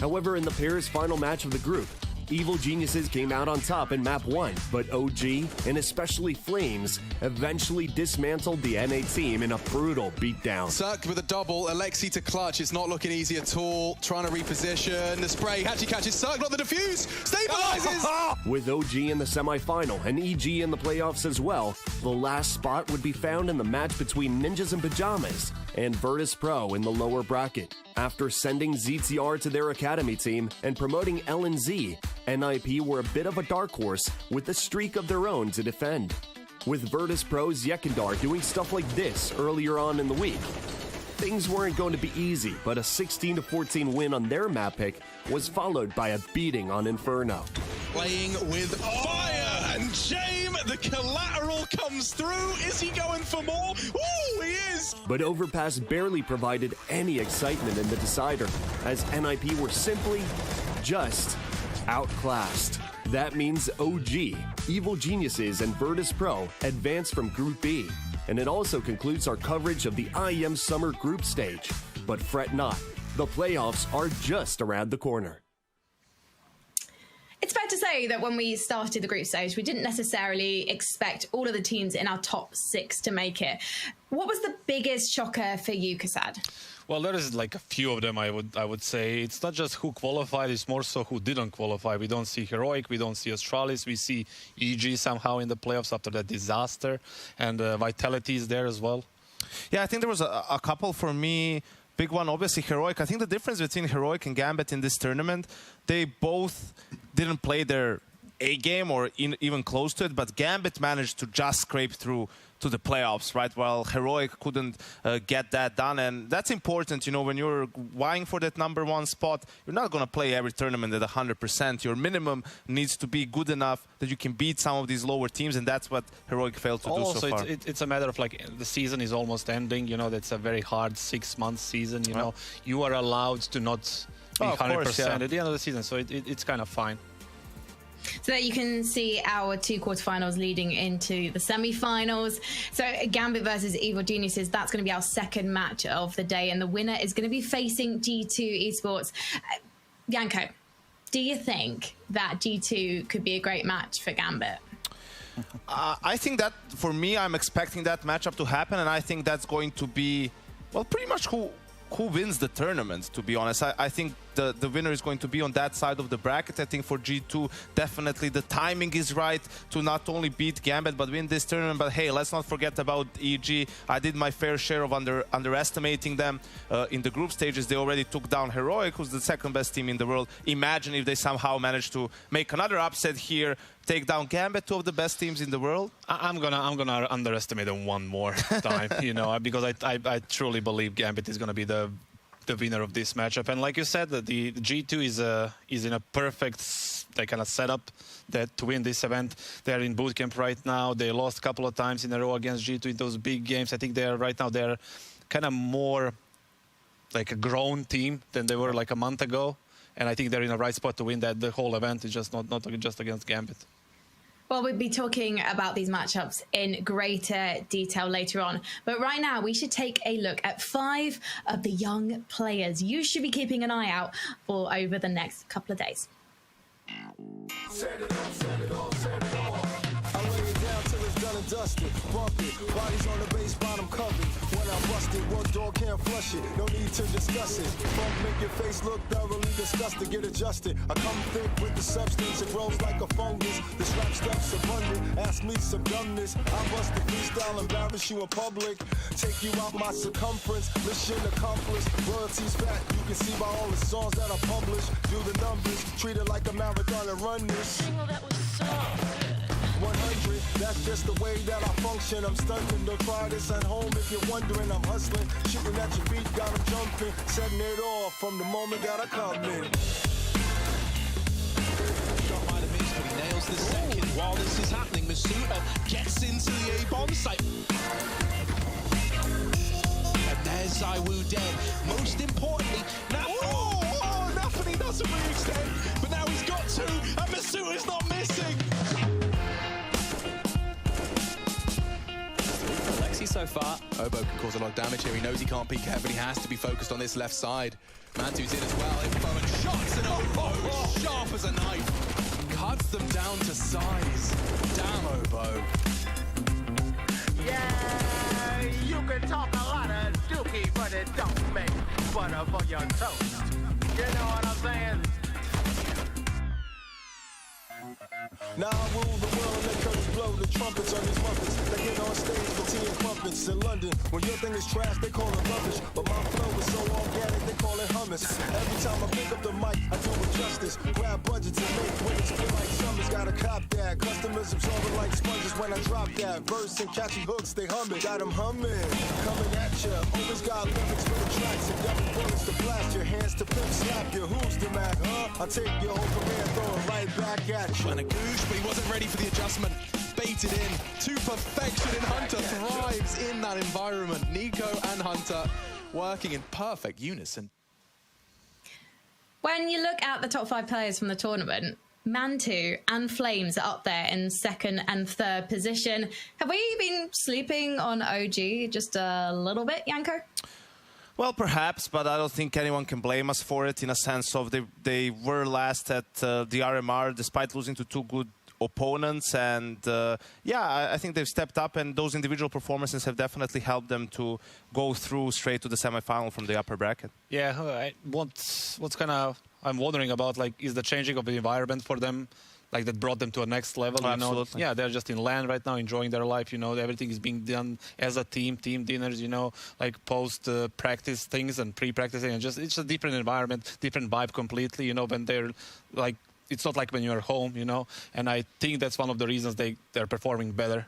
However, in the pair's final match of the group, Evil Geniuses came out on top in Map 1, but OG, and especially Flames, eventually dismantled the NA team in a brutal beatdown. Suck with a double, Alexi to clutch. It's not looking easy at all. Trying to reposition. The spray actually catches Suck, not the defuse. Stabilizes! With OG in the semi-final and EG in the playoffs as well, the last spot would be found in the match between Ninjas in Pajamas and Virtuspro in the lower bracket. After sending ZTR to their academy team and promoting LNZ, NIP were a bit of a dark horse with a streak of their own to defend. With Virtuspro's Yekindar doing stuff like this earlier on in the week, things weren't going to be easy, but a 16-14 win on their map pick was followed by a beating on Inferno. Playing with fire, and James, the collateral comes through. Is he going for more? Ooh, he is! But Overpass barely provided any excitement in the decider, as NIP were simply just outclassed. That means OG, Evil Geniuses, and Virtuspro advance from Group B. And it also concludes our coverage of the IEM Summer Group Stage. But fret not, the playoffs are just around the corner. It's fair to say that when we started the group stage, we didn't necessarily expect all of the teams in our top 6 to make it. What was the biggest shocker for you, Kasad? Well, there is like a few of them, I would say. It's not just who qualified, it's more so who didn't qualify. We don't see Heroic, we don't see Astralis, we see EG somehow in the playoffs after that disaster, and Vitality is there as well. Yeah, I think there was a couple for me. Big one, obviously, Heroic. I think the difference between Heroic and Gambit in this tournament, they both didn't play their A game or even close to it, but Gambit managed to just scrape through to the playoffs, right? While Heroic couldn't get that done. And that's important, you know, when you're vying for that #1 spot, you're not going to play every tournament at 100%. Your minimum needs to be good enough that you can beat some of these lower teams, and that's what Heroic failed to do so far. Also, it's a matter of, like, the season is almost ending, you know, that's a very hard 6-month season, you know. You are allowed to not be 100% at the end of the season, so it's kind of fine. So that you can see our 2 quarterfinals leading into the semi-finals. So Gambit versus Evil Geniuses, that's going to be our second match of the day, and the winner is going to be facing G2 Esports. Yanko, do you think that G2 could be a great match for Gambit? I think that, for me, I'm expecting that matchup to happen, and I think that's going to be, well, pretty much who wins the tournament, to be honest. I think the winner is going to be on that side of the bracket. I think for G2, definitely the timing is right to not only beat Gambit, but win this tournament. But hey, let's not forget about EG. I did my fair share of underestimating them. In the group stages, they already took down Heroic, who's the second best team in the world. Imagine if they somehow managed to make another upset here, take down Gambit, 2 of the best teams in the world. I'm gonna underestimate them one more time, you know, because I truly believe Gambit is gonna be the winner of this matchup. And like you said, that the G2 is in a perfect kind of setup to win this event. They're in bootcamp right now. They lost a couple of times in a row against G2 in those big games. I think they're kind of more like a grown team than they were like a month ago. And I think they're in the right spot to win the whole event. It's just not just against Gambit. Well, we'll be talking about these matchups in greater detail later on. But right now, we should take a look at 5 of the young players you should be keeping an eye out for over the next couple of days. Dusted, bump it, bodies on the base, bottom covered. When I bust it, one door can't flush it. No need to discuss it. Funk make your face look thoroughly disgusted. Get adjusted. I come thick with the substance. It grows like a fungus. The strap steps abundant. Ask me some dumbness. I bust the freestyle, embarrass you in public. Take you out my circumference. Mission accomplished. Royalties fat. You can see by all the songs that I publish. Do the numbers. Treat it like a marathon and run this. That was so 100, that's just the way that I function. I'm stunting, don't try this at home if you're wondering. I'm hustling, shooting at your feet, got them jumping, setting it off from the moment that I come in. Shot might have missed, but he nails the second. While this is happening, Masuda gets into the A-bomb site. And there's Zaiwu dead. Most importantly, now, nothing, he doesn't re-extend, but now he's got 2, and Masuda's not missing. So far, Obo can cause a lot of damage here. He knows he can't peek heavily. He has to be focused on this left side. Mantu's in as well. Info and shots them down to size. Damn, Obo. Yeah, you can talk a lot of dookie, but it don't make butter for your toast. You know what I'm saying? Now I rule the world and let curtains blow the trumpets on these muppets. They get on stage for tea and crumpets in London. When your thing is trash, they call it rubbish. But my flow is so organic, they call it hummus. Every time I pick up the mic, I do it justice. Grab budgets and make winners feel like summers. Gotta cop that. Customers absorb it like sponges when I drop that. Verse and catchy hooks, they humming. Got them humming, coming at ya. Always got lyrics for the tracks and double bullets to blast your hands to pimp slap your. Who's the Mac, huh? I take your whole career, throw it right back at you. Trying to goosh, but he wasn't ready for the adjustment. Baited in to perfection, and Hunter thrives in that environment. Nico and Hunter working in perfect unison. When you look at the top 5 players from the tournament, Mantu and Flames are up there in 2nd and 3rd position. Have we been sleeping on OG just a little bit, Yanko? Well, perhaps, but I don't think anyone can blame us for it in a sense of they were last at the RMR despite losing to 2 good opponents, and yeah, I think they've stepped up, and those individual performances have definitely helped them to go through straight to the semi-final from the upper bracket. Yeah, what's kind of I'm wondering about, like, is the changing of the environment for them, like, that brought them to a next level. You Absolutely. know? Yeah, they're just in LAN right now, enjoying their life. You know, everything is being done as a team dinners. You know, like post practice things and pre-practicing, and just it's a different environment, different vibe completely. You know, when they're like. It's not like when you're home, you know, and I think that's one of the reasons they're performing better.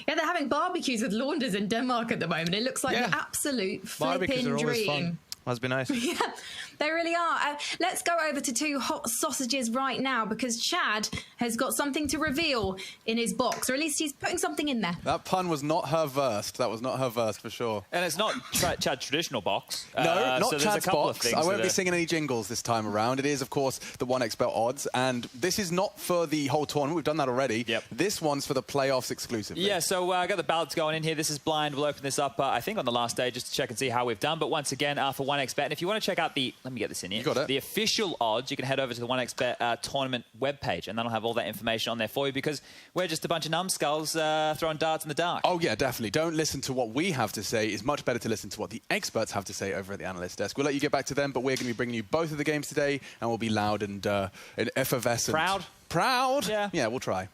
Yeah, they're having barbecues with launders in Denmark at the moment. It looks like the absolute flipping dream. Must be nice. Yeah, they really are. Let's go over to 2 hot sausages right now, because Chad has got something to reveal in his box, or at least he's putting something in there. That pun was not her versed. That was not her versed for sure. And it's not Chad's traditional box. No, not so Chad's box. I won't be singing singing any jingles this time around. It is, of course, the 1xBet odds, and this is not for the whole tournament. We've done that already. Yep. This one's for the playoffs exclusively. Yeah, so I got the ballots going in here. This is blind. We'll open this up, I think, on the last day just to check and see how we've done. But once again, for 1xBet, and if you want to check out the, let me get this in here. You got it. The official odds, you can head over to the 1xBet tournament webpage, and that'll have all that information on there for you, because we're just a bunch of numbskulls throwing darts in the dark. Oh, yeah, definitely. Don't listen to what we have to say. It's much better to listen to what the experts have to say over at the analyst desk. We'll let you get back to them, but we're going to be bringing you both of the games today, and we'll be loud and effervescent. Proud? Proud? Yeah. Yeah, we'll try.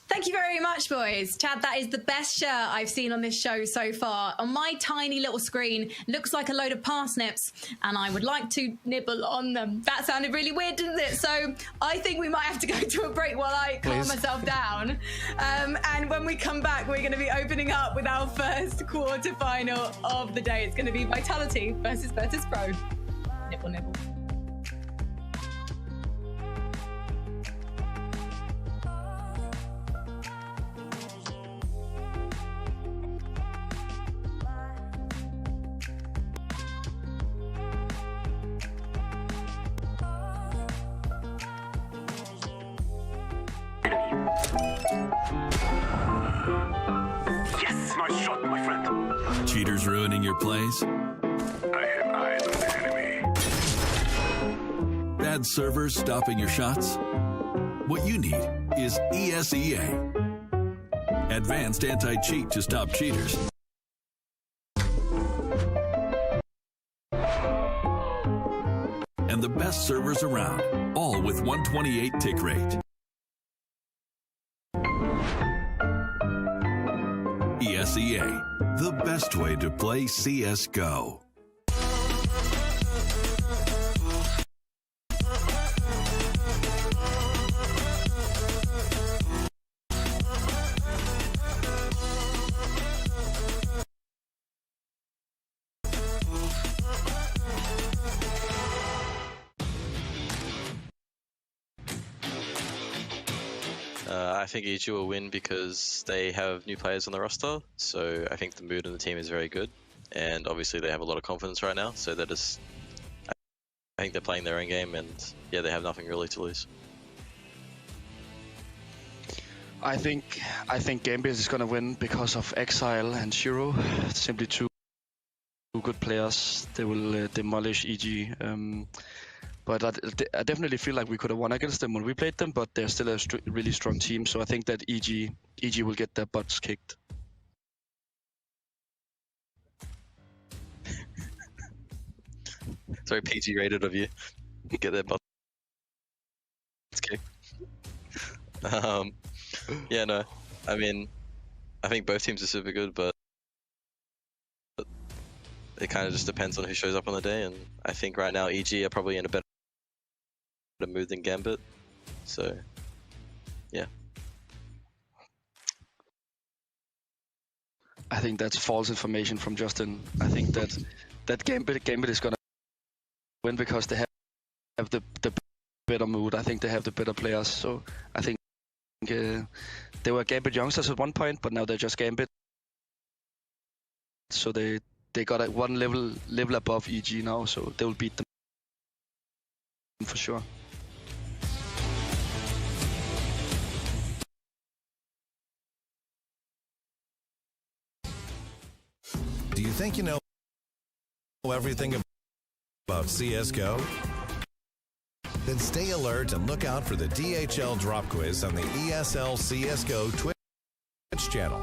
Thank you very much, boys. Chad, that is the best shirt I've seen on this show so far. On my tiny little screen, looks like a load of parsnips, and I would like to nibble on them. That sounded really weird, didn't it? So I think we might have to go to a break while I calm myself down. And when we come back, we're going to be opening up with our first quarterfinal of the day. It's going to be Vitality versus Virtuspro. Nibble, nibble. Yes, nice shot, my friend. Cheaters ruining your plays? I have eyes on the enemy. Bad servers stopping your shots? What you need is ESEA. Advanced anti-cheat to stop cheaters. And the best servers around, all with 128 tick rate. ESEA, the best way to play CSGO. I think EG will win because they have new players on the roster, so I think the mood in the team is very good, and obviously they have a lot of confidence right now, so they're just, I think they're playing their own game, and yeah, they have nothing really to lose. I think Gambit is going to win because of Exile and Shiro. Simply two good players. They will demolish EG. But I definitely feel like we could have won against them when we played them, but they're still a really strong team. So I think that EG will get their butts kicked. It's very PG rated of you. Get their butts kicked. Yeah, no. I mean, I think both teams are super good, but it kind of just depends on who shows up on the day. And I think right now EG are probably in a better mood than Gambit. So, yeah. I think that's false information from Justin. I think that Gambit is gonna win because they have the better mood. I think they have the better players. So I think they were Gambit youngsters at one point, but now they're just Gambit. So they got one level above EG now, so they will beat them for sure. Do you think you know everything about CSGO? Then stay alert and look out for the DHL drop quiz on the ESL CSGO Twitch channel.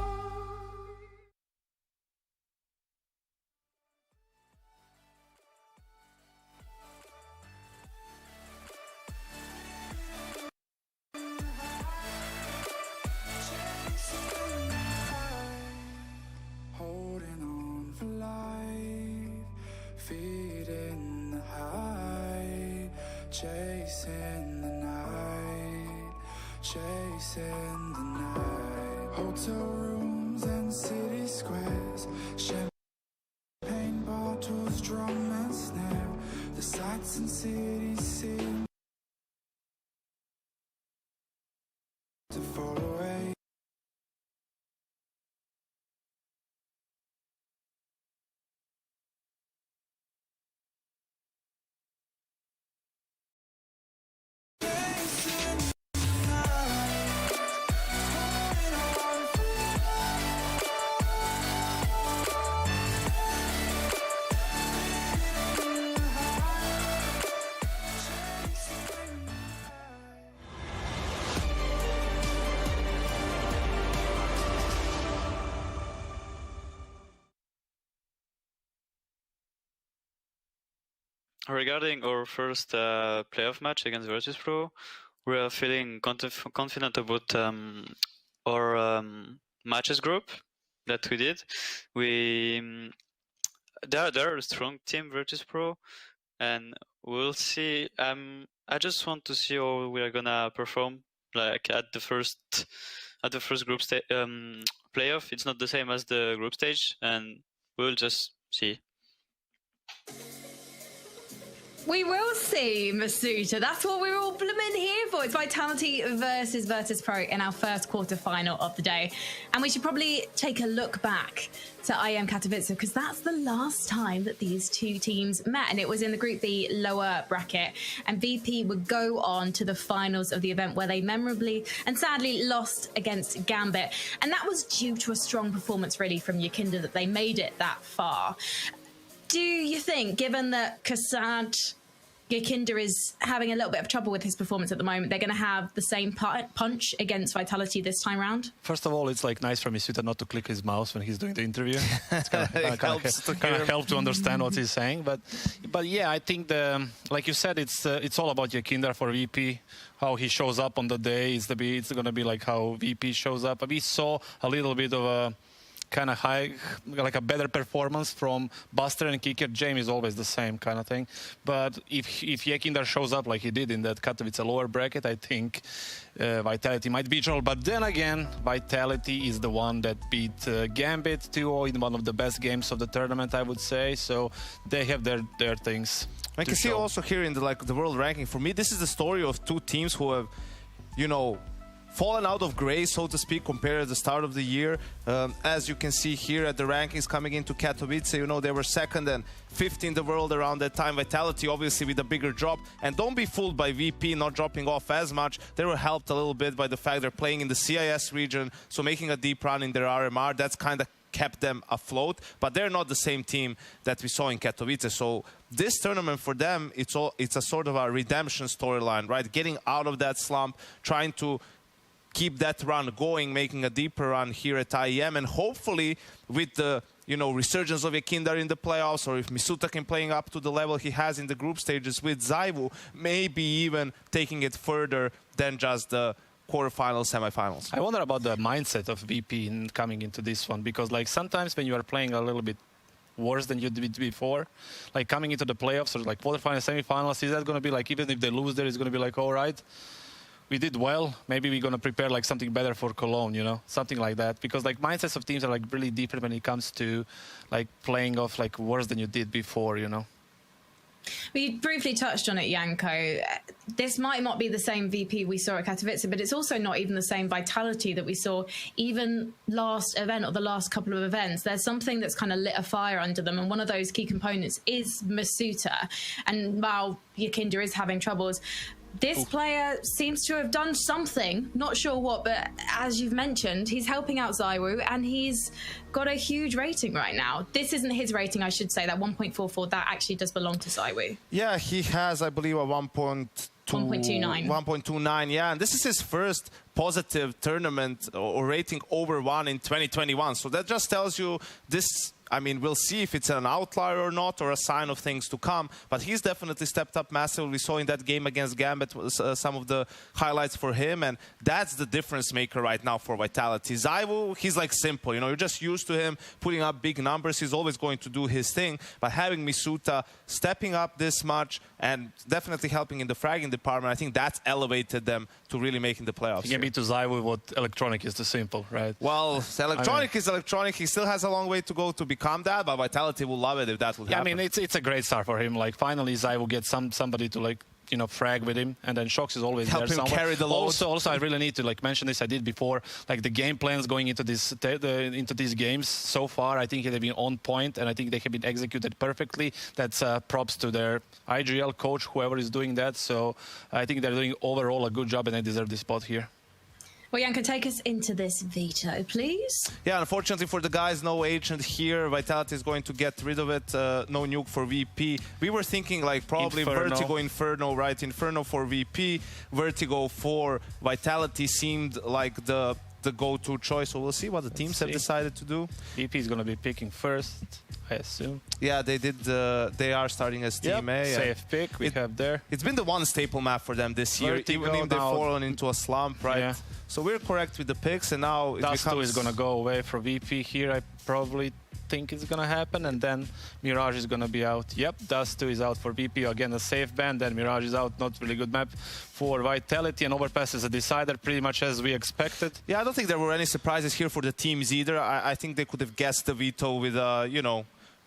Chasing the night, chasing the night. Hotel rooms and city squares, champagne bottles, drum and snare. The sights and cities seem to fall away. Regarding our first playoff match against Virtuspro, we are feeling confident about our matches group that we did. They're a strong team, Virtuspro, and we'll see. I just want to see how we are gonna perform, like at the first group playoff. It's not the same as the group stage, and we'll just see. We will see, Masuta. That's what we're all blooming here for. It's Vitality versus Virtuspro in our first quarterfinal of the day. And we should probably take a look back to IEM Katowice, because that's the last time that these two teams met. And it was in the Group B lower bracket. And VP would go on to the finals of the event, where they memorably and sadly lost against Gambit. And that was due to a strong performance, really, from Yakinda, that they made it that far. Do you think, given that Kassad Yakinda is having a little bit of trouble with his performance at the moment, they're going to have the same punch against Vitality this time round? First of all, it's like nice from Masuta not to click his mouse when he's doing the interview. It's kind of help to understand what he's saying. But yeah, I think like you said, it's all about Yakinda for VP. How he shows up on the day it's going to be like how VP shows up. We saw a little bit of a kind of high, like a better performance from Buster and Kicker. James is always the same kind of thing. But if Yakinda shows up like he did in that Katowice lower bracket, I think Vitality might beat all. But then again, Vitality is the one that beat Gambit 2-0 in one of the best games of the tournament, I would say. So they have their things. I can see also here in the world ranking. For me, this is the story of two teams who have, fallen out of grace, so to speak, compared to the start of the year. As you can see here at the rankings coming into Katowice, they were second and fifth in the world around that time. Vitality obviously with a bigger drop. And don't be fooled by VP not dropping off as much. They were helped a little bit by the fact they're playing in the CIS region, so making a deep run in their RMR, that's kind of kept them afloat, but they're not the same team that we saw in Katowice. So this tournament for them, it's a sort of a redemption storyline, right? Getting out of that slump, trying to keep that run going, making a deeper run here at IEM, and hopefully with the resurgence of Ekindar in the playoffs, or if Misuta can playing up to the level he has in the group stages with ZywOo, maybe even taking it further than just the quarterfinals, semifinals. I wonder about the mindset of VP in coming into this one, because like sometimes when you are playing a little bit worse than you did before, like coming into the playoffs or like quarterfinals, semifinals, is that going to be like, even if they lose there, it's going to be like, all right, we did well, maybe we're going to prepare like something better for Cologne, something like that, because like mindsets of teams are like really different when it comes to like playing off like worse than you did before. We briefly touched on it, Janko. This might not be the same VP we saw at Katowice, but it's also not even the same vitality that we saw even last event or the last couple of events. There's something that's kind of lit a fire under them, and one of those key components is Masuta. And while Ekindar is having troubles, this player seems to have done something, not sure what, but as you've mentioned, he's helping out ZywOo, and he's got a huge rating right now. This isn't his rating, I should say, that 1.44, that actually does belong to ZywOo. Yeah, he has, I believe, a 1.29. 1.29, yeah, and this is his first positive tournament or rating over 1 in 2021. So that just tells you this. I mean, we'll see if it's an outlier or not, or a sign of things to come. But he's definitely stepped up massively. We saw in that game against Gambit some of the highlights for him, and that's the difference maker right now for Vitality. ZywOo, he's like simple. You're just used to him putting up big numbers. He's always going to do his thing. But having Misuta stepping up this much and definitely helping in the fragging department, I think that's elevated them to really making the playoffs. You can be to ZywOo what Electronic is to Simple, right? Well, Electronic is Electronic. He still has a long way to go to become that, but Vitality will love it if that will happen. I mean, it's a great start for him. Like, finally, ZywOo gets somebody to, like, frag with him, and then Shox is always help there him somewhere. Carry the load. Also, I really need to mention this. I did before. Like the game plans going into these games so far, I think they've been on point, and I think they have been executed perfectly. That's props to their IGL coach, whoever is doing that. So I think they're doing overall a good job, and they deserve this spot here. Well, Janko, take us into this veto, please. Yeah, unfortunately for the guys, no agent here. Vitality is going to get rid of it. No nuke for VP. We were thinking like probably Inferno. Vertigo, Inferno, right? Inferno for VP, Vertigo for Vitality seemed like the go-to choice. So we'll see what the teams have decided to do. VP is going to be picking first, I assume. Yeah, they did. They are starting as Team A. Safe pick we have there. It's been the one staple map for them this year, Vertigo, even if they've fallen into a slump, right? Yeah. So we're correct with the picks, and now it Dust becomes... 2 is going to go away for VP here. I probably think it's going to happen, and then Mirage is going to be out. Yep, Dust 2 is out for VP. Again, a safe ban, then Mirage is out. Not really good map for Vitality, and Overpass is a decider, pretty much as we expected. Yeah, I don't think there were any surprises here for the teams either. I think they could have guessed the veto with,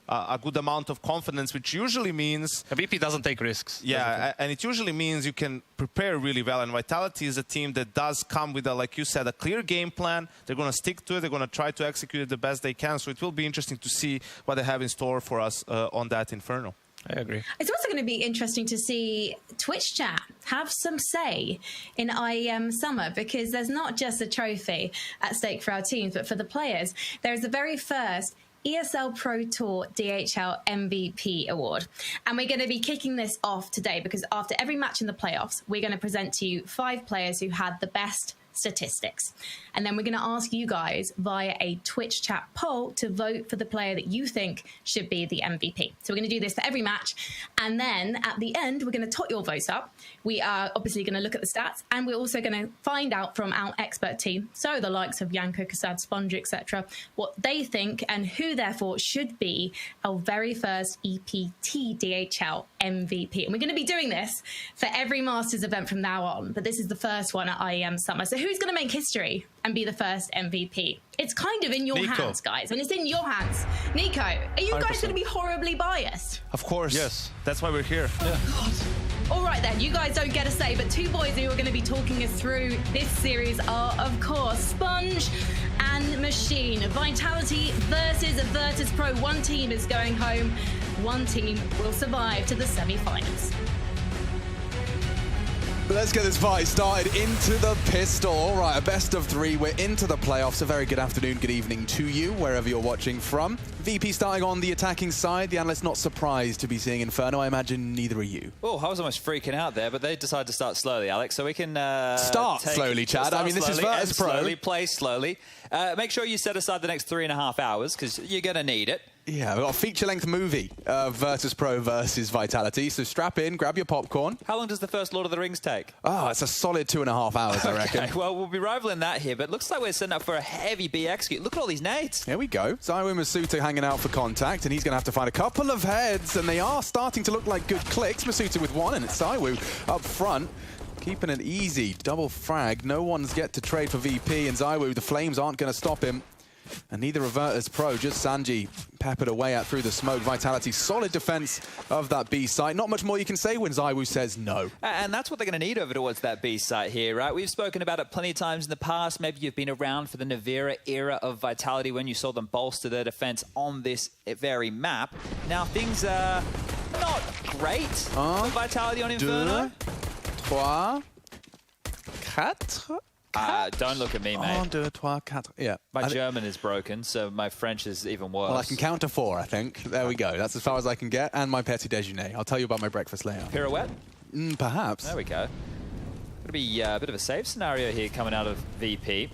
a good amount of confidence, which usually means... A VP doesn't take risks. Yeah, and it usually means you can prepare really well. And Vitality is a team that does come with, like you said, a clear game plan. They're going to stick to it. They're going to try to execute it the best they can. So it will be interesting to see what they have in store for us on that Inferno. I agree. It's also going to be interesting to see Twitch chat have some say in IEM Summer, because there's not just a trophy at stake for our teams, but for the players. There's the very first ESL Pro Tour DHL MVP award. And we're going to be kicking this off today, because after every match in the playoffs, we're going to present to you 5 players who had the best statistics. And then we're going to ask you guys via a Twitch chat poll to vote for the player that you think should be the MVP. So we're going to do this for every match. And then at the end, we're going to tot your votes up. We are obviously going to look at the stats, and we're also going to find out from our expert team, so the likes of Janko, Kasad, Sponge, etc., what they think and who therefore should be our very first EPT DHL MVP. And we're going to be doing this for every Masters event from now on, but this is the first one at IEM Summer. So who's going to make history and be the first MVP? It's kind of in your hands, guys, and it's in your hands. Nico, are you 100%. Guys going to be horribly biased? Of course. Yes. That's why we're here. Oh, God. All right, then. You guys don't get a say, but 2 boys who are going to be talking us through this series are, of course, Sponge and Machine. Vitality versus Virtuspro. One team is going home. One team will survive to the semi-finals. Let's get this party started into the pistol. All right, a best of 3. We're into the playoffs. A very good afternoon, good evening to you, wherever you're watching from. VP starting on the attacking side. The analyst not surprised to be seeing Inferno. I imagine neither are you. Oh, I was almost freaking out there, but they decided to start slowly, Alex. So we can start slowly, Chad. I mean, this is Virtuspro. Slowly, play slowly. Make sure you set aside the next 3.5 hours because you're going to need it. Yeah, we've got a feature-length movie of Virtuspro versus Vitality. So strap in, grab your popcorn. How long does the first Lord of the Rings take? Oh, it's a solid 2.5 hours, I reckon. Okay, well, we'll be rivaling that here, but looks like we're setting up for a heavy B execute. Look at all these nades. Here we go. ZywOo Masuta hanging out for contact, and he's going to have to find a couple of heads, and they are starting to look like good clicks. Masuta with one, and it's ZywOo up front. Keeping it easy. Double frag. No one's yet to trade for VP, and ZywOo, the flames aren't going to stop him. And neither of Virtuspro, just Sanji peppered away at through the smoke. Vitality, solid defense of that B site. Not much more you can say when ZywOo says no. And that's what they're going to need over towards that B site here, right? We've spoken about it plenty of times in the past. Maybe you've been around for the Navira era of Vitality when you saw them bolster their defense on this very map. Now, things are not great for Vitality on Inferno. 3, 4. Don't look at me, mate. 1, 2, 3, 4. Yeah. My German is broken, so my French is even worse. Well, I can count to 4, I think. There we go. That's as far as I can get. And my petit déjeuner. I'll tell you about my breakfast later. Pirouette? Perhaps. There we go. Going to be a bit of a save scenario here coming out of VP.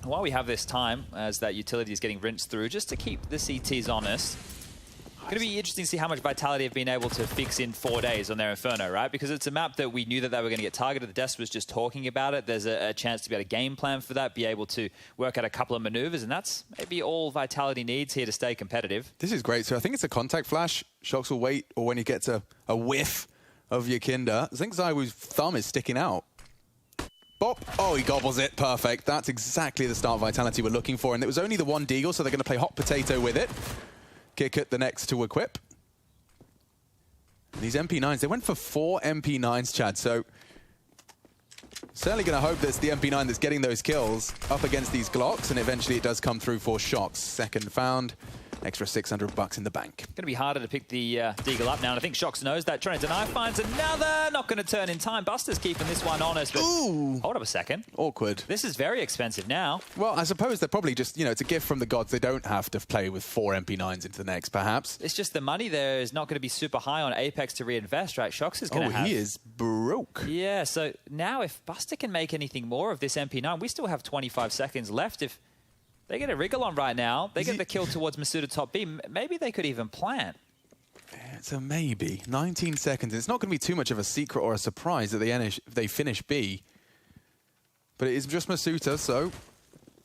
While we have this time, as that utility is getting rinsed through, just to keep the CTs honest, going to be interesting to see how much Vitality have been able to fix in 4 days on their Inferno, right? Because it's a map that we knew that they were going to get targeted. The desk was just talking about it. There's a chance to be able to game plan for that, be able to work out a couple of maneuvers, and that's maybe all Vitality needs here to stay competitive. This is great. So I think it's a contact flash. Shox will wait, or when he gets a whiff of your Kinder. I think ZywOo's thumb is sticking out. Bop. Oh, he gobbles it. Perfect. That's exactly the start Vitality were looking for. And it was only the one Deagle, so they're going to play hot potato with it. Kick it the next to equip. And these MP9s, they went for 4 MP9s, Chad, so certainly going to hope that it's the MP9 that's getting those kills up against these Glocks, and eventually it does come through for Shox. Second found, extra $600 in the bank. Going to be harder to pick the Deagle up now, and I think Shox knows that. Trying to deny, finds another, not going to turn in time. Buster's keeping this one honest, but ooh, hold up a second. Awkward. This is very expensive now. Well, I suppose they're probably just, you know, it's a gift from the gods. They don't have to play with 4 MP9s into the next, perhaps. It's just the money there is not going to be super high on Apex to reinvest, right? Shox is going to have... he is broke. Yeah, so now if Buster can make anything more of this MP9, we still have 25 seconds left. If they get a wriggle on right now, they get the kill towards Masuda top B, maybe they could even plant. It's a maybe. 19 seconds. It's not going to be too much of a secret or a surprise that they finish B. But it is just Masuda, so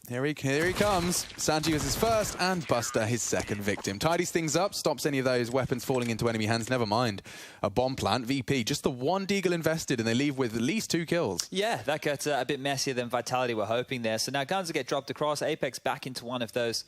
here he comes. Sanji is his first, and Buster his second victim. Tidies things up, stops any of those weapons falling into enemy hands. Never mind a bomb plant. VP, just the one Deagle invested, and they leave with at least 2 kills. Yeah, that got a bit messier than Vitality were hoping there. So now guns will get dropped across. Apex back into one of those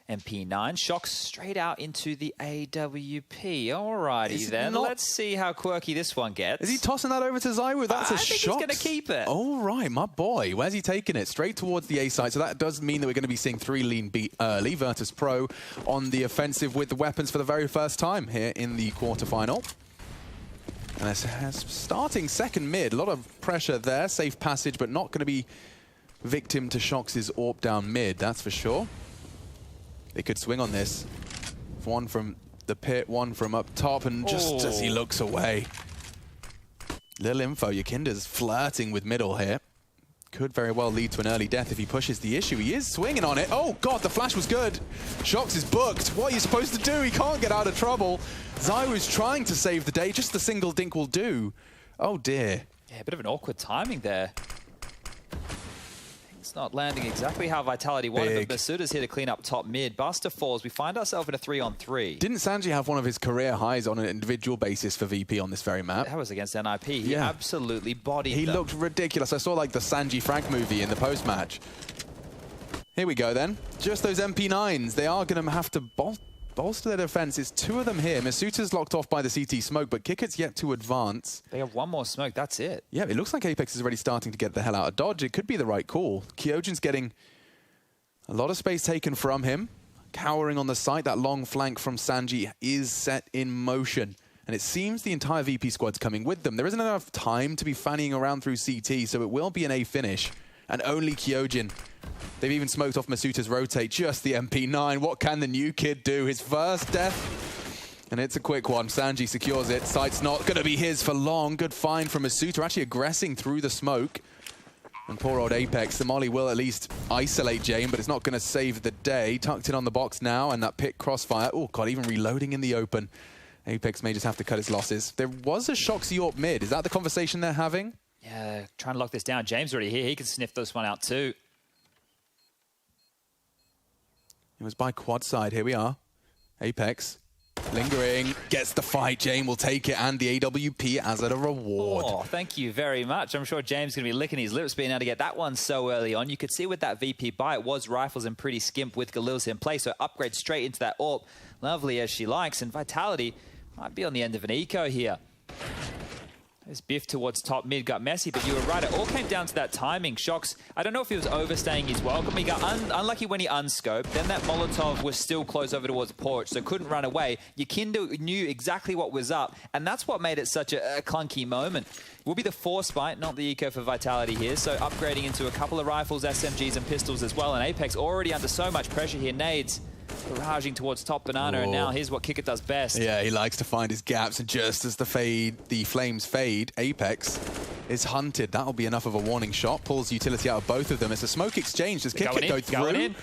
MP9. Shox straight out into the AWP. Alrighty then. Let's see how quirky this one gets. Is he tossing that over to ZywOo? That's a shot. I think he's going to keep it. All right, my boy. Where's he taking it? Straight towards the A site. So that does mean that we're going to be seeing 3 lean B early. Virtuspro on the offensive with the weapons for the very first time here in the quarterfinal. And it's starting second mid. A lot of pressure there. Safe passage, but not going to be victim to Shox's AWP down mid. That's for sure. They could swing on this. One from the pit, one from up top, and just as he looks away. Little info, Yakinda's flirting with middle here. Could very well lead to an early death if he pushes the issue. He is swinging on it. Oh, God, the flash was good. Shox is booked. What are you supposed to do? He can't get out of trouble. ZywOo's trying to save the day. Just the single dink will do. Oh, dear. Yeah, a bit of an awkward timing there. It's not landing exactly how Vitality wanted, but Masuda's here to clean up top mid. Buster falls. We find ourselves in a 3-on-3. Didn't Sanji have one of his career highs on an individual basis for VP on this very map? That was against NIP. He absolutely bodied them. He looked ridiculous. I saw like the Sanji Frank movie in the post-match. Here we go then. Just those MP9s. They are going to have to bolster their defense. It's 2 of them here. Masuta's locked off by the CT smoke, but Kickert's yet to advance. They have one more smoke. That's it. Yeah, it looks like Apex is already starting to get the hell out of dodge. It could be the right call. Kyojin's getting a lot of space taken from him. Cowering on the site. That long flank from Sanji is set in motion. And it seems the entire VP squad's coming with them. There isn't enough time to be fanning around through CT, so it will be an A finish. And only Kyojin. They've even smoked off Masuta's rotate, just the MP9. What can the new kid do? His first death. And it's a quick one. Sanji secures it. Sight's not going to be his for long. Good find from Masuta, actually aggressing through the smoke. And poor old Apex. The molly will at least isolate Jane, but it's not going to save the day. Tucked in on the box now, and that pit crossfire. Oh, God, even reloading in the open. Apex may just have to cut his losses. There was a Shoxy York mid. Is that the conversation they're having? Yeah, trying to lock this down. James already here. He can sniff this one out too. It was by quad side. Here we are. Apex. Lingering. Gets the fight. Jane will take it and the AWP as a reward. Oh, thank you very much. I'm sure James is going to be licking his lips being able to get that one so early on. You could see with that VP buy, it was rifles and pretty skimp with Galil's in play, so upgrade straight into that AWP. Lovely as she likes, and Vitality might be on the end of an eco here. This biff towards top mid got messy, but you were right. It all came down to that timing. Shox, I don't know if he was overstaying his welcome. He got unlucky when he unscoped. Then that Molotov was still close over towards the porch, so couldn't run away. Yakindo knew exactly what was up, and that's what made it such a clunky moment. Will be the force fight, not the eco for Vitality here, so upgrading into a couple of rifles, SMGs, and pistols as well. And Apex already under so much pressure here. Nades barraging towards top banana, and now here's what Kicker does best. Yeah, he likes to find his gaps, and just as the flames fade, Apex is hunted. That'll be enough of a warning shot. Pulls utility out of both of them. It's a smoke exchange. Does Kicker go through?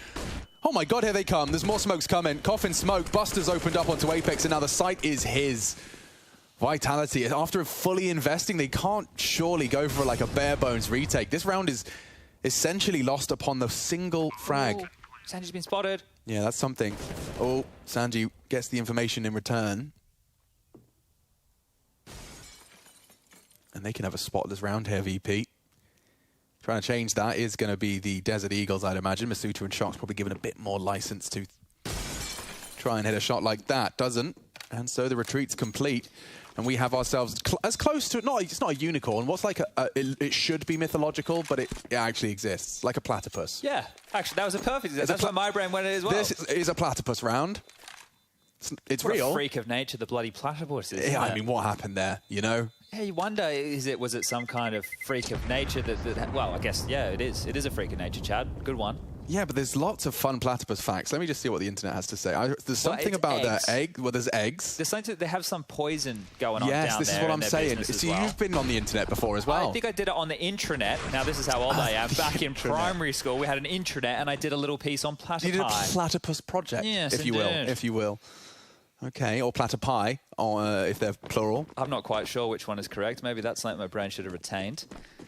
Oh my God, here they come. There's more smokes coming. Coffin smoke. Buster's opened up onto Apex, and now the site is his. Vitality, after fully investing, they can't surely go for like a bare bones retake. This round is essentially lost upon the single frag. Oh, Sanji's been spotted. Yeah, that's something. Oh, Sanji gets the information in return. And they can have a spotless round here, VP. Trying to change that is going to be the Desert Eagles, I'd imagine. Masuta and Shox probably given a bit more license to try and hit a shot like that. Doesn't. And so the retreat's complete. And we have ourselves as close to, it's not a unicorn. What's like it should be mythological, but it actually exists. Like a platypus. Yeah, actually, that was a perfect example. That's where my brain went as well. This is a platypus round. It's what real. A freak of nature, the bloody platypus is. Yeah, I mean, what happened there, you know? Yeah, you wonder, was it some kind of freak of nature that well, I guess, yeah, it is. It is a freak of nature, Chad. Good one. Yeah, but there's lots of fun platypus facts. Let me just see what the internet has to say. There's something about their egg. Well, there's eggs. There's something, they have some poison going on down there. Yes, this is what I'm saying. So you've been on the internet before as well. I think I did it on the intranet. Now, this is how old I am. Back in primary school, we had an intranet, and I did a little piece on platypi. You did a platypus project, yes, if you will. Okay, or platypi, or if they're plural. I'm not quite sure which one is correct. Maybe that's something my brain should have retained.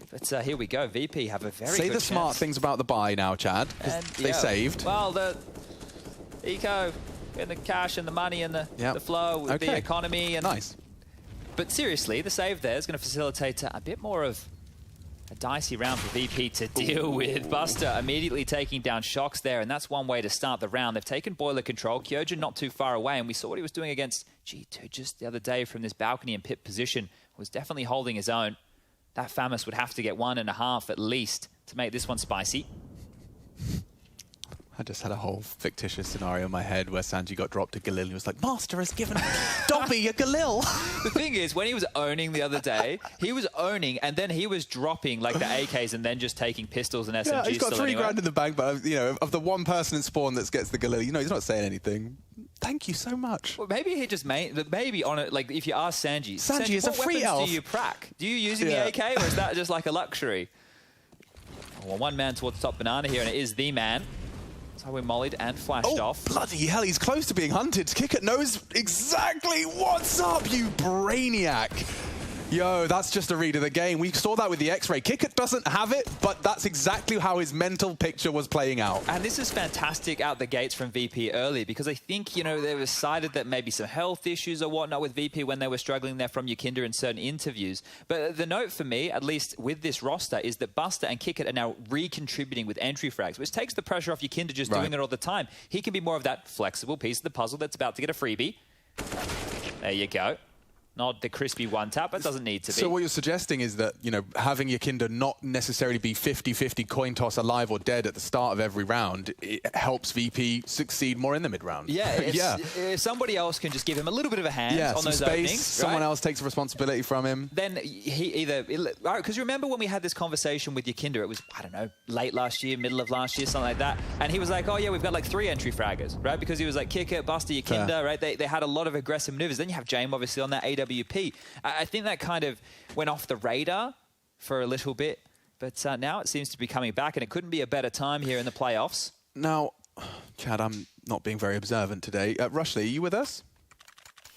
But here we go. VP have a very good Say the smart things about the buy now, Chad, because they saved. Well, the eco and the cash and the money and the flow, the economy. And nice. But seriously, the save there is going to facilitate a bit more of a dicey round for VP to deal with. Buster immediately taking down Shox there, and that's one way to start the round. They've taken boiler control. Kyojin not too far away, and we saw what he was doing against G2 just the other day from this balcony and pit position. Was definitely holding his own. That Famus would have to get 1.5 at least to make this one spicy. I just had a whole fictitious scenario in my head where Sanji got dropped to Galil and he was like, Master has given Dobby a Galil. The thing is, when he was owning the other day, he was owning and then he was dropping like the AKs and then just taking pistols and SMGs. Yeah, he's got 3 grand in the bank, but you know, of the one person in spawn that gets the Galil, you know, he's not saying anything. Thank you so much. Well, maybe he just maybe on it, like if you ask Sanji is a free elf. What weapons do you prac? Do you use the AK or is that just like a luxury? Well, one man towards top banana here and it is the man. So we're mollied and flashed off. Bloody hell, he's close to being hunted. Kicker knows exactly what's up, you brainiac. Yo, that's just a read of the game. We saw that with the X-ray. Kicker doesn't have it, but that's exactly how his mental picture was playing out. And this is fantastic out the gates from VP early because I think, you know, they were cited that maybe some health issues or whatnot with VP when they were struggling there from Yakinder in certain interviews. But the note for me, at least with this roster, is that Buster and Kicker are now recontributing with entry frags, which takes the pressure off Yakinder just doing it all the time. He can be more of that flexible piece of the puzzle that's about to get a freebie. There you go. not the crispy one tap. It doesn't need to be. So what you're suggesting is that, you know, having Yakinda not necessarily be 50-50 coin toss alive or dead at the start of every round, it helps VP succeed more in the mid-round. Yeah, if somebody else can just give him a little bit of a hand on those space, openings. Someone else takes responsibility from him. Then he either... Because you remember when we had this conversation with Yakinda, it was, I don't know, late last year, middle of last year, something like that. And he was like, oh yeah, we've got like 3 entry fraggers, right? Because he was like Kicker, Buster, Yakinda, right? They had a lot of aggressive maneuvers. Then you have James obviously on that AWP. I think that kind of went off the radar for a little bit, but now it seems to be coming back, and it couldn't be a better time here in the playoffs. Now, Chad, I'm not being very observant today. Rushley, are you with us?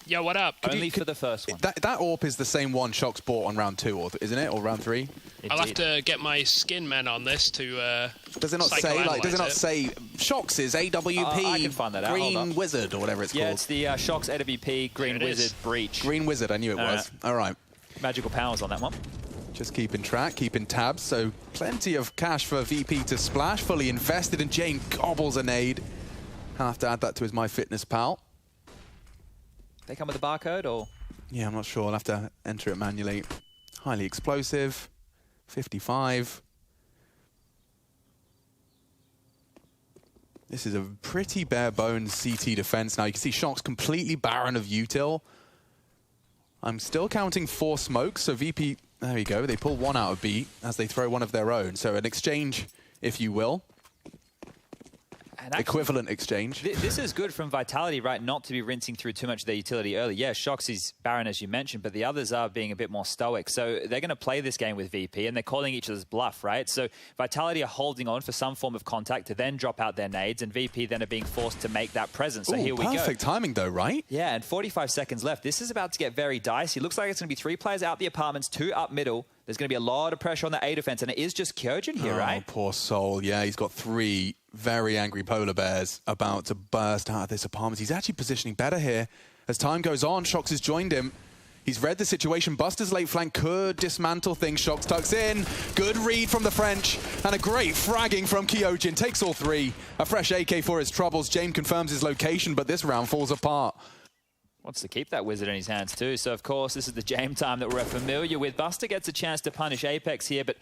Yeah, what up? Only for the first one. That AWP is the same one Shox bought on round 2, isn't it? Or round 3? I'll have to get my skin men on this to does it not say, like, does it not say Shox's AWP I can find that out. Green Wizard or whatever it's called? Yeah, it's the Shox AWP Green Wizard Breach. Green Wizard, I knew it was. All right. Magical powers on that one. Just keeping track, keeping tabs, so plenty of cash for VP to splash, fully invested, and Jane gobbles a nade. I'll have to add that to his MyFitnessPal. They come with a barcode, or? Yeah, I'm not sure. I'll have to enter it manually. Highly explosive. 55. This is a pretty bare-bones CT defense. Now, you can see Shox completely barren of util. I'm still counting 4 smokes, so VP... There we go. They pull 1 out of B as they throw one of their own. So an exchange, if you will. And actually, equivalent exchange. This is good from Vitality, right? Not to be rinsing through too much of their utility early. Yeah, Shox is barren, as you mentioned, but the others are being a bit more stoic. So they're going to play this game with VP, and they're calling each other's bluff, right? So Vitality are holding on for some form of contact to then drop out their nades, and VP then are being forced to make that presence. So here we go. Perfect timing, though, right? Yeah, and 45 seconds left. This is about to get very dicey. Looks like it's going to be 3 players out the apartments, 2 up middle. There's going to be a lot of pressure on the A defense, and it is just Kyojin here, right? Oh, poor soul. Yeah, he's got 3 very angry polar bears about to burst out of this apartment. He's actually positioning better here. As time goes on, Shox has joined him. He's read the situation. Buster's late flank could dismantle things. Shox tucks in. Good read from the French. And a great fragging from Kyojin. Takes all 3. A fresh AK for his troubles. James confirms his location, but this round falls apart. Wants to keep that wizard in his hands too. So, of course, this is the James time that we're familiar with. Buster gets a chance to punish Apex here, but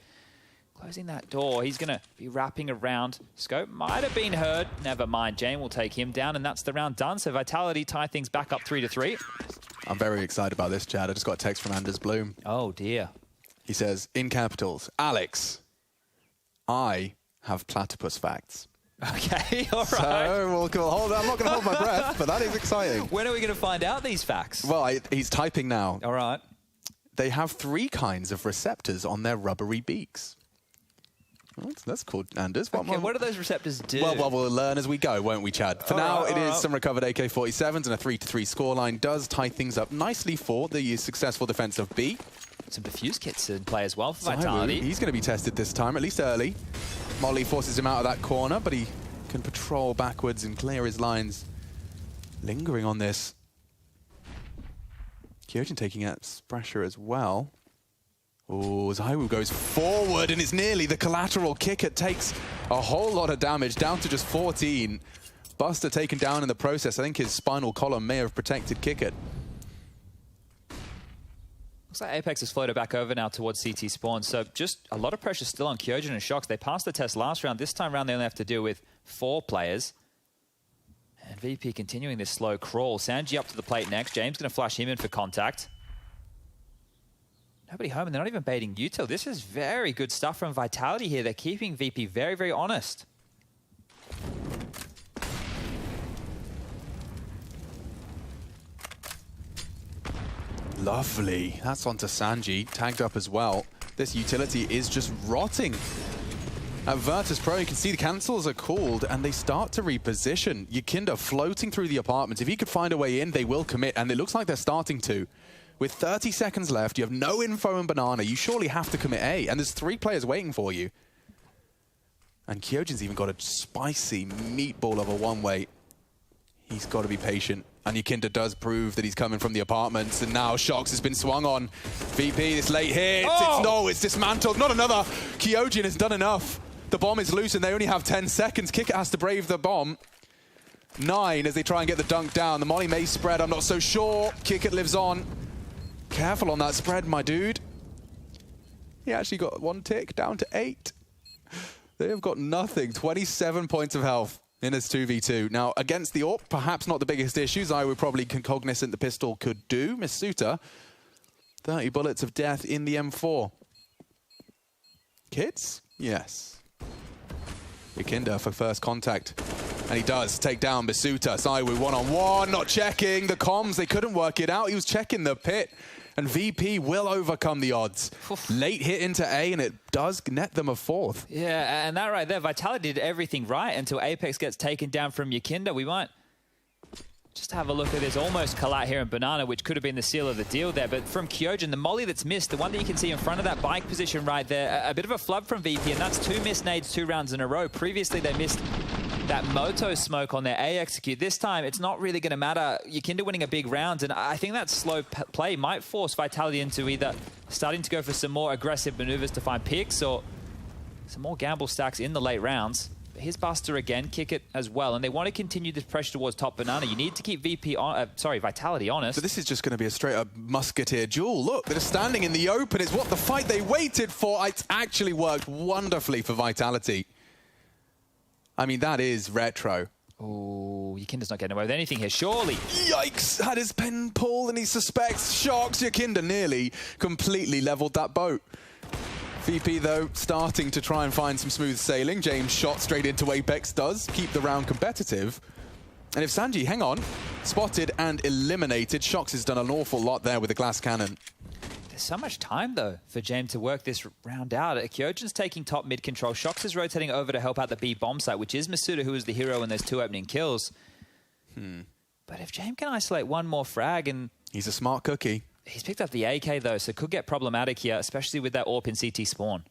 closing that door, he's going to be wrapping around. Scope might have been heard. Never mind. James will take him down, and that's the round done. So Vitality tie things back up 3-3. I'm very excited about this, Chad. I just got a text from Anders Bloom. Oh, dear. He says, in capitals, Alex, I have platypus facts. Okay, all right. So we'll hold on. I'm not going to hold my breath, but that is exciting. When are we going to find out these facts? Well, he's typing now. All right. They have 3 kinds of receptors on their rubbery beaks. Well, that's cool, Anders. What do those receptors do? Well, we'll learn as we go, won't we, Chad? For now, it is some recovered AK-47s and a 3-3 scoreline. Does tie things up nicely for the successful defense of B. Some defuse kits in play as well for Vitality. He's going to be tested this time, at least early. Molly forces him out of that corner, but he can patrol backwards and clear his lines. Lingering on this. Kyojin taking out pressure as well. Oh, Zaiwu goes forward, and it's nearly the collateral kick. It takes a whole lot of damage, down to just 14. Buster taken down in the process. I think his spinal column may have protected Kickett. Looks like Apex has floated back over now towards CT spawn, so just a lot of pressure still on Kyojin and Shox. They passed the test last round. This time round, they only have to deal with 4 players. And VP continuing this slow crawl. Sanji up to the plate next. James going to flash him in for contact. Nobody home, and they're not even baiting util. This is very good stuff from Vitality here. They're keeping VP very, very honest. Lovely. That's onto Sanji, tagged up as well. This utility is just rotting. At Virtuspro, you can see the cancels are called, and they start to reposition. Yakinda floating through the apartments. If he could find a way in, they will commit, and it looks like they're starting to. With 30 seconds left, you have no info in Banana. You surely have to commit A, and there's 3 players waiting for you. And Kyojin's even got a spicy meatball of a one-way. He's got to be patient. And Yakinda does prove that he's coming from the apartments, and now Shox has been swung on. VP, this late hit. Oh! It's dismantled. Not another. Kyojin has done enough. The bomb is loose, and they only have 10 seconds. Kickett has to brave the bomb. 9 as they try and get the dunk down. The molly may spread. I'm not so sure. Kickett lives on. Careful on that spread, my dude. He actually got 1 tick, down to 8. They have got nothing. 27 points of health in this 2v2. Now, against the AWP, perhaps not the biggest issues. I would probably cognizant the pistol could do. Masuta, 30 bullets of death in the M4. Kids? Yes. Yakinda for first contact. And he does take down Masuta. Zywoo one-on-one, not checking the comms. They couldn't work it out. He was checking the pit. And VP will overcome the odds. Late hit into A, and it does net them a 4th. Yeah, and that right there, Vitality did everything right until Apex gets taken down from Yakinda. We might just have a look at this almost collat here in Banana, which could have been the seal of the deal there. But from Kyojin, the molly that's missed, the one that you can see in front of that bike position right there, a bit of a flub from VP, and that's 2 missed nades 2 rounds in a row. Previously, they missed that Moto smoke on their A execute. This time, it's not really going to matter. Yakinda winning a big round, and I think that slow play might force Vitality into either starting to go for some more aggressive maneuvers to find picks or some more gamble stacks in the late rounds. But here's Buster again, kick it as well, and they want to continue this pressure towards top Banana. You need to keep Vitality honest. So this is just going to be a straight-up musketeer duel. Look, they're standing in the open. It's what the fight they waited for. It's actually worked wonderfully for Vitality. I mean, that is retro. Oh, Yakinda's not getting away with anything here, surely. Yikes! Had his pen pulled and he suspects shocks. Yakinda nearly completely leveled that boat. VP, though, starting to try and find some smooth sailing. James shot straight into Apex does keep the round competitive. And if Sanji, hang on, spotted and eliminated, Shox has done an awful lot there with the glass cannon. There's so much time, though, for James to work this round out. Kyojin's taking top mid control. Shox is rotating over to help out the B bomb site, which is Masuda, who is the hero in those 2 opening kills. But if James can isolate one more frag and... He's a smart cookie. He's picked up the AK, though, so could get problematic here, especially with that AWP in CT spawn.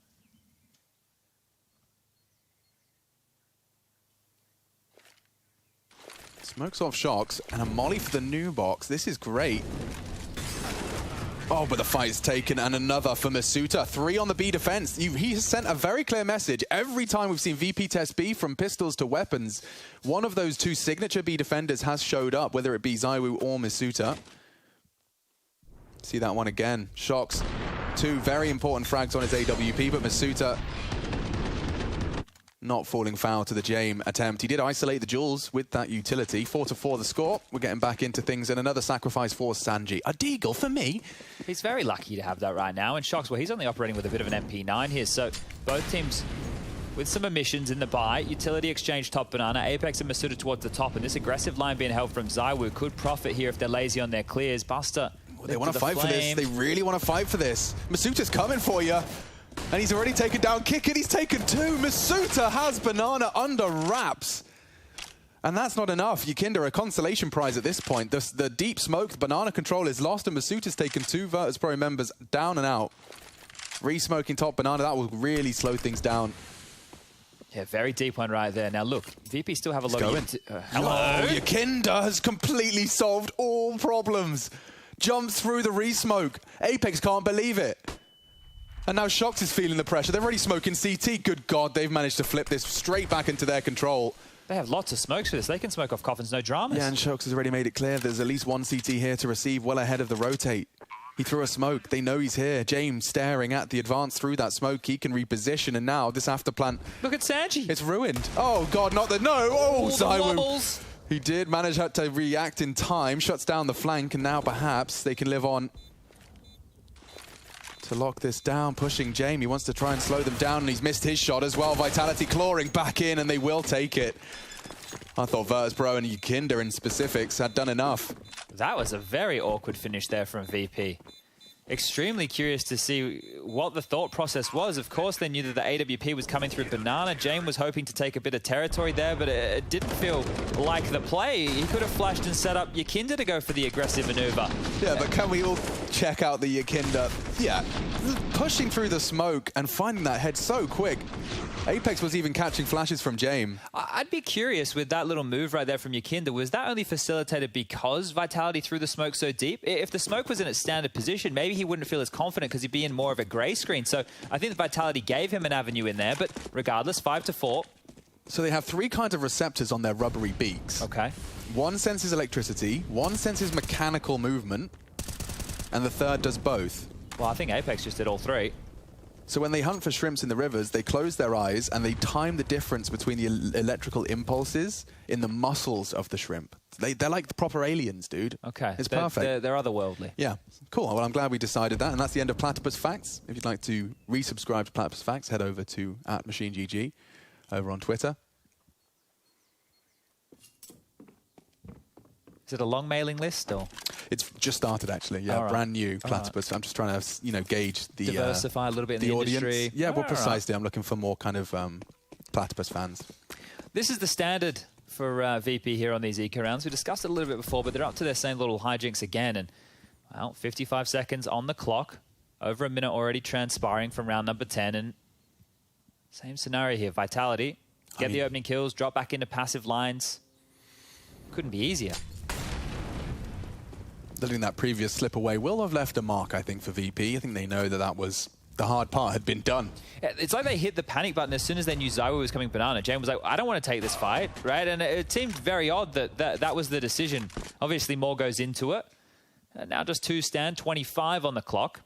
Smokes off Shox and a molly for the new box. This is great. Oh, but the fight is taken, and another for Masuta. 3 on the B defense. He has sent a very clear message. Every time we've seen VP test B, from pistols to weapons, one of those 2 signature B defenders has showed up, whether it be Zywoo or Masuta. See that one again. Shox, 2 very important frags on his AWP, but Masuta not falling foul to the Jame attempt. He did isolate the Jules with that utility. 4-4 the score. We're getting back into things, and another sacrifice for Sanji. A deagle for me. He's very lucky to have that right now. And Shox, well, he's only operating with a bit of an MP9 here, so both teams with some omissions in the buy. Utility exchange top Banana. Apex and Masuda towards the top, and this aggressive line being held from Zywoo could profit here if they're lazy on their clears. Buster, they want to fight for this. They really want to fight for this. Masuta's coming for you. And he's already taken down Kick, and he's taken 2. Masuta has Banana under wraps. And that's not enough. Yakinda, a consolation prize at this point. The deep smoke, the Banana control is lost, and Masuta's taken 2 Virtuspro members down and out. Re-smoking top Banana, that will really slow things down. Yeah, very deep one right there. Now look, VP still have a lot of... Hello! Yakinda has completely solved all problems. Jumps through the re-smoke. Apex can't believe it. And now Shox is feeling the pressure. They're already smoking CT. Good God, they've managed to flip this straight back into their control. They have lots of smokes for this. They can smoke off coffins, no dramas. Yeah, and Shox has already made it clear there's at least 1 CT here to receive well ahead of the rotate. He threw a smoke. They know he's here. James staring at the advance through that smoke. He can reposition, and now this afterplant... Look at Sanji. It's ruined. Oh, God, not the... No! Oh, Zywoo. He did manage to react in time. Shuts down the flank, and now perhaps they can live on to lock this down, pushing Jamie. He wants to try and slow them down, and he's missed his shot as well. Vitality clawing back in, and they will take it. I thought Virtuspro and Yakinda in specifics had done enough. That was a very awkward finish there from VP. Extremely curious to see what the thought process was. Of course, they knew that the AWP was coming through Banana. Jame was hoping to take a bit of territory there, but it didn't feel like the play. He could have flashed and set up Yakinda to go for the aggressive maneuver. Yeah, but can we all check out the Yakinda? Yeah, pushing through the smoke and finding that head so quick. Apex was even catching flashes from Jame. I'd be curious with that little move right there from Yakinda. Was that only facilitated because Vitality threw the smoke so deep? If the smoke was in its standard position, maybe he wouldn't feel as confident because he'd be in more of a grey screen. So I think the Vitality gave him an avenue in there, but regardless, 5-4. So they have 3 kinds of receptors on their rubbery beaks. Okay. 1 senses electricity, 1 senses mechanical movement, and the third does both. Well, I think Apex just did all three. So when they hunt for shrimps in the rivers, they close their eyes and they time the difference between the electrical impulses in the muscles of the shrimp. They're like the proper aliens, dude. Okay. It's perfect. They're otherworldly. Yeah. Cool. Well, I'm glad we decided that. And that's the end of Platypus Facts. If you'd like to resubscribe to Platypus Facts, head over to @MachineGG over on Twitter. Is it a long mailing list or? It's just started actually. Yeah, right. brand new Platypus. I'm just trying to, gauge the diversify a little bit in the audience. industry. Yeah, well, precisely. I'm looking for more kind of Platypus fans. This is the standard for VP here on these eco rounds. We discussed it a little bit before, but they're up to their same little hijinks again. And well, 55 seconds on the clock, over a minute already transpiring from round number 10, and same scenario here. Vitality, get the opening kills, drop back into passive lines. Couldn't be easier. Letting that previous slip away will have left a mark, I think, for VP. I think they know that that was the hard part had been done. It's like they hit the panic button as soon as they knew ZywOo was coming banana. Jane was like, I don't want to take this fight, right? And it seemed very odd that was the decision. Obviously, more goes into it. And now just 2 stand, 25 on the clock.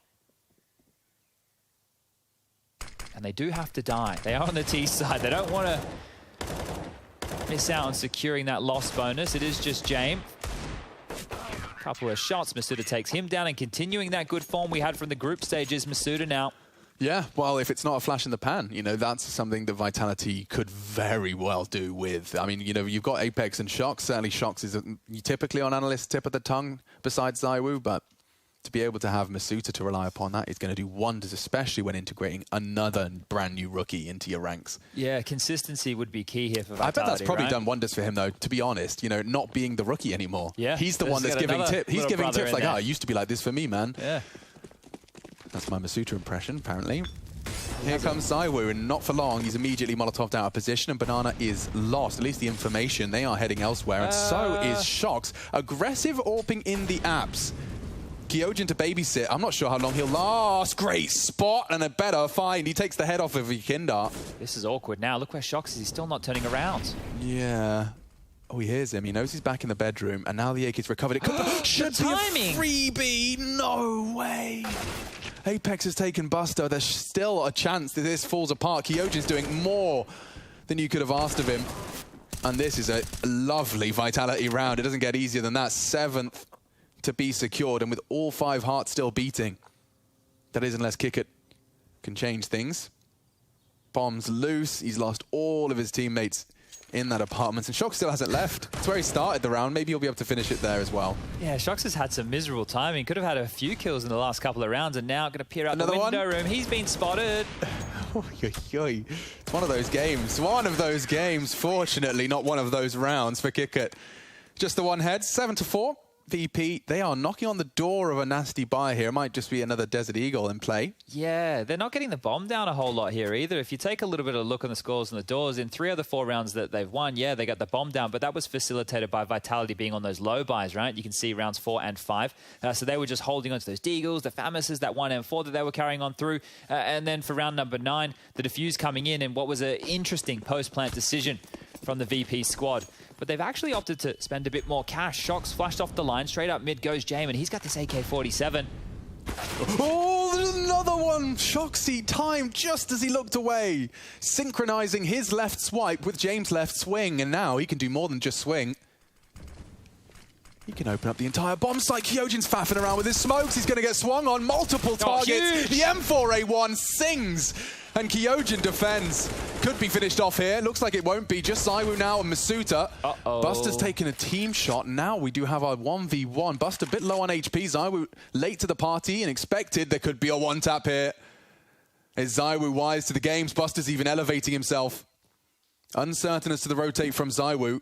And they do have to die. They are on the T side. They don't want to miss out on securing that loss bonus. It is just Jame. Couple of shots, Masuda takes him down, and continuing that good form we had from the group stages, Masuda now. Yeah, well, if it's not a flash in the pan, that's something that Vitality could very well do with. I mean, you've got Apex and Shox. Certainly Shox is typically on analyst's tip of the tongue besides ZywOo, but to be able to have Masuda to rely upon that is going to do wonders, especially when integrating another brand new rookie into your ranks. Yeah, consistency would be key here for Vitality. I bet that's probably done wonders for him, though, to be honest, not being the rookie anymore. Yeah. He's the one that's giving tips. He's giving tips like, it used to be like this for me, man. Yeah. That's my Masuda impression, apparently. Here comes ZywOo, and not for long, he's immediately Molotov'd out of position, and Banana is lost. At least the information, they are heading elsewhere, and so is Shox. Aggressive AWPing in the apps. Kyojin to babysit. I'm not sure how long he'll last. Great spot and a better find. He takes the head off of Vikindar. This is awkward now. Look where Shox is. He's still not turning around. Yeah. Oh, he hears him. He knows he's back in the bedroom, and now the AK's recovered. It should be a freebie. No way. Apex has taken Buster. There's still a chance that this falls apart. Kyojin's doing more than you could have asked of him. And this is a lovely Vitality round. It doesn't get easier than that. 7th to be secured, and with all 5 hearts still beating. That is, unless Kickert can change things. Bomb's loose. He's lost all of his teammates in that apartment, and Shox still hasn't left. It's where he started the round. Maybe he'll be able to finish it there as well. Yeah, Shox has had some miserable timing. Could have had a few kills in the last couple of rounds, and now going to peer out the window room. He's been spotted. It's one of those games. One of those games. Fortunately, not one of those rounds for Kickert. Just the one head. 7-4. VP, they are knocking on the door of a nasty buy here. It might just be another Desert Eagle in play. Yeah, they're not getting the bomb down a whole lot here either. If you take a little bit of a look on the scores and the doors, in 3 of the 4 rounds that they've won, yeah, they got the bomb down, but that was facilitated by Vitality being on those low buys, right? You can see rounds 4 and 5. So they were just holding on to those Deagles, the Famouses, that 1 and 4 that they were carrying on through. And then for round number 9, the Diffuse coming in, and what was an interesting post-plant decision from the VP squad. But they've actually opted to spend a bit more cash. Shox flashed off the line. Straight up mid goes Jame, and he's got this AK-47. Oh, there's another one! Shoxy timed just as he looked away. Synchronizing his left swipe with James' left swing, and now he can do more than just swing. He can open up the entire bomb site. Kyojin's faffing around with his smokes. He's going to get swung on multiple targets. The M4A1 sings, and Kyojin defends. Could be finished off here. Looks like it won't be. Just ZywOo now and Masuda. Buster's taking a team shot. Now we do have our 1v1. Buster a bit low on HP. ZywOo late to the party and expected there could be a one-tap here. Is ZywOo wise to the games? Buster's even elevating himself. Uncertain as to the rotate from ZywOo.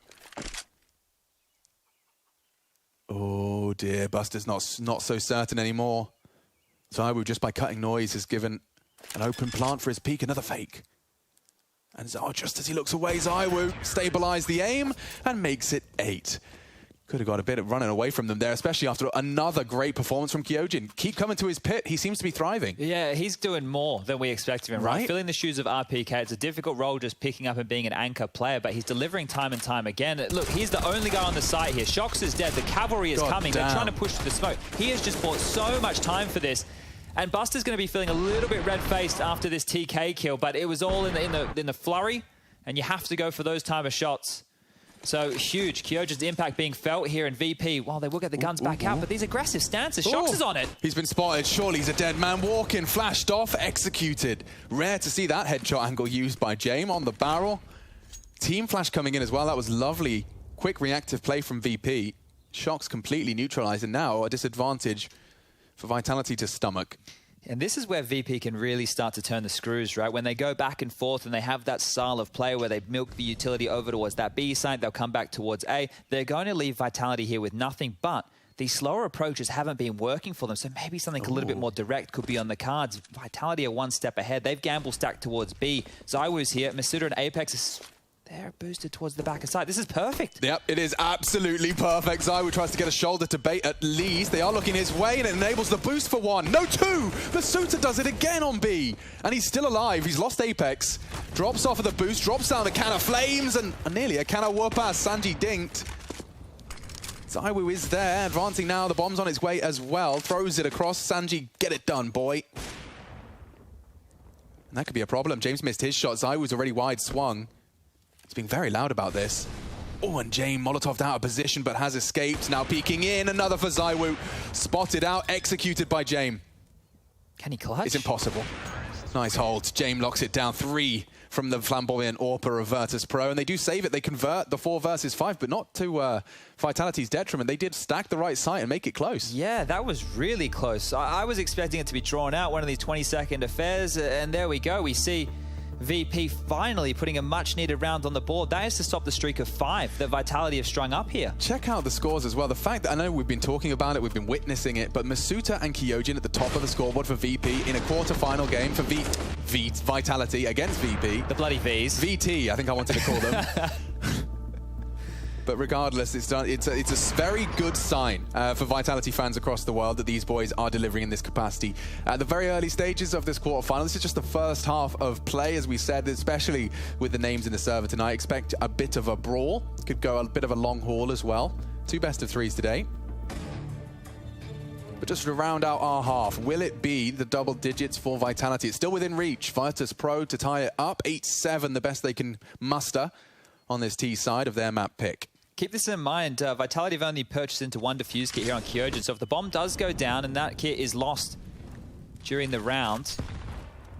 Oh dear, Buster's not so certain anymore. ZywOo, just by cutting noise, has given an open plant for his peak. Another fake. And just as he looks away, ZywOo stabilizes the aim and makes it 8. Could have got a bit of running away from them there, especially after another great performance from Kyojin. Keep coming to his pit. He seems to be thriving. Yeah, he's doing more than we expected him, right? Filling the shoes of RPK. It's a difficult role just picking up and being an anchor player, but he's delivering time and time again. Look, he's the only guy on the site here. Shox is dead. The cavalry is coming. They're trying to push through the smoke. He has just bought so much time for this. And Buster's going to be feeling a little bit red-faced after this TK kill, but it was all in the flurry, and you have to go for those type of shots. So huge. Kyojin's impact being felt here in VP. Well, they will get the guns back out, but these aggressive stances. Shox is on it. He's been spotted. Surely he's a dead man walking. Flashed off, executed. Rare to see that headshot angle used by Jame on the barrel. Team flash coming in as well. That was lovely. Quick reactive play from VP. Shox completely neutralized, and now a disadvantage for Vitality to stomach. And this is where VP can really start to turn the screws, right? When they go back and forth and they have that style of play where they milk the utility over towards that B side, they'll come back towards A. They're going to leave Vitality here with nothing, but these slower approaches haven't been working for them, so maybe something a little bit more direct could be on the cards. Vitality are one step ahead. They've gamble stacked towards B. ZywOo's here. Masuda and Apex is... They're boosted towards the back of side. This is perfect. Yep, it is absolutely perfect. ZywOo tries to get a shoulder to bait at least. They are looking his way, and it enables the boost for one. No, two! Masuda does it again on B. And he's still alive. He's lost Apex. Drops off of the boost, drops down a can of flames, and nearly a can of whoop ass. Sanji dinked. ZywOo is there, advancing now. The bomb's on its way as well. Throws it across. Sanji, get it done, boy. And that could be a problem. James missed his shot. ZywOo's already wide swung. He's being very loud about this. Oh, and Jame Molotov'd out of position, but has escaped. Now peeking in. Another for ZywOo. Spotted out, executed by Jame. Can he clutch? It's impossible. Nice hold. Jame locks it down. 3 from the flamboyant AWPer of Virtuspro. And they do save it. They convert the 4 versus 5, but not to Vitality's detriment. They did stack the right site and make it close. Yeah, that was really close. I was expecting it to be drawn out, one of these 20-second affairs. And there we go. We see VP finally putting a much-needed round on the board. That is to stop the streak of 5 that Vitality have strung up here. Check out the scores as well. The fact that I know we've been talking about it, we've been witnessing it, but Masuda and Kyojin at the top of the scoreboard for VP in a quarter-final game for Vitality against VP. The bloody Vs. VT, I think I wanted to call them. But regardless, it's a very good sign for Vitality fans across the world that these boys are delivering in this capacity. At the very early stages of this quarterfinal, this is just the first half of play, as we said, especially with the names in the server tonight. Expect a bit of a brawl. Could go a bit of a long haul as well. 2 best of 3s today. But just to round out our half, will it be the double digits for Vitality? It's still within reach. Virtuspro to tie it up. 8-7, the best they can muster on this T side of their map pick. Keep this in mind, Vitality have only purchased into 1 defuse kit here on Kyojin, so if the bomb does go down and that kit is lost during the round,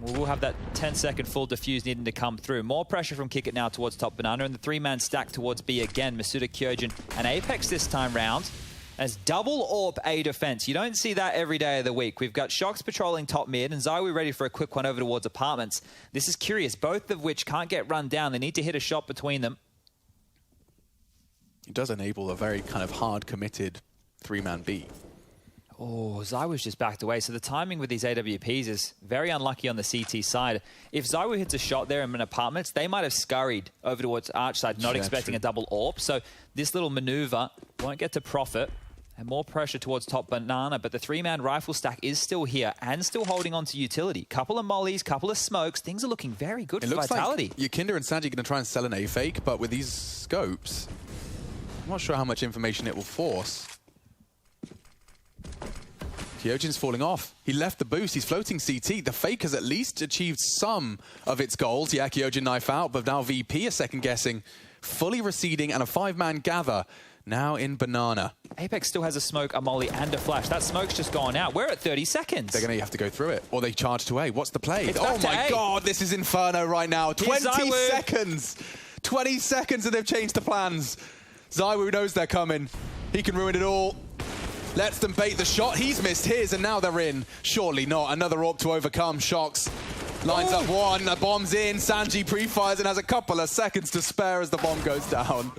we'll have that 10-second full defuse needing to come through. More pressure from Kick It now towards top banana, and the 3-man stack towards B again. Masuda, Kyojin, and Apex this time round as double AWP A defense. You don't see that every day of the week. We've got Shox patrolling top mid, and ZywOo ready for a quick one over towards apartments. This is curious, both of which can't get run down. They need to hit a shot between them. It does enable a very kind of hard committed 3-man B. Oh, ZywOo's just backed away. So the timing with these AWPs is very unlucky on the CT side. If ZywOo hits a shot there in apartments, they might have scurried over towards Arch side, not expecting a double AWP. So this little maneuver won't get to profit. And more pressure towards top banana, but the 3-man rifle stack is still here and still holding on to utility. Couple of mollies, couple of smokes. Things are looking very good for Vitality. Like Yakinda and Sanji are going to try and sell an A fake, but with these scopes, I'm not sure how much information it will force. Kyojin's falling off. He left the boost. He's floating CT. The fake has at least achieved some of its goals. Yeah, Kyojin knife out, but now VP is second-guessing. Fully receding and a 5-man gather now in banana. Apex still has a smoke, a molly, and a flash. That smoke's just gone out. We're at 30 seconds. They're going to have to go through it, or they charge to A. What's the play? It's oh my God, this is Inferno right now. 20 ZywOo. seconds. 20 seconds and they've changed the plans. ZywOo knows they're coming. He can ruin it all. Lets them bait the shot. He's missed his, and now they're in. Surely not. Another AWP to overcome. Shox lines up one. The bomb's in. Sanji pre-fires and has a couple of seconds to spare as the bomb goes down.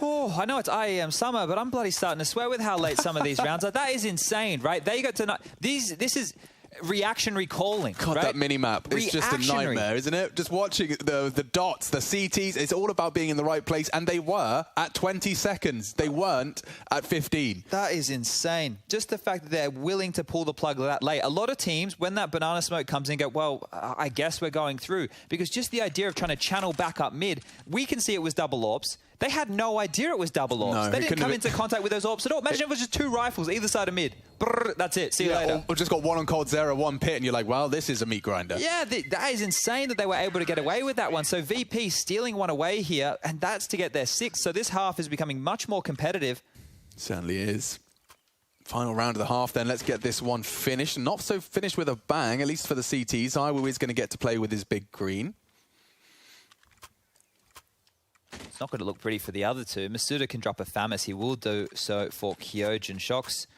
Oh, I know it's IEM summer, but I'm bloody starting to swear with how late some of these rounds are. That is insane, right? They got to know. This is reactionary calling. God, right? that mini-map is just a nightmare, isn't it? Just watching the dots, the CTs, it's all about being in the right place, and they were at 20 seconds. They weren't at 15. That is insane. Just the fact that they're willing to pull the plug that late. A lot of teams, when that banana smoke comes in, go, well, I guess we're going through. Because just the idea of trying to channel back up mid, we can see it was double orbs. They had no idea it was double orbs. No, they didn't come into contact with those orbs at all. Imagine if it was just 2 rifles either side of mid. Brrr, that's it. See you later. Or just got 1 on Cold Zero, 1 pit, and you're like, well, this is a meat grinder. Yeah, that is insane that they were able to get away with that one. So VP stealing one away here, and that's to get their 6th. So this half is becoming much more competitive. Certainly is. Final round of the half then. Let's get this one finished. Not so finished with a bang, at least for the CTs. IEM is going to get to play with his big green. It's not going to look pretty for the other two. Masuda can drop a Famis. He will do so for Kyojin. Shocks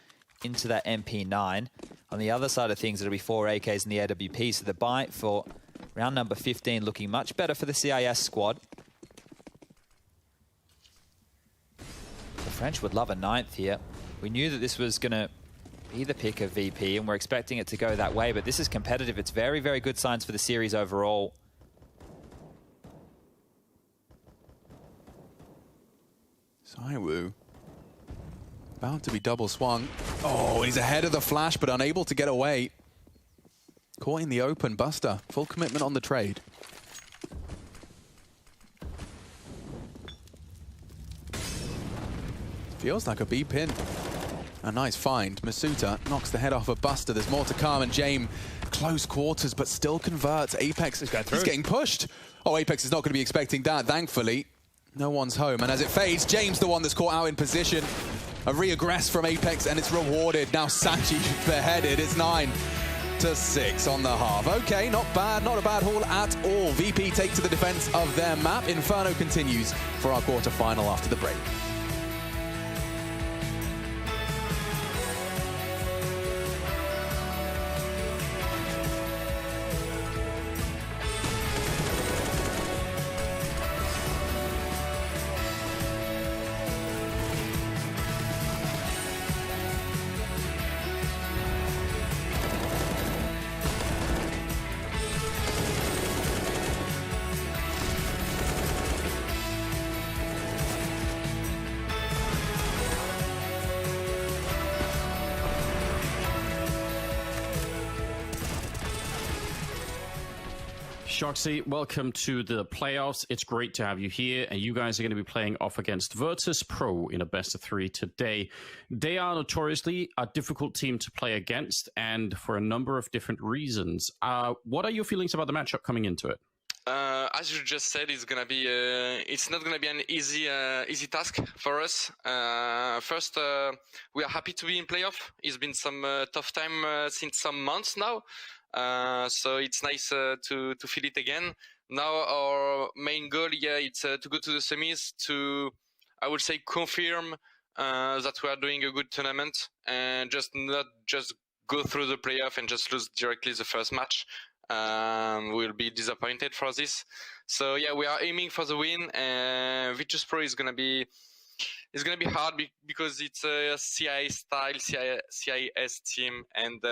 into that MP9. On the other side of things, it'll be 4 AKs in the AWP. So the buy for round number 15 looking much better for the CIS squad. The French would love a 9th here. We knew that this was going to be the pick of VP, and we're expecting it to go that way. But this is competitive. It's very, very good signs for the series overall. Saiwu about to be double swung. Oh, he's ahead of the flash, but unable to get away. Caught in the open. Buster, full commitment on the trade. Feels like a B pin. A nice find. Masuta knocks the head off of Buster. There's more to come, and James close quarters, but still converts. Apex is getting pushed. Oh, Apex is not going to be expecting that, thankfully. No one's home, and as it fades, James the one that's caught out in position. A reaggress from Apex, and it's rewarded. Now Sachi beheaded. It's 9-6 on the half. Okay, not bad, not a bad haul at all. VP take to the defense of their map. Inferno continues for our quarterfinal after the break. Shoxy, welcome to the playoffs. It's great to have you here, and you guys are going to be playing off against Virtuspro in a best-of-3 today. They are notoriously a difficult team to play against, and for a number of different reasons. What are your feelings about the matchup coming into it? As you just said, it's gonna be it's not gonna be an easy task for us. First, we are happy to be in playoff. It's been some tough time since some months now. So it's nice to feel it again. Now our main goal, it's to go to the semis to, I would say, confirm that we are doing a good tournament and not just go through the playoff and just lose directly the first match. We'll be disappointed for this. So yeah, we are aiming for the win. Virtuspro is gonna be hard because it's a CIS style, CIS team, and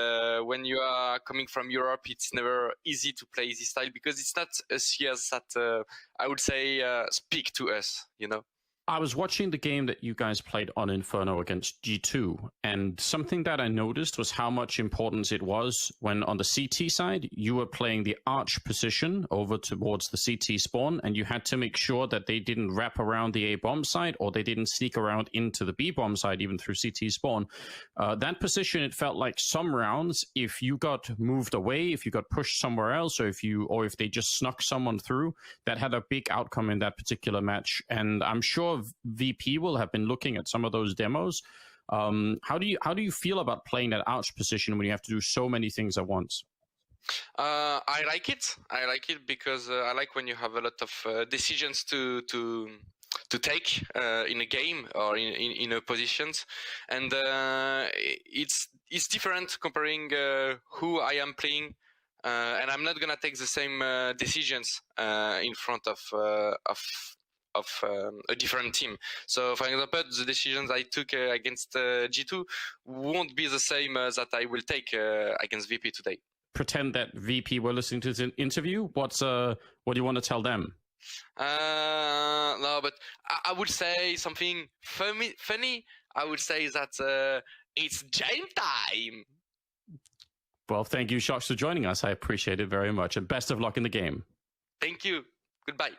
when you are coming from Europe, it's never easy to play this style because it's not a CS that I would say speak to us, you know. I was watching the game that you guys played on Inferno against G2, and something that I noticed was how much importance it was when on the CT side, you were playing the arch position over towards the CT spawn, and you had to make sure that they didn't wrap around the A bomb side or they didn't sneak around into the B bomb side, even through CT spawn. That position, it felt like some rounds, if you got moved away, if you got pushed somewhere else, or if they just snuck someone through, that had a big outcome in that particular match. And I'm sure VP will have been looking at some of those demos. How do you feel about playing that arch position when you have to do so many things at once? I like it because I like when you have a lot of decisions to take in a game or in a positions, and it's different comparing who I am playing. And I'm not gonna take the same decisions in front of a different team. So, for example, the decisions I took against G2 won't be the same that I will take against VP today. Pretend that VP were listening to this interview. What do you want to tell them? No, but I would say something funny. I would say that it's game time. Well, thank you, Shox, for joining us. I appreciate it very much, and best of luck in the game. Thank you. Goodbye.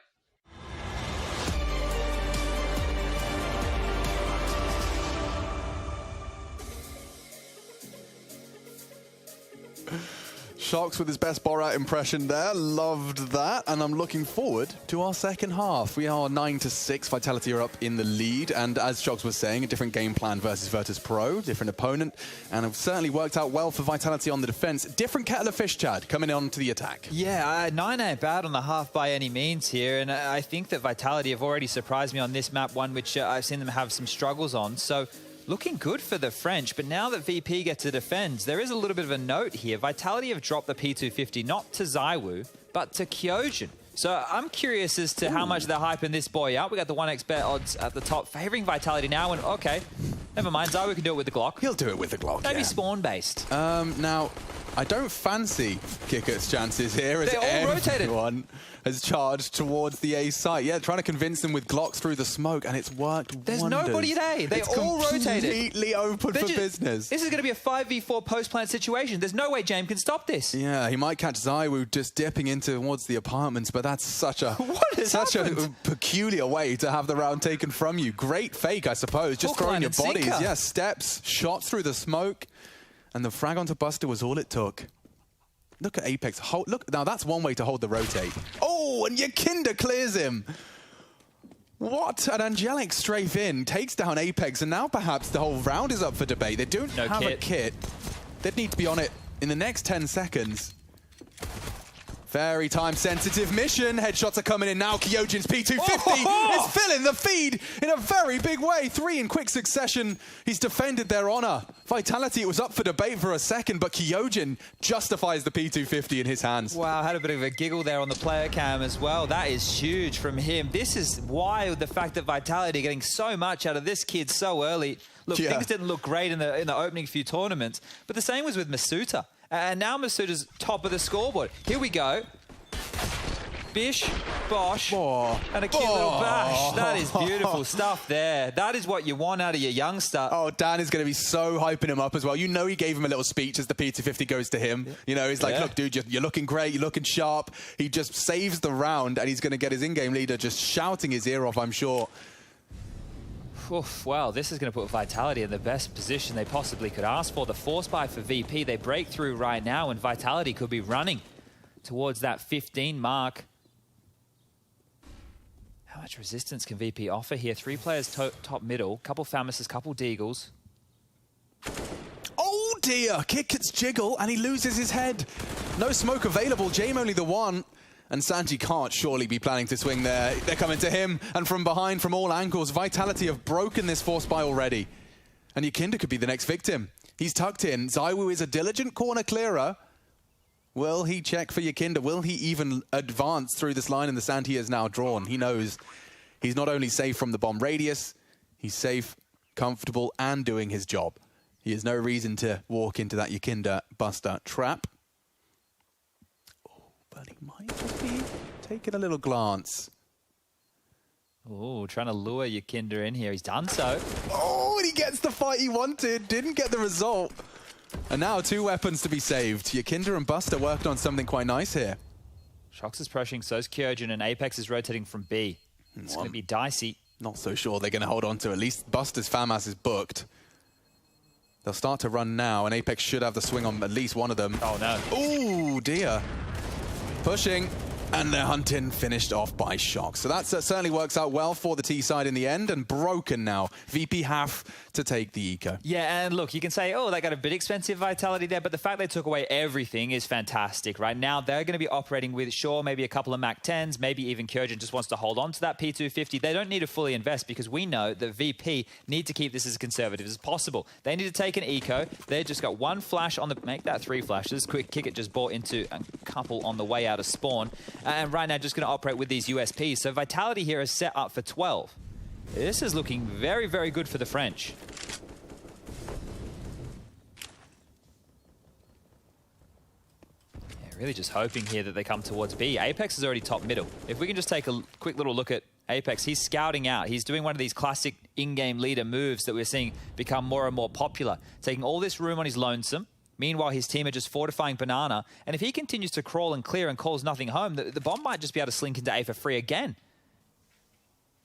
Shox with his best Borat impression there. Loved that. And I'm looking forward to our second half. We are 9-6. Vitality are up in the lead. And as Shox was saying, a different game plan versus Virtuspro, different opponent. And it certainly worked out well for Vitality on the defense. Different kettle of fish, Chad, coming on to the attack. Yeah, 9 ain't bad on the half by any means here. And I think that Vitality have already surprised me on this map, one which I've seen them have some struggles on. So looking good for the French, but now that VP get to defend, there is a little bit of a note here. Vitality have dropped the P250, not to ZywOo, but to Kyojin. So I'm curious as to how much they're hyping this boy up. We got the 1x bet odds at the top, favoring Vitality now, and okay, never mind, ZywOo can do it with the Glock. He'll do it with the Glock, Maybe spawn-based. Now, I don't fancy Kickert's chances here as everyone has charged towards the A site. Yeah, trying to convince them with Glocks through the smoke, and it's worked There's wonders. nobody at A. They all rotated. Completely open for business. This is going to be a 5v4 post-plant situation. There's no way James can stop this. Yeah, he might catch ZywOo just dipping in towards the apartments, but that's such a peculiar way to have the round taken from you. Great fake, I suppose. Just throwing your bodies. Yeah, steps, shots through the smoke. And the frag onto Buster was all it took. Look at Apex. Look, now that's one way to hold the rotate. Oh, and Yakinda clears him. What? An angelic strafe in, takes down Apex, and now perhaps the whole round is up for debate. They don't have a kit. They'd need to be on it in the next 10 seconds. Very time-sensitive mission. Headshots are coming in now. Kyojin's P250 is filling the feed in a very big way. 3 in quick succession. He's defended their honor. Vitality, it was up for debate for a second, but Kyojin justifies the P250 in his hands. Wow, had a bit of a giggle there on the player cam as well. That is huge from him. This is why the fact that Vitality are getting so much out of this kid so early. Look, things didn't look great in the opening few tournaments, but the same was with Masuta. And now Masuta's top of the scoreboard. Here we go. Bish, Bosh, and a cute little bash. That is beautiful stuff there. That is what you want out of your youngster. Oh, Dan is going to be so hyping him up as well. You know he gave him a little speech as the P250 goes to him. You know, he's like, look, dude, you're looking great. You're looking sharp. He just saves the round, and he's going to get his in-game leader just shouting his ear off, I'm sure. Oof, wow, this is going to put Vitality in the best position they possibly could ask for. The force buy for VP, they break through right now, and Vitality could be running towards that 15 mark. How much resistance can VP offer here? 3 players top middle, couple Famuses, couple Deagles. Oh dear, Kick gets jiggle, and he loses his head. No smoke available, Jame only the one. And Sanji can't surely be planning to swing there. They're coming to him, and from behind, from all angles, Vitality have broken this force buy already. And Yakinda could be the next victim. He's tucked in. ZywOo is a diligent corner clearer. Will he check for Yakinda? Will he even advance through this line in the sand he has now drawn? He knows he's not only safe from the bomb radius, he's safe, comfortable, and doing his job. He has no reason to walk into that Yakinda Buster trap. But he might just be taking a little glance. Oh, trying to lure Yakinda in here. He's done so. Oh, and he gets the fight he wanted. Didn't get the result. And now 2 weapons to be saved. Yakinda and Buster worked on something quite nice here. Shox is pushing, so is Kyojin, and Apex is rotating from B. It's going to be dicey. Not so sure they're going to hold on to. At least Buster's FAMAS is booked. They'll start to run now, and Apex should have the swing on at least one of them. Oh, no. Oh, dear. Pushing, and they're hunting, finished off by Shox. So that certainly works out well for the T side in the end, and broken now. VP have to take the eco. Yeah, and look, you can say, oh, they got a bit expensive Vitality there, but the fact they took away everything is fantastic. Right now, they're going to be operating with, sure, maybe a couple of Mac 10s, maybe even Kyojin just wants to hold on to that P250. They don't need to fully invest because we know that VP need to keep this as conservative as possible. They need to take an eco. They just got 1 flash on the... Make that 3 flashes. Quick kick it just bought into a couple on the way out of spawn. and right now just going to operate with these USPs. So Vitality here is set up for 12. This is looking very, very good for the French. Yeah, really just hoping here that they come towards B. Apex is already top middle. If we can just take a quick little look at Apex, he's scouting out. He's doing one of these classic in-game leader moves that we're seeing become more and more popular. Taking all this room on his lonesome. Meanwhile, his team are just fortifying Banana. And if he continues to crawl and clear and calls nothing home, the bomb might just be able to slink into A for free again.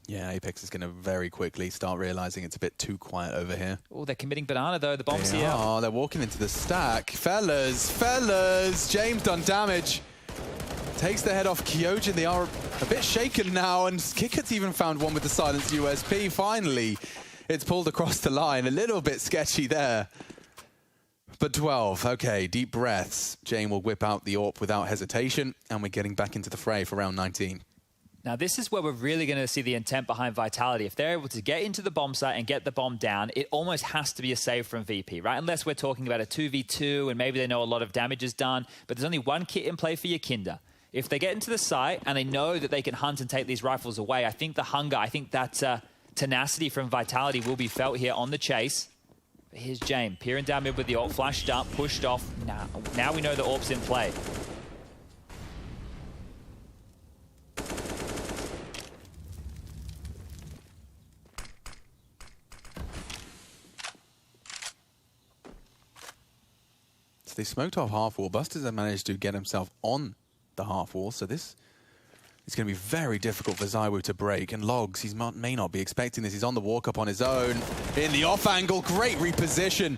Yeah, Apex is going to very quickly start realizing it's a bit too quiet over here. Oh, they're committing Banana, though. The bomb's here. Oh, they're walking into the stack. Fellas, James done damage. Takes the head off Kyojin. They are a bit shaken now, and Kickert's even found one with the silenced USP. Finally, it's pulled across the line. A little bit sketchy there. But 12, okay, deep breaths. Jane will whip out the AWP without hesitation, and we're getting back into the fray for round 19. Now, this is where we're really going to see the intent behind Vitality. If they're able to get into the bomb site and get the bomb down, it almost has to be a save from VP, right? Unless we're talking about a 2v2 and maybe they know a lot of damage is done, but there's only one kit in play for Yakinda. If they get into the site and they know that they can hunt and take these rifles away, I think the hunger, I think that tenacity from Vitality will be felt here on the chase. But here's James, peering down mid with the AWP, flashed up, pushed off. Now we know the AWP's in play. So they smoked off half wall. Busters have managed to get himself on the half wall, so this is going to be very difficult for ZywOo to break. And Logs, he may not be expecting this. He's on the walk up on his own. In the off angle, great reposition.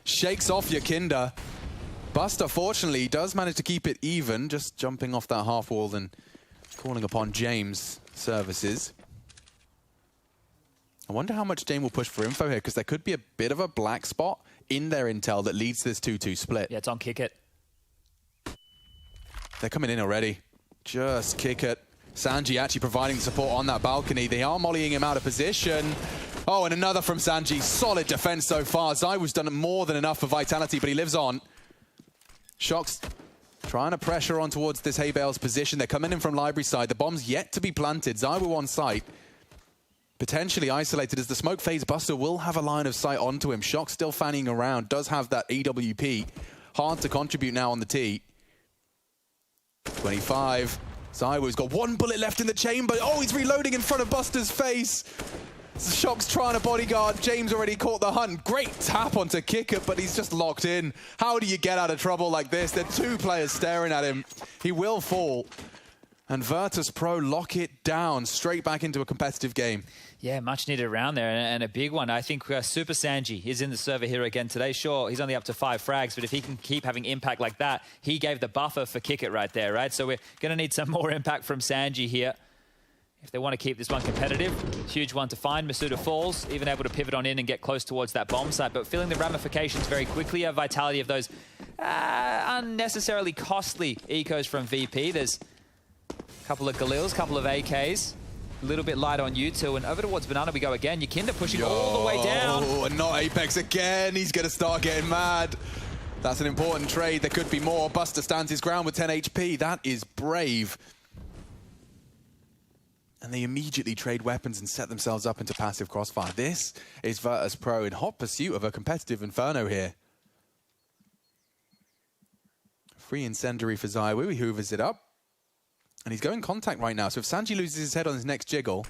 Shakes off Yakinda. Buster, fortunately, does manage to keep it even, just jumping off that half wall and calling upon James' services. I wonder how much James will push for info here, because there could be a bit of a black spot in their intel that leads to this 2-2 split. Yeah, it's on Kick It. They're coming in already. Just Kick It. Sanji actually providing support on that balcony. They are mollying him out of position. Oh, and another from Sanji. Solid defense so far. ZywOo's done more than enough for Vitality, but he lives on. Shox trying to pressure on towards this Hay Bale's position. They're coming in from library side. The bomb's yet to be planted. ZywOo on site. Potentially isolated as the smoke phase. Buster will have a line of sight onto him. Shox still fanning around. Does have that EWP. Hard to contribute now on the T. 25. ZywOo's got one bullet left in the chamber. Oh, he's reloading in front of Buster's face. Shox trying to bodyguard. James already caught the hunt. Great tap onto Kicker, but he's just locked in. How do you get out of trouble like this? There are two players staring at him. He will fall. And Virtuspro lock it down straight back into a competitive game. Yeah, much needed around there, and a big one. I think Super Sanji is in the server here again today. Sure, he's only up to 5 frags, but if he can keep having impact like that, he gave the buffer for Kick It right there, right? So we're going to need some more impact from Sanji here if they want to keep this one competitive. Huge one to find. Masuda falls, even able to pivot on in and get close towards that bomb site, but feeling the ramifications very quickly. A Vitality of those unnecessarily costly ecos from VP. There's a couple of Galils, couple of AKs. A little bit light on you two, and over towards Banana we go again. Yakinda pushing all the way down. Oh, and not Apex again. He's going to start getting mad. That's an important trade. There could be more. Buster stands his ground with 10 HP. That is brave. And they immediately trade weapons and set themselves up into passive crossfire. This is Virtuspro in hot pursuit of a competitive Inferno here. Free incendiary for ZywOo. He hoovers it up. And he's going contact right now, so if Sanji loses his head on his next jiggle...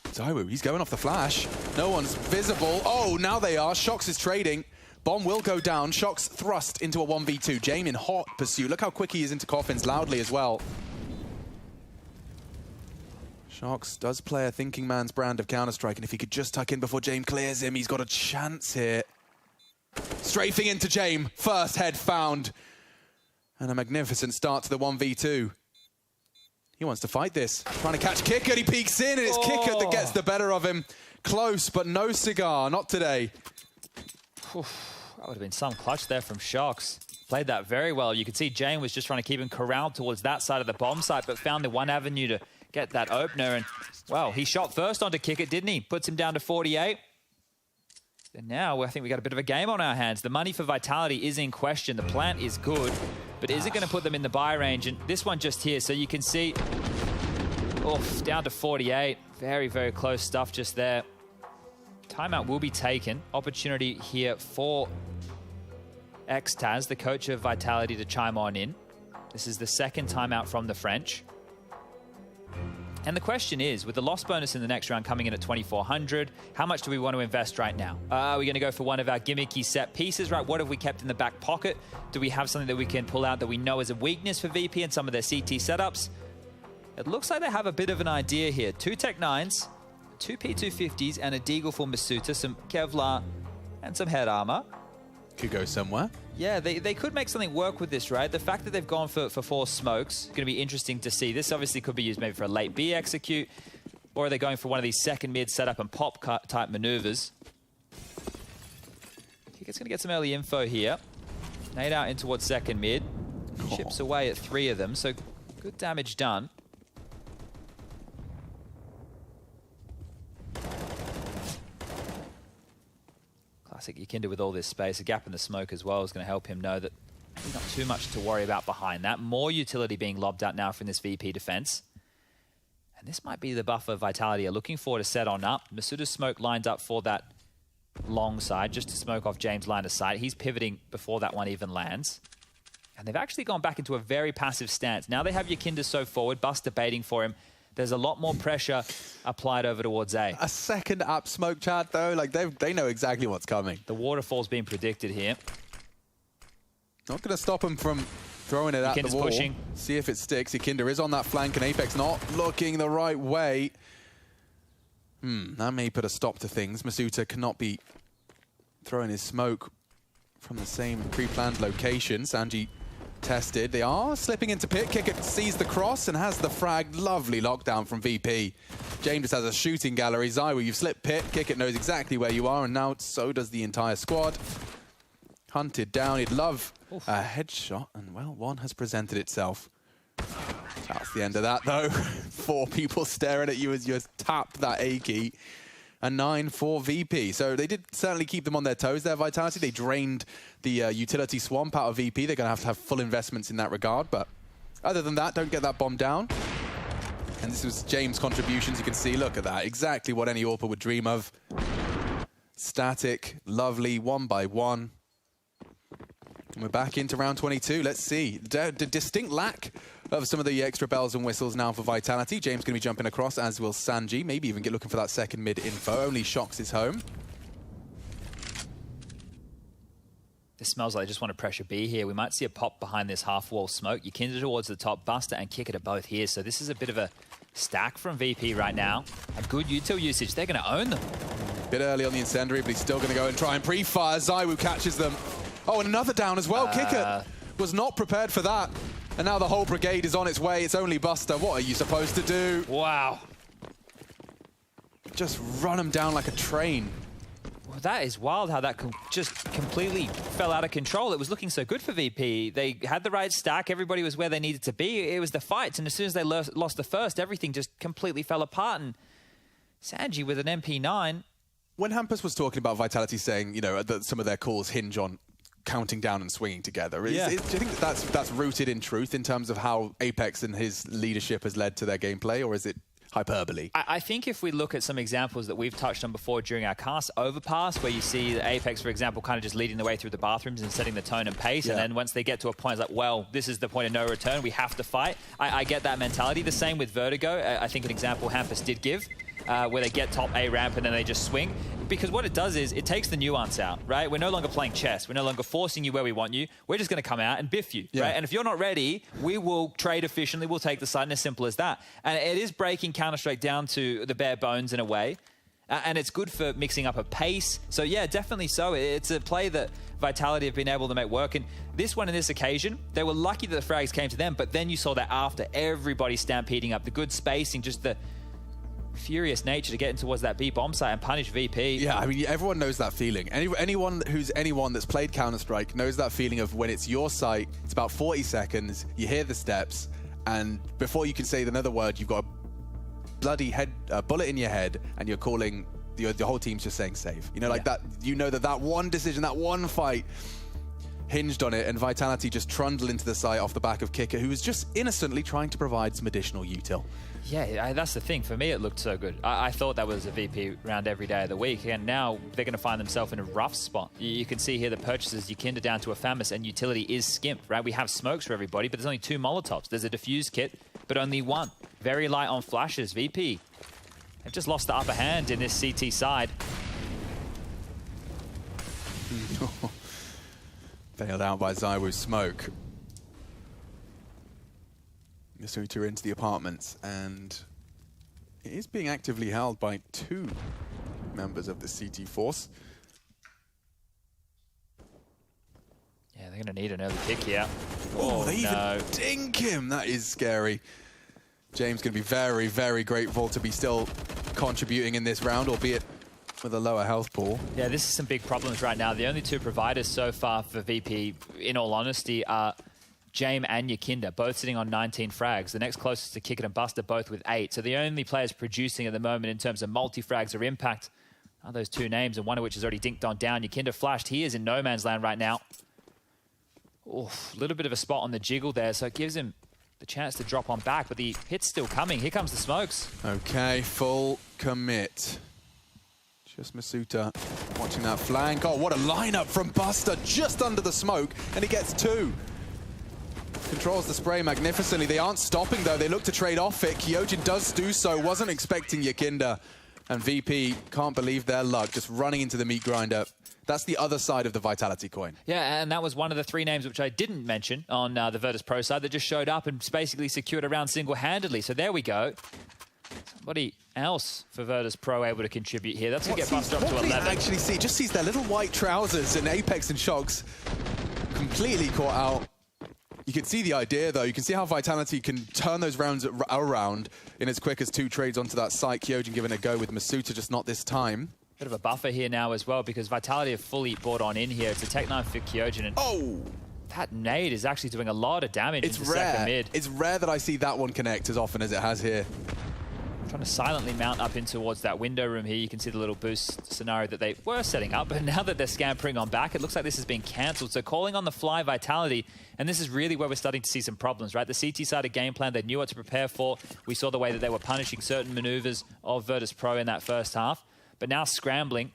ZywOo, he's going off the flash. No one's visible. Oh, now they are. Shox is trading. Bomb will go down. Shox thrust into a 1v2. Jame in hot pursuit. Look how quick he is into coffins, loudly as well. Shox does play a thinking man's brand of Counter-Strike, and if he could just tuck in before Jame clears him, he's got a chance here. Strafing into Jame. First head found. And a magnificent start to the 1v2. He wants to fight this. Trying to catch Kicker, he peeks in, and it's Kicker that gets the better of him. Close, but no cigar, not today. That would have been some clutch there from Shox. Played that very well. You could see Jane was just trying to keep him corralled towards that side of the bomb site, but found the one avenue to get that opener. And, well, he shot first onto Kicker, didn't he? Puts him down to 48. And now I think we got a bit of a game on our hands. The money for Vitality is in question. The plant is good, but is it going to put them in the buy range? And this one just here, so you can see, oof, down to 48. Very, very close stuff just there. Timeout will be taken. Opportunity here for Xtaz, the coach of Vitality, to chime on in. This is the second timeout from the French. And the question is, with the loss bonus in the next round coming in at 2,400, how much do we want to invest right now? Are we going to go for one of our gimmicky set pieces, right? What have we kept in the back pocket? Do we have something that we can pull out that we know is a weakness for VP and some of their CT setups? It looks like they have a bit of an idea here. 2 Tech 9s, 2 P250s, and a Deagle for Masuta, some Kevlar, and some head armor. Could go somewhere. Yeah, they could make something work with this, right? The fact that they've gone for 4 smokes is going to be interesting to see. This obviously could be used maybe for a late B execute, or are they going for one of these second mid setup and pop type maneuvers? Kicket's going to get some early info here. Nade out in towards second mid. Chips away at 3 of them, so good damage done. Classic Yakinda with all this space. A gap in the smoke as well is going to help him know that there's not too much to worry about behind that. More utility being lobbed out now from this VP defense. And this might be the buffer Vitality are looking for to set on up. Masuta's smoke lined up for that long side, just to smoke off James' line of sight. He's pivoting before that one even lands. And they've actually gone back into a very passive stance. Now they have Yakinda so forward, Buster baiting for him. There's a lot more pressure applied over towards A. A second up smoke, Chad, though. Like, they know exactly what's coming. The waterfall's being predicted here. Not going to stop him from throwing it at the wall. Pushing. See if it sticks. Yakinda is on that flank, and Apex not looking the right way. That may put a stop to things. Masuta cannot be throwing his smoke from the same pre-planned location. Sanji tested. They are slipping into pit. Kickit sees the cross and has the frag. Lovely lockdown from VP. James just has a shooting gallery. Zywa, you've slipped pit. Kickit knows exactly where you are, and now so does the entire squad. Hunted down. He'd love a headshot, and well, one has presented itself. That's the end of that, though. 4 people staring at you as you tapped that A key. A 9 for VP. So they did certainly keep them on their toes there, Vitality. They drained the utility swamp out of VP. They're going to have full investments in that regard. But other than that, don't get that bomb down. And this was James' contributions. You can see, look at that. Exactly what any AWPer would dream of. Static, lovely, 1 by 1. And we're back into round 22. Let's see. The distinct lack of some of the extra bells and whistles now for Vitality. James going to be jumping across, as will Sanji. Maybe even get looking for that second mid info. Only Shox is home. This smells like they just want to pressure B here. We might see a pop behind this half-wall smoke. Yakinda towards the top, Buster and Kickit are both here. So this is a bit of a stack from VP right now. A good util usage. They're going to own them. Bit early on the incendiary, but he's still going to go and try and pre-fire. Zywu catches them. Oh, and another down as well. Kickit was not prepared for that. And now the whole brigade is on its way. It's only Buster. What are you supposed to do? Wow. Just run him down like a train. Well, that is wild how that just completely fell out of control. It was looking so good for VP. They had the right stack. Everybody was where they needed to be. It was the fights. And as soon as they lost the first, everything just completely fell apart. And Sanji with an MP9. When Hampus was talking about Vitality saying, you know, that some of their calls hinge on counting down and swinging together. Do you think that's rooted in truth in terms of how Apex and his leadership has led to their gameplay, or is it hyperbole? I think if we look at some examples that we've touched on before during our cast, Overpass, where you see Apex, for example, kind of just leading the way through the bathrooms and setting the tone and pace, and then once they get to a point, it's like, well, this is the point of no return, we have to fight. I get that mentality. The same with Vertigo. I think an example Hampus did give, where they get top A ramp and then they just swing. Because what it does is it takes the nuance out, right? We're no longer playing chess. We're no longer forcing you where we want you. We're just going to come out and biff you, right? And if you're not ready, we will trade efficiently. We'll take the side, and as simple as that. And it is breaking Counter-Strike down to the bare bones in a way. And it's good for mixing up a pace. So yeah, definitely so. It's a play that Vitality have been able to make work. And this one, in this occasion, they were lucky that the frags came to them, but then you saw that after, everybody stampeding up, the good spacing, just the furious nature to get in towards that B bomb site and punish VP. Yeah, I mean, everyone knows that feeling. Anyone that's played Counter-Strike knows that feeling of when it's your site, it's about 40 seconds, you hear the steps, and before you can say another word, you've got a bloody bullet in your head, and you're calling the whole team's just saying save. You know, like that. You know that one decision, that one fight hinged on it, and Vitality just trundled into the site off the back of Kicker, who was just innocently trying to provide some additional util. Yeah, that's the thing. For me, it looked so good. I thought that was a VP round every day of the week, and now they're going to find themselves in a rough spot. You can see here the purchases, Yakinda down to a Famis, and utility is skimped, right? We have smokes for everybody, but there's only 2 Molotovs. There's a defuse kit, but only 1. Very light on flashes. VP have just lost the upper hand in this CT side. Bailed out by ZywOo's smoke. Masuta into the apartments, and it is being actively held by 2 members of the CT force. Yeah, they're going to need an early pick here. Oh, they even dink him. That is scary. James going to be very, very grateful to be still contributing in this round, albeit with a lower health pool. Yeah, this is some big problems right now. The only 2 providers so far for VP, in all honesty, are James and Yakinda, both sitting on 19 frags. The next closest to Kick It and Buster, both with 8. So the only players producing at the moment in terms of multi-frags or impact are those 2 names, and one of which is already dinked on down. Yakinda flashed. He is in no man's land right now. A little bit of a spot on the jiggle there, so it gives him the chance to drop on back, but the hit's still coming. Here comes the smokes. Okay, full commit. Just Masuta watching that flank. Oh, what a lineup from Buster just under the smoke, and he gets 2. Controls the spray magnificently. They aren't stopping, though. They look to trade off it. Kyojin does do so. Wasn't expecting Yakinda. And VP can't believe their luck, just running into the meat grinder. That's the other side of the Vitality coin. Yeah, and that was one of the 3 names which I didn't mention on the Virtuspro side that just showed up and basically secured a round single-handedly. So there we go. Somebody else for Virtuspro able to contribute here. That's going to get Buster up to 11. What we actually see, just sees their little white trousers and Apex and Shocks completely caught out. You can see the idea, though. You can see how Vitality can turn those rounds around in as quick as 2 trades onto that site. Kyojin giving a go with Masuta, just not this time. Bit of a buffer here now as well, because Vitality have fully bought on in here. It's a Tech 9 for Kyojin, and that nade is actually doing a lot of damage. It's into rare. Second mid. It's rare that I see that one connect as often as it has here. Trying to silently mount up in towards that window room here. You can see the little boost scenario that they were setting up, but now that they're scampering on back, it looks like this has been cancelled. So calling on the fly Vitality, and this is really where we're starting to see some problems, right? The CT side of game plan, they knew what to prepare for. We saw the way that they were punishing certain maneuvers of Virtuspro in that first half, but now scrambling.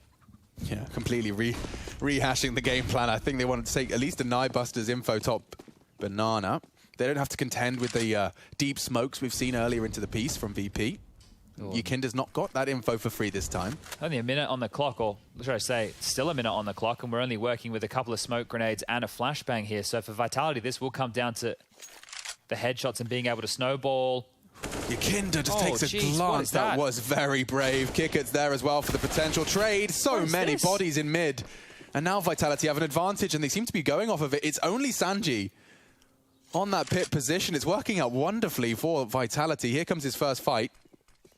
Yeah, completely rehashing the game plan. I think they wanted to take at least a Nightbusters info top banana. They don't have to contend with the deep smokes we've seen earlier into the piece from VP. Yakinda's not got that info for free this time. Only a minute on the clock, or should I say, still a minute on the clock, and we're only working with a couple of smoke grenades and a flashbang here. So for Vitality, this will come down to the headshots and being able to snowball. Yakinda just takes a glance. That was very brave. Kicker's there as well for the potential trade. So many bodies in mid. And now Vitality have an advantage, and they seem to be going off of it. It's only Sanji on that pit position. It's working out wonderfully for Vitality. Here comes his first fight.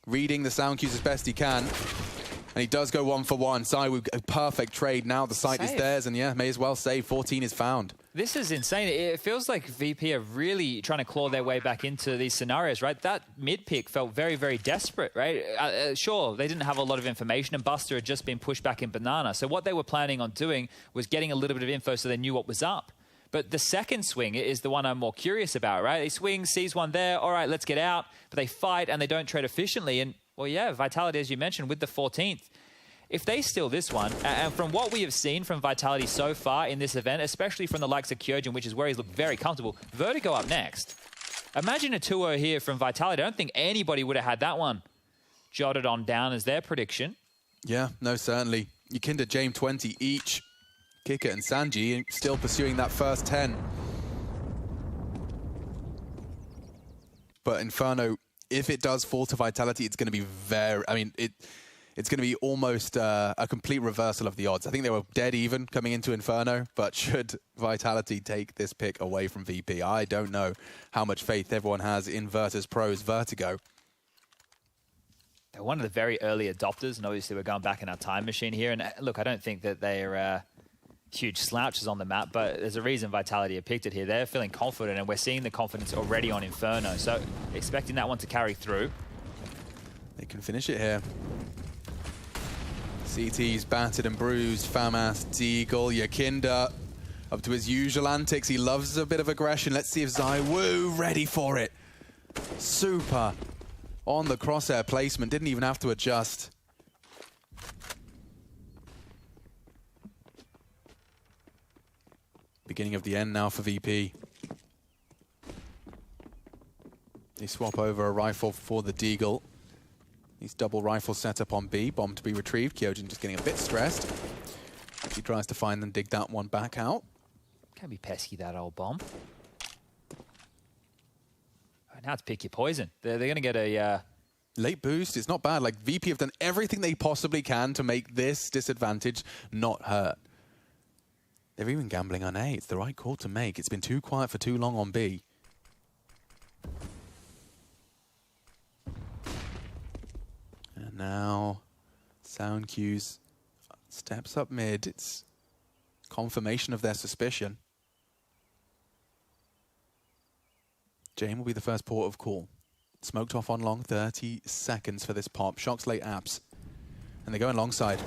Reading the sound cues as best he can. And he does go 1 for 1. ZywOo, a perfect trade. Now the site is theirs, and yeah, may as well save. 14 is found. This is insane. It feels like VP are really trying to claw their way back into these scenarios, right? That mid pick felt very, very desperate, right? Sure, they didn't have a lot of information, and Buster had just been pushed back in Banana. So what they were planning on doing was getting a little bit of info so they knew what was up. But the second swing is the one I'm more curious about, right? They swing, sees one there, all right, let's get out. But they fight and they don't trade efficiently. And, well, yeah, Vitality, as you mentioned, with the 14th. If they steal this one, and from what we have seen from Vitality so far in this event, especially from the likes of Kyojin, which is where he's looked very comfortable, Vertigo up next. Imagine a 2-0 here from Vitality. I don't think anybody would have had that one jotted on down as their prediction. Yeah, no, certainly. Yakinda, James 20 each. Kicker and Sanji still pursuing that first 10. But Inferno, if it does fall to Vitality, it's going to be very... I mean, it's going to be almost a complete reversal of the odds. I think they were dead even coming into Inferno, but should Vitality take this pick away from VP, I don't know how much faith everyone has in Virtuspro's Vertigo. They're one of the very early adopters, and obviously we're going back in our time machine here. And look, I don't think that they're... huge slouches on the map, but there's a reason Vitality have picked it here. They're feeling confident, and we're seeing the confidence already on Inferno, so expecting that one to carry through. They can finish it here. CT's battered and bruised. Famas, Deagle, Yakinda up to his usual antics. He loves a bit of aggression. Let's see if ZywOo ready for it. Super on the crosshair placement. Didn't even have to adjust. Beginning of the end now for VP. They swap over a rifle for the Deagle. He's double rifle set up on B. Bomb to be retrieved. Kyojin just getting a bit stressed. He tries to find them, dig that one back out. Can be pesky, that old bomb. Now it's pick your poison. They're going to get a... Late boost. It's not bad. Like, VP have done everything they possibly can to make this disadvantage not hurt. They're even gambling on A. It's the right call to make. It's been too quiet for too long on B. And now, sound cues steps up mid. It's confirmation of their suspicion. Jane will be the first port of call. Smoked off on long, 30 seconds for this pop. Shocks late apps. And they go alongside.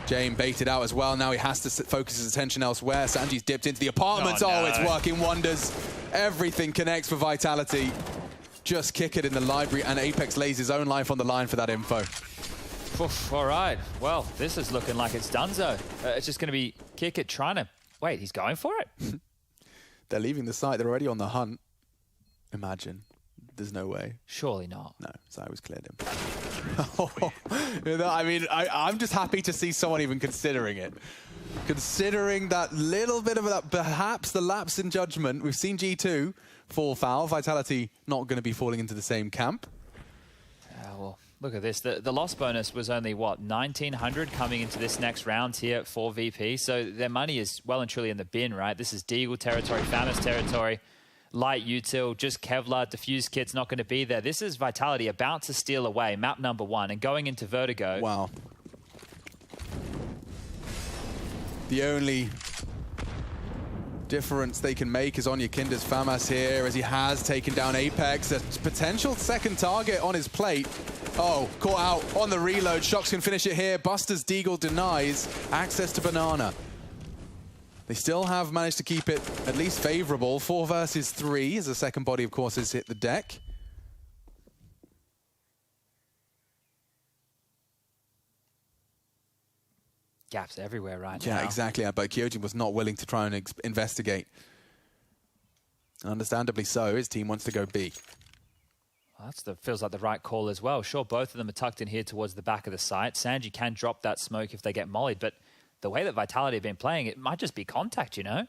Jane baited out as well. Now he has to focus his attention elsewhere. Sanji's dipped into the apartments. Oh, it's working wonders. Everything connects for Vitality. Just kick it in the library, and Apex lays his own life on the line for that info. Oof, all right. Well, this is looking like it's donezo. It's just going to be kick it, trying to... Wait, he's going for it? They're leaving the site. They're already on the hunt. Imagine. There's no way. Surely not. No, Zywoo's cleared him. I mean, I'm just happy to see someone even considering it. Considering that little bit of that, perhaps the lapse in judgment. We've seen G2 fall foul. Vitality not going to be falling into the same camp. Well, look at this. The loss bonus was only, what, 1,900 coming into this next round here for VP. So their money is well and truly in the bin, right? This is Deagle territory, Famas territory. Light util, just Kevlar, defuse kit's not going to be there. This is Vitality about to steal away map number 1 and going into Vertigo. Wow. The only difference they can make is on Yakinda's Famas here, as he has taken down Apex. A potential second target on his plate. Oh, caught out on the reload. Shocks can finish it here. Buster's Deagle denies access to Banana. They still have managed to keep it at least favorable. 4 versus 3 as the second body, of course, has hit the deck. Gaps everywhere right now. Yeah, exactly. But Kyojin was not willing to try and investigate. Understandably so. His team wants to go B. Well, feels like the right call as well. Sure, both of them are tucked in here towards the back of the site. Sanji can drop that smoke if they get mollied, but the way that Vitality have been playing, it might just be contact, you know?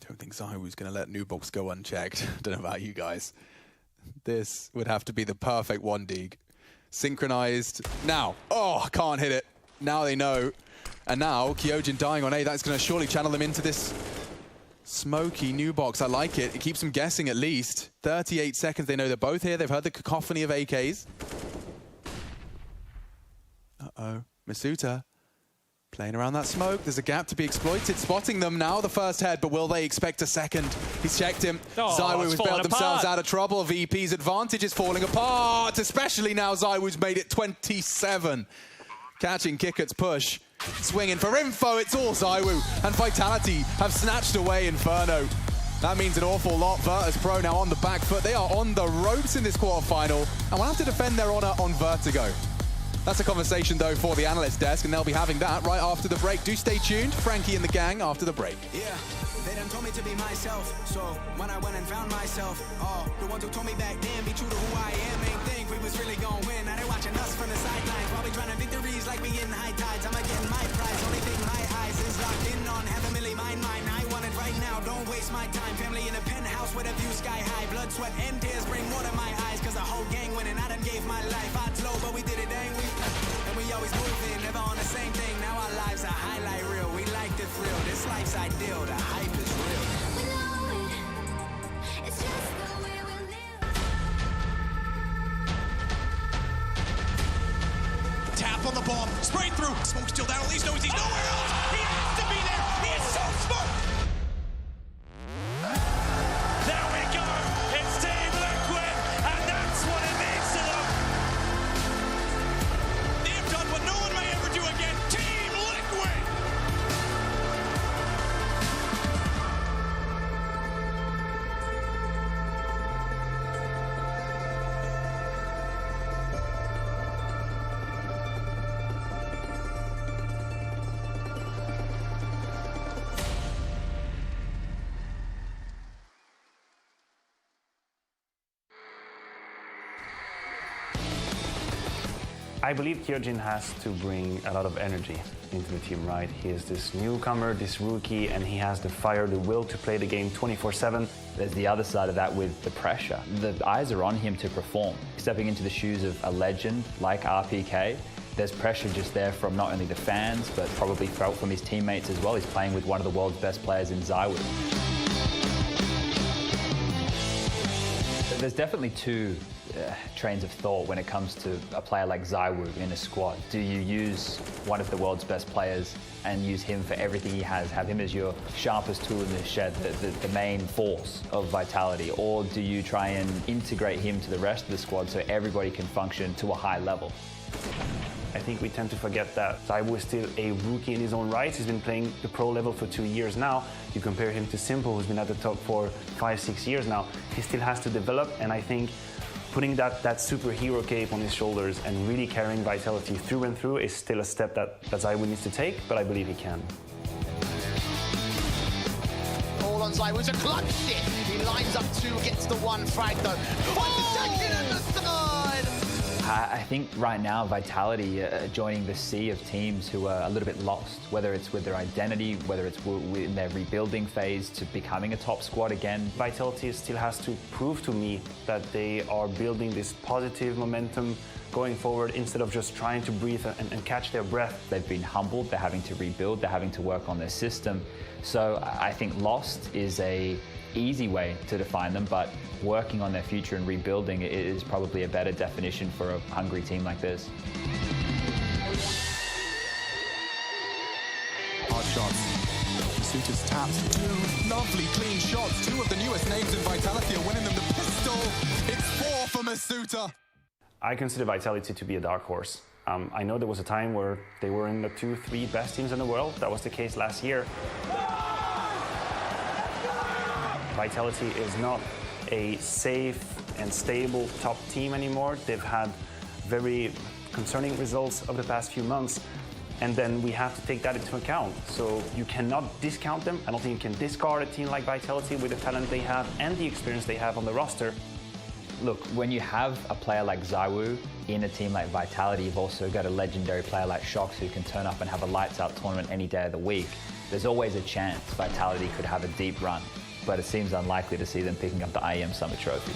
Don't think ZywOo's going to let Nubox go unchecked. Don't know about you guys. This would have to be the perfect 1-dig. Synchronized. Now. Oh, can't hit it. Now they know. And now, Kyojin dying on A. That's going to surely channel them into this smoky Nubox. I like it. It keeps them guessing at least. 38 seconds. They know they're both here. They've heard the cacophony of AKs. Uh-oh. Masuta playing around that smoke. There's a gap to be exploited. Spotting them now, the first head, but will they expect a second? He's checked him. Oh, ZywOo has bailed themselves out of trouble. VP's advantage is falling apart, especially now ZywOo's made it 27. Catching Kikut's push. Swinging for info, it's all ZywOo. And Vitality have snatched away Inferno. That means an awful lot. Virtuspro now on the back foot. They are on the ropes in this quarterfinal and will have to defend their honor on Vertigo. That's a conversation, though, for the analyst desk, and they'll be having that right after the break. Do stay tuned. Frankie and the gang after the break. Yeah, they done told me to be myself. So when I went and found myself, the ones who told me back then, be true to who I am, ain't think we was really gonna win. Now they watching us from the sidelines while we trying to victories like we in high tides. I'm getting my prize. Only thing my eyes is locked in on. Have a milli, mine. I want it right now. Don't waste my time. Family in a penthouse with a view sky high. Blood, sweat, and tears bring more to my eyes. Cause the whole gang winning. I done gave my life. Odds low, but we did it, dang. We always moving, never on the same thing. Now our lives are highlight reel. We like the thrill. This life's ideal. The hype is real. We know it. It's just the way we live. Tap on the bomb, spray through. Smoke still down. At least knows he's nowhere else. He has to be there. He is so smart. There we go. It's Team Liquid, and that's what it means to them. I believe Kyojin has to bring a lot of energy into the team, right? He is this newcomer, this rookie, and he has the fire, the will to play the game 24/7. There's the other side of that with the pressure. The eyes are on him to perform. Stepping into the shoes of a legend like RPK, there's pressure just there from not only the fans, but probably felt from his teammates as well. He's playing with one of the world's best players in ZywOo. There's definitely two trains of thought when it comes to a player like ZywOo in a squad. Do you use one of the world's best players and use him for everything he has, have him as your sharpest tool in the shed, the main force of Vitality? Or do you try and integrate him to the rest of the squad so everybody can function to a high level? I think we tend to forget that ZywOo is still a rookie in his own right. He's been playing the pro level for 2 years now. You compare him to Simple, who's been at the top for 5-6 years now. He still has to develop, and I think putting that superhero cape on his shoulders and really carrying Vitality through and through is still a step that ZywOo needs to take, but I believe he can. All on ZywOo, it's a clutch hit. He lines up two, gets the one frag though. Oh, second and the third! I think right now Vitality are joining the sea of teams who are a little bit lost, whether it's with their identity, whether it's in their rebuilding phase to becoming a top squad again. Vitality still has to prove to me that they are building this positive momentum going forward instead of just trying to breathe and catch their breath. They've been humbled, they're having to rebuild, they're having to work on their system. So I think lost is a easy way to define them, but working on their future and rebuilding is probably a better definition for a hungry team like this. Hard shots. Masuuta's tapped. Two lovely clean shots. Two of the newest names in Vitality are winning them the pistol. It's 4 for Masuuta. I consider Vitality to be a dark horse. I know there was a time where they were in the 2-3 best teams in the world. That was the case last year. Vitality is not a safe and stable top team anymore. They've had very concerning results over the past few months, and then we have to take that into account. So you cannot discount them. I don't think you can discard a team like Vitality with the talent they have and the experience they have on the roster. Look, when you have a player like ZywOo in a team like Vitality, you've also got a legendary player like Shox who can turn up and have a lights-out tournament any day of the week. There's always a chance Vitality could have a deep run, but it seems unlikely to see them picking up the IEM Summer Trophy.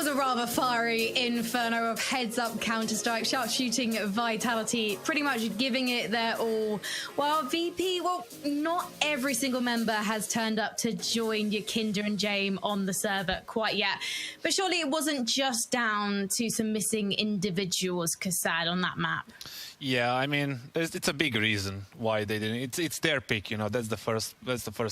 A rather fiery inferno of heads-up Counter-Strike, sharpshooting Vitality, pretty much giving it their all. While VP, well, not every single member has turned up to join Yakinda and Jame on the server quite yet. But surely it wasn't just down to some missing individuals, Kassad, on that map. Yeah, I mean, it's a big reason why they didn't. It's their pick, you know. That's the first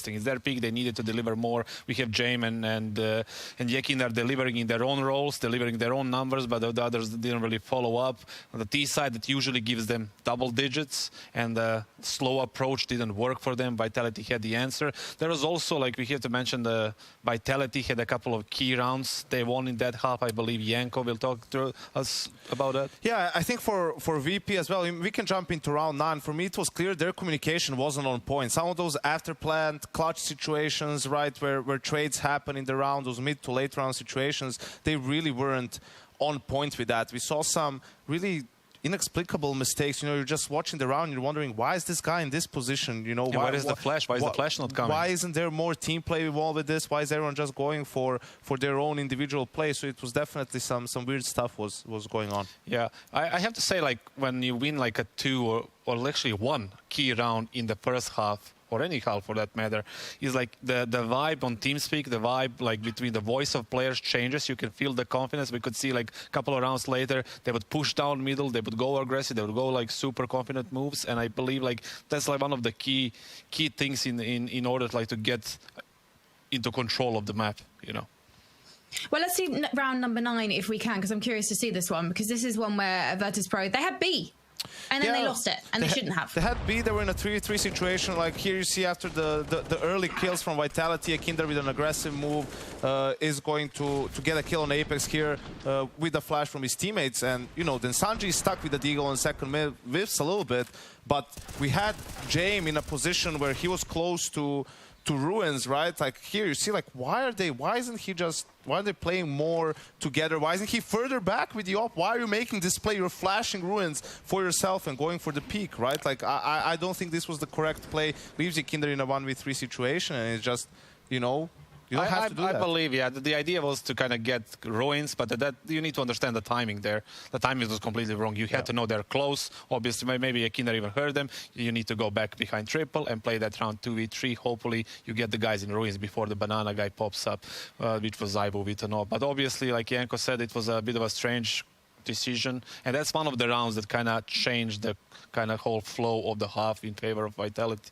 thing. It's their pick. They needed to deliver more. We have Jame and Yakin are delivering in their own roles, delivering their own numbers, but the others didn't really follow up. On the T side, that usually gives them double digits, and the slow approach didn't work for them. Vitality had the answer. There was also, like, we have to mention, the Vitality had a couple of key rounds they won in that half. I believe Yanko will talk to us about that. Yeah, I think for VP as well, we can jump into round 9. For me, it was clear their communication wasn't on point. Some of those after-planned clutch situations, right, where trades happen in the round, those mid to late round situations, they really weren't on point with that. We saw some really inexplicable mistakes. You know, you're just watching the round, you're wondering, why is this guy in this position? You know, why is the flash? Why is the flash not coming? Why isn't there more team play involved with this? Why is everyone just going for their own individual play? So it was definitely some weird stuff was going on. Yeah, I have to say, like, when you win like a 2 or actually 1 key round in the first half, or any half for that matter, is like the vibe on TeamSpeak, the vibe like between the voice of players changes. You can feel the confidence. We could see like a couple of rounds later, they would push down middle, they would go aggressive, they would go like super confident moves, and I believe like that's like one of the key things in order like to get into control of the map, you know. Well, let's see round number 9 if we can, because I'm curious to see this one, because this is one where Virtuspro, they had B. And then they lost it, and they shouldn't have. They had B, they were in a 3v3 situation. Like here you see after the early kills from Vitality, Kinder with an aggressive move is going to get a kill on Apex here with a flash from his teammates. And, you know, then Sanji is stuck with the Deagle on second mid, whiffs a little bit. But we had James in a position where he was close to Ruins, right? Like here you see, like why are they playing more together? Why isn't he further back with the op? Why are you making this play? You're flashing Ruins for yourself and going for the peak, right? Like I don't think this was the correct play. Leaves you Kinder in a 1v3 situation, and it's just, you know, you don't have to do that. I believe, yeah, the idea was to kind of get Ruins, but that you need to understand the timing there. The timing was completely wrong. You had to know they're close. Obviously, maybe a Kinder even heard them. You need to go back behind triple and play that round 2v3. Hopefully, you get the guys in Ruins before the banana guy pops up, which was Zybo with an op. But obviously, like Janko said, it was a bit of a strange decision, and that's one of the rounds that kind of changed the kind of whole flow of the half in favor of Vitality.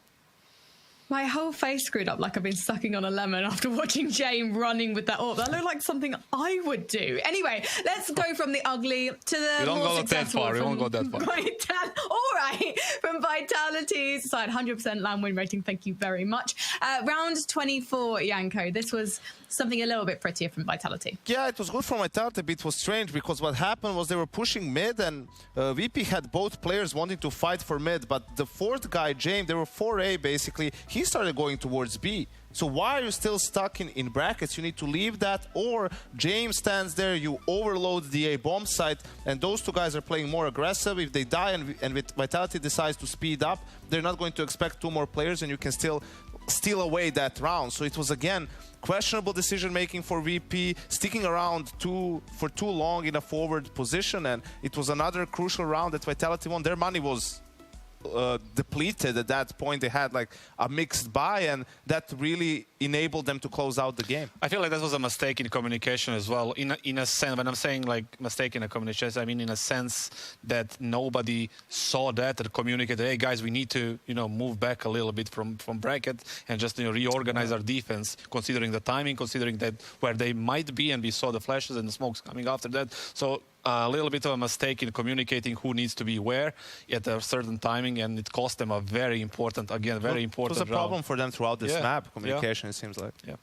My whole face screwed up like I've been sucking on a lemon after watching Jane running with that orb. That looked like something I would do. Anyway, let's go from the ugly to the more successful. We won't go that far. All right, from Vitality's side, 100% land win rating. Thank you very much. Round 24, Janko. This was something a little bit prettier from Vitality. Yeah, it was good from Vitality, but it was strange because what happened was they were pushing mid, and VP had both players wanting to fight for mid, but the fourth guy, James, there were 4A basically, he started going towards B. So why are you still stuck in brackets? You need to leave that, or James stands there, you overload the A bomb site, and those two guys are playing more aggressive. If they die and Vitality decides to speed up, they're not going to expect two more players, and you can still steal away that round. So it was, again, questionable decision-making for VP, sticking around for too long in a forward position, and it was another crucial round that Vitality won. Their money was depleted at that point. They had like a mixed buy, and that really enabled them to close out the game. I feel like that was a mistake in communication as well. In a sense, when I'm saying like mistake in a communication, I mean in a sense that nobody saw that and communicated, hey guys, we need to, you know, move back a little bit from bracket and just, you know, reorganize our defense, considering the timing, considering that where they might be, and we saw the flashes and the smokes coming after that. So a little bit of a mistake in communicating who needs to be where at a certain timing, and it cost them a very important, important It was a problem for them throughout this map, communication, it seems like. Yeah.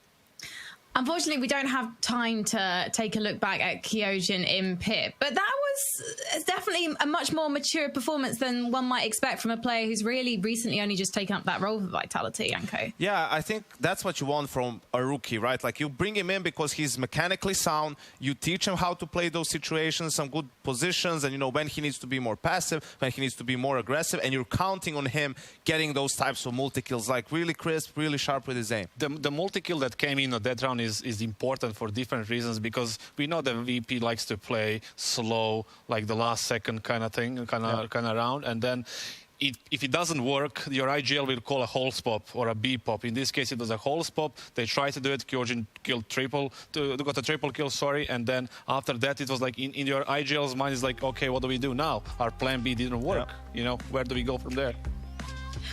Unfortunately, we don't have time to take a look back at Kyojin in Pip, but that was definitely a much more mature performance than one might expect from a player who's really recently only just taken up that role for Vitality, Janko. Yeah, I think that's what you want from a rookie, right? Like, you bring him in because he's mechanically sound, you teach him how to play those situations, some good positions, and you know when he needs to be more passive, when he needs to be more aggressive, and you're counting on him getting those types of multi-kills, like really crisp, really sharp with his aim. The multi-kill that came in on that round is important for different reasons, because we know that VP likes to play slow, like the last second kind of thing, kind of round, and then if it doesn't work, your IGL will call a holds pop or a B pop. In this case, it was a holds pop. They tried to do it. Kyojin got a triple kill, sorry. And then after that, it was like in your IGL's mind is like, okay, what do we do now? Our plan B didn't work. You know, where do we go from there?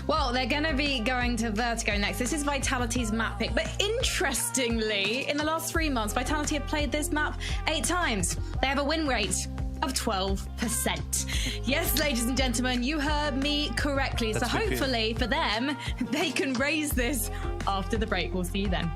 Well, they're going to be going to Vertigo next. This is Vitality's map pick. But interestingly, in the last 3 months, Vitality have played this map 8 times. They have a win rate of 12%. Yes, ladies and gentlemen, you heard me correctly. So hopefully for them, they can raise this after the break. We'll see you then.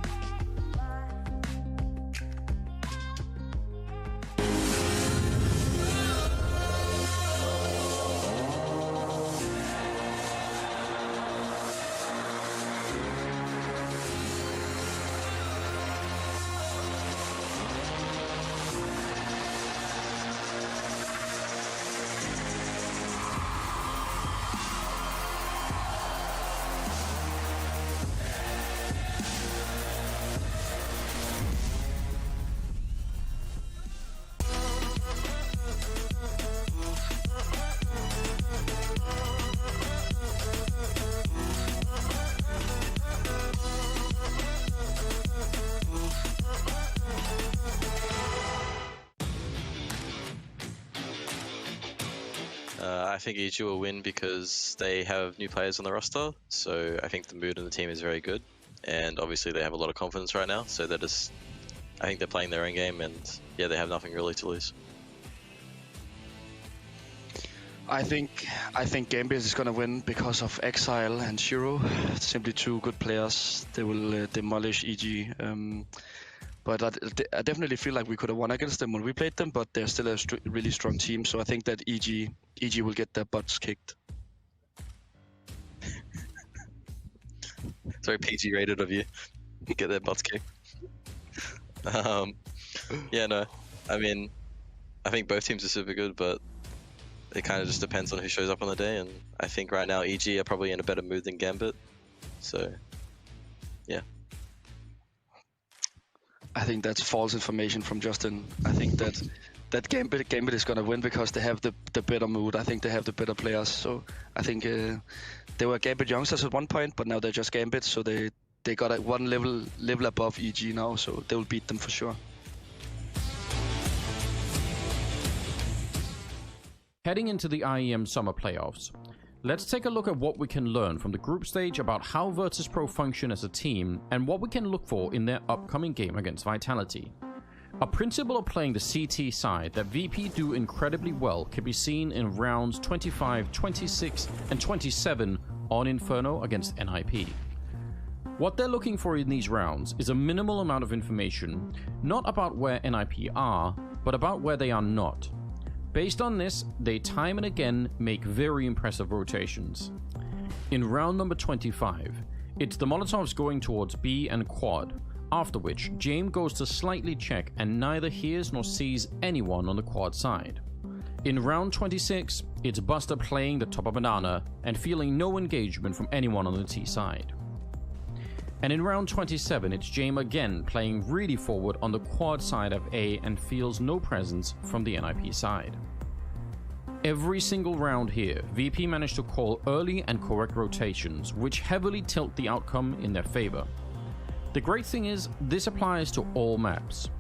I think EG will win because they have new players on the roster, so I think the mood in the team is very good, and obviously they have a lot of confidence right now, so they're just, I think they're playing their own game, and yeah, they have nothing really to lose. I think Gambit is gonna win because of Exile and Shiro. Simply two good players. They will demolish EG. But I definitely feel like we could have won against them when we played them. But they're still a really strong team. So I think that EG will get their butts kicked. It's very PG rated of you. Get their butts kicked. Yeah, no. I mean, I think both teams are super good, but it kind of just depends on who shows up on the day. And I think right now EG are probably in a better mood than Gambit. So, yeah. I think that's false information from Justin. I think that Gambit is gonna win because they have the better mood. I think they have the better players. So I think they were Gambit youngsters at one point, but now they're just Gambit. So they got one level above EG now. So they will beat them for sure. Heading into the IEM Summer Playoffs, let's take a look at what we can learn from the group stage about how Virtuspro function as a team and what we can look for in their upcoming game against Vitality. A principle of playing the CT side that VP do incredibly well can be seen in rounds 25, 26 and 27 on Inferno against NIP. What they're looking for in these rounds is a minimal amount of information, not about where NIP are, but about where they are not. Based on this, they time and again make very impressive rotations. In round number 25, it's the Molotovs going towards B and Quad, after which James goes to slightly check and neither hears nor sees anyone on the Quad side. In round 26, it's Buster playing the top of Banana and feeling no engagement from anyone on the T side. And in round 27, it's James again playing really forward on the Quad side of A and feels no presence from the NIP side. Every single round here, VP managed to call early and correct rotations, which heavily tilt the outcome in their favor. The great thing is, this applies to all maps.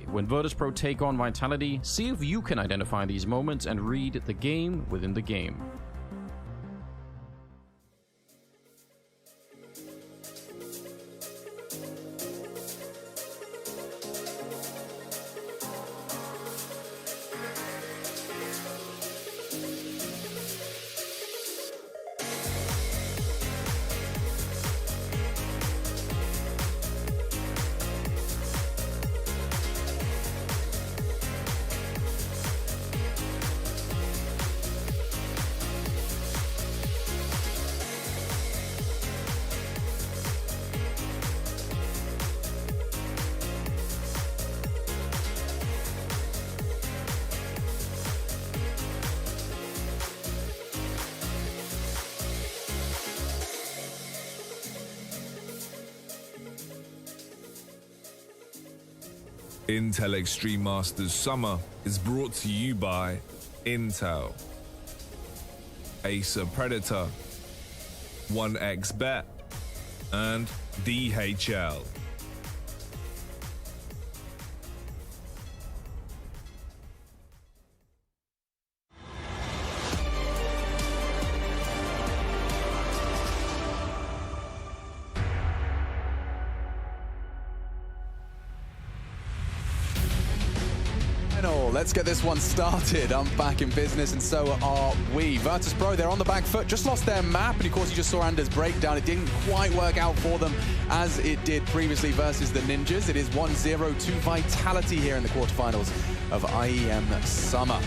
When Virtuspro take on Vitality, see if you can identify these moments and read the game within the game. Intel Extreme Masters Summer is brought to you by Intel, Acer Predator, 1xBet, and DHL. Let's get this one started. I'm back in business, and so are we. Virtuspro, they're on the back foot, just lost their map, and of course you just saw Anders' breakdown. It didn't quite work out for them as it did previously versus the Ninjas. It is 1-0 to Vitality here in the quarterfinals of IEM Summer.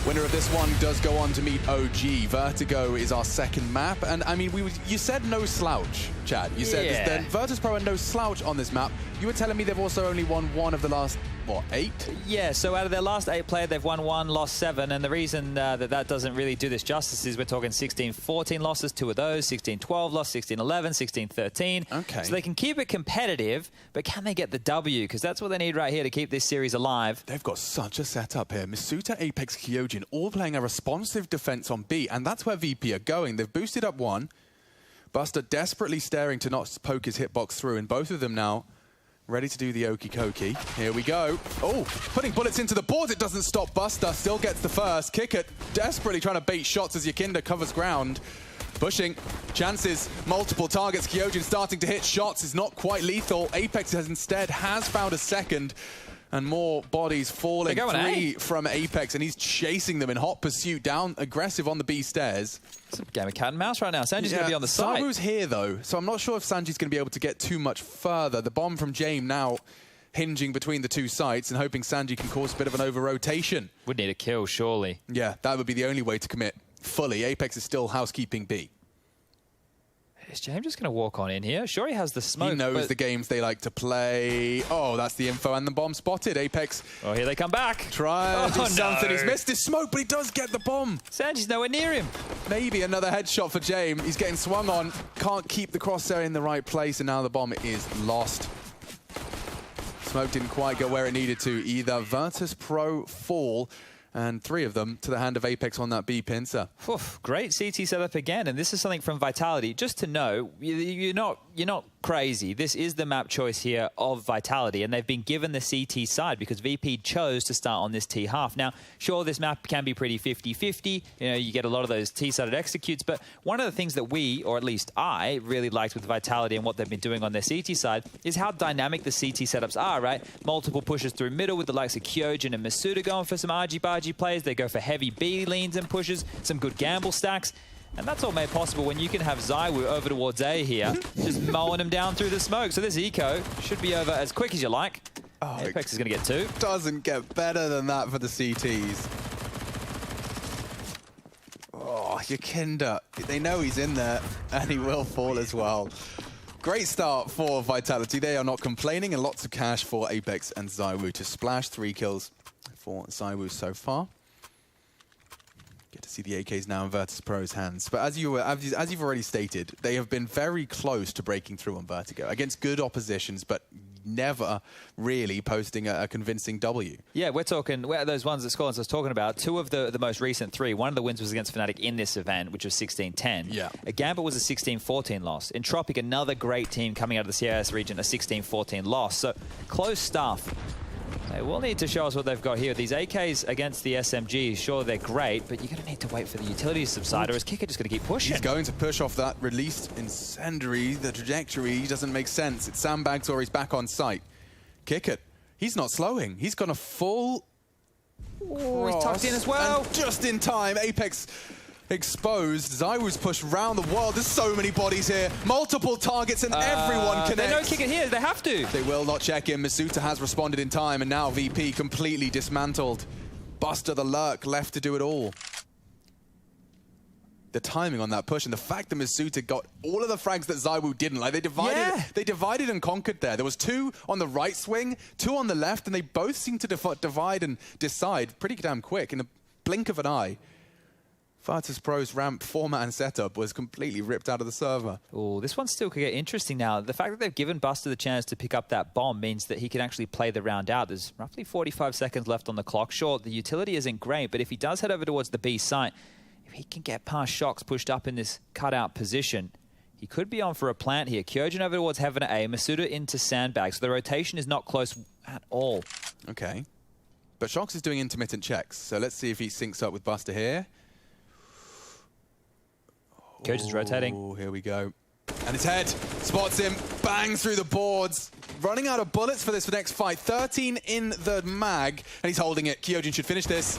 Winner of this one does go on to meet OG. Vertigo is our second map, and I mean, you said no slouch, Chad. You said that Virtuspro are no slouch on this map. You were telling me they've also only won one of the last, what, 8? Yeah, so out of their last 8 played, they've won 1, lost 7, and the reason that doesn't really do this justice is we're talking 16-14 losses, 2 of those, 16-12 loss, 16-11, 16-13. Okay. So they can keep it competitive, but can they get the W? Because that's what they need right here to keep this series alive. They've got such a setup here. Masuta, Apex, Kyojin all playing a responsive defense on B, and that's where VP are going. They've boosted up 1. Buster desperately staring to not poke his hitbox through, and both of them now ready to do the okie dokie. Here we go. Oh, putting bullets into the boards. It doesn't stop Buster. Still gets the first. Kicker desperately trying to bait shots as Yakinda covers ground. Pushing. Chances. Multiple targets. Kyojin starting to hit shots. Is not quite lethal. Apex has instead found a second. And more bodies falling. They're going 3 from Apex, and he's chasing them in hot pursuit, down aggressive on the B stairs. It's a game of cat and mouse right now. Sanji's going to be on the side. Saru's here, though, so I'm not sure if Sanji's going to be able to get too much further. The bomb from James now hinging between the two sites and hoping Sanji can cause a bit of an over-rotation. Would need a kill, surely. Yeah, that would be the only way to commit fully. Apex is still housekeeping B. Is James just going to walk on in here? Sure, he has the smoke. He knows the games they like to play. Oh, that's the info, and the bomb spotted. Apex. Oh, here they come back. Try to do something. No. He's missed his smoke, but he does get the bomb. Sanji's nowhere near him. Maybe another headshot for James. He's getting swung on. Can't keep the crosshair in the right place, and now the bomb is lost. Smoke didn't quite go where it needed to either. Virtuspro fall, and 3 of them to the hand of Apex on that B pincer. Great CT setup again, and this is something from Vitality. Just to know, you're not crazy. This is the map choice here of Vitality, and they've been given the CT side because VP chose to start on this T half. Now, sure, this map can be pretty 50-50. You know, you get a lot of those T-sided executes, but one of the things that we, or at least I, really liked with Vitality and what they've been doing on their CT side is how dynamic the CT setups are, right? Multiple pushes through middle with the likes of Kyojin and Masuda going for some argy-bargy plays. They go for heavy B leans and pushes, some good gamble stacks. And that's all made possible when you can have ZywOo over towards A here, just mowing him down through the smoke. So this eco should be over as quick as you like. Oh, Apex is going to get 2. Doesn't get better than that for the CTs. Oh, Yakinda. They know he's in there, and he will fall as well. Great start for Vitality. They are not complaining, and lots of cash for Apex and ZywOo to splash. 3 kills for ZywOo so far. Get to see the AKs now in Virtuspro's hands. But as you've already stated, they have been very close to breaking through on Vertigo against good oppositions, but never really posting a convincing W. Yeah, we're talking those ones that Scollins was talking about. 2 of the most recent 3. One of the wins was against Fnatic in this event, which was 16-10. Yeah. Gambit was a 16-14 loss. Entropic, another great team coming out of the CIS region, a 16-14 loss. So close stuff. They will need to show us what they've got here. These AKs against the SMGs, sure, they're great, but you're going to need to wait for the utilities to subside, or is Kicker just going to keep pushing? He's going to push off that released incendiary. The trajectory doesn't make sense. It's sandbags or he's back on site. Kicker, he's not slowing. He's gone a full... Oh, he's tucked in as well. And just in time, Apex exposed. ZywOo's pushed round the world. There's so many bodies here. Multiple targets and everyone connects. They don't kick it here. They have to. They will not check in. Masuta has responded in time, and now VP completely dismantled. Buster the Lurk left to do it all. The timing on that push and the fact that Masuta got all of the frags that ZywOo didn't. Like, they divided and conquered there. There was 2 on the right swing, 2 on the left, and they both seemed to divide and decide pretty damn quick in the blink of an eye. Virtuspro's ramp format and setup was completely ripped out of the server. Oh, this one still could get interesting now. The fact that they've given Buster the chance to pick up that bomb means that he can actually play the round out. There's roughly 45 seconds left on the clock. Sure, the utility isn't great, but if he does head over towards the B site, if he can get past Shocks pushed up in this cutout position, he could be on for a plant here. Kyojin over towards Heaven at A, Masuda into Sandbags. So the rotation is not close at all. Okay. But Shocks is doing intermittent checks, so let's see if he syncs up with Buster here. Kyojin's rotating. Oh, here we go. And his head spots him, bangs through the boards. Running out of bullets for this next fight. 13 in the mag, and he's holding it. Kyojin should finish this,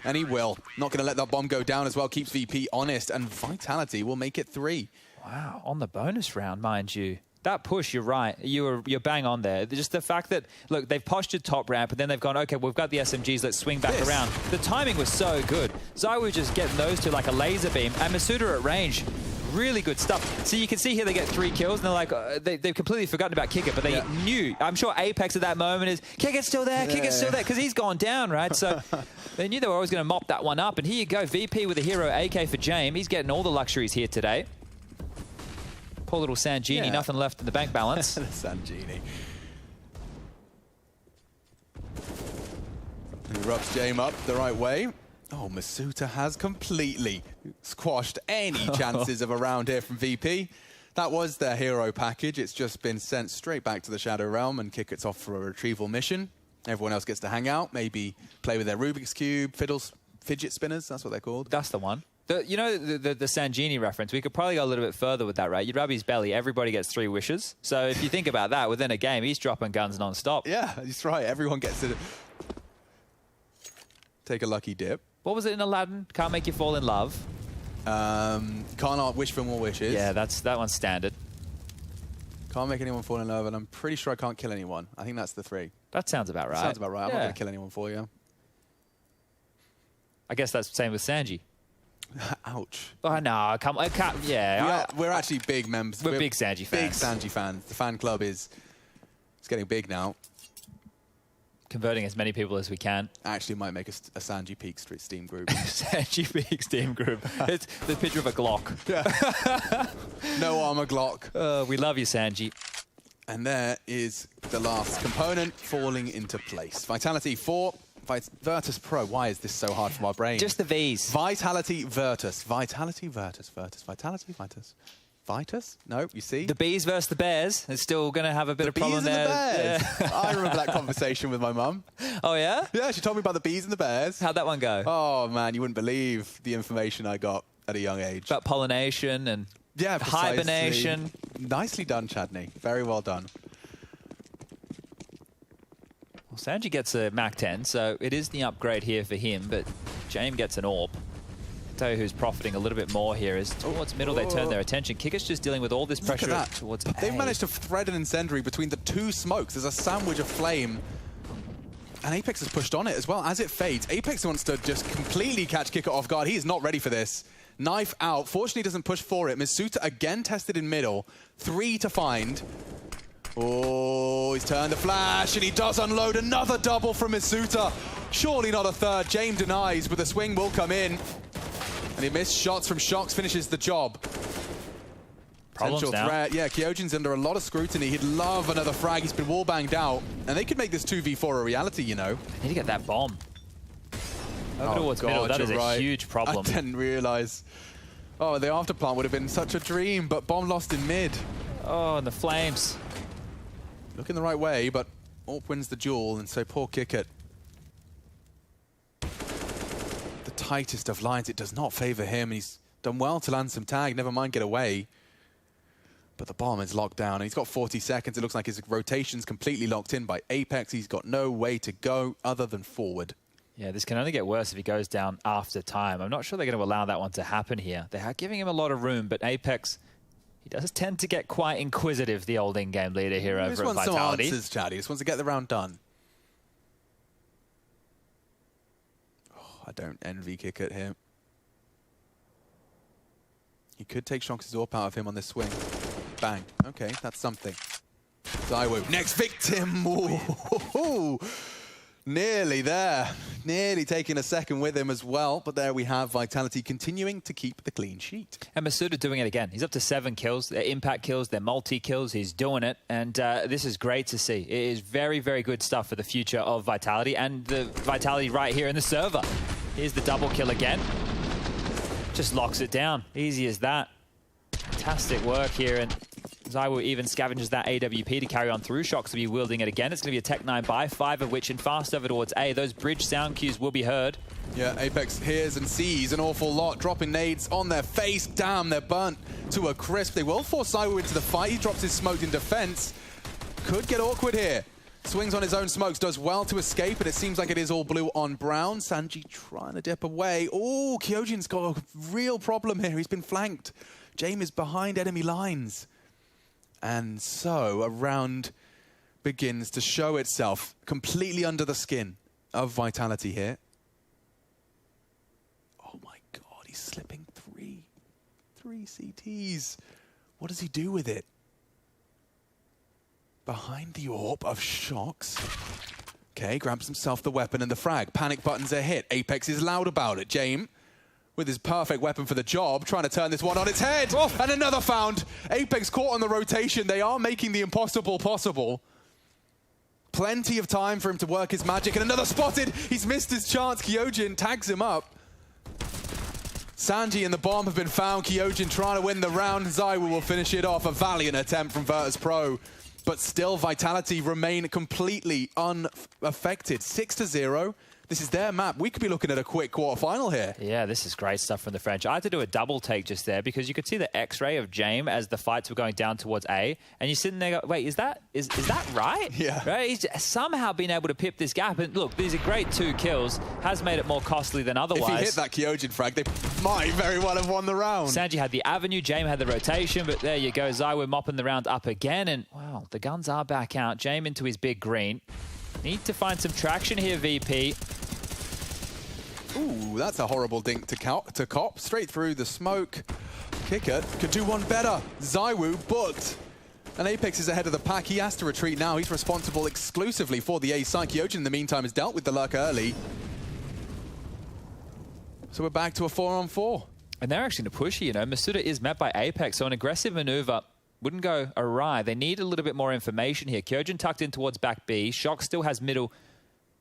and he will. Not going to let that bomb go down as well. Keeps VP honest, and Vitality will make it 3. Wow, on the bonus round, mind you. That push, you're right. You're bang on there. Just the fact that, look, they've postured top ramp, and then they've gone, okay, we've got the SMGs, let's swing back around. The timing was so good. ZywOo just getting those 2 like a laser beam, and Masuda at range. Really good stuff. So you can see here they get 3 kills, and they're like, they've completely forgotten about Kicker, but they knew. I'm sure Apex at that moment is, Kicker's still there, Kicker's still there, because he's gone down, right? So they knew they were always going to mop that one up, and here you go, VP with a hero AK for James. He's getting all the luxuries here today. Poor little Sangini, nothing left in the bank balance. Sangini. He rubs James up the right way. Oh, Masuta has completely squashed any chances of a round here from VP. That was their hero package. It's just been sent straight back to the Shadow Realm, and Kick it's off for a retrieval mission. Everyone else gets to hang out, maybe play with their Rubik's Cube, fidget spinners, that's what they're called. That's the one. You know the Sangini reference? We could probably go a little bit further with that, right? You rub his belly, everybody gets 3 wishes. So if you think about that, within a game, he's dropping guns non-stop. Yeah, that's right. Everyone gets to take a lucky dip. What was it in Aladdin? Can't make you fall in love. Can't wish for more wishes. Yeah, that one's standard. Can't make anyone fall in love, and I'm pretty sure I can't kill anyone. I think that's the 3. That sounds about right. Sounds about right. I'm Yeah. not going to kill anyone for you. I guess that's the same with Sanji. Ouch. Oh, no, come on. Yeah. We're actually big members. We're big Sanji fans. Big Sanji fans. The fan club is getting big now. Converting as many people as we can. Actually might make a Sanji Peak Steam group. Sanji Peak Steam group. It's the picture of a Glock. Yeah. No armor Glock. We love you, Sanji. And there is the last component falling into place. Vitality 4. Virtuspro. Why is this so hard for my brain? Just the V's. Vitality Virtus. Vitality Virtus. Vitality Virtus. Vitus? No, you see? The Bees versus the Bears. It's still going to have a bit of problem there. The bees and the bears. Yeah. I remember that conversation with my mum. Oh, yeah? Yeah, she told me about the bees and the bears. How'd that one go? Oh, man, you wouldn't believe the information I got at a young age. About pollination and hibernation. Nicely done, Chadney. Very well done. Well, Sanji gets a Mach 10, so it is the upgrade here for him, but James gets an AWP. Tell you who's profiting a little bit more here is towards middle they turn their attention. Kicker's just dealing with all this pressure towards They've managed to thread an incendiary between the 2 smokes. There's a sandwich of flame. And Apex has pushed on it as well. As it fades, Apex wants to just completely catch Kicker off guard. He is not ready for this. Knife out. Fortunately, doesn't push for it. Misuta again tested in middle. 3 to find. Oh, he's turned the flash, and he does unload another double from Misuta. Surely not a third. James denies, but the swing will come in. And he missed shots from Shox, finishes the job. Potential threat. Yeah, Kyojin's under a lot of scrutiny. He'd love another frag. He's been wall banged out. And they could make this 2v4 a reality, you know. Need to get that bomb. Over towards middle, that is a huge problem. I didn't realize. Oh, the afterplant would have been such a dream, but bomb lost in mid. Oh, and the flames. Looking the right way, but AWP wins the duel, and so poor Kickert. The tightest of lines, it does not favor him. He's done well to land some tag, never mind get away. But the bomb is locked down, and he's got 40 seconds. It looks like his rotation's completely locked in by Apex. He's got no way to go other than forward. Yeah, this can only get worse if he goes down after time. I'm not sure they're going to allow that one to happen here. They are giving him a lot of room, but Apex, he does tend to get quite inquisitive, the old in-game leader here over at Vitality. He just wants some answers, Chad. He just wants to get the round done. Oh, I don't envy Kickert here. He could take Shox's AWP out of him on this swing. Bang. Okay, that's something. Zywoo. Next victim. Ooh. Nearly there. Nearly taking a second with him as well. But there we have Vitality continuing to keep the clean sheet. And Masuda doing it again. He's up to 7 kills. They're impact kills. They're multi-kills. He's doing it. And this is great to see. It is very, very good stuff for the future of Vitality. And the Vitality right here in the server. Here's the double kill again. Just locks it down. Easy as that. Fantastic work here. And Zywoo even scavenges that AWP to carry on through. Shox to be wielding it again. It's going to be a Tech 9 buy, 5 of which in fast over towards A. Those bridge sound cues will be heard. Yeah, Apex hears and sees an awful lot. Dropping nades on their face. Damn, they're burnt to a crisp. They will force Zywoo into the fight. He drops his smoke in defense. Could get awkward here. Swings on his own smokes, does well to escape, and it seems like it is all blue on brown. Sanji trying to dip away. Oh, Kyojin's got a real problem here. He's been flanked. James is behind enemy lines. And so a round begins to show itself completely under the skin of Vitality here. Oh my God, he's slipping 3 CTs. What does he do with it? Behind the AWP of Shox. Okay, grabs himself the weapon and the frag. Panic buttons are hit. Apex is loud about it. James, with his perfect weapon for the job, trying to turn this one on its head. Oh. And another found. Apex caught on the rotation. They are making the impossible possible. Plenty of time for him to work his magic. And another spotted. He's missed his chance. Kyojin tags him up. Sanji and the bomb have been found. Kyojin trying to win the round. Zywoo will finish it off. A valiant attempt from Virtuspro. But still, Vitality remain completely unaffected. 6-0. This is their map. We could be looking at a quick quarterfinal here. Yeah, this is great stuff from the French. I had to do a double take just there because you could see the X-ray of James as the fights were going down towards A, and you're sitting there going, wait, is that right? Yeah. Right? He's somehow been able to pip this gap, and look, these are great 2 kills. Has made it more costly than otherwise. If he hit that Kyojin frag, they might very well have won the round. Sanji had the avenue, James had the rotation, but there you go. ZywOo mopping the round up again, and wow, the guns are back out. James into his big green. Need to find some traction here, VP. Ooh, that's a horrible dink to cop. Straight through the smoke. Kicker could do one better. ZywOo booked. And Apex is ahead of the pack. He has to retreat now. He's responsible exclusively for the A side. Kyojin, in the meantime, has dealt with the lurk early. So we're back to a 4-on-4. And they're actually in a push here, you know. Masuda is met by Apex, so an aggressive maneuver wouldn't go awry. They need a little bit more information here. Kyojin tucked in towards back B. Shock still has middle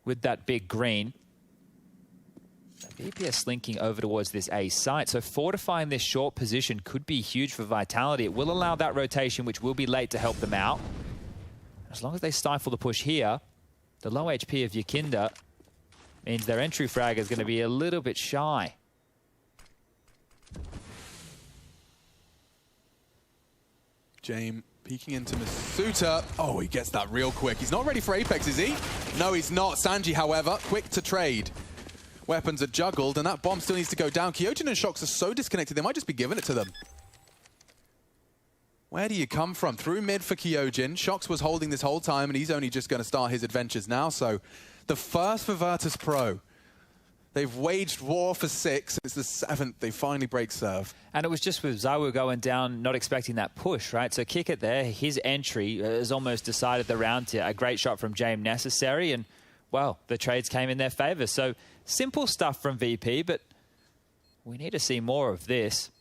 with that big green. VP are slinking over towards this A site, so fortifying this short position could be huge for Vitality. It will allow that rotation, which will be late, to help them out. As long as they stifle the push here, the low HP of Yakinda means their entry frag is going to be a little bit shy. James peeking into Masuta. Oh, he gets that real quick. He's not ready for Apex, is he? No, he's not. Sanji, however, quick to trade. Weapons are juggled, and that bomb still needs to go down. Kyojin and Shocks are so disconnected, they might just be giving it to them. Where do you come from? Through mid for Kyojin. Shocks was holding this whole time, and he's only just going to start his adventures now. So the first for Virtuspro. They've waged war for 6. It's the 7th. They finally break serve. And it was just with ZywOo going down, not expecting that push, right? So kick it there. His entry has almost decided the round here. A great shot from James necessary, and, well, the trades came in their favor. So simple stuff from VP, but we need to see more of this.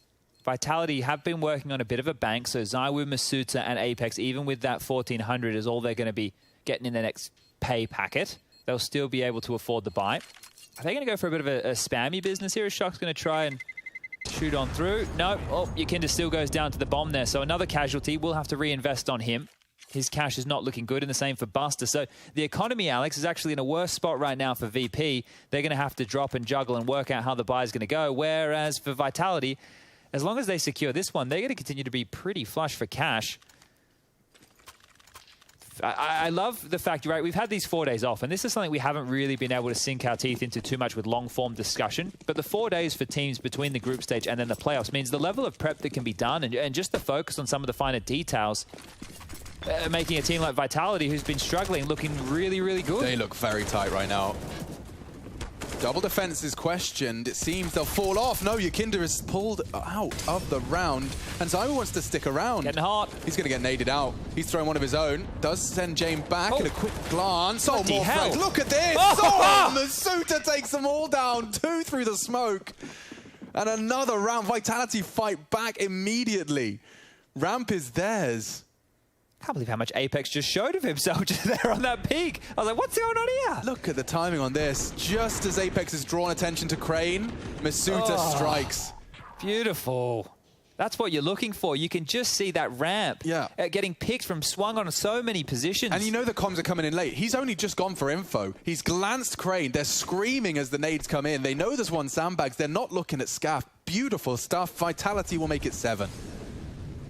Vitality have been working on a bit of a bank, so ZywOo, Masuta, and Apex, even with that 1,400, is all they're going to be getting in the next pay packet. They'll still be able to afford the buy. Are they going to go for a bit of a spammy business here? Is Shock's going to try and shoot on through? No. Oh, Yakinda still goes down to the bomb there, so another casualty. We'll have to reinvest on him. His cash is not looking good, and the same for Buster. So the economy, Alex, is actually in a worse spot right now for VP. They're going to have to drop and juggle and work out how the buy is going to go, whereas for Vitality, as long as they secure this one, they're going to continue to be pretty flush for cash. I love the fact, right, we've had these 4 days off, and this is something we haven't really been able to sink our teeth into too much with long-form discussion. But the 4 days for teams between the group stage and then the playoffs means the level of prep that can be done and just the focus on some of the finer details, making a team like Vitality, who's been struggling, looking really, really good. They look very tight right now. Double defense is questioned. It seems they'll fall off. No, Yakinda is pulled out of the round. And ZywOo wants to stick around. Getting hot. He's going to get naded out. He's throwing one of his own. Does send James back in a quick glance. Oh, more frags. Look at this. Oh, Masuta takes them all down. 2 through the smoke. And another round. Vitality fight back immediately. Ramp is theirs. I can't believe how much Apex just showed of himself just there on that peak. I was like, what's going on here? Look at the timing on this. Just as Apex has drawn attention to Crane, Masuta strikes. Beautiful. That's what you're looking for. You can just see that ramp getting picked from swung on so many positions. And you know the comms are coming in late. He's only just gone for info. He's glanced Crane. They're screaming as the nades come in. They know there's one sandbags. They're not looking at Scaff. Beautiful stuff. Vitality will make it 7.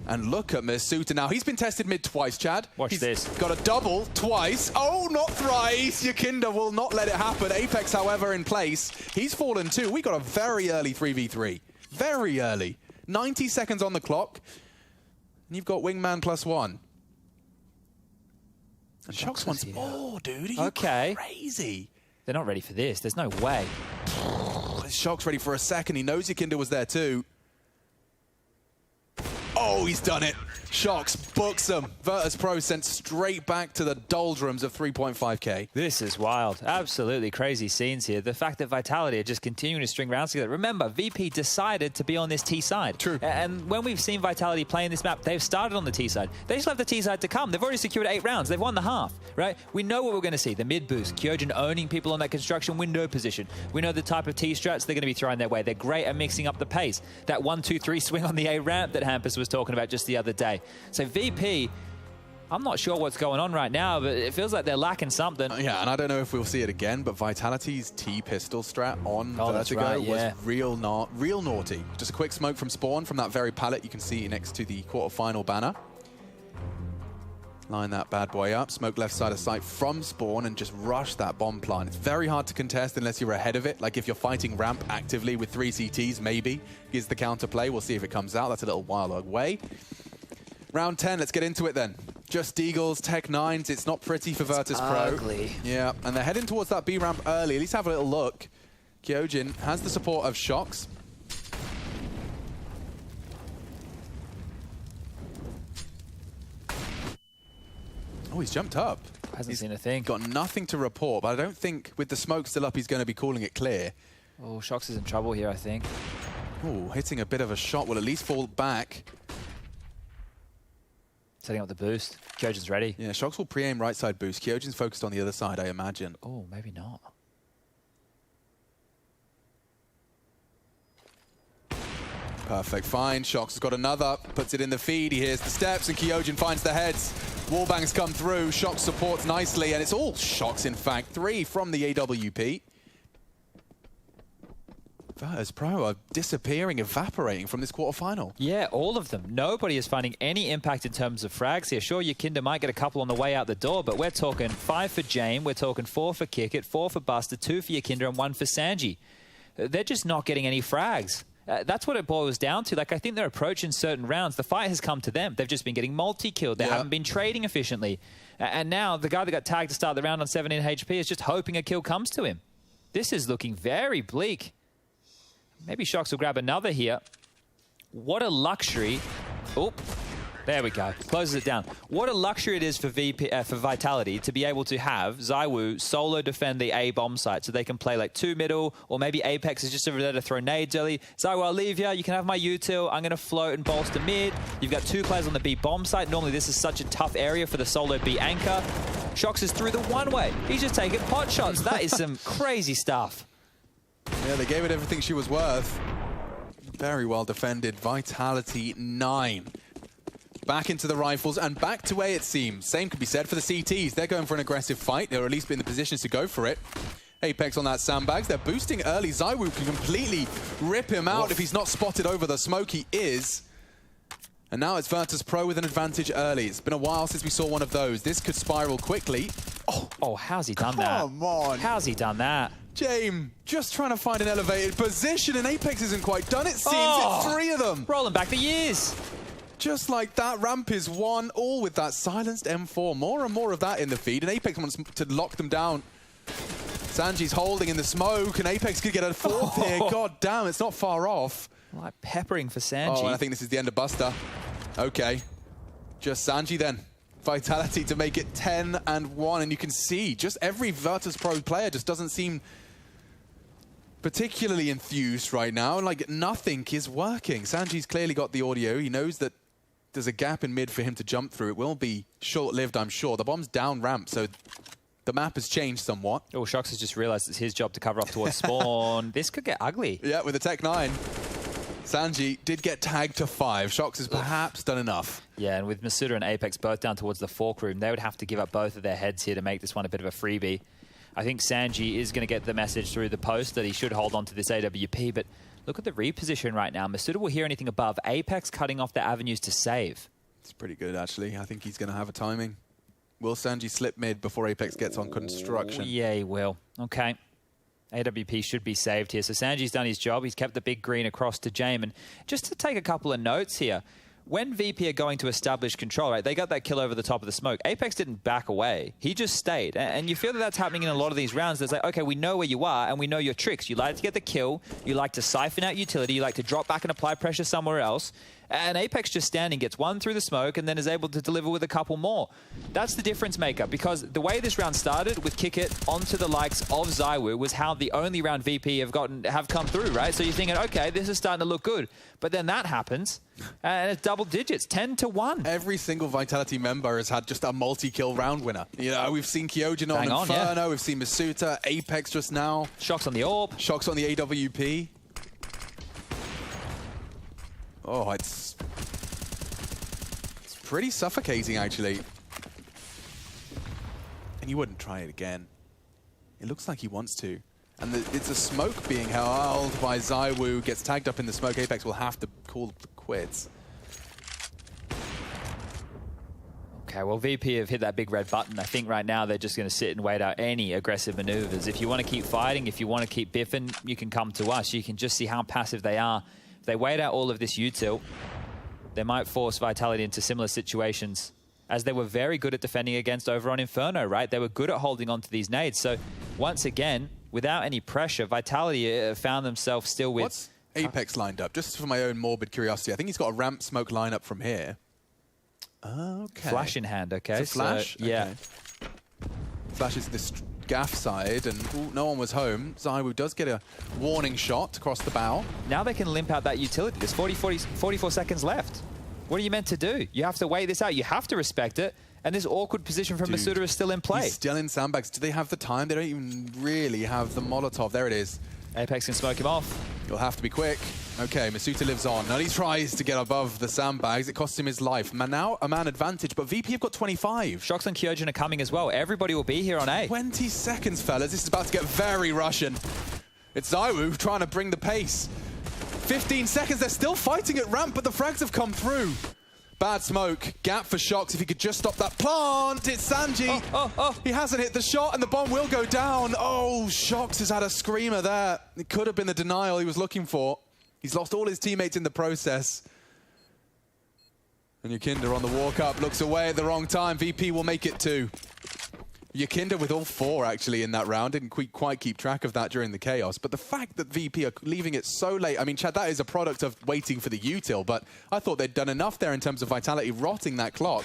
And look at Masuta now. He's been tested mid twice, Chad. Watch this. Got a double twice. Oh, not thrice. Yakinda will not let it happen. Apex, however, in place. He's fallen too. We got a very early 3v3. Very early. 90 seconds on the clock. And you've got Wingman +1. And Shocks wants more, dude. Are you crazy? They're not ready for this. There's no way. Shock's ready for a second. He knows Yakinda was there too. Oh, he's done it. Shocks books them. Virtuspro sent straight back to the doldrums of 3.5k. This is wild. Absolutely crazy scenes here. The fact that Vitality are just continuing to string rounds together. Remember, VP decided to be on this T side. True. And when we've seen Vitality playing this map, they've started on the T side. They just left the T side to come. They've already secured 8 rounds. They've won the half, right? We know what we're going to see. The mid boost. Kyojin owning people on that construction window position. We know the type of T strats they're going to be throwing their way. They're great at mixing up the pace. That 1-2-3 swing on the A ramp that Hampus was talking about just the other day. So VP I'm not sure what's going on right now, but it feels like they're lacking something. Yeah, and I don't know if we'll see it again, but Vitality's T-pistol strat on Vertigo right, yeah. was real naughty. Just a quick smoke from Spawn from that very pallet you can see next to the quarterfinal banner. Line that bad boy up, smoke left side of sight from Spawn and just rush that bomb plant. It's very hard to contest unless you're ahead of it. Like if you're fighting ramp actively with 3 CTs, maybe is the counterplay. We'll see if it comes out. That's a little while away. Round 10, let's get into it then. Just Deagles, Tech 9s. It's not pretty for Virtuspro. Ugly. Yeah, and they're heading towards that B ramp early. At least have a little look. Kyojin has the support of Shox. Oh, he's jumped up. Hasn't seen a thing. Got nothing to report, but I don't think with the smoke still up, he's going to be calling it clear. Oh, Shox is in trouble here, I think. Oh, hitting a bit of a shot will at least fall back. Setting up the boost. Kyojin's ready. Yeah, Shox will pre-aim right side boost. Kyojin's focused on the other side, I imagine. Oh, maybe not. Perfect, fine. Shox has got another, puts it in the feed. He hears the steps, and Kyojin finds the heads. Wallbangs come through. Shox supports nicely, and it's all Shox, in fact. 3 from the AWP. Virtuspro are disappearing, evaporating from this quarterfinal. Yeah, all of them. Nobody is finding any impact in terms of frags here. Sure, Yakinda might get a couple on the way out the door, but we're talking 5 for Jame, we're talking 4 for Kickit, 4 for Buster, 2 for Yakinda, and 1 for Sanji. They're just not getting any frags. That's what it boils down to. Like, I think they're approaching certain rounds. The fight has come to them. They've just been getting multi-killed. They haven't been trading efficiently. And now the guy that got tagged to start the round on 17 HP is just hoping a kill comes to him. This is looking very bleak. Maybe Shox will grab another here. What a luxury. Oh, there we go. Closes it down. What a luxury it is for for Vitality to be able to have ZywOo solo defend the A bomb site so they can play like 2 middle, or maybe Apex is just over there to throw nades early. ZywOo, I'll leave you. You can have my util. I'm going to float and bolster mid. You've got 2 players on the B bomb site. Normally this is such a tough area for the solo B anchor. Shox is through the one-way. He's just taking pot shots. That is some crazy stuff. Yeah, they gave it everything she was worth. Very well defended. Vitality 9. Back into the rifles and back to A, it seems. Same could be said for the CTs. They're going for an aggressive fight. They'll at least be in the positions to go for it. Apex on that sandbags. They're boosting early. ZywOo can completely rip him out. If he's not spotted over the smoke, he is. And now it's Virtuspro with an advantage early. It's been a while since we saw one of those. This could spiral quickly. Oh, how's he done that? Come on. How's he done that? Jame, just trying to find an elevated position, and Apex isn't quite done, it seems. It's 3 of them. Rolling back the years. Just like that, ramp is 1, all with that silenced M4. More and more of that in the feed, and Apex wants to lock them down. Sanji's holding in the smoke, and Apex could get a 4th here. God damn, it's not far off. Like peppering for Sanji. Oh, I think this is the end of Buster. Okay, just Sanji then. Vitality to make it 10-1, and you can see just every Virtuspro player just doesn't seem particularly enthused right now. Like, nothing is working. Sanji's clearly got the audio. He knows that there's a gap in mid for him to jump through. It will be short-lived, I'm sure. The bomb's down ramp, so the map has changed somewhat. Oh, Shox has just realized it's his job to cover up towards spawn. This could get ugly. Yeah, with the Tech 9. Sanji did get tagged to 5. Shox has perhaps done enough. Yeah, and with Masuda and Apex both down towards the fork room, they would have to give up both of their heads here to make this one a bit of a freebie. I think Sanji is going to get the message through the post that he should hold on to this AWP, but look at the reposition right now. Masuda will hear anything above. Apex cutting off their avenues to save. It's pretty good, actually. I think he's going to have a timing. Will Sanji slip mid before Apex gets on construction? Oh, yeah, he will. Okay. AWP should be saved here. So Sanji's done his job. He's kept the big green across to Jame. And just to take a couple of notes here, when VP are going to establish control, right, they got that kill over the top of the smoke. Apex didn't back away. He just stayed. And you feel that that's happening in a lot of these rounds. There's like, okay, we know where you are and we know your tricks. You like to get the kill. You like to siphon out utility. You like to drop back and apply pressure somewhere else. And Apex just standing gets 1 through the smoke and then is able to deliver with a couple more. That's the difference maker, because the way this round started with Kickit onto the likes of ZywOo was how the only round VP have come through, right? So you're thinking, okay, this is starting to look good. But then that happens and it's double digits, 10-1. Every single Vitality member has had just a multi-kill round winner. You know, we've seen Kyojin on Inferno, yeah. We've seen Masuta, Apex just now. Shox on the AWP. Shox on the AWP. Oh, it's pretty suffocating, actually. And you wouldn't try it again. It looks like he wants to. And it's a smoke being held by ZywOo, gets tagged up in the smoke. Apex will have to call the quits. Okay, well, VP have hit that big red button. I think right now they're just going to sit and wait out any aggressive maneuvers. If you want to keep fighting, if you want to keep biffing, you can come to us. You can just see how passive they are. If they wait out all of this util, they might force Vitality into similar situations as they were very good at defending against over on Inferno, right? They were good at holding on to these nades. So once again, without any pressure, Vitality found themselves still with... What's Apex lined up? Just for my own morbid curiosity, I think he's got a ramp smoke lineup from here. Okay. Flash in hand, okay? It's a flash? So, yeah. Okay. Flash is this gaff side, and ooh, no one was home. ZywOo does get a warning shot across the bow. Now they can limp out that utility. There's 44 seconds left. What are you meant to do? You have to wait this out. You have to respect it. And this awkward position from Masuda is still in play. He's still in sandbags. Do they have the time? They don't even really have the Molotov. There it is. Apex can smoke him off. You'll have to be quick. Okay, Masuda lives on. Now he tries to get above the sandbags. It costs him his life. Now a man advantage, but VP have got 25. Shox and Kyojin are coming as well. Everybody will be here on A. 20 seconds, fellas. This is about to get very Russian. It's ZywOo trying to bring the pace. 15 seconds. They're still fighting at ramp, but the frags have come through. Bad smoke. Gap for Shox. If he could just stop that plant. It's Sanji. He hasn't hit the shot, and the bomb will go down. Oh, Shox has had a screamer there. It could have been the denial he was looking for. He's lost all his teammates in the process. And Yakinda on the walk up looks away at the wrong time. VP will make it too. Yakinda with all 4 actually in that round. Didn't quite keep track of that during the chaos. But the fact that VP are leaving it so late, I mean, Chad, that is a product of waiting for the util, but I thought they'd done enough there in terms of Vitality rotting that clock.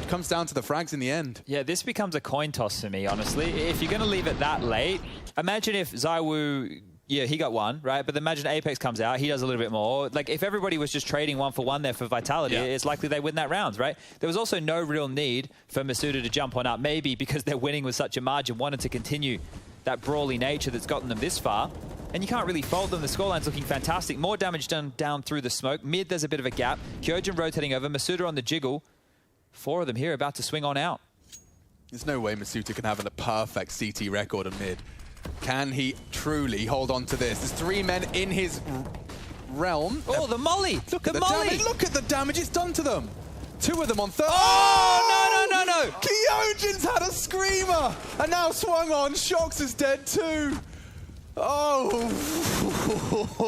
It comes down to the frags in the end. Yeah, this becomes a coin toss for me, honestly. If you're going to leave it that late, imagine if ZywOo... Yeah, he got 1, right? But imagine Apex comes out, he does a little bit more. Like, if everybody was just trading 1 for 1 there for Vitality, it's likely they win that round, right? There was also no real need for Masuda to jump on up, maybe because they're winning with such a margin, wanted to continue that brawly nature that's gotten them this far. And you can't really fold them. The scoreline's looking fantastic. More damage done down through the smoke. Mid, there's a bit of a gap. Kyojin rotating over. Masuda on the jiggle. 4 of them here about to swing on out. There's no way Masuda can have a perfect CT record on mid. Can he truly hold on to this? There's 3 men in his realm. Oh, the molly! Look at the damage. Look at the damage it's done to them. 2 of them on third. Oh, no! Kyojin's had a screamer and now swung on. Shox is dead too. Oh,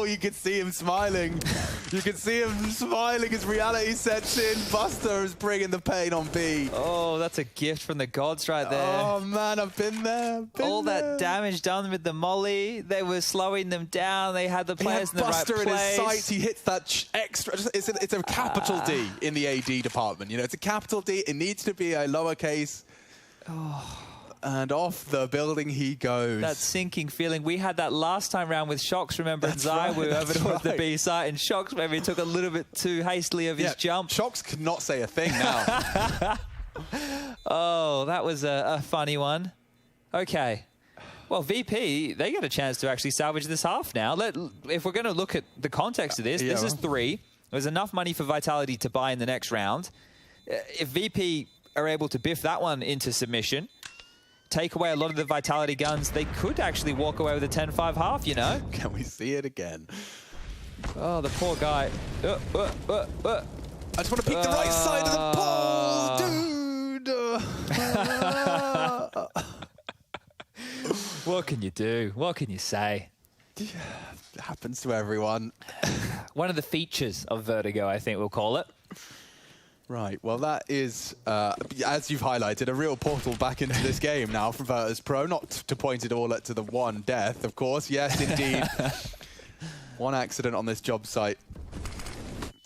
you can see him smiling. You can see him smiling as reality sets in. Buster is bringing the pain on B. Oh, that's a gift from the gods right there. Oh, man, I've been there. All that damage done with the molly. They were slowing them down. They had the players in the right place. Buster in his sights. He hits that extra. It's a capital D in the AD department. You know, it's a capital D. It needs to be a lowercase. Oh. And off the building he goes. That sinking feeling. We had that last time round with Shox, remember, and ZywOo over towards the B site, and Shox maybe took a little bit too hastily of his jump. Shox could not say a thing now. Oh, that was a funny one. Okay. Well, VP, they get a chance to actually salvage this half now. If we're going to look at the context of this, this is 3. There's enough money for Vitality to buy in the next round. If VP are able to biff that one into submission, take away a lot of the Vitality guns, they could actually walk away with a 10-5 half, you know? Can we see it again? Oh, the poor guy. I just want to peek the right side of the pole, dude! What can you do? What can you say? It happens to everyone. One of the features of Vertigo, I think we'll call it. Right, well that is, as you've highlighted, a real portal back into this game now from Virtuspro. Not to point it all to the one death, of course. Yes, indeed. 1 accident on this job site.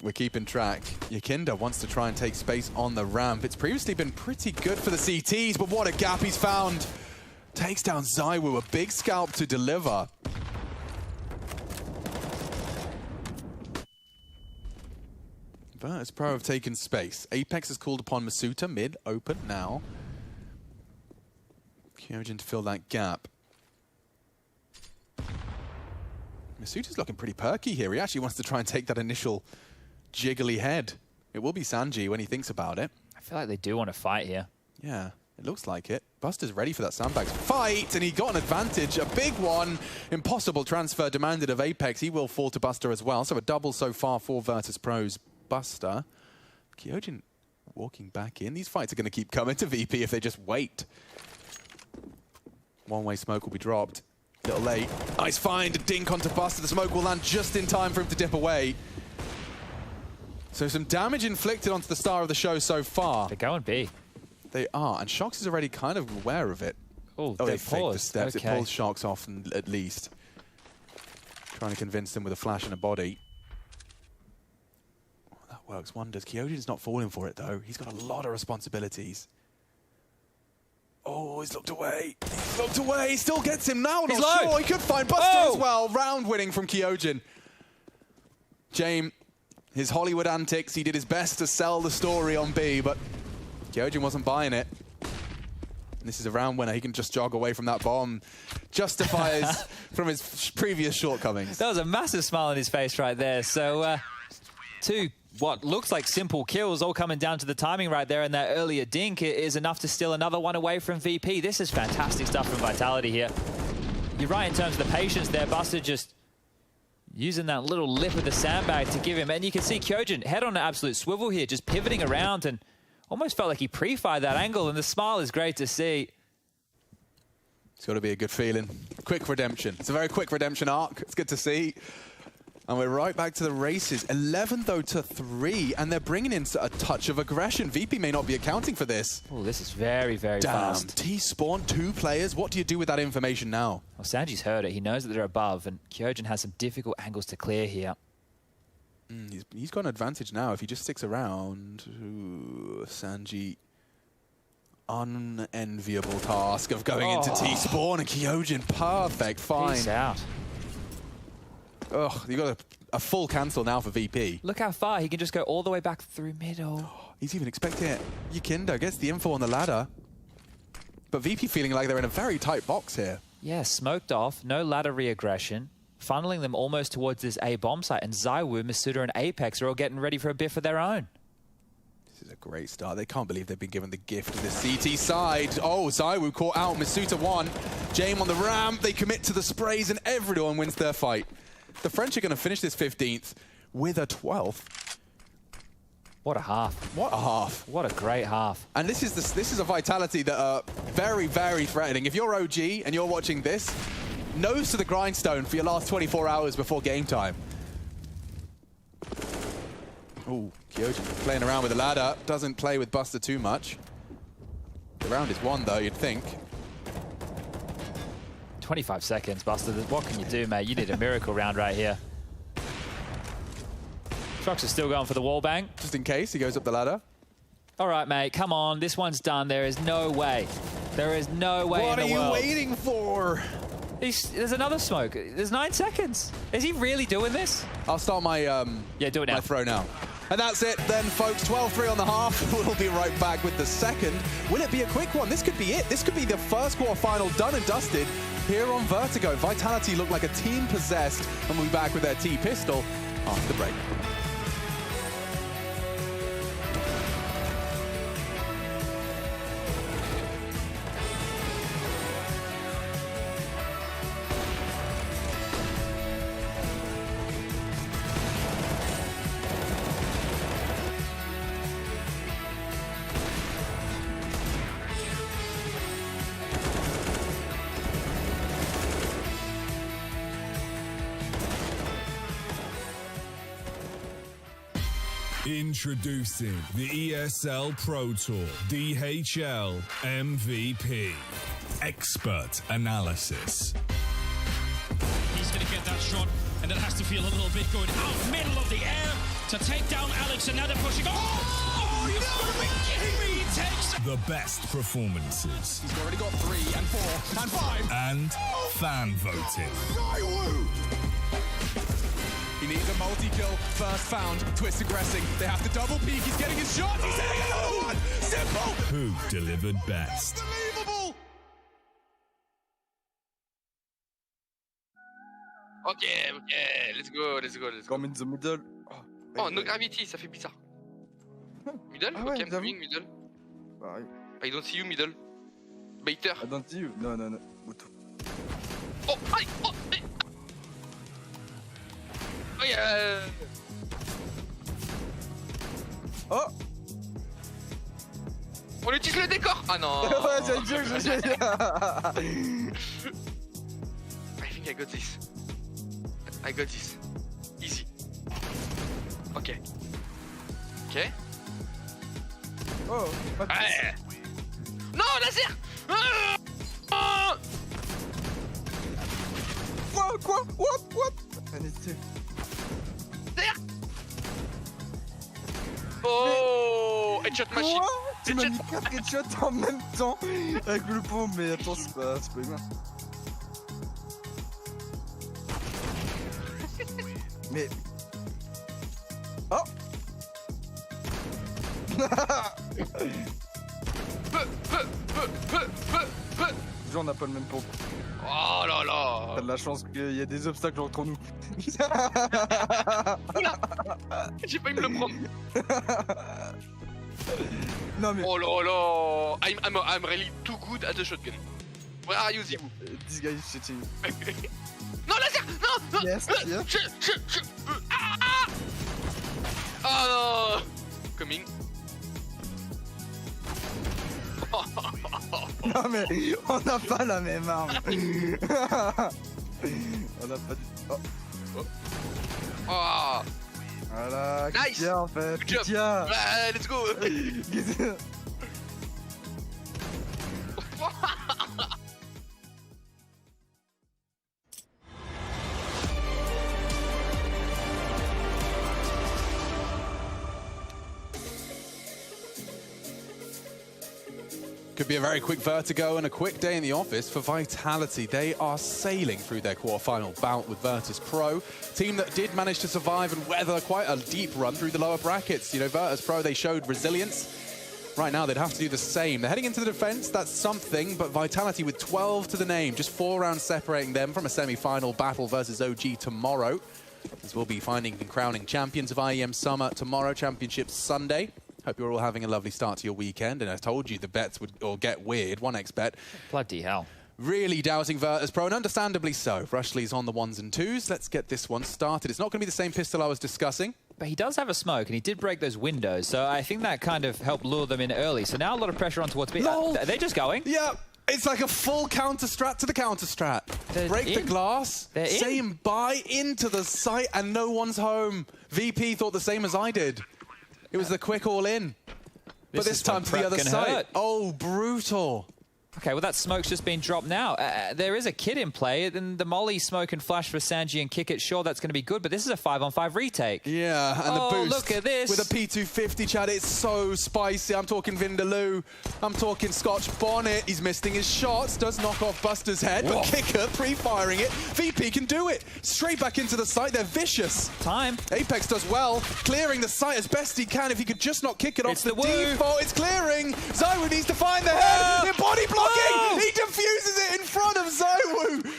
We're keeping track. Yakinda wants to try and take space on the ramp. It's previously been pretty good for the CTs, but what a gap he's found. Takes down ZywOo, a big scalp to deliver. Virtuspro have taken space. Apex has called upon Masuda, mid, open now. Kyojin to fill that gap. Masuda's looking pretty perky here. He actually wants to try and take that initial jiggly head. It will be Sanji when he thinks about it. I feel like they do want to fight here. Yeah, it looks like it. Buster's ready for that sandbags fight, and he got an advantage, a big one. Impossible transfer demanded of Apex. He will fall to Buster as well. So a double so far for Virtuspro's Buster. Kyojin walking back in. These fights are going to keep coming to VP if they just wait. One-way smoke will be dropped. A little late. Nice find, a dink onto Buster. The smoke will land just in time for him to dip away. So some damage inflicted onto the star of the show so far. They're going B. They are, and Shox is already kind of aware of it. Oh, they faked the paused. steps. Okay. It pulls Shox off at least. Trying to convince them with a flash and a body. Oh, that works wonders. Kyojin's not falling for it though. He's got a lot of responsibilities. Oh, he's looked away. He's looked away. He still gets him now. He's Not low. sure. He could find Buster as well. Round winning from Kyojin. James, his Hollywood antics. He did his best to sell the story on B, but Kyojin wasn't buying it. This is a round winner. He can just jog away from that bomb. Justifies from his previous shortcomings. That was a massive smile on his face right there. So two what looks like simple kills all coming down to the timing right there, and that earlier dink is enough to steal another one away from VP. This is fantastic stuff from Vitality here. You're right in terms of the patience there. Buster just using that little lip of the sandbag to give him, and you can see Kyojin head on an absolute swivel here, just pivoting around, and almost felt like he pre-fired that angle, and the smile is great to see. It's got to be a good feeling. Quick redemption. It's a very quick redemption arc. It's good to see. And we're right back to the races. 11, though, to 3, and they're bringing in a touch of aggression. VP may not be accounting for this. Oh, this is very, very fast. T-spawn, 2 players. What do you do with that information now? Well, Sanji's heard it. He knows that they're above, and Kyojin has some difficult angles to clear here. He's got an advantage now if he just sticks around. Ooh, Sanji, unenviable task of going into T-spawn, and Kyojin, perfect find. Peace out. Ugh, you got a full cancel now for VP. Look how far. He can just go all the way back through middle. He's even expecting it. Yukindo gets the info on the ladder. But VP feeling like they're in a very tight box here. Yeah, smoked off, no ladder re-aggression, funneling them almost towards this A bomb site, and Zywoo, Masuda, and Apex are all getting ready for a biff of their own. This is a great start. They can't believe they've been given the gift of the CT side. Oh, Zywoo caught out. Masuda won. Jame on the ramp. They commit to the sprays, and everyone wins their fight. The French are going to finish this 15th with a 12th. What a half. What a half. What a great half. And this is a Vitality that are very, very threatening. If you're OG and you're watching this, nose to the grindstone for your last 24 hours before game time. Oh, Kyojin playing around with the ladder. Doesn't play with Buster too much. The round is won, though, you'd think. 25 seconds, Buster. What can you do, mate? You need a miracle round right here. Trucks are still going for the wall bang. Just in case he goes up the ladder. All right, mate, come on. This one's done. There is no way. There is no way in the world. What are you waiting for? There's another smoke. There's 9 seconds. Is he really doing this? I'll start my yeah, do it now. My throw now. And that's it then, folks. 12-3 on the half. We'll be right back with the second. Will it be a quick one? This could be it. This could be the first quarterfinal done and dusted here on Vertigo. Vitality look like a team possessed, and we'll be back with their T-pistol after the break. Introducing the ESL Pro Tour DHL MVP. Expert analysis. He's going to get that shot, and it has to feel a little bit going out middle of the air to take down Alex, and now they're pushing. Oh, you've got to be kidding me! He takes The best performances. He's already got 3 and 4 and 5. And fan voting. He needs a multi-kill, first found, Twist aggressing. They have to double peek, he's getting his shot, he's hitting another one! Simple! Who delivered best? Unbelievable! Ok, let's go. Come in the middle. Oh, no gravity, ça fait bizarre. Middle? Ah ouais, Ok, I'm coming, middle. I don't see you, middle. Baiter. I don't see you. No. Oh, aïe, oh, aïe. Oh, yeah. Oh. On utilise le décor. Ah non. Ouais, j'ai I think I got this. I got this. Easy. Ok. Ok. Oh. Ouais. Non, laser. Ah. Quoi? What? Laser. Oh, headshot machine. Quoi? Tu m'as mis 4 headshots en même temps avec le pont, mais attends, c'est pas bien. Mais... Oh. Déjà, on n'a pas le même pont. Oh là là. T'as de la chance qu'il y a des obstacles entre nous. Oula. J'ai failli me le prendre. Non mais... Oh là là. I'm really too good at the shotgun. Where are you, Zibu? This guy is cheating. Non, laser. Non. Yes. Ah. Oh non. Coming. Non mais on n'a pas la même arme. On n'a pas du... Oh. Oh. Voilà, Nice. Tiens en fait. Good job. Tiens. Let's go. Could be a very quick vertigo and a quick day in the office for Vitality. They are sailing through their quarterfinal bout with Virtuspro, team that did manage to survive and weather quite a deep run through the lower brackets. You know, Virtuspro, they showed resilience. Right now, they'd have to do the same. They're heading into the defense, that's something, but Vitality with 12 to the name, just 4 rounds separating them from a semi-final battle versus OG tomorrow, as we'll be finding and crowning champions of IEM Summer tomorrow, Championships Sunday. Hope you're all having a lovely start to your weekend. And I told you the bets would all get weird. 1xBet. Bloody hell. Really doubting Virtuspro, and understandably so. Rushley's on the 1s and 2s. Let's get this one started. It's not going to be the same pistol I was discussing. But he does have a smoke, and he did break those windows. So I think that kind of helped lure them in early. So now a lot of pressure on towards B. Are they just going? Yeah. It's like a full counter-strat to the counter-strat. Break the glass, say bye into the site, and no one's home. VP thought the same as I did. It was the quick all-in. But this time to the other side. Oh, brutal. Okay, well, that smoke's just been dropped now. There is a kid in play. Then the Molly smoke and flash for Sanji and Kick It. Sure, that's going to be good, but this is a 5-on-5 retake. Yeah, and the boost. Look at this. With a P250, Chad, it's so spicy. I'm talking Vindaloo. I'm talking Scotch Bonnet. He's missing his shots. Does knock off Buster's head, but Kicker pre-firing it. VP can do it. Straight back into the site. They're vicious. Time. Apex does well, clearing the site as best he can. If he could just not kick it off the default, it's clearing. Zoe needs to find the head. In body blocking. He defuses it in front of Zowu!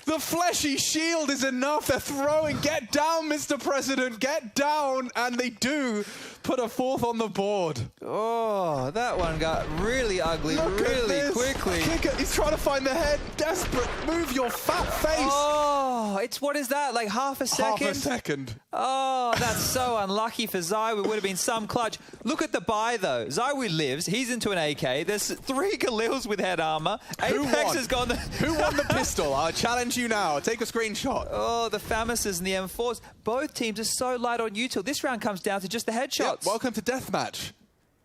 The fleshy shield is enough. They're throwing. Get down, Mr. President. Get down. And they do put a 4th on the board. Oh, that one got really ugly really quickly. Kicker, he's trying to find the head. Desperate. Move your fat face. Oh, it's, what is that, like half a second? Half a second. Oh, that's so unlucky for Zywoo. Would have been some clutch. Look at the buy, though. Zywoo lives. He's into an AK. There's 3 Galils with head armor. Apex has gone... Who won the pistol? I'll challenge you now. Take a screenshot. Oh, the Famises and the M4s. Both teams are so light on util. This round comes down to just the headshots. Yep, welcome to Deathmatch.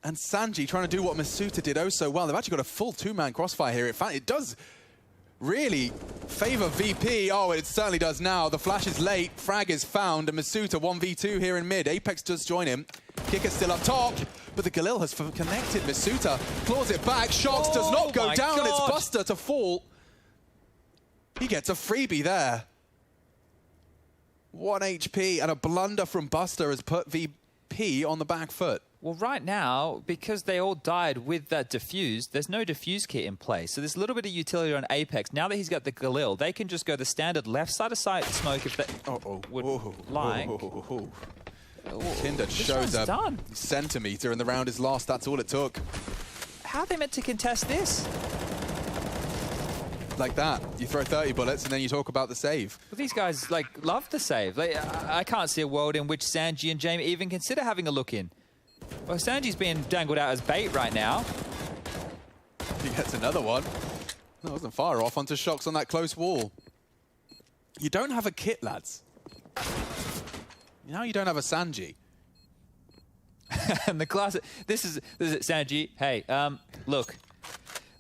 And Sanji trying to do what Masuta did oh so well. They've actually got a full 2-man crossfire here. In fact, it does really favor VP. Oh, it certainly does now. The flash is late. Frag is found. And Masuta 1v2 here in mid. Apex does join him. Kicker's still up top. But the Galil has connected. Masuta claws it back. Shox does not go down. God. It's Buster to fall. He gets a freebie there. 1 HP and a blunder from Buster has put VP on the back foot. Well, right now, because they all died with that diffuse, there's no diffuse kit in place. So there's a little bit of utility on Apex. Now that he's got the Galil, they can just go the standard left side of sight smoke if they would like. Kinder shows a centimeter and the round is lost. That's all it took. How are they meant to contest this? like that. You throw 30 bullets and then you talk about the save. But these guys, like, love the save. Like, I can't see a world in which Sanji and Jamie even consider having a look in. Well, Sanji's being dangled out as bait right now. He gets another one. That wasn't far off onto Shocks on that close wall. You don't have a kit, lads. Now you don't have a Sanji. And the classic, this is Sanji. Hey, look,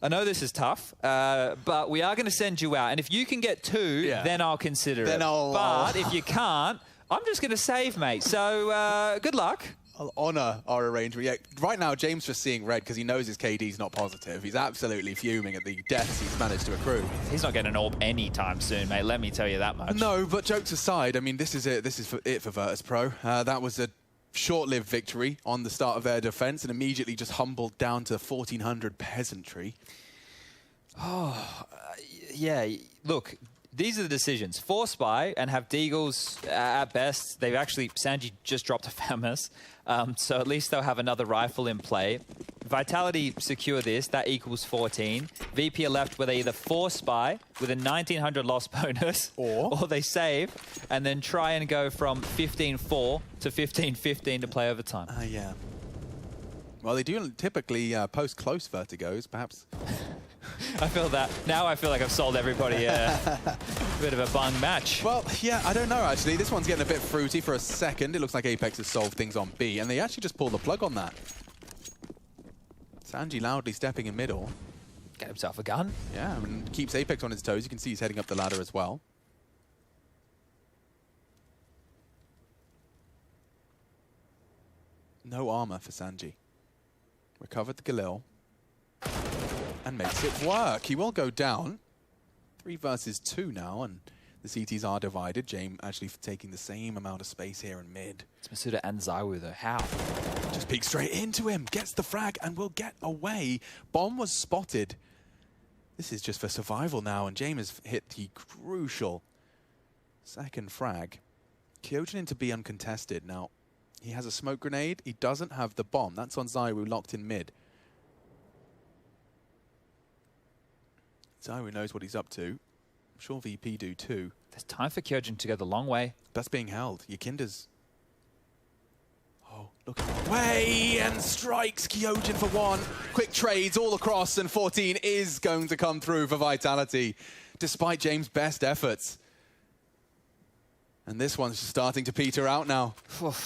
I know this is tough, but we are going to send you out. And if you can get 2, then I'll consider it. But if you can't, I'm just going to save, mate. So good luck. I'll honour our arrangement. Yeah, right now, James just seeing red because he knows his KD's not positive. He's absolutely fuming at the deaths he's managed to accrue. He's not getting an AWP anytime soon, mate. Let me tell you that much. No, but jokes aside, I mean, this is it. This is it for Virtuspro. That was a short-lived victory on the start of their defense and immediately just humbled down to 1,400 peasantry. Oh, yeah. Look, these are the decisions. Force buy and have Deagles at best. They've actually, Sanji just dropped a Famous, so at least they'll have another rifle in play. Vitality secure this, that equals 14. VP are left with either force buy with a 1900 loss bonus, or they save and then try and go from 15-4 to 15-15 to play overtime. Yeah. Well, they do typically post close vertigos, perhaps. I feel that. Now I feel like I've sold everybody a bit of a bung match. Well, yeah, I don't know, actually. This one's getting a bit fruity for a second. It looks like Apex has solved things on B, and they actually just pulled the plug on that. Sanji loudly stepping in middle. Get himself a gun. Yeah, and keeps Apex on his toes. You can see he's heading up the ladder as well. No armor for Sanji. Recovered the Galil. And makes it work. He will go down. 3 versus 2 now, and the CTs are divided. Jame actually taking the same amount of space here in mid. It's Masuda and Zaiwu though. How? Just peeks straight into him. Gets the frag and will get away. Bomb was spotted. This is just for survival now, and Jame has hit the crucial second frag. Kyojin into B uncontested. Now, he has a smoke grenade. He doesn't have the bomb. That's on Zaiwu locked in mid. Zaiwu knows what he's up to. I'm sure VP do too. There's time for Kyojin to go the long way. That's being held. Yakinda's... Oh, look at the way and strikes Kyojin for 1. Quick trades all across, and 14 is going to come through for Vitality, despite James' best efforts. And this one's starting to peter out now.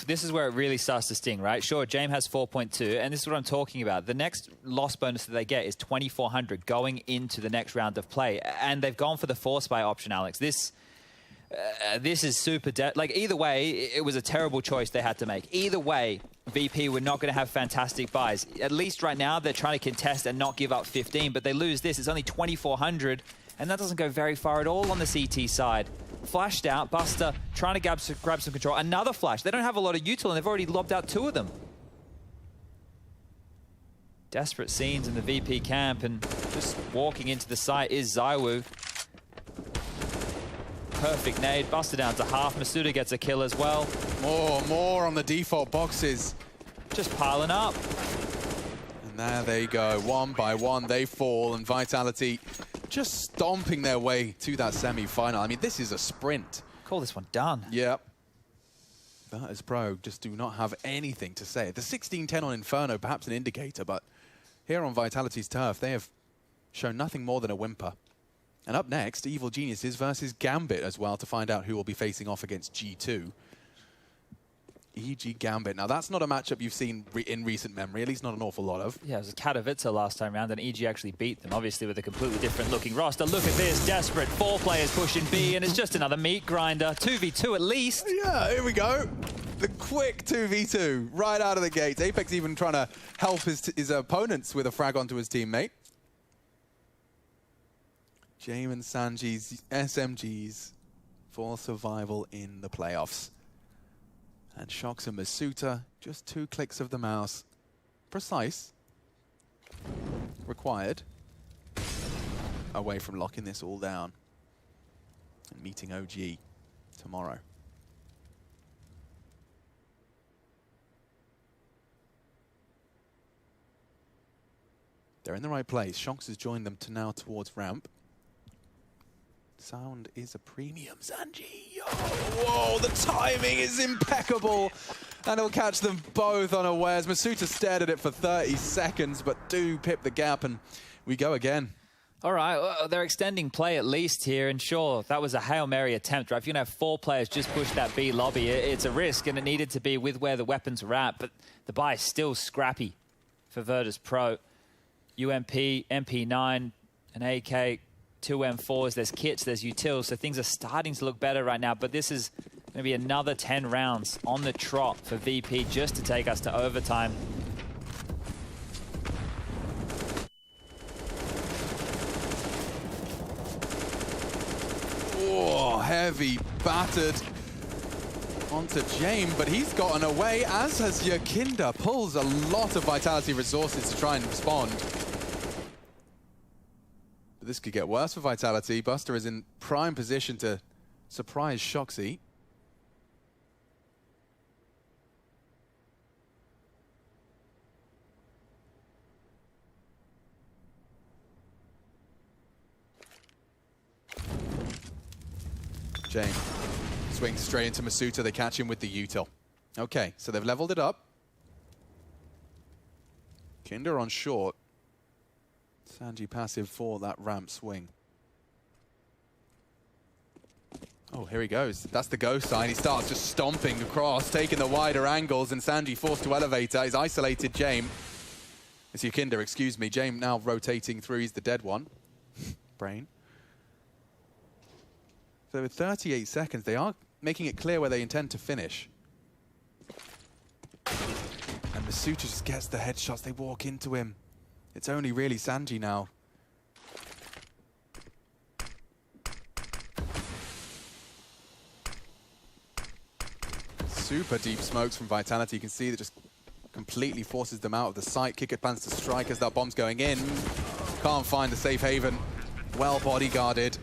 This is where it really starts to sting, right? Sure, James has 4.2, and this is what I'm talking about. The next loss bonus that they get is 2,400 going into the next round of play. And they've gone for the force buy option, Alex. This is super... like, either way, it was a terrible choice they had to make. Either way, VP were not going to have fantastic buys. At least right now, they're trying to contest and not give up 15, but they lose this. It's only 2,400, and that doesn't go very far at all on the CT side. Flashed out, Buster trying to grab some control. Another flash. They don't have a lot of util, and they've already lobbed out 2 of them. Desperate scenes in the VP camp, and just walking into the site is Zaiwu. Perfect nade. Buster down to half. Masuda gets a kill as well. More on the default boxes. Just piling up. And there they go. 1 by 1, they fall, and Vitality just stomping their way to that semi-final. I mean, this is a sprint. Call this one done. Yep. Virtuspro just do not have anything to say. The 16-10 on Inferno, perhaps an indicator, but here on Vitality's turf, they have shown nothing more than a whimper. And up next, Evil Geniuses versus Gambit as well, to find out who will be facing off against G2. EG Gambit. Now, that's not a matchup you've seen in recent memory, at least not an awful lot of. Yeah, it was Katowice last time round, and EG actually beat them, obviously with a completely different looking roster. Look at this, desperate. 4 players pushing B, and it's just another meat grinder. 2v2 at least. Yeah, here we go. The quick 2v2 right out of the gate. Apex even trying to help his opponents with a frag onto his teammate. Jame and Sanji's SMGs for survival in the playoffs. And Shocks and Masuta, just 2 clicks of the mouse. Precise. Required. Away from locking this all down. And meeting OG tomorrow. They're in the right place. Shocks has joined them to now towards ramp. Sound is a premium, Sanji. Oh, whoa, the timing is impeccable. And it'll catch them both unawares. Masuta stared at it for 30 seconds, but do pip the gap, and we go again. All right, well, they're extending play at least here, and sure, that was a Hail Mary attempt, right? If you're going to have 4 players just push that B lobby, it's a risk, and it needed to be with where the weapons were at, but the buy is still scrappy for Virtuspro. UMP, MP9, an AK, 2 M4s, there's kits, there's utils, so things are starting to look better right now, but this is going to be another 10 rounds on the trot for VP just to take us to overtime. Oh, heavy battered onto James, but he's gotten away, as has Yakinda. Pulls a lot of Vitality resources to try and respond. But this could get worse for Vitality. Buster is in prime position to surprise Shoxy. James swings straight into Masuta. They catch him with the util. Okay, so they've leveled it up. Kinder on short. Sanji passive for that ramp swing. Oh, here he goes. That's the go sign. He starts just stomping across, taking the wider angles, and Sanji forced to elevator. He's isolated James. It's Yakinda, excuse me. James now rotating through. He's the dead one. Brain. So with 38 seconds, they are making it clear where they intend to finish. And Masuta just gets the headshots. They walk into him. It's only really Sanji now. Super deep smokes from Vitality. You can see that just completely forces them out of the sight. Kicker plans to strike as that bomb's going in. Can't find the safe haven. Well bodyguarded.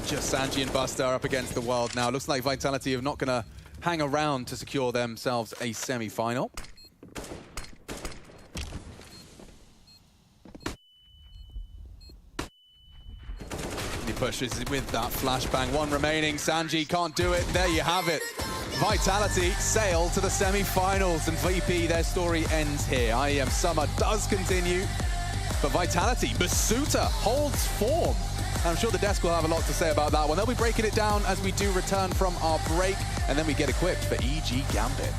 Just Sanji and Buster up against the world now. Looks like Vitality are not going to hang around to secure themselves a semi-final. He pushes with that flashbang. 1 remaining. Sanji can't do it. There you have it. Vitality sail to the semi-finals, and VP, their story ends here. IEM Summer does continue, but Vitality, Masuta holds form. I'm sure the desk will have a lot to say about that one. They'll be breaking it down as we do return from our break, and then we get equipped for EG Gambit.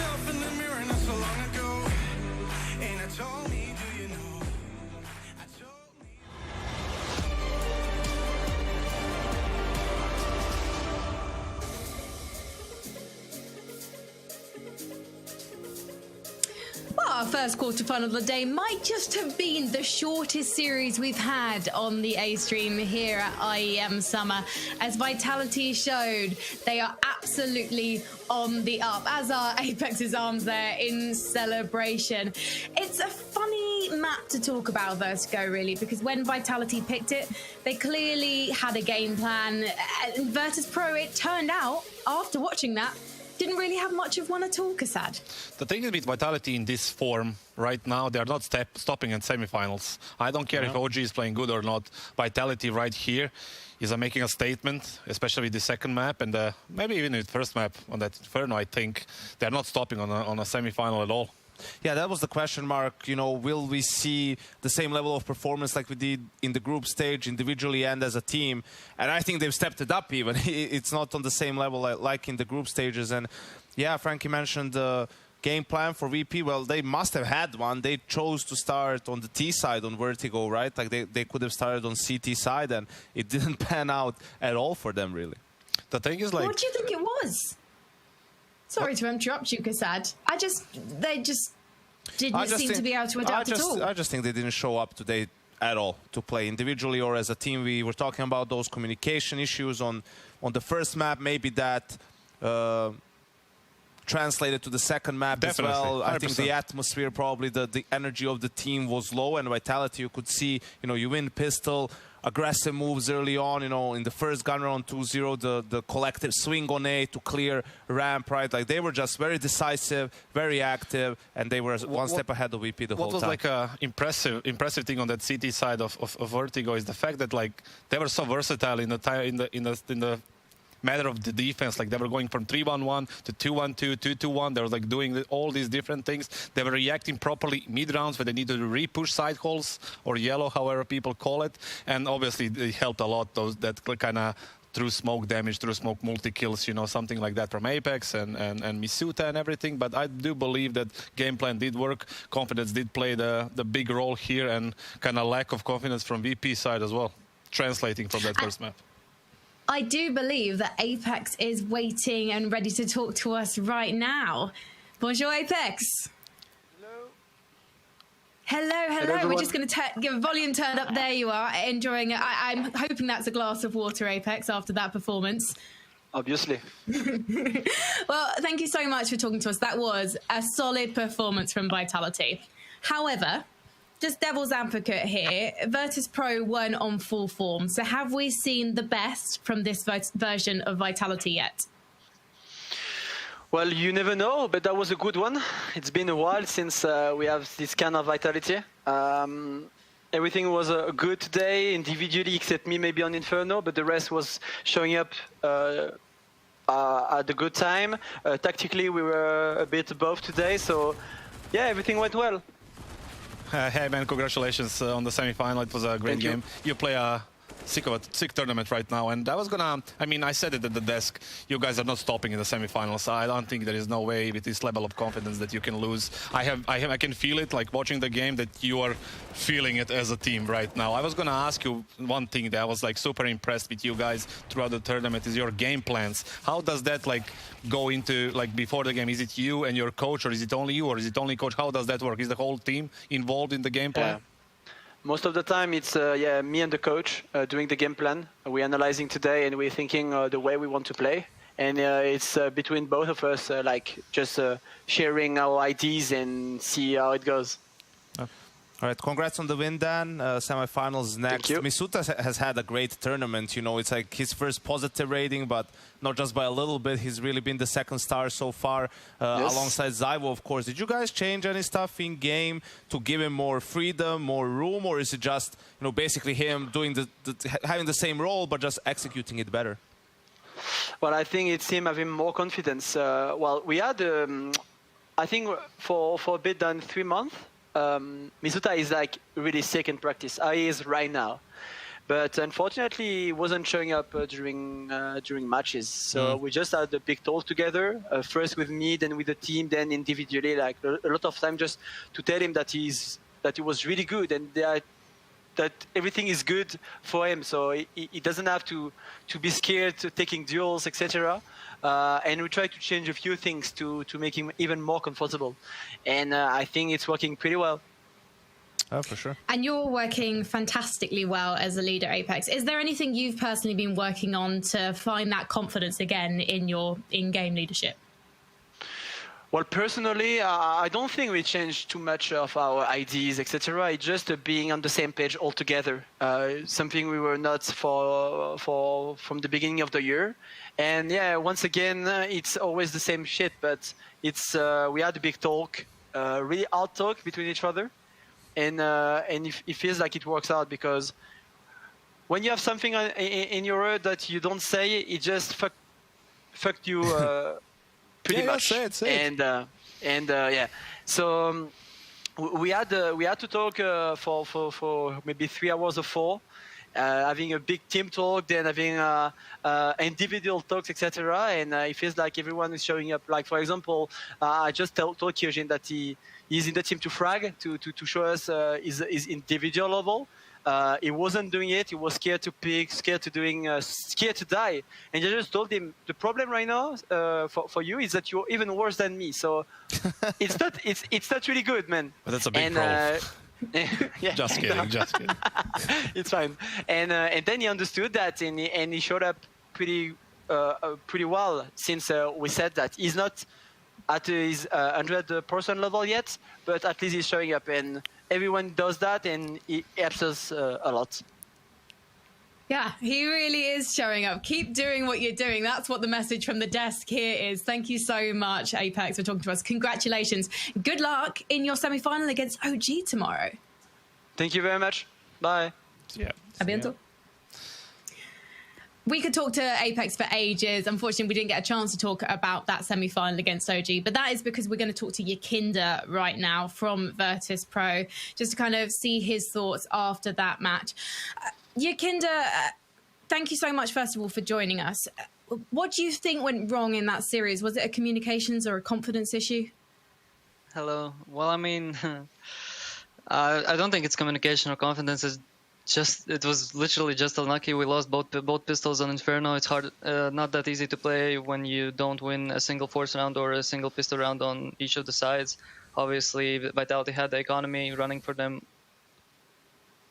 myself in the mirror not so long ago. And I told me, do you know? Well, our first quarterfinal of the day might just have been the shortest series we've had on the A stream here at IEM Summer. As Vitality showed, they are absolutely on the up, as are Apex's arms there in celebration. It's a funny map to talk about Vertigo, really, because when Vitality picked it, they clearly had a game plan. And Virtuspro, it turned out, after watching that, didn't really have much of one at all, Kassad. The thing is with Vitality in this form right now, they are not stopping in semifinals. I don't care if OG is playing good or not. Vitality right here is making a statement, especially with the second map and maybe even with the first map on that Inferno. I think they're not stopping on a semifinal at all. Yeah, that was the question mark. You know, will we see the same level of performance like we did in the group stage, individually and as a team? And I think they've stepped it up even. It's not on the same level like in the group stages. And yeah, Frankie mentioned the game plan for VP. Well, they must have had one. They chose to start on the T side on Vertigo, right? Like they could have started on CT side, and it didn't pan out at all for them, really. The thing is, like, What do you think it was? Sorry to interrupt you, Kassad. They just didn't seem to be able to adapt at all. I just think they didn't show up today at all to play individually or as a team. We were talking about those communication issues on the first map. Maybe that translated to the second map as well. 100%. I think the atmosphere, probably the energy of the team was low, and Vitality, you could see, you know, you win pistol, aggressive moves early on, you know, in the first gun round 2-0, the collective swing on A to clear ramp, right? Like they were just very decisive, very active, and they were one step ahead of VP the whole time. What was like a impressive thing on that CT side of Vertigo is the fact that like they were so versatile in the matter of the defense. Like they were going from 3-1-1 to 2-1-2, 2-2-1. They were like doing all these different things. They were reacting properly mid rounds where they needed to re-push side holes or yellow, however people call it. And obviously it helped a lot, that kind of through smoke damage, through smoke multi-kills, you know, something like that from Apex and Misuta and everything. But I do believe that game plan did work. Confidence did play the big role here, and kind of lack of confidence from VP side as well, translating from that first map. I do believe that Apex is waiting and ready to talk to us right now. Bonjour, Apex. Hello. We're just going to give volume turned up. There you are, enjoying it. I'm hoping that's a glass of water, Apex, after that performance. Obviously. Well, thank you so much for talking to us. That was a solid performance from Vitality. However, just devil's advocate here, Virtuspro weren't on full form. So have we seen the best from this version of Vitality yet? Well, you never know, but that was a good one. It's been a while since we have this kind of Vitality. Everything was good today, individually, except me maybe on Inferno, but the rest was showing up at a good time. Tactically, we were a bit above today, so yeah, everything went well. Hey man, congratulations on the semi-final. It was a great game. You play a sick tournament right now, and I was gonna, I mean, I said it at the desk, you guys are not stopping in the semi-finals. I don't think there is no way with this level of confidence that you can lose. I can feel it, like watching the game, that you are feeling it as a team right now. I was gonna ask you one thing that I was like super impressed with you guys throughout the tournament is your game plans. How does that like go into, like, before the game? Is it you and your coach, or is it only you, or is it only coach? How does that work? Is the whole team involved in the game plan? Most of the time, it's me and the coach doing the game plan. We're analyzing today, and we're thinking the way we want to play. And it's between both of us, like just sharing our ideas and see how it goes. All right, congrats on the win, Dan. Semifinals next. Misuta has had a great tournament. You know, it's like his first positive rating, but not just by a little bit. He's really been the second star so far, alongside Zyvo, of course. Did you guys change any stuff in game to give him more freedom, more room, or is it just, you know, basically him doing having the same role but just executing it better? Well, I think it's him having more confidence. Well, we had, I think, for a bit than 3 months. Misuta is like really sick in practice. He is right now. but unfortunately he wasn't showing up during matches. So we just had a big talk together, first with me, then with the team, then individually, like a lot of time just to tell him that he was really good and that everything is good for him. So he doesn't have to be scared to taking duels, etc. And we try to change a few things to make him even more comfortable. And I think it's working pretty well. Oh, for sure. And you're working fantastically well as a leader, Apex. Is there anything you've personally been working on to find that confidence again in your in-game leadership? Well, personally, I don't think we changed too much of our IDs, etc. It's just being on the same page altogether. Something we were not from the beginning of the year. And yeah, once again, it's always the same shit. But it's we had a big talk, really hard talk between each other, and it feels like it works out because when you have something in your head that you don't say, it just fucked you. Pretty much. Say it. And yeah, so we had to talk for maybe 3 hours or 4, having a big team talk, then having individual talks, etc. And it feels like everyone is showing up. Like for example, I just told Eugene that he's in the team to frag to show us his individual level. He wasn't doing it. He was scared to pick, scared to die. And I just told him the problem right now for you is that you're even worse than me. So it's not really good, man. But that's a big problem. Yeah, just kidding. It's fine. And then he understood that, and he showed up pretty well since we said that he's not at his 100% level yet, but at least he's showing up, and everyone does that, and it helps us a lot. Yeah, he really is showing up. Keep doing what you're doing. That's what the message from the desk here is. Thank you so much, Apex, for talking to us. Congratulations. Good luck in your semi-final against OG tomorrow. Thank you very much. Bye. Yeah. A bientôt. We could talk to Apex for ages. Unfortunately, we didn't get a chance to talk about that semi-final against OG, but that is because we're going to talk to Yakinda right now from Virtuspro, just to kind of see his thoughts after that match. Yakinda, thank you so much, first of all, for joining us. What do you think went wrong in that series? Was it a communications or a confidence issue? Hello. Well, I mean, I don't think it's communication or confidence. It was literally just unlucky. We lost both pistols on Inferno. It's hard, not that easy to play when you don't win a single force round or a single pistol round on each of the sides. Obviously, Vitality had the economy running for them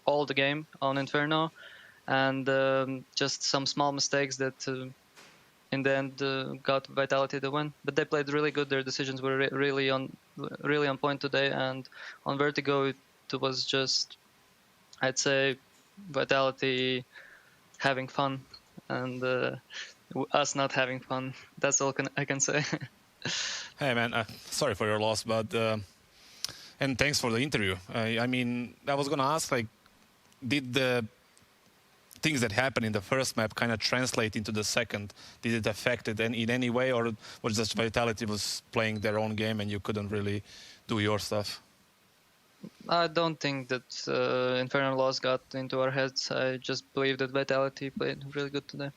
all the game on Inferno, and just some small mistakes that in the end got Vitality the win. But they played really good. Their decisions were really on point today, and on Vertigo it was just, I'd say, Vitality having fun and us not having fun. That's all I can say. Hey man, sorry for your loss, but and thanks for the interview. I mean, I was gonna ask, like, did the things that happened in the first map kind of translate into the second? Did it affect it in any way, or was just Vitality was playing their own game and you couldn't really do your stuff? I don't think that Infernal loss got into our heads. I just believe that Vitality played really good today.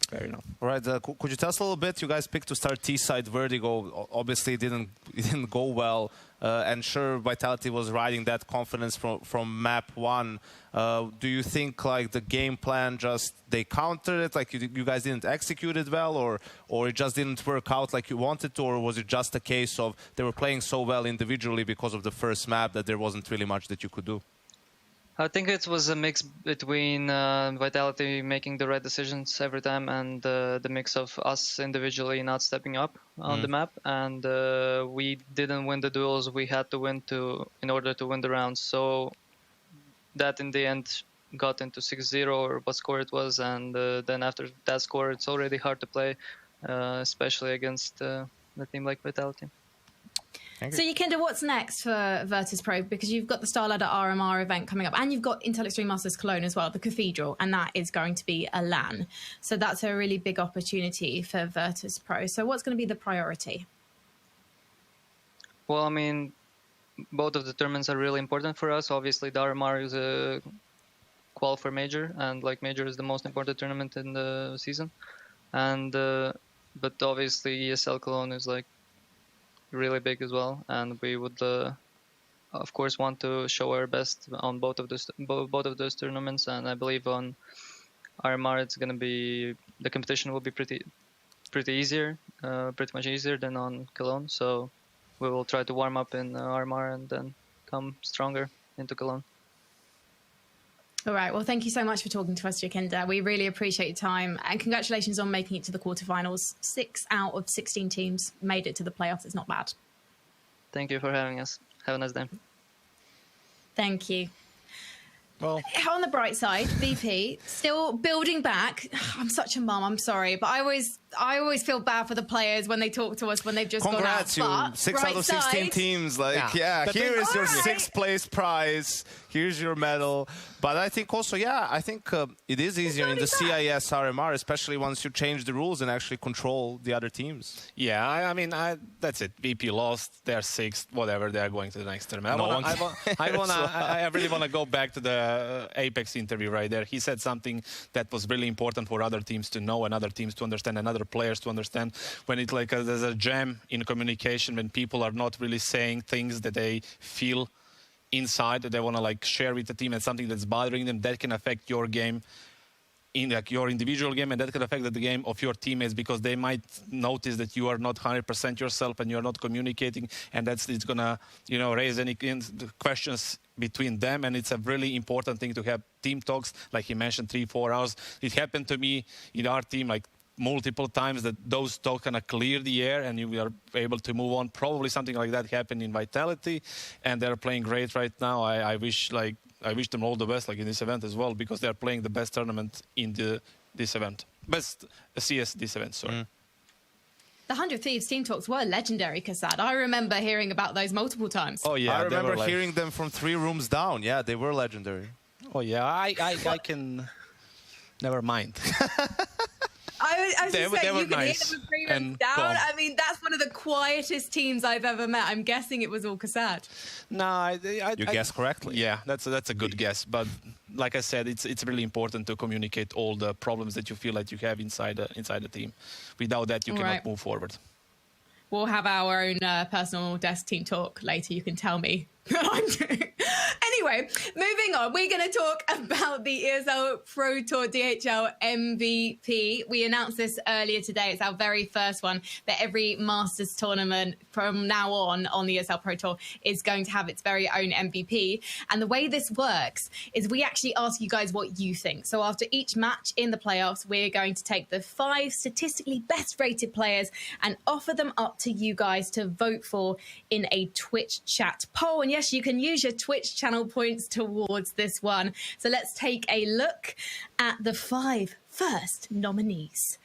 Fair enough. All right, could you tell us a little bit? You guys picked to start T-side Vertigo. Obviously, it didn't go well. And sure, Vitality was riding that confidence from map 1. Do you think like the game plan just they countered it, like you guys didn't execute it well, or it just didn't work out like you wanted to, or was it just a case of they were playing so well individually because of the first map that there wasn't really much that you could do? I think it was a mix between Vitality making the right decisions every time and the mix of us individually not stepping up on the map, and we didn't win the duels we had to win in order to win the rounds. So that in the end got into 6-0 or what score it was, and then after that score it's already hard to play, especially against a team like Vitality. So Yakinda, what's next for Virtuspro? Because you've got the Starladder RMR event coming up, and you've got Intel Extreme Masters Cologne as well, the Cathedral, and that is going to be a LAN. So that's a really big opportunity for Virtuspro. So what's going to be the priority? Well, I mean, both of the tournaments are really important for us. Obviously, the RMR qual for Major, and like Major is the most important tournament in the season. And but obviously ESL Cologne is like really big as well, and we would of course want to show our best on both of those tournaments. And I believe on RMR it's gonna be, the competition will be pretty much easier than on Cologne. So we will try to warm up in RMR and then come stronger into Cologne. All right. Well, thank you so much for talking to us, Jacinda. We really appreciate your time, and congratulations on making it to the quarterfinals. 6 out of 16 teams made it to the playoffs. It's not bad. Thank you for having us. Have a nice day. Thank you. Well, on the bright side, VP still building back. I'm such a mum. I'm sorry, but I always feel bad for the players when they talk to us when they've just Congrats, gone out. you 6 out of 16 teams. Like, yeah, here is your 6th place prize. Here's your medal. But I think also, I think it is easier in the CIS RMR, especially once you change the rules and actually control the other teams. Yeah, I mean, that's it. VP lost. They're 6th. Whatever. They're going to the next tournament. I really want to go back to the Apex interview right there. He said something that was really important for other teams to know and other teams to understand and other players to understand. When it's like there's a jam in communication, when people are not really saying things that they feel inside that they want to like share with the team, and something that's bothering them, that can affect your game, in like your individual game, and that can affect the game of your teammates, because they might notice that you are not 100% yourself and you're not communicating, and it's gonna raise any questions between them. And it's a really important thing to have team talks, like he mentioned, 3-4 hours. It happened to me in our team like multiple times, that those talks kind of clear the air and you are able to move on. Probably something like that happened in Vitality, and they're playing great right now. I wish them all the best, like in this event as well, because they're playing the best tournament in this event. Best CS this event, sorry. The 100 Thieves team talks were legendary, Kassad. I remember hearing about those multiple times. Oh yeah, I remember hearing them from 3 rooms down. Yeah, they were legendary. Oh yeah, I can never mind. I was just saying, you can hear nice them 3 rooms down. calm. I mean, that's one of the quietest teams I've ever met. I'm guessing it was all Kassad. No, you guessed correctly. Yeah, that's a good guess. But like I said, it's really important to communicate all the problems that you feel like you have inside the team. Without that, you cannot move forward. We'll have our own personal desk team talk later. You can tell me. Anyway, moving on, we're going to talk about the ESL Pro Tour DHL MVP. We announced this earlier today. It's our very first one, that every Masters tournament from now on the ESL Pro Tour is going to have its very own MVP. And the way this works is we actually ask you guys what you think. So after each match in the playoffs, we're going to take the 5 statistically best rated players and offer them up to you guys to vote for in a Twitch chat poll. And yes, you can use your Twitch channel points towards this one. So let's take a look at the 5 first nominees.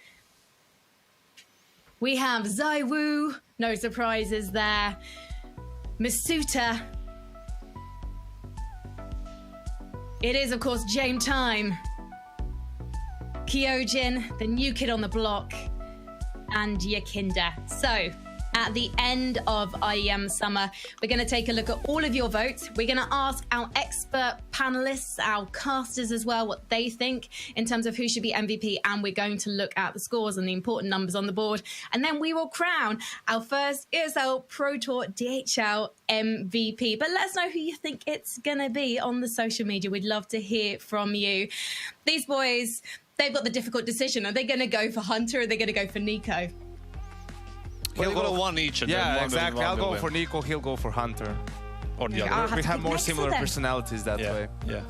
We have Zaiwu, no surprises there. Masuta. It is, of course, Jame time. Kyojin, the new kid on the block, and Jacinda. So, at the end of IEM Summer, we're going to take a look at all of your votes. We're going to ask our expert panelists, our casters as well, what they think in terms of who should be MVP. And we're going to look at the scores and the important numbers on the board. And then we will crown our first ESL Pro Tour DHL MVP. But let us know who you think it's going to be on the social media. We'd love to hear from you. These boys, they've got the difficult decision. Are they going to go for Hunter or are they going to go for Nico? He'll go one each. And yeah, then exactly. I'll go for Nico. He'll go for Hunter. Or the other. We have more similar personalities that way. Yeah.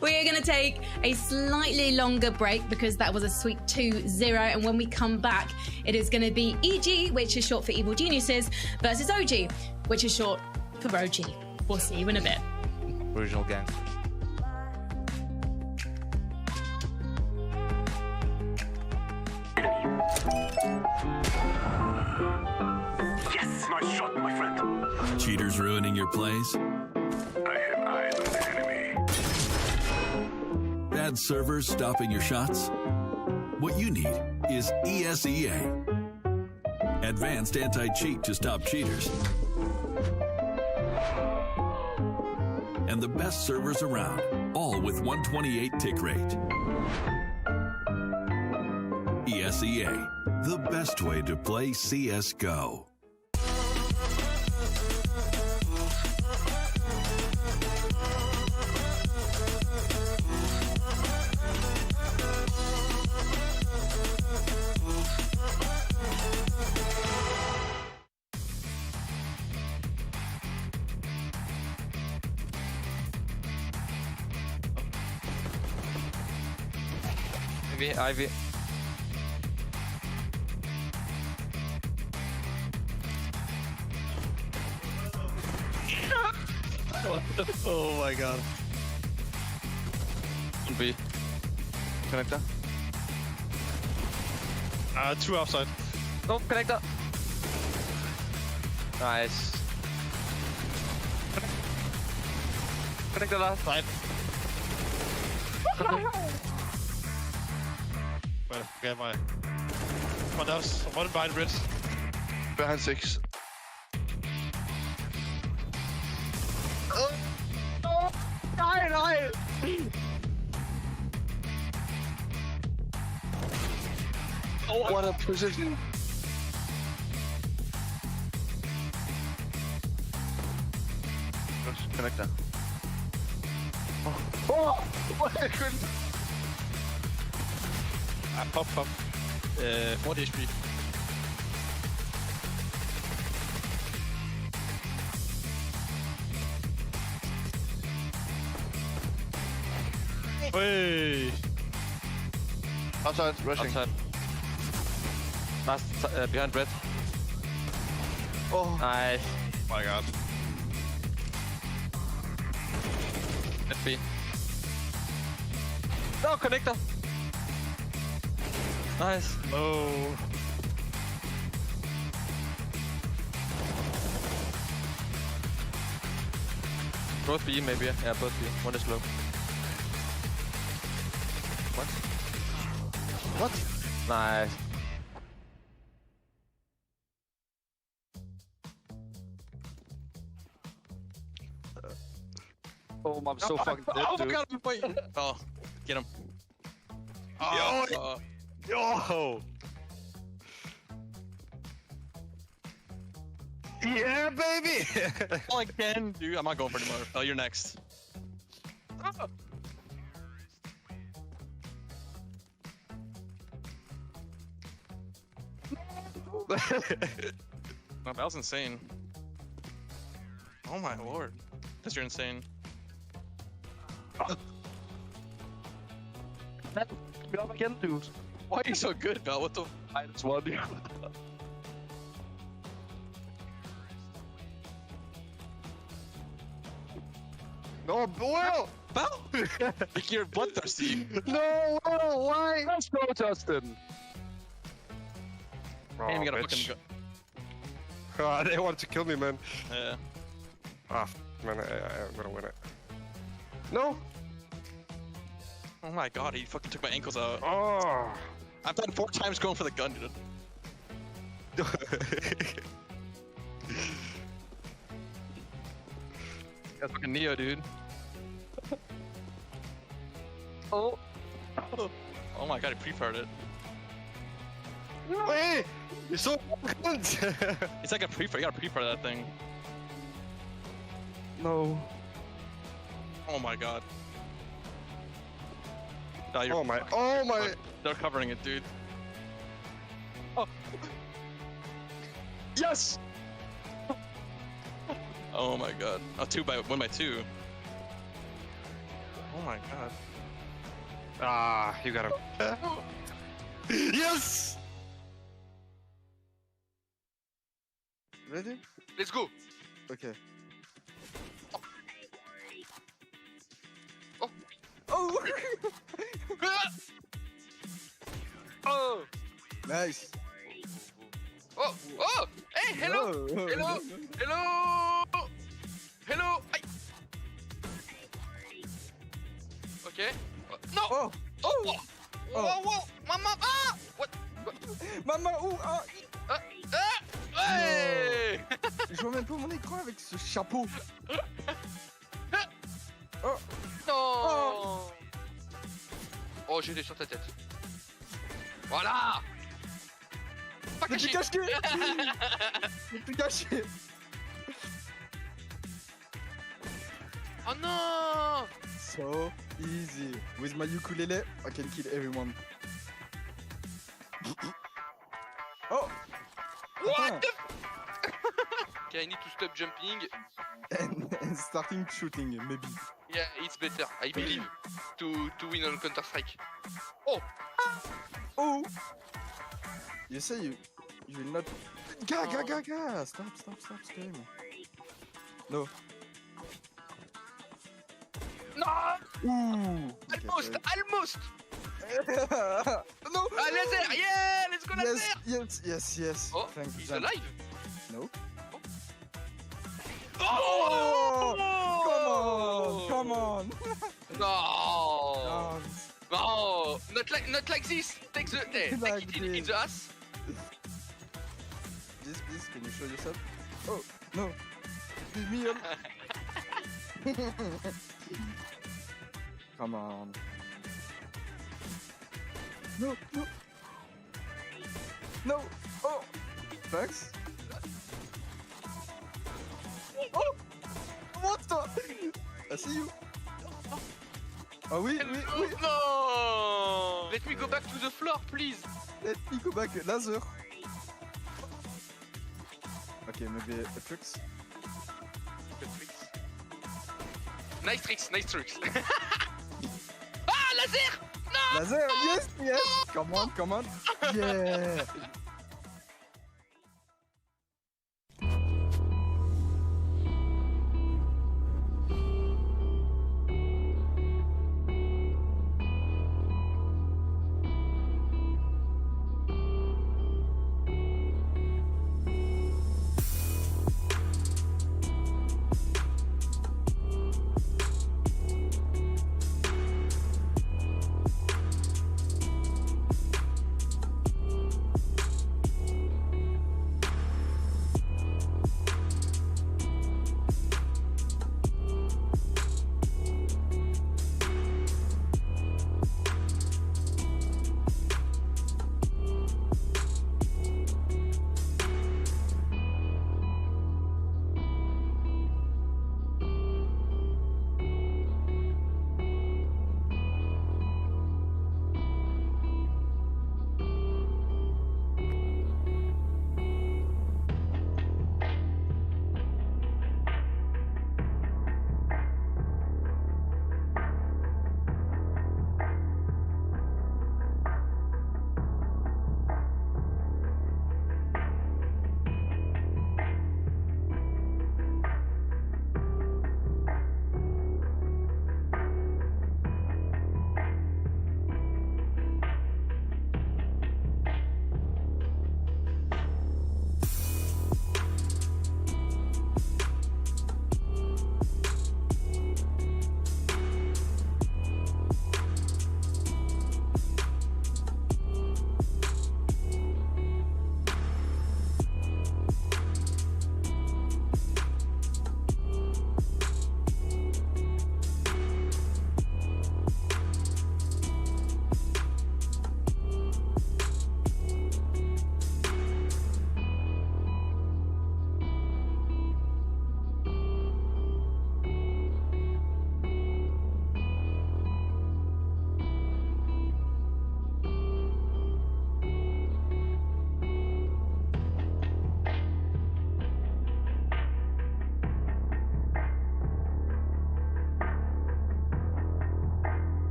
We are going to take a slightly longer break because that was a sweet 2-0. And when we come back, it is going to be EG, which is short for Evil Geniuses, versus OG, which is short for OG. We'll see you in a bit. Original gangster. Yes, nice shot, my friend. Cheaters ruining your plays? I have eyes on the enemy. Bad servers stopping your shots? What you need is ESEA. Advanced anti-cheat to stop cheaters. And the best servers around, all with 128 tick rate. ESEA, the best way to play CSGO. Ivy. Oh my god. B. Connector. Two outside. No, connector. Nice. Connector last. Side. Well, okay, my. Someone else. Someone behind bridge. Behind 6. Nej! Oh, what a position. Connector. Oh! What I couldn't. Pop. 40 HP. Hey! Outside, rushing. Outside. Last, behind red. Oh. Nice. Oh my god. FB. No, connector. Nice. Oh. Both B, maybe. Yeah, both B. One is low. What? What? Nice. Oh, I'm so fucking dead, dude. God, I'm fighting. Oh, get him. Oh, yo! Yeah, baby! All I can do. I'm not going for anymore. Oh, you're next. Oh. No, that was insane. Oh my lord. Because you're insane. Get up again, dude. Why are you so good, Bell? What the? I just won you. No, Boyle! Bell! You're bloodthirsty. No, why? Let's go, Justin. Damn, you gotta fucking go. They wanted to kill me, man. Yeah. Ah, man, I'm gonna win it. No! Oh my god, he fucking took my ankles out. Oh! I've done 4 times going for the gun, dude. That's fucking Neo, dude. Oh. Oh my god, he pre-fired it. Hey! You're so good! It's like a pre-fire, you gotta pre-fire that thing. No. Oh my god. No, Oh my. They're covering it, dude. Oh. Yes! Oh my god. Oh, 1 by 2. Oh my god. Ah, you got him. Yes! Ready? Let's go! Okay. Oh! Oh! Oh! Nice. Oh! Oh! Hey! Hello! No. Hello! Hello! Hello! Ay. Okay. No! Oh! Oh! Whoa! Whoa! Whoa! Mama! Ah! What? Mama! Ouh! Ah! Hey! Je vois même pas mon écran avec ce chapeau. No! Oh, j'étais sur ta tête. Voilà. Pas Mais caché. t'es caché. Mais t'es caché. Oh non. So easy. With my ukulele, I can kill everyone. Oh! What the Okay, I need to stop jumping. And starting shooting, maybe. Yeah, it's better, I believe, to win on Counter-Strike. Oh! Oh! You say you will not... Ga! Stop, scream. No. No! Ooh! Almost! No! Ah, laser! Yeah! Let's go laser! Yes. Oh, Thank he's you. alive? No. Oh! Come on! No! No! Not like this! Take Like it in the ass! Please, can you show yourself? Oh, no! Leave me alone! Come on. No! Oh! Thanks! Oh! What the? I see you! Oh oui! No! Let me go back to the floor, please! Let me go back, laser! Okay, maybe a tricks? Nice tricks! Ah, laser! No! Laser! Yes! Come on! Yeah!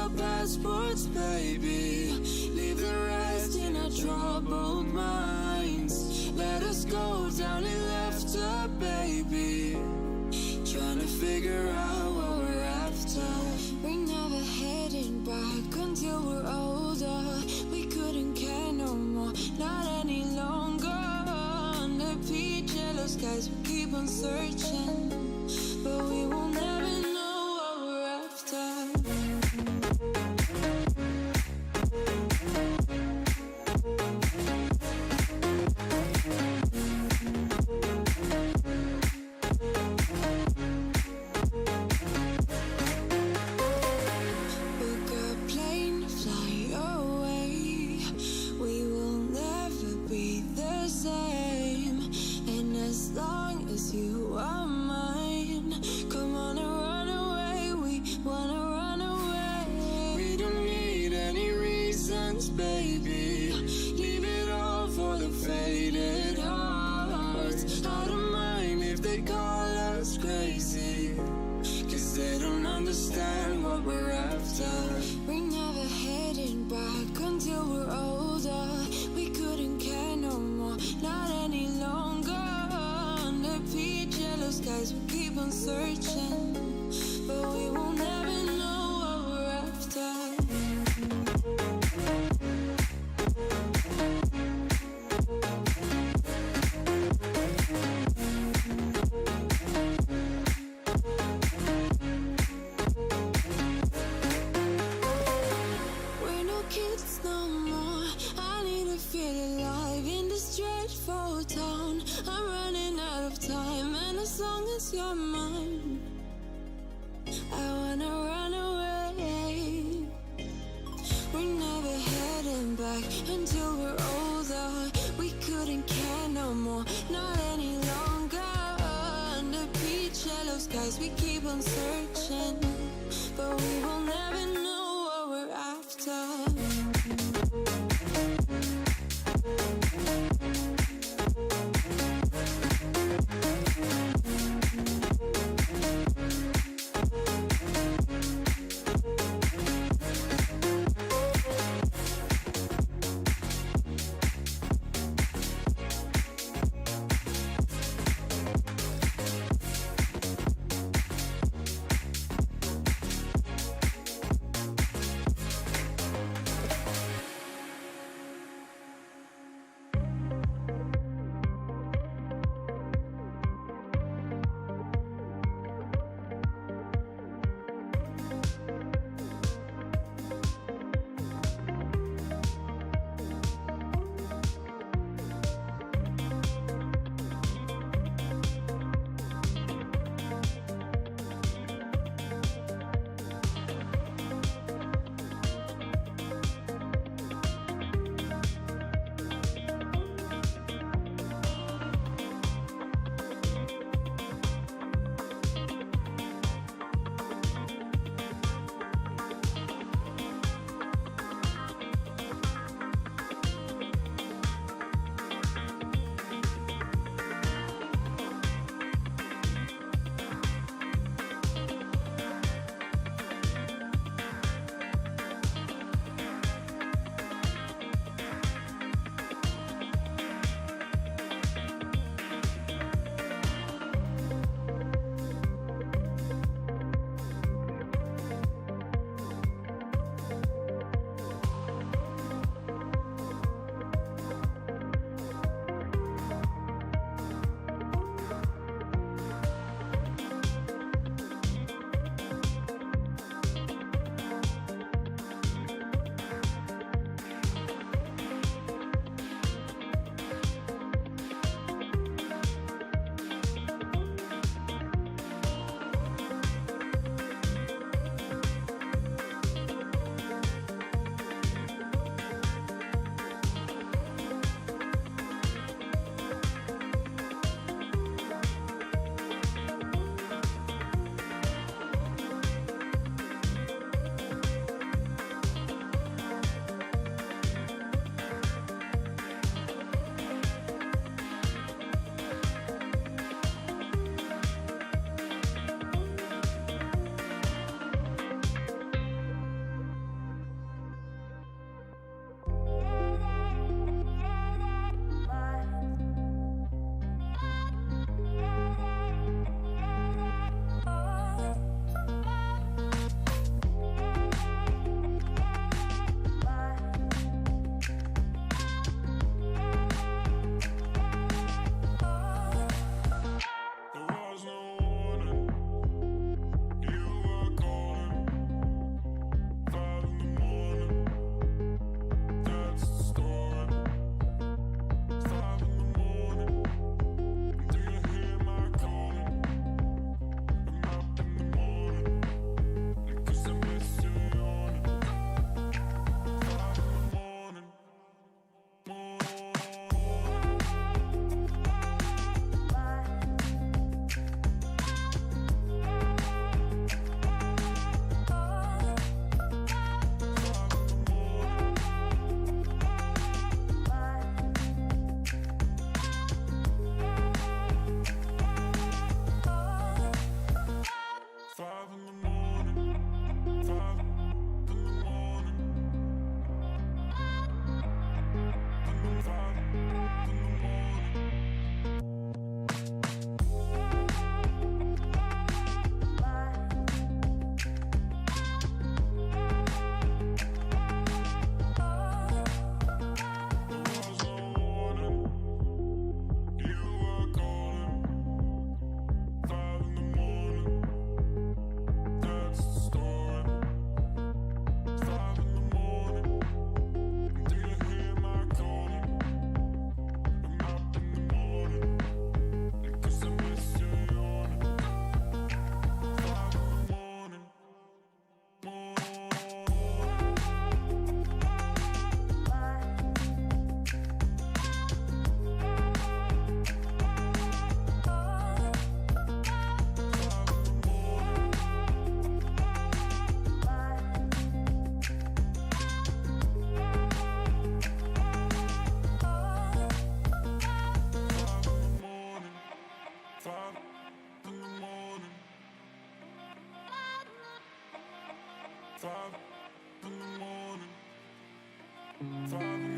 our passports, baby. Leave the rest in our troubled minds. Let us go down in laughter, baby. Trying to figure out what we're after. We're never heading back until we're older. We couldn't care no more, not any longer. Under peach yellow skies, we keep on searching, but we will never know what we're after. Book a plane, fly away. We will never be the same. And as long as you are mine, come on and run away. We wanna run away. We don't need any reasons, baby. Leave it all for the faded hearts. I don't mind if they call us crazy, 'cause they don't understand what we're after. We're never heading back until we're older. We couldn't care no more, not any longer. Under peach yellow skies, we keep on searching, but we will never know what we're after. We're no kids no more. I need to feel alive in this dreadful town. I'm running out of time, and as long as you're mine, I wanna run away. We're never heading back until we're older. We couldn't care no more, not any longer. Under peach yellow skies, we keep on searching, but we will never know what we're after.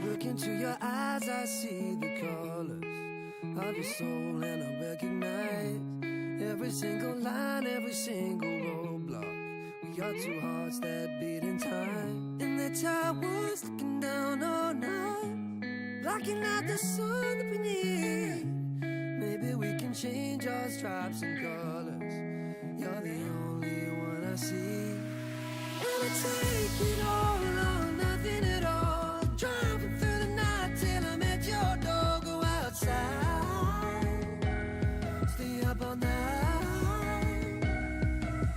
Look into your eyes, I see the colors of your soul, and I recognize every single line, every single roadblock. We are two hearts that beat in time. In the towers, looking down all night, blocking out the sun up in here. Maybe we can change our stripes and colors. You're the only one I see. And I take it all or nothing at all. Driving through the night till I'm at your door. Go outside, stay up all night.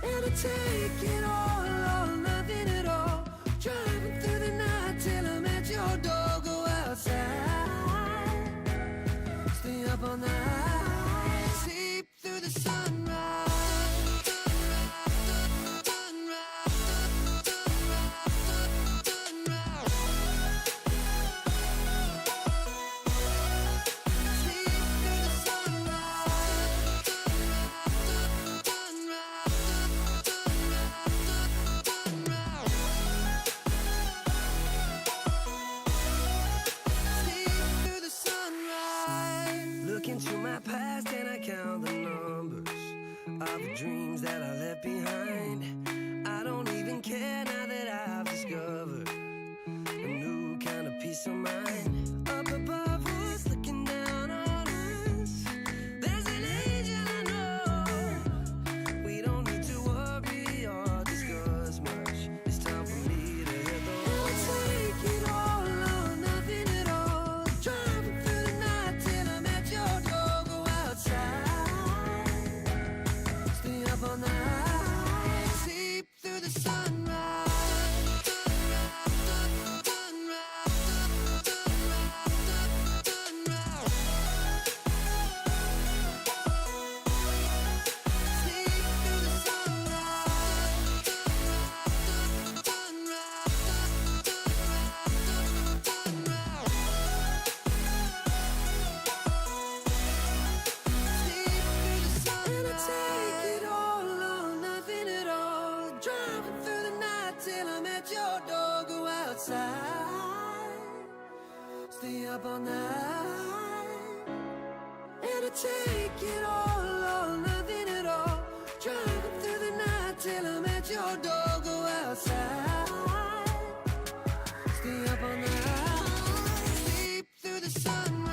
And I take it all or nothing at all. Driving through the night till I'm at your door. Go outside, stay up all night. Sleep through the sunrise. Dreams that I left behind. I don't even care now that I've discovered a new kind of peace of mind. Up above us, looking down on us, there's an angel I know. We don't need to worry or discuss much. It's time for me to hit the road. Take it all or nothing at all. Driving through the night till I'm at your door. Go outside, up all night, sleep through the sunrise. Stay up all night, and I take it all or nothing at all. Driving through the night till I'm at your door. Go outside, stay up all night, sleep through the sunrise.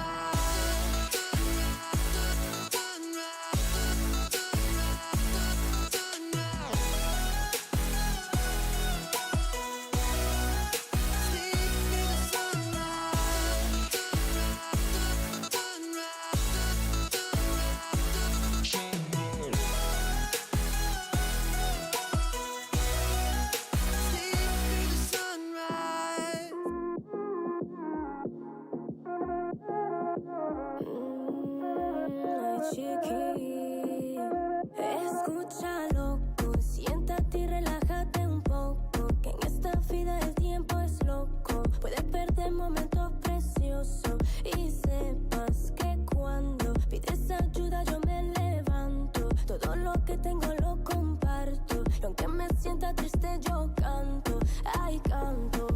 Escúchalo, siéntate y relájate un poco, que en esta vida el tiempo es loco. Puedes perder momentos preciosos y sepas que cuando pides ayuda yo me levanto. Todo lo que tengo lo comparto, y aunque me sienta triste yo canto, ay canto.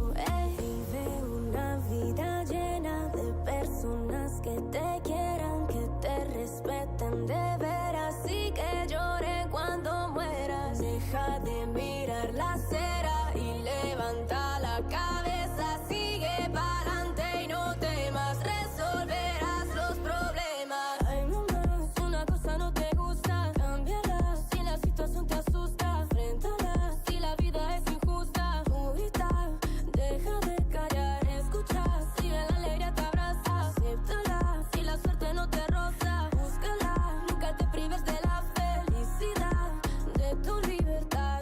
Vive una vida llena de personas que te quieran, que te respeten de veras y que lloren cuando mueras. Deja de mirar la acera y levanta la cabeza, sigue pa'lante y no temas, resolverás los problemas. Ay mamá, si una cosa no te gusta, cámbiala. Si la situación te asusta, enfréntala. Si la vida es injusta, tú grita, deja de callar, escucha. Si la alegría te abraza, acéptala. Si la suerte no te roza, búscala. Nunca te prives de la felicidad, de tu libertad.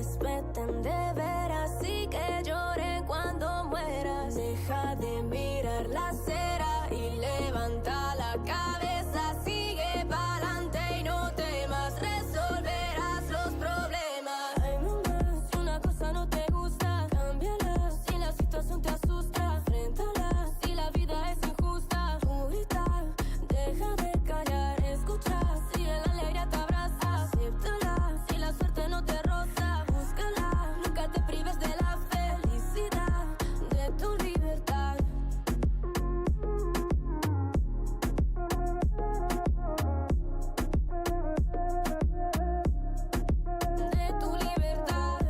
respeten de veras y que lloren cuando mueras. Deja de mirar la acera y levanta la cabeza. Sigue pa'lante y no temas, resolverás los problemas. Ay, mamá, si una cosa no te gusta, cámbiala. Si la situación te asusta, enfréntala. Si la vida es injusta, tú grita. Deja de callar, escucha. Si el alegría te abraza, acéptala. Si la suerte no te roza, búscala. Nunca te prives de la felicidad, de tu libertad. De tu libertad.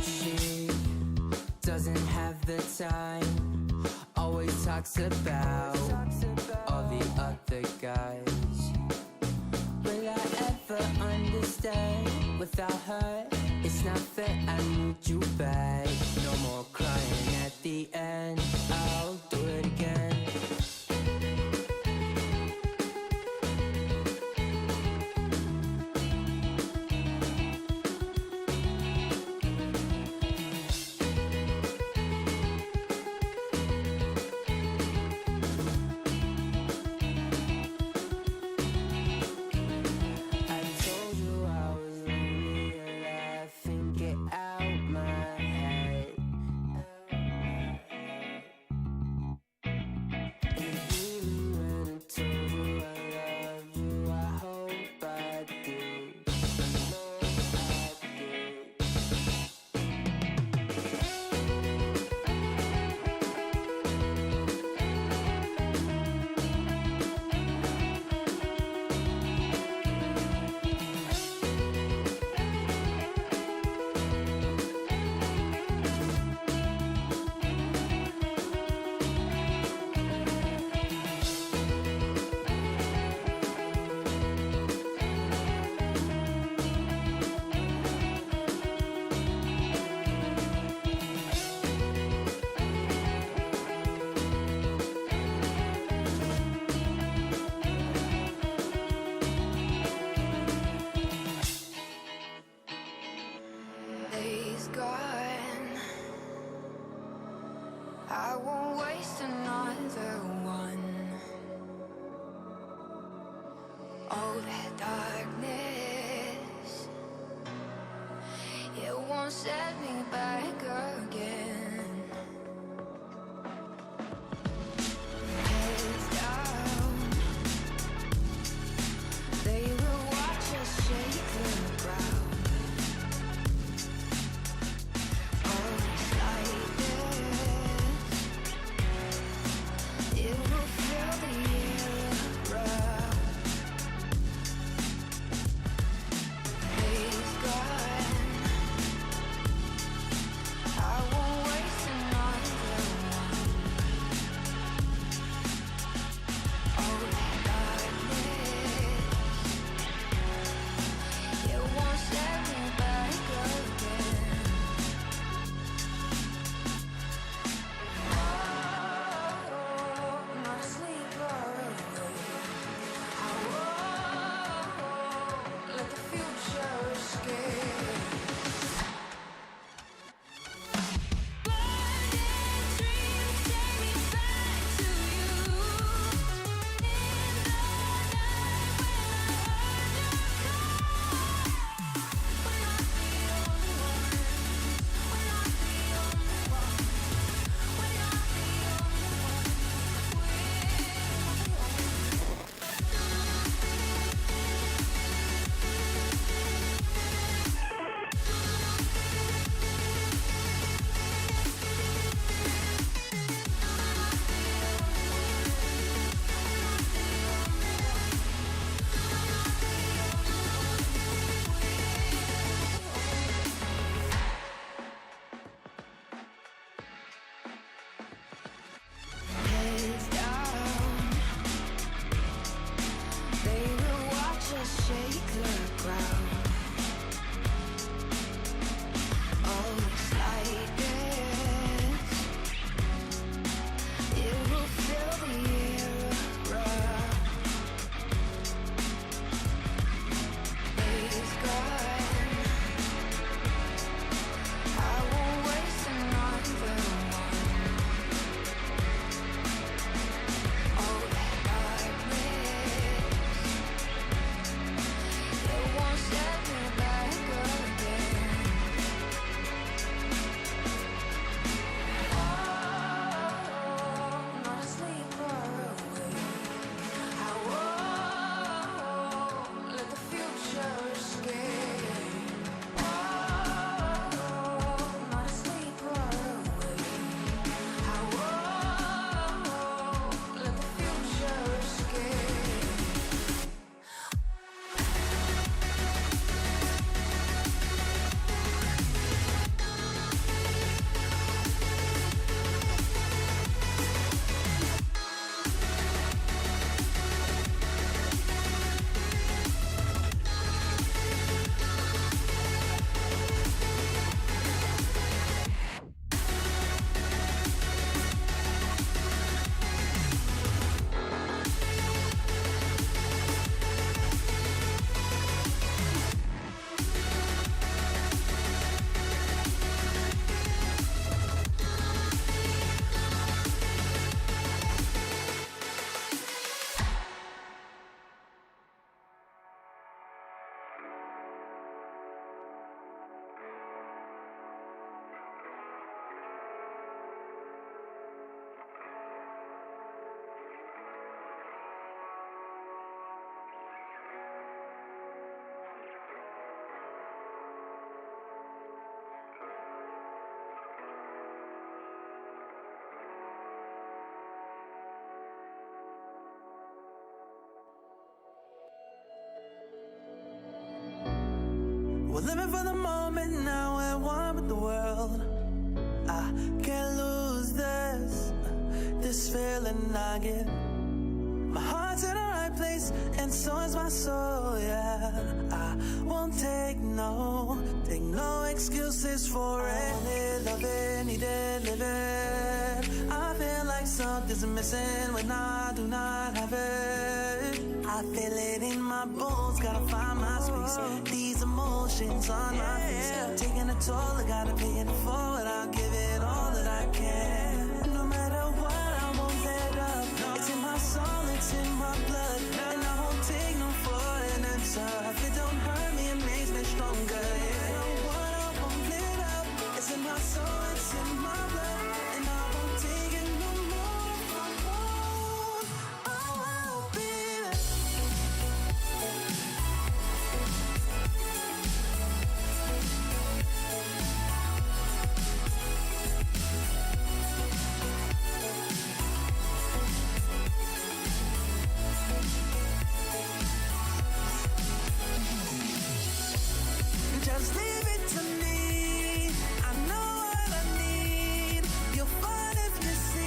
She doesn't have the time, always talks about all the other guys. Will I ever understand? Without her, it's not fair, I need you back. No more crying at the end, I'll do it again. I told you I was lonely and laughing, get out my head. And even when I told you I love you, I hope I do. I know I do. Days gone, I won't waste another one. All that darkness, it won't set me back again. Heads down, they will watch us shake the ground. Always like this, it will fill the air around. Days gone, I crowd. Oh, it's like this. It will fill the air around. Days gone, I won't waste another one. Oh, that darkness, it won't set me back again. Oh, not asleep or awake. I won't let the future escape. Oh, not asleep or awake. I won't let the future escape. We're living for the moment now, we're one with the world. I can't lose this feeling I get. My heart's in the right place, and so is my soul, yeah. I won't take no excuses for it. Need love it, need it, live it. I feel like something's missing when I do not have it. I feel it in my bones, gotta find my space. These emotions on my face, taking a toll, I gotta pay it forward. I'll give it all that I can. No matter what, I won't let up. It's in my soul, it's in my blood, and I won't take no for an answer. If it don't hurt me, it makes me stronger. Yeah. No what, I won't let up. It's in my soul, it's in my blood, and I won't take it no more. I won't, baby. Just leave it to me. I know what I need. You'll find if you see.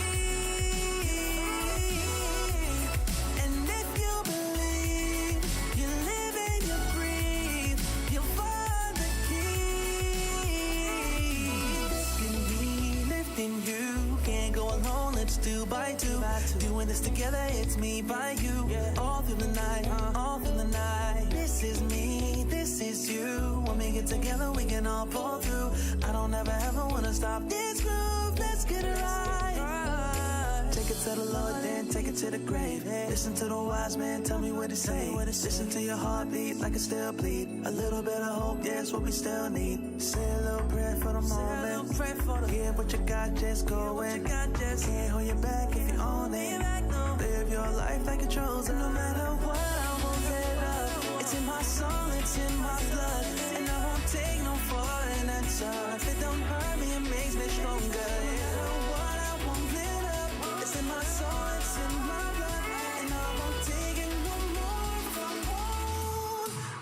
And if you believe, you live and you breathe, you'll find the key. Lifting me, lifting you. Can't go alone, let's do by two. Doing this together, it's me by you. All through the night, all through the night. This is me, this is you. When we get together, we can all pull through. I don't ever wanna stop this groove. Let's get it right. Take it to the Lord, then take it to the grave. Listen to the wise man, tell me what to say. Listen to your heartbeat like it still bleed. A little bit of hope, yes, what we still need. Say a little prayer for the moment. Give what you got, just go in. Can't hold you back if you own it. Live your life like a chosen. No matter what, I won't let up. It's in my soul, it's in my blood, and I won't take no for an answer. If it don't hurt me, it makes me stronger. You know what, I won't let up. It's in my soul, it's in my blood, and I won't take it no more.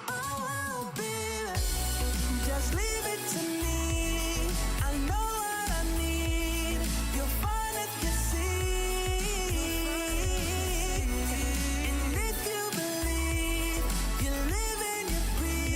I won't, baby. Just leave it to me. I know what I need. You'll find if you see. And if you believe, you live and you breathe.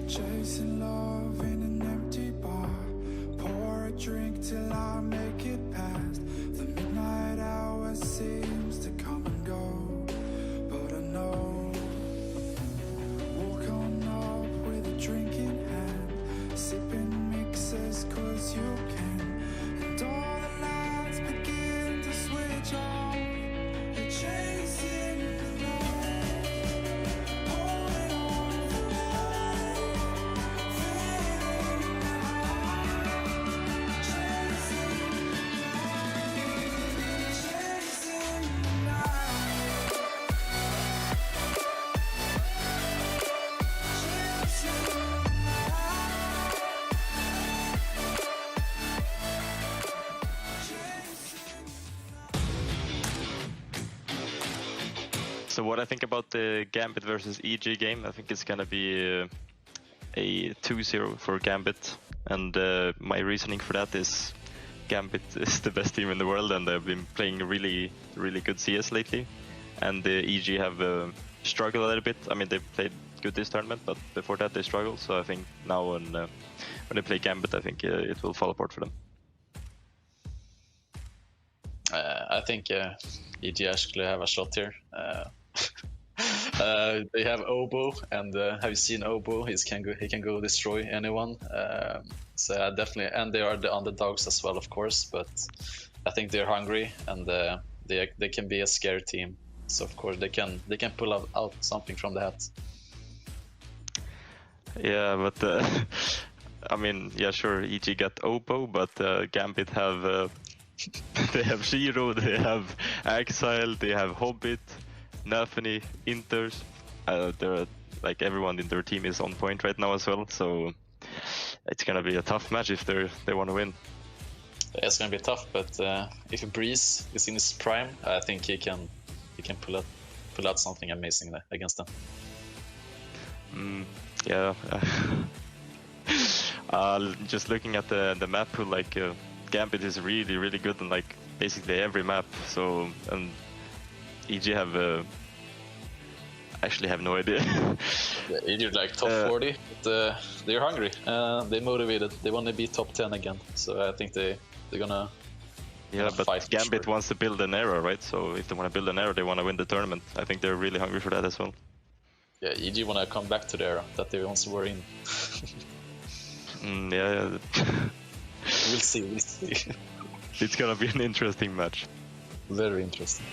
Chasing love in an empty bar. Pour a drink till I make it past. The midnight hour seems to come and go, but I know. Walk on up with a drink in hand, sipping mixes 'cause you can. And all the lights begin to switch off. You're chasing the light, holding on for life, feeling the high, chasing the light, chasing the night, chasing the night. So what I think about the Gambit versus EG game, I think it's gonna be a 2-0 for Gambit, and my reasoning for that is Gambit is the best team in the world, and they've been playing really, really good CS lately, and the EG have struggled a little bit. I mean, they played good this tournament, but before that they struggled. So I think now when they play Gambit, I think it will fall apart for them. I think EG actually have a shot here. They have Obo, and have you seen Obo? He can go destroy anyone. So definitely, and they are the underdogs as well, of course. But I think they're hungry, and they can be a scary team. So of course they can pull out something from the hat. Yeah, but I mean, yeah, sure, EG got Obo, but Gambit have they have Shiro, they have Exile, they have Hobbit, Nafany, Inters. They're like everyone in their team is on point right now as well, so it's gonna be a tough match if they want to win. Yeah, it's gonna be tough, but if Breeze is in his prime, I think he can pull out something amazing there against them. Yeah. Just looking at the map pool, like Gambit is really, really good on like basically every map. So and EG have actually have no idea. Yeah, EG like top 40, but they're hungry. They're motivated. They want to be top 10 again. So I think they're gonna. Yeah, but fight Gambit wants to build an era, right? So if they want to build an era, they want to win the tournament. I think they're really hungry for that as well. Yeah, EG want to come back to the era that they once were in. Yeah. We'll see. It's gonna be an interesting match. Very interesting.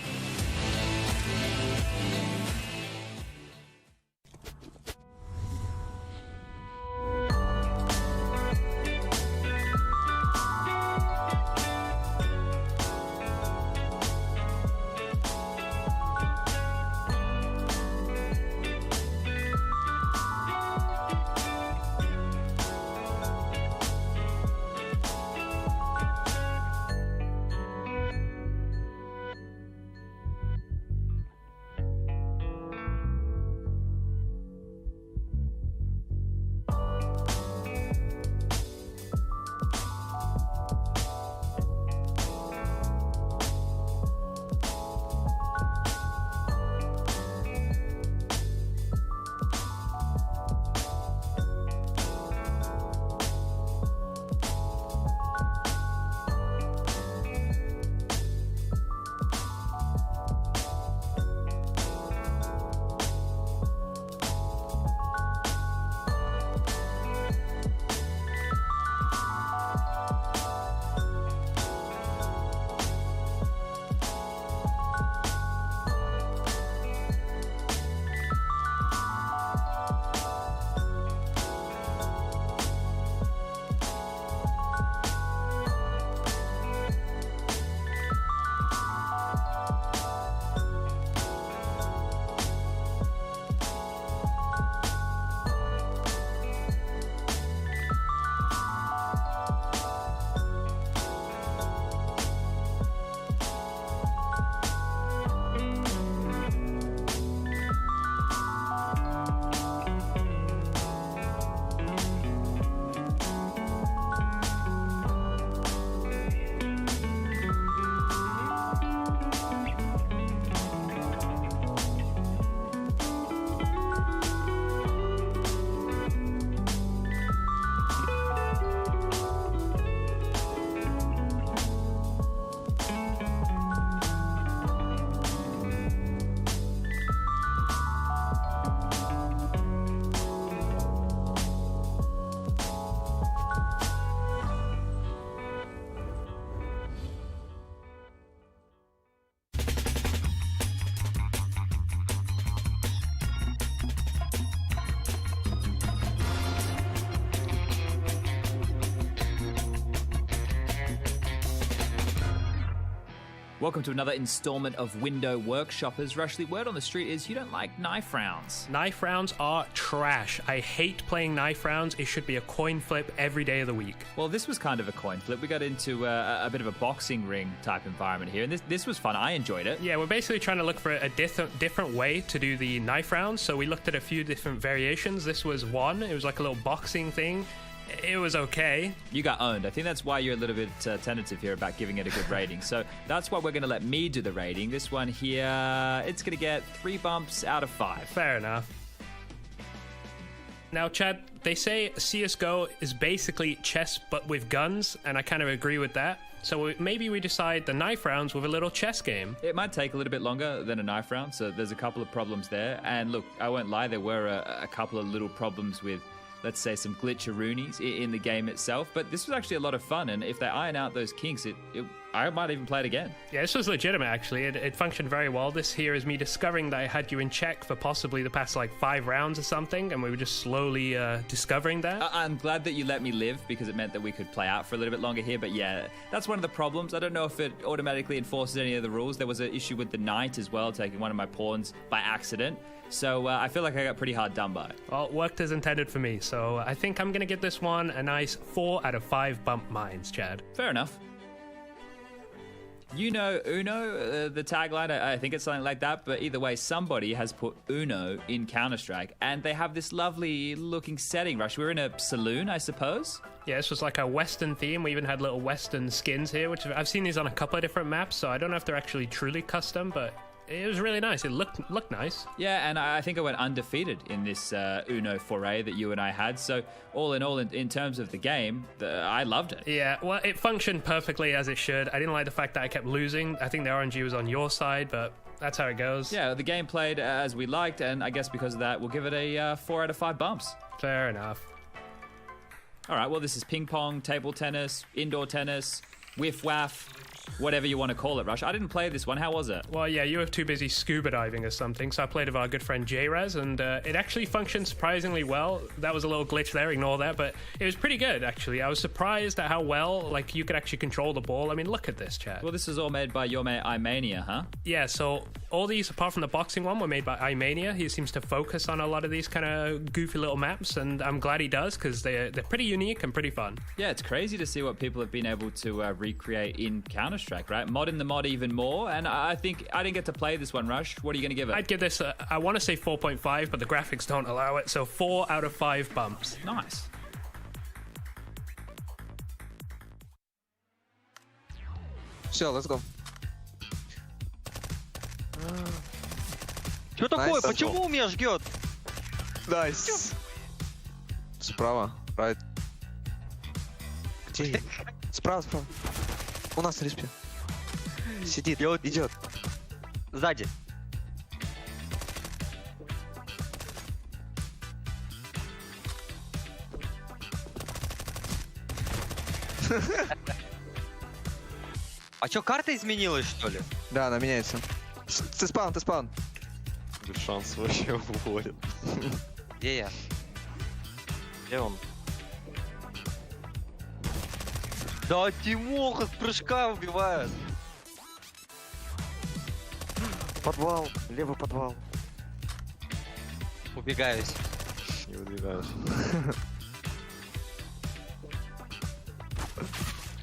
Welcome to another installment of Window Workshoppers. Rush, the word on the street is you don't like knife rounds. Knife rounds are trash. I hate playing knife rounds. It should be a coin flip every day of the week. Well, this was kind of a coin flip. We got into a bit of a boxing ring type environment here, and this was fun. I enjoyed it. Yeah, we're basically trying to look for a different way to do the knife rounds. So we looked at a few different variations. This was one. It was like a little boxing thing. It was okay. You got owned. I think that's why you're a little bit tentative here about giving it a good rating. So that's why we're going to let me do the rating. This one here, it's going to get 3 bumps out of 5. Fair enough. Now, Chad, they say CSGO is basically chess but with guns, and I kind of agree with that. So maybe we decide the knife rounds with a little chess game. It might take a little bit longer than a knife round, so there's a couple of problems there. And look, I won't lie, there were a couple of little problems with, let's say, some glitcheroonies in the game itself, but this was actually a lot of fun, and if they iron out those kinks, I might even play it again. Yeah, this was legitimate, actually. It functioned very well. This here is me discovering that I had you in check for possibly the past, 5 rounds or something, and we were just slowly discovering that. I'm glad that you let me live, because it meant that we could play out for a little bit longer here, but yeah, that's one of the problems. I don't know if it automatically enforces any of the rules. There was an issue with the knight as well, taking one of my pawns by accident. So I feel like I got pretty hard done by. Well, it worked as intended for me, so I think I'm going to give this one a nice 4 out of 5 bump mines, Chad. Fair enough. You know Uno, the tagline, I think it's something like that, but either way, somebody has put Uno in Counter-Strike, and they have this lovely looking setting, Rush. We're in a saloon, I suppose? Yeah, this was like a Western theme. We even had little Western skins here, which I've seen these on a couple of different maps, so I don't know if they're actually truly custom, but it was really nice. It looked nice. Yeah, and I think I went undefeated in this Uno foray that you and I had. So all in terms of the game, I loved it. Yeah, well, it functioned perfectly as it should. I didn't like the fact that I kept losing. I think the RNG was on your side, but that's how it goes. Yeah, the game played as we liked, and I guess because of that, we'll give it a 4 out of 5 bumps. Fair enough. All right, well, this is ping pong, table tennis, indoor tennis, whiff-waff, whatever you want to call it, Rush. I didn't play this one. How was it? Well, yeah, you were too busy scuba diving or something, so I played with our good friend J-Raz, and it actually functioned surprisingly well. That was a little glitch there, ignore that, but it was pretty good, actually. I was surprised at how well, you could actually control the ball. I mean, look at this, Chad. Well, this is all made by your mate iMania, huh? Yeah, so all these, apart from the boxing one, were made by iMania. He seems to focus on a lot of these kind of goofy little maps, and I'm glad he does, because they're pretty unique and pretty fun. Yeah, it's crazy to see what people have been able to recreate in Counter-Strike, right? Modding the mod even more, and I think I didn't get to play this one, Rush. What are you going to give it? I'd give this, I want to say 4.5, but the graphics don't allow it, so 4 out of 5 bumps. Nice. Все, let's go. Что такое? Почему меня жгет? Найс. Справа, right. Где? Справа. У нас на респе. Сидит, идет. Сзади. А чё, карта изменилась, что ли? Да, она меняется. Ты спаун. Без шансов вообще уволит. Где я? Где он? Да, Тимоха с прыжка убивает. Подвал, левый подвал. Убегаюсь. Не выдвигаюсь.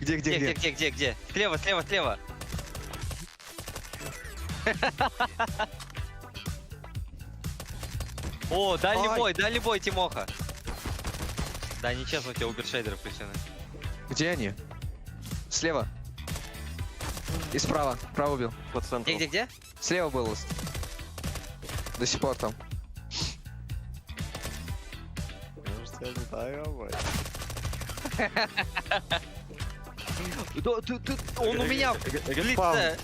Где? Слева. О, дальний бой, Тимоха. Да, нечестно, у тебя убершейдеры включены. Где они? Слева. И справа. Право убил. Под центром. Где? Слева был. До сих пор там. Кажется, я знаю, бой. Он у меня в лице.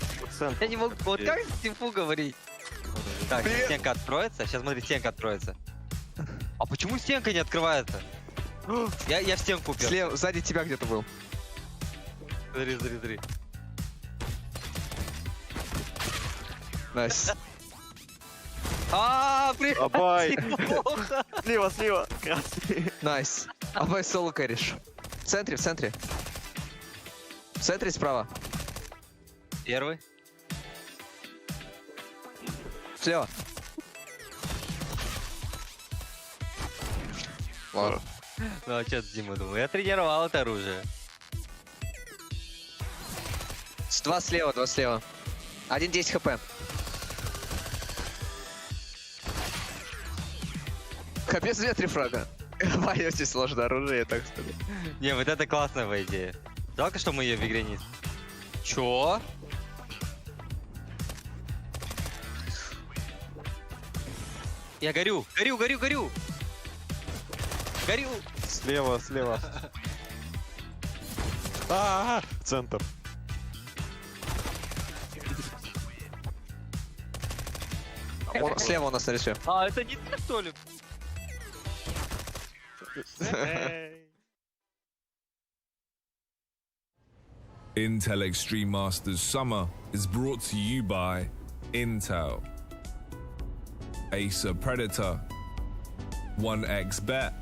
Я не могу. Вот как с Тимфу говорить? Так, стенка откроется. Сейчас смотри, стенка откроется. А почему стенка не открывается? Я в стенку упер. Слева, сзади тебя где-то был. Смотри. Найс. Привет! Абай! Слева! Красный. Найс. Абай соло кэриш. В центре. В центре справа. Первый. Слева. Ладно. Ну а что ты, Дима, думал? Я тренировал это оружие. Два слева, два слева. 1 10 хп. Капец, 2-3 фрага. Боюсь, сложное оружие, я так скажу. Не, вот это классная идея. Жалко, что мы ее в игре не... Чё? Я горю! Горю! Горю! Слева. Центр. Слева у нас на рисуе. А, это не ты, что ли? Intel Extreme Masters Summer is brought to you by Intel, Acer Predator, 1xBet,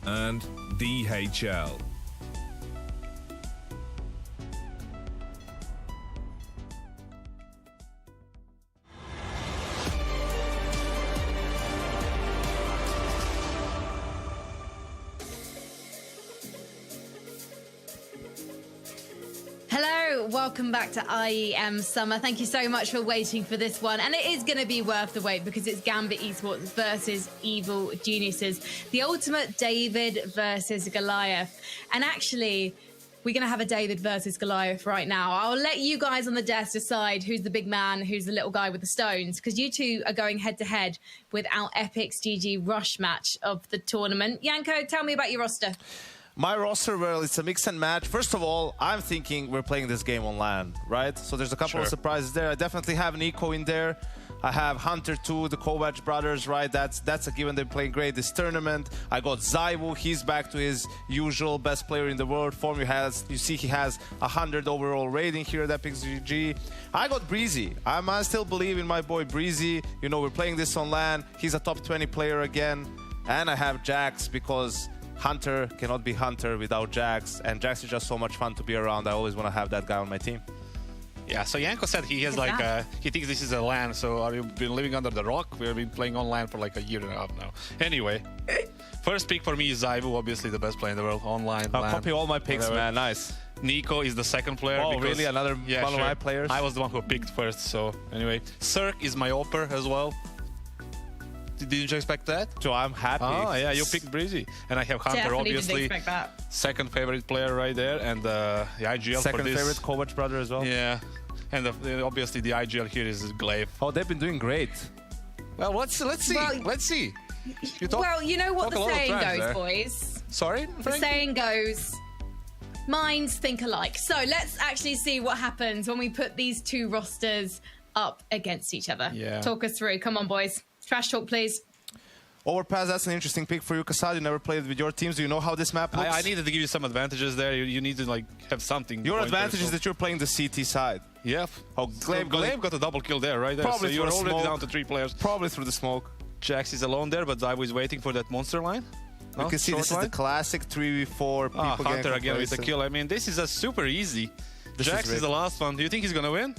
and DHL. Hello, welcome back to IEM Summer. Thank you so much for waiting for this one. And it is going to be worth the wait because it's Gambit Esports versus Evil Geniuses. The ultimate David versus Goliath. And actually, we're going to have a David versus Goliath right now. I'll let you guys on the desk decide who's the big man, who's the little guy with the stones, because you two are going head-to-head with our Epic's GG rush match of the tournament. Yanko, tell me about your roster. My roster, well, it's a mix and match. First of all, I'm thinking we're playing this game on LAN, right? So there's a couple of surprises there. I definitely have Nico in there. I have Hunter 2, the Kovac brothers, right? That's a given. They're playing great this tournament. I got Zaiwu. He's back to his usual best player in the world form. You see he has 100 overall rating here at Epic's GG. I got Breezy. I still believe in my boy Breezy. You know, we're playing this on LAN. He's a top 20 player again. And I have Jax because Hunter cannot be Hunter without Jax, and Jax is just so much fun to be around. I always want to have that guy on my team. Yeah, so Yanko said he has he thinks this is a LAN, so have you been living under the rock? We've been playing on LAN for like a year and a half now. Anyway, first pick for me is Zaiwu, obviously the best player in the world, online, I'll LAN, copy all my picks, whatever. man, nice. Nico is the second player. Oh, because, really? Another one of my players? I was the one who picked first, so anyway. Cirque is my Opper as well. Didn't you expect that? So I'm happy. Oh, yeah, you picked Breezy. And I have Hunter, Definitely obviously. didn't expect that. Second favorite player right there. And the IGL Second for this. favorite Kovac brother as well. Yeah. And obviously the IGL here is Glaive. Oh, they've been doing great. Well, let's see. Well, let's see. Well, you know what the saying goes, there. boys. Sorry, The Frankie? saying goes, minds think alike. So let's actually see what happens when we put these two rosters up against each other. Yeah. Talk us through. Come on, boys. Trash talk, please. Overpass, that's an interesting pick for you, Kasad. You never played with your teams. Do you know how this map looks? I needed to give you some advantages there. You need to like have something. Your advantage is that you're playing the CT side. Yeah. Oh, Glaive got a double kill there, right there. Probably so you're through the already smoke. down to 3 players. Probably through the smoke. Jax is alone there, but Zaiwu is waiting for that monster line. You can see this is the classic 3v4 people getting Hunter again with the complacent. kill. I mean, this is a super easy. This Jax is is the last one. Do you think he's gonna win?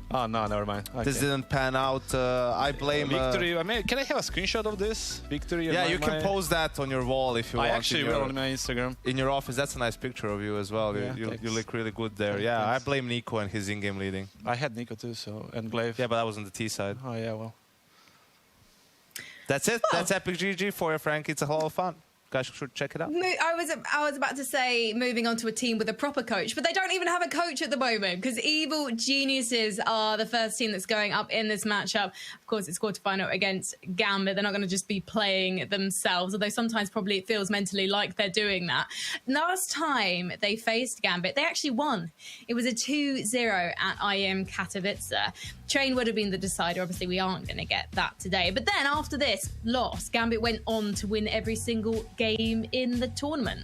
Oh no, never mind. Okay. This didn't pan out. I blame... Victory. I mean, can I have a screenshot of this? Victory. yeah, you can post that on your wall if you want. I actually will on my Instagram. In your office, that's a nice picture of you as well. Yeah, you thanks. look really good there. Yeah, Thanks. I blame Nico and his in-game leading. I had Nico too, so and Glaive. Yeah, but I was on the T side. Oh yeah, well. That's it. That's Epic GG for you, Frankie. It's a lot of fun. Guys should check it out. I was about to say moving on to a team with a proper coach, but they don't even have a coach at the moment because Evil Geniuses are the first team that's going up in this matchup. Of course, it's quarterfinal against Gambit. They're not going to just be playing themselves, although sometimes probably it feels mentally like they're doing that. Last time they faced Gambit, they actually won. It was a 2-0 at IEM Katowice. Train would have been the decider. Obviously, we aren't going to get that today. But then after this loss, Gambit went on to win every single game in the tournament.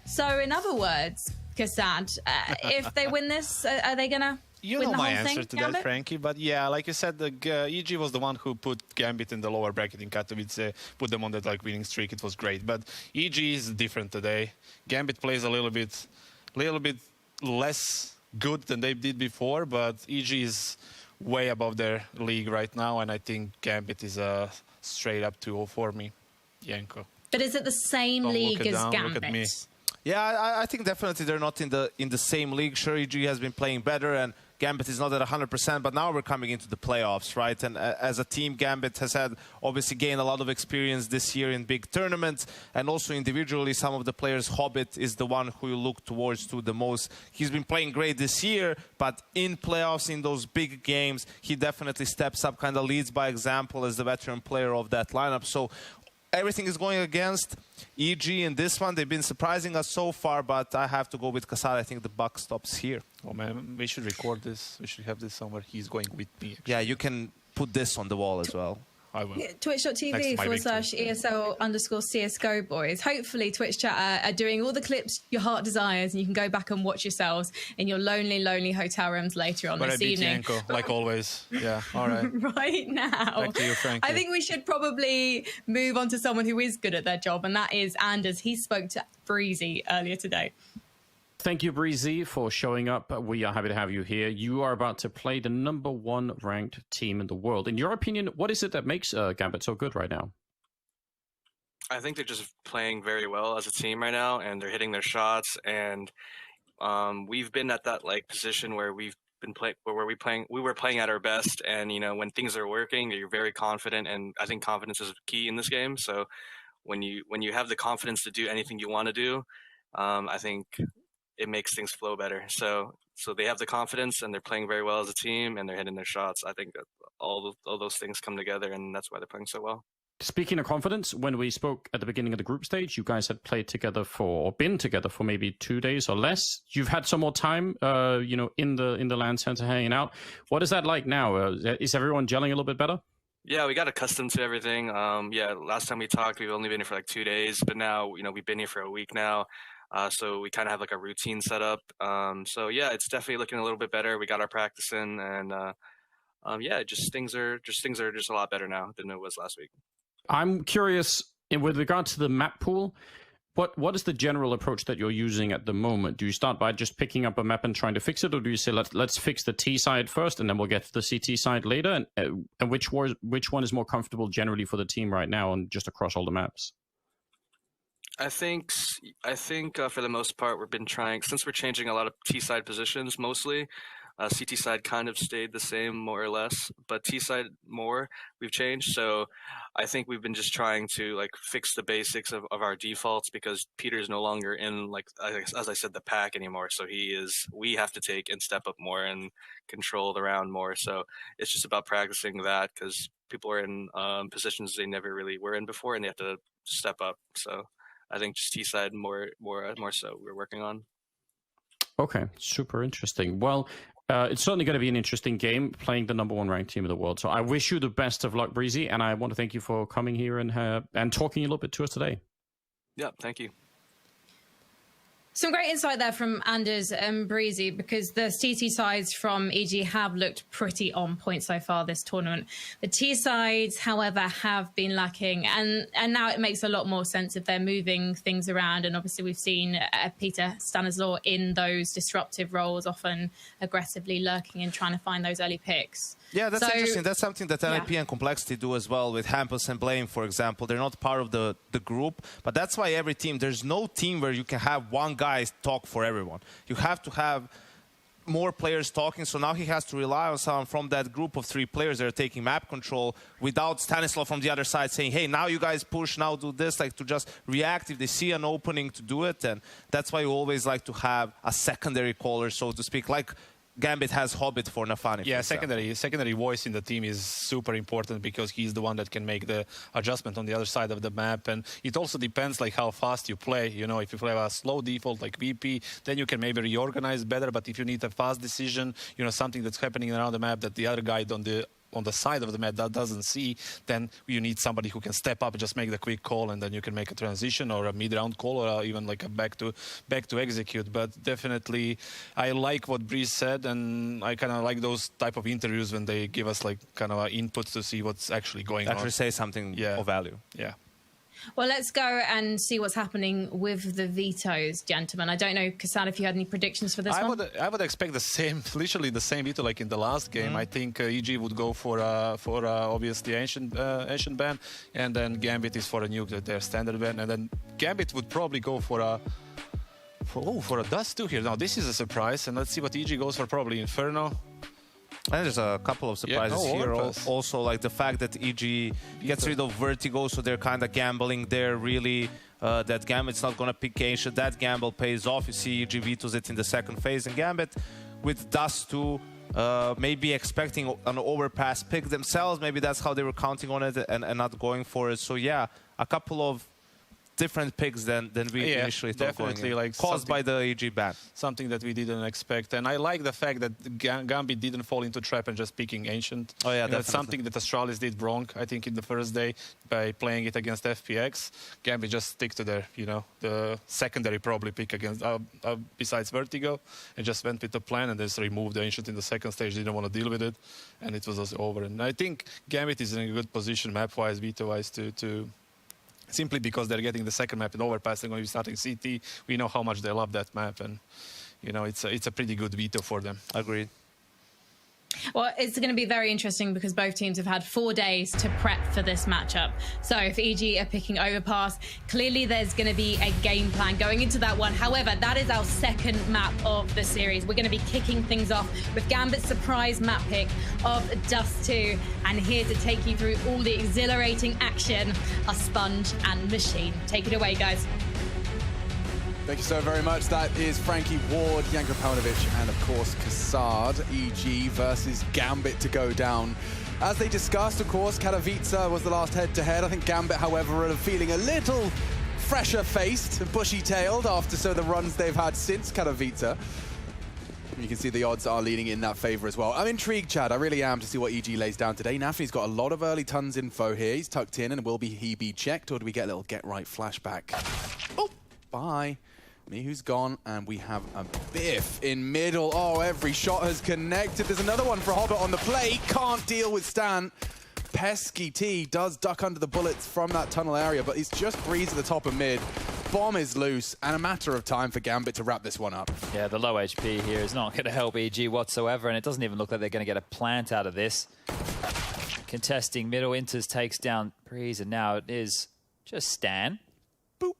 So in other words, Kasad, if they win this, are they going to You win know the my whole answer thing, to Gambit? that, Frankie. But yeah, like you said, the EG was the one who put Gambit in the lower bracket in Katowice, put them on that like winning streak. It was great. But EG is different today. Gambit plays a little bit less good than they did before, but EG is way above their league right now, and I think Gambit is a straight up 2-0 for me. Yenko. But is it the same Don't league look it as down, Gambit? look at me. Yeah, I think definitely they're not in the same league. Sure, EG has been playing better, and Gambit is not at 100%, but now we're coming into the playoffs, right? And as a team, Gambit has had obviously gained a lot of experience this year in big tournaments, and also individually, some of the players. Hobbit is the one who you look towards to the most. He's been playing great this year, but in playoffs, in those big games, he definitely steps up, kind of leads by example as the veteran player of that lineup. So everything is going against EG in this one. They've been surprising us so far, but I have to go with Kasad. I think the buck stops here. Oh man, we should record this. We should have this somewhere. He's going with me. Actually. Yeah, you can put this on the wall as well. I will. Twitch.tv/ESL_CSGO boys. Hopefully Twitch chat are doing all the clips your heart desires, and you can go back and watch yourselves in your lonely, lonely hotel rooms later on this evening. Yenko, like always. Yeah, all right. Right now, back to you, Frankie. I think we should probably move on to someone who is good at their job, and that is Anders. He spoke to Breezy earlier today. Thank you, Breezy, for showing up. We are happy to have you here. You are about to play the #1 ranked team in the world. In your opinion, what is it that makes Gambit so good right now? I think they're just playing very well as a team right now, and they're hitting their shots. And we've been at that position where we've been we were playing at our best. And when things are working, you're very confident. And I think confidence is key in this game. So when you have the confidence to do anything you want to do, I think it makes things flow better. So they have the confidence, and they're playing very well as a team, and they're hitting their shots. I think that all those things come together, and that's why they're playing so well. Speaking of confidence, when we spoke at the beginning of the group stage, you guys had played together or been together for maybe 2 days or less. You've had some more time, in the LAN center hanging out. What is that like now? Is everyone gelling a little bit better? Yeah, we got accustomed to everything. Last time we talked, we've only been here for 2 days, but now, we've been here for a week now. So we kind of have a routine set up. It's definitely looking a little bit better. We got our practice in, and things are just a lot better now than it was last week. I'm curious, with regard to the map pool, what is the general approach that you're using at the moment? Do you start by just picking up a map and trying to fix it, or do you say let's fix the T side first, and then we'll get to the CT side later? And which one is more comfortable generally for the team right now, and just across all the maps? I think for the most part, we've been trying, since we're changing a lot of T-side positions mostly, CT side kind of stayed the same more or less, but T side more we've changed. So I think we've been just trying to fix the basics of our defaults, because Peter's no longer in as I said, the pack anymore. So we have to take and step up more and control the round more. So it's just about practicing that, because people are in positions they never really were in before, and they have to step up. So I think just T side more so we're working on. Okay, super interesting. Well, it's certainly going to be an interesting game playing the #1 ranked team in the world. So I wish you the best of luck, Breezy, and I want to thank you for coming here and talking a little bit to us today. Yeah, thank you. Some great insight there from Anders and Breezy, because the CT sides from EG have looked pretty on point so far this tournament. The T sides, however, have been lacking, and now it makes a lot more sense if they're moving things around. And obviously we've seen Peter Stanislaw in those disruptive roles, often aggressively lurking and trying to find those early picks. Yeah, that's interesting. That's something that NIP and Complexity do as well with Hampus and Blame, for example. They're not part of the group, but that's why every team, there's no team where you can have one guy talk for everyone. You have to have more players talking, so now he has to rely on someone from that group of 3 players that are taking map control, without Stanislaw from the other side saying, hey, now you guys push, now do this, to just react if they see an opening to do it. And that's why you always like to have a secondary caller, so to speak, like Gambit has Hobbit for Nafani. Yeah, secondary voice in the team is super important, because he's the one that can make the adjustment on the other side of the map. And it also depends how fast you play. If you play a slow default like VP, then you can maybe reorganize better. But if you need a fast decision, something that's happening around the map that the other guy on the side of the map that doesn't see, then you need somebody who can step up and just make the quick call, and then you can make a transition or a mid-round call, or even a back to execute. But definitely I like what Breeze said, and I kind of like those type of interviews when they give us kind of inputs to see what's actually going on. Actually say something of value. Yeah. Well, let's go and see what's happening with the vetoes, gentlemen. I don't know, Kassan, if you had any predictions for this one? I would expect the same, literally the same veto like in the last game. I think EG would go for obviously ancient ban, and then Gambit is for a nuke, their standard ban, and then Gambit would probably go for a Dust 2 here. Now this is a surprise, and let's see what EG goes for. Probably Inferno. And there's a couple of surprises here. Also, like the fact that EG gets rid of Vertigo, so they're kind of gambling there, really. That Gambit's not going to pick Ancient. That gamble pays off. You see EG vetoes it in the second phase. And Gambit, with Dust 2, maybe expecting an overpass pick themselves. Maybe that's how they were counting on it and not going for it. So, yeah, a couple of different picks than we initially thought. Definitely, like caused by the EG ban. Something that we didn't expect, and I like the fact that Gambit didn't fall into trap and just picking Ancient. Oh yeah, that's something that Astralis did wrong, I think, in the first day by playing it against FPX. Gambit just stick to their, the secondary probably pick against besides Vertigo, and just went with the plan and just removed the Ancient in the second stage. Didn't want to deal with it, and it was just over. And I think Gambit is in a good position map-wise, veto-wise to simply because they're getting the second map in overpass. They're going to be starting CT. We know how much they love that map, and it's a pretty good veto for them. Agreed. Well, it's going to be very interesting because both teams have had 4 days to prep for this matchup. So if EG are picking overpass, clearly there's going to be a game plan going into that one. However, that is our second map of the series. We're going to be kicking things off with Gambit's surprise map pick of Dust 2. And here to take you through all the exhilarating action are Sponge and Machine. Take it away, guys. Thank you so very much. That is Frankie Ward, Janko Paunovic, and of course Kassad. EG versus Gambit to go down. As they discussed, of course, Katowice was the last head-to-head. I think Gambit, however, are feeling a little fresher-faced and bushy-tailed after the runs they've had since Katowice. You can see the odds are leaning in that favor as well. I'm intrigued, Chad. I really am, to see what EG lays down today. Nafny's got a lot of early tons info here. He's tucked in, and will he be checked, or do we get a little get-right flashback? Oh, bye. Mihu's gone, and we have a Biff in middle. Oh, every shot has connected. There's another one for Hobbit on the plate. Can't deal with Stan. Pesky T does duck under the bullets from that tunnel area, but he's just breezed at the top of mid. Bomb is loose, and a matter of time for Gambit to wrap this one up. Yeah, the low HP here is not going to help EG whatsoever, and it doesn't even look like they're going to get a plant out of this. Contesting middle, Inters takes down Breeze, and now it is just Stan. Boop.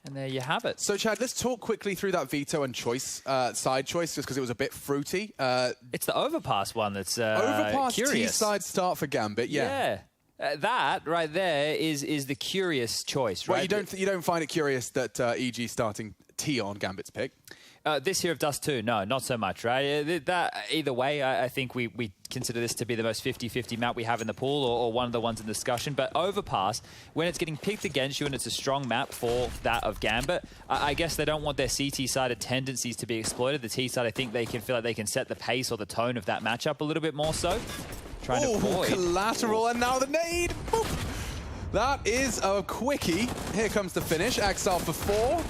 And there you have it. So, Chad, let's talk quickly through that veto and choice, side choice, just because it was a bit fruity. It's the overpass one that's overpass curious. T-side start for Gambit, yeah. That right there is the curious choice, right? Well, you don't find it curious that EG starting T on Gambit's pick? This here of Dust 2, no, not so much, right? Either way, I think we consider this to be the most 50-50 map we have in the pool, or one of the ones in discussion. But Overpass, when it's getting picked against you and it's a strong map for that of Gambit, I guess they don't want their CT-sided tendencies to be exploited. The T-side, I think they can feel like they can set the pace or the tone of that matchup a little bit more so. Trying to avoid. Collateral, and now the nade! Boop. That is a quickie. Here comes the finish. Axel for 4.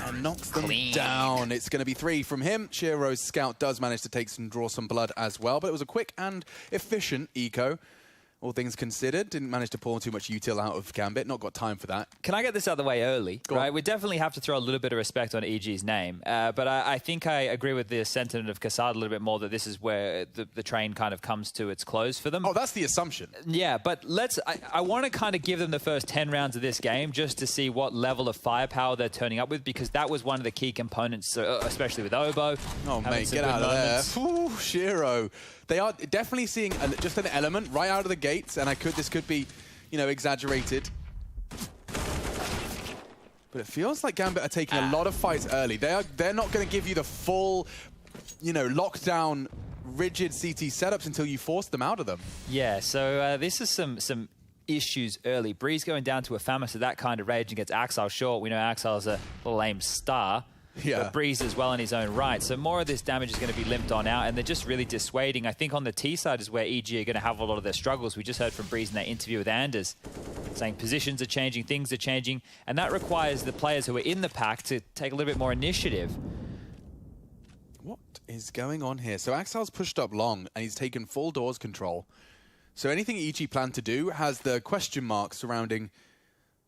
And knocks them down. It's going to be 3 from him. Shiro's scout does manage to draw some blood as well, but it was a quick and efficient eco. All things considered, didn't manage to pull too much util out of Gambit. Not got time for that. Can I get this out of the way early? Right, we definitely have to throw a little bit of respect on EG's name, but I think I agree with the sentiment of Kassad a little bit more that this is where the train kind of comes to its close for them. Oh, that's the assumption. Yeah, but I want to kind of give them the first 10 rounds of this game just to see what level of firepower they're turning up with, because that was one of the key components, especially with Obo. Oh, mate, get out of there. Ooh, Shiro. They are definitely seeing just an element right out of the gates, and this could be, exaggerated. But it feels like Gambit are taking a lot of fights early. They're not going to give you the full, lockdown, rigid CT setups until you force them out of them. Yeah, so this is some issues early. Breeze going down to a Famas of that kind of rage and gets Axel short. We know Axel's a lame star. Yeah. But Breeze as well in his own right. So more of this damage is going to be limped on out, and they're just really dissuading. I think on the T side is where EG are going to have a lot of their struggles. We just heard from Breeze in that interview with Anders, saying positions are changing, things are changing, and that requires the players who are in the pack to take a little bit more initiative. What is going on here? So Axel's pushed up long, and he's taken full doors control. So anything EG plan to do has the question mark surrounding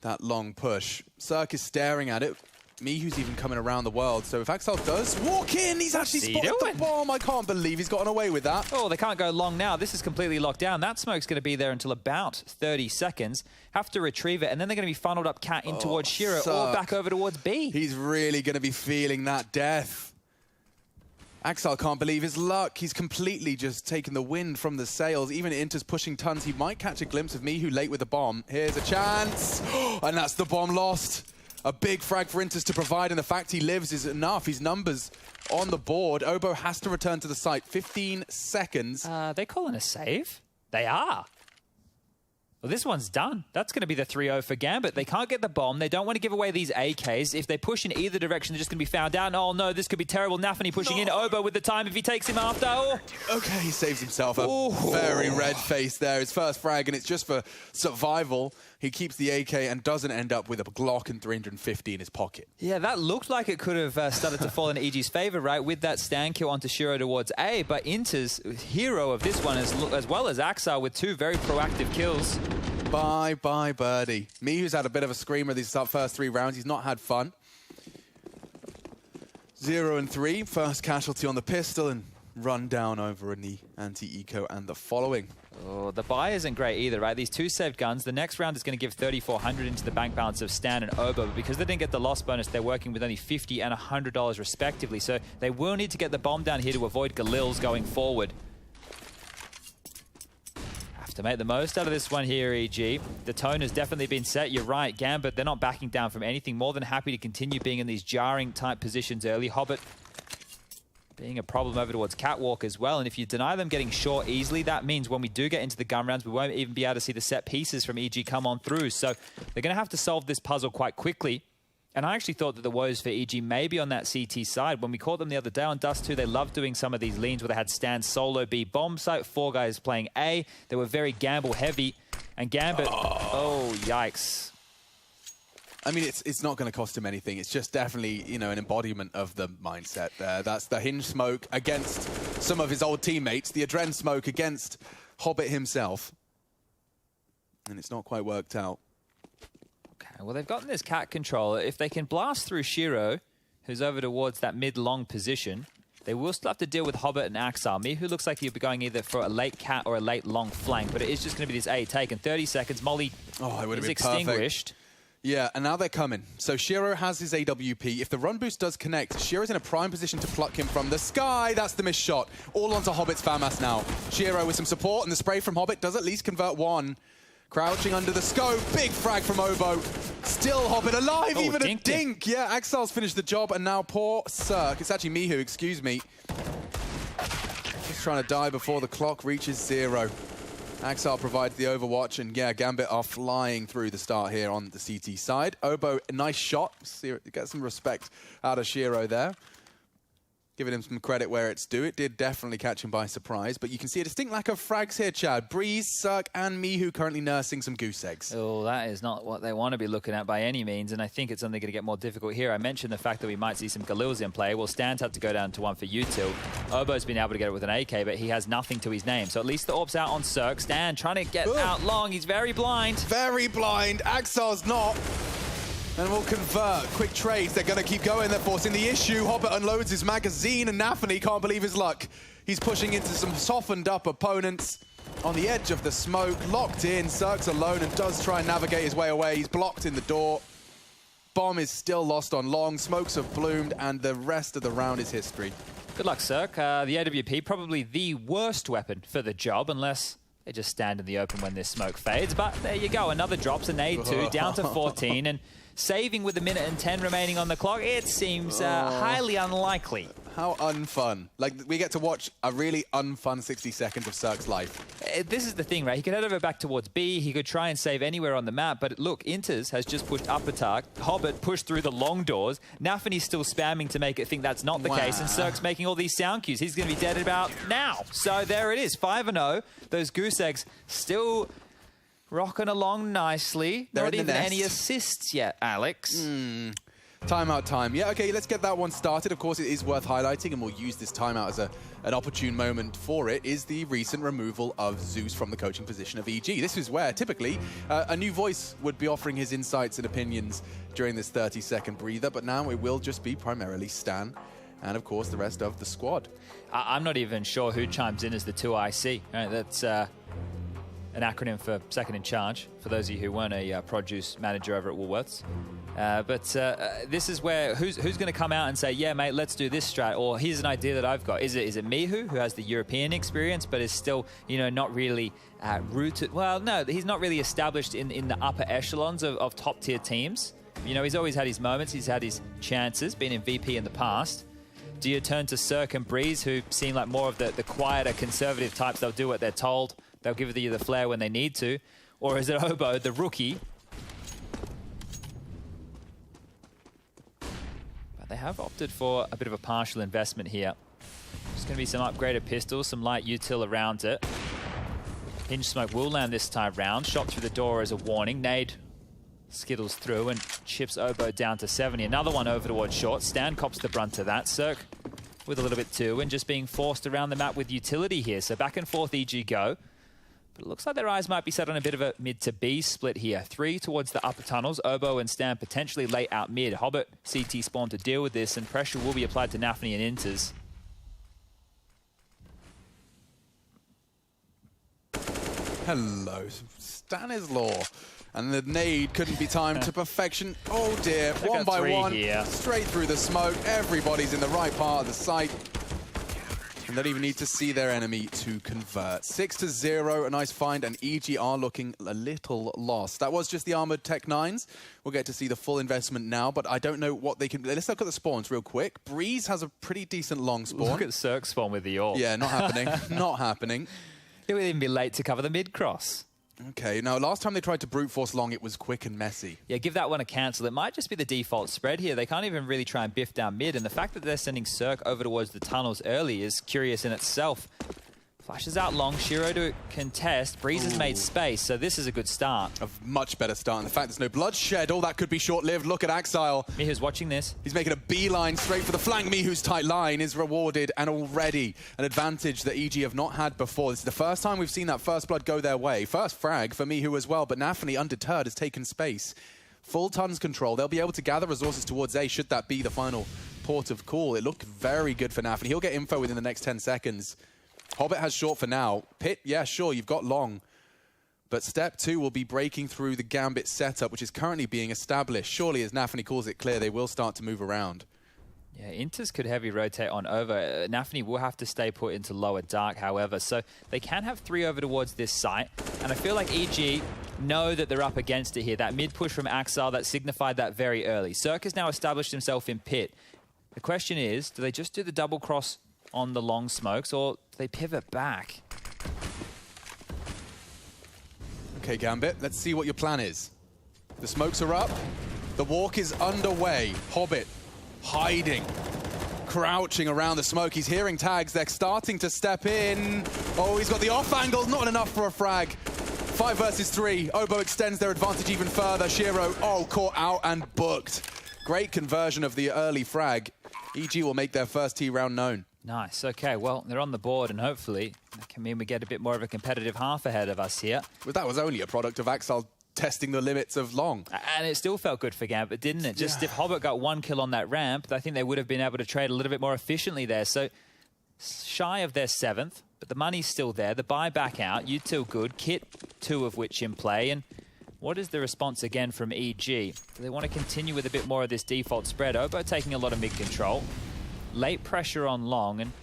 that long push. Cirque is staring at it. Mihu's even coming around the world. So if Axel does walk in, he's actually spotted the bomb. I can't believe he's gotten away with that. Oh, they can't go long now. This is completely locked down. That smoke's going to be there until about 30 seconds. Have to retrieve it, and then they're going to be funneled up cat in towards Shiro or back over towards B. He's really going to be feeling that death. Axel can't believe his luck. He's completely just taken the wind from the sails. Even Inter's pushing tons. He might catch a glimpse of Mihu late with the bomb. Here's a chance. And that's the bomb lost. A big frag for Inters to provide, and the fact he lives is enough. His numbers on the board. Obo has to return to the site. 15 seconds. They calling a save? They are. Well, this one's done. That's going to be the 3-0 for Gambit. They can't get the bomb. They don't want to give away these AKs. If they push in either direction, they're just going to be found out. Oh, no, this could be terrible. Nafany pushing in. Obo with the time if he takes him after. Oh. Okay, he saves himself. A very red face there. His first frag, and it's just for survival. He keeps the AK and doesn't end up with a Glock and 350 in his pocket. Yeah, that looked like it could have started to fall in EG's favor, right, with that stand kill onto Shiro towards A. But Inter's hero of this one, as well as Axar, with 2 very proactive kills. Bye-bye, birdie. Mihu's had a bit of a screamer these first 3 rounds. He's not had fun. 0 and 3. First casualty on the pistol and run down over in the anti-eco and the following. Oh, the buy isn't great either, right? These 2 saved guns. The next round is going to give 3,400 into the bank balance of Stan and Obo, but because they didn't get the loss bonus, they're working with only $50 and $100 respectively. So they will need to get the bomb down here to avoid Galils going forward. Have to make the most out of this one here, EG. The tone has definitely been set. You're right, Gambit, they're not backing down from anything. More than happy to continue being in these jarring type positions early. Hobbit being a problem over towards Catwalk as well. And if you deny them getting short easily, that means when we do get into the gun rounds, we won't even be able to see the set pieces from EG come on through. So they're going to have to solve this puzzle quite quickly. And I actually thought that the woes for EG may be on that CT side. When we caught them the other day on Dust 2, they loved doing some of these leans where they had Stan solo B bomb site, 4 guys playing A. They were very gamble heavy. And Gambit, oh yikes. I mean, it's not going to cost him anything. It's just definitely, you know, an embodiment of the mindset there. That's the hinge smoke against some of his old teammates, the adren smoke against Hobbit himself. And it's not quite worked out. Okay, well, they've gotten this cat controller. If they can blast through Shiro, who's over towards that mid-long position, they will still have to deal with Hobbit and Axar. Mihu looks like he'll be going either for a late cat or a late long flank, but it is just going to be this A take in 30 seconds. Molly is extinguished. Perfect. Yeah, and now they're coming. So Shiro has his AWP. If the run boost does connect, Shiro's in a prime position to pluck him from the sky. That's the missed shot. All onto Hobbit's FAMAS now. Shiro with some support, and the spray from Hobbit does at least convert 1. Crouching under the scope. Big frag from Obo. Still Hobbit alive, even a dink. Yeah, Axel's finished the job, and now poor Cirque. It's actually Mihu, excuse me. Just trying to die before the clock reaches 0. Axel provides the overwatch, and yeah, Gambit are flying through the start here on the CT side. Obo, nice shot. Get some respect out of Shiro there. Giving him some credit where it's due. It did definitely catch him by surprise, but you can see a distinct lack of frags here, Chad. Breeze, Cirque, and Mihu currently nursing some goose eggs. Oh, that is not what they want to be looking at by any means, and I think it's only going to get more difficult here. I mentioned the fact that we might see some Galils in play. Well, Stan's had to go down to 1 for Util. Obo's been able to get it with an AK, but he has nothing to his name. So at least the AWP's out on Cirque. Stan trying to get out long. He's very blind. Very blind. Axel's not. And we'll convert. Quick trades. They're going to keep going. They're forcing the issue. Hobbit unloads his magazine, and Nafany can't believe his luck. He's pushing into some softened up opponents on the edge of the smoke. Locked in. Cirque's alone and does try and navigate his way away. He's blocked in the door. Bomb is still lost on long. Smokes have bloomed, and the rest of the round is history. Good luck, Cirque. The AWP, probably the worst weapon for the job, unless they just stand in the open when this smoke fades. But there you go. Another drops a nade 2, down to 14. And saving with 1 minute and 10 remaining on the clock, it seems highly unlikely. How unfun. Like, we get to watch a really unfun 60 seconds of Cirque's life. This is the thing, right? He could head over back towards B. He could try and save anywhere on the map. But look, Inters has just pushed up attack. Hobbit pushed through the long doors. Nafany's still spamming to make it think that's not the case. And Cirque's making all these sound cues. He's going to be dead about now. So there it is, 5-0. Those goose eggs still rocking along nicely. They're not in the even nest. any assists yet, Alex. Timeout time. Yeah, okay, let's get that one started. Of course, it is worth highlighting, and we'll use this timeout as an opportune moment for it, is the recent removal of Zeus from the coaching position of EG. This is where, typically, a new voice would be offering his insights and opinions during this 30-second breather, but now it will just be primarily Stan and, of course, the rest of the squad. I'm not even sure who chimes in as the 2IC. Right, that's an acronym for second in charge, for those of you who weren't a produce manager over at Woolworths. But this is where who's going to come out and say, yeah, mate, let's do this strat, or here's an idea that I've got. Is it Mihu, who has the European experience, but is still, you know, not really rooted? Well, no, he's not really established in the upper echelons of top-tier teams. You know, he's always had his moments, he's had his chances, been in VP in the past. Do you turn to Cirque and Breeze, who seem like more of the quieter, conservative types? They'll do what they're told. They'll give you the flair when they need to. Or is it Obo, the rookie? But they have opted for a bit of a partial investment here. There's going to be some upgraded pistols, some light util around it. Hinge Smoke will land this time round. Shot through the door as a warning. Nade skittles through and chips Obo down to 70. Another one over towards short. Stan cops the brunt of that. Cirque with a little bit too, and just being forced around the map with utility here. So back and forth EG go. But it looks like their eyes might be set on a bit of a mid to B split here. 3 towards the upper tunnels. Obo and Stan potentially late out mid. Hobbit CT spawn to deal with this, and pressure will be applied to Nafny and Inters. Hello, Stanislaw. And the nade couldn't be timed to perfection. Oh dear, one by one, here. Straight through the smoke. Everybody's in the right part of the site. And don't even need to see their enemy to convert. 6-0, a nice find, and EG are looking a little lost. That was just the Armored Tech 9s. We'll get to see the full investment now, but I don't know what they can... Let's look at the spawns real quick. Breeze has a pretty decent long spawn. Look at Cirque spawn with the AWP. Yeah, not happening. Not happening. It would even be late to cover the mid-cross. Okay, now last time they tried to brute force long, it was quick and messy. Yeah, give that one a cancel. It might just be the default spread here. They can't even really try and biff down mid, and the fact that they're sending Cirque over towards the tunnels early is curious in itself. Flashes out long, Shiro to contest. Breeze has made space, so this is a good start. A much better start, and the fact there's no bloodshed, all that could be short-lived. Look at Axile. Mihu's watching this. He's making a beeline straight for the flank. Mihu's tight line is rewarded, and already an advantage that EG have not had before. This is the first time we've seen that first blood go their way. First frag for Mihu as well, but Nafny, undeterred, has taken space. Full tons control. They'll be able to gather resources towards A, should that be the final port of call. It looked very good for Nafny. He'll get info within the next 10 seconds. Hobbit has short for now. Pit, yeah, sure, you've got long. But step 2 will be breaking through the Gambit setup, which is currently being established. Surely, as Nafny calls it clear, they will start to move around. Yeah, Inters could heavy rotate on over. Nafny will have to stay put into lower dark, however. So they can have 3 over towards this site. And I feel like EG know that they're up against it here. That mid-push from Axile, that signified that very early. Cirque has now established himself in pit. The question is, do they just do the double cross on the long smokes, or do they pivot back? Okay, Gambit, let's see what your plan is. The smokes are up. The walk is underway. Hobbit hiding, crouching around the smoke. He's hearing tags. They're starting to step in. Oh, he's got the off angle. Not enough for a frag. 5 versus 3. Obo extends their advantage even further. Shiro, oh, caught out and booked. Great conversion of the early frag. EG will make their first T round known. Nice. Okay, well, they're on the board, and hopefully that can mean we get a bit more of a competitive half ahead of us here. But that was only a product of Axel testing the limits of long. And it still felt good for Gambit, didn't it? Just if Hobbit got 1 kill on that ramp, I think they would have been able to trade a little bit more efficiently there. So shy of their 7th, but the money's still there. The buy back out, util good, kit 2 of which in play. And what is the response again from EG? Do they want to continue with a bit more of this default spread? Obo taking a lot of mid control. Late pressure on long, and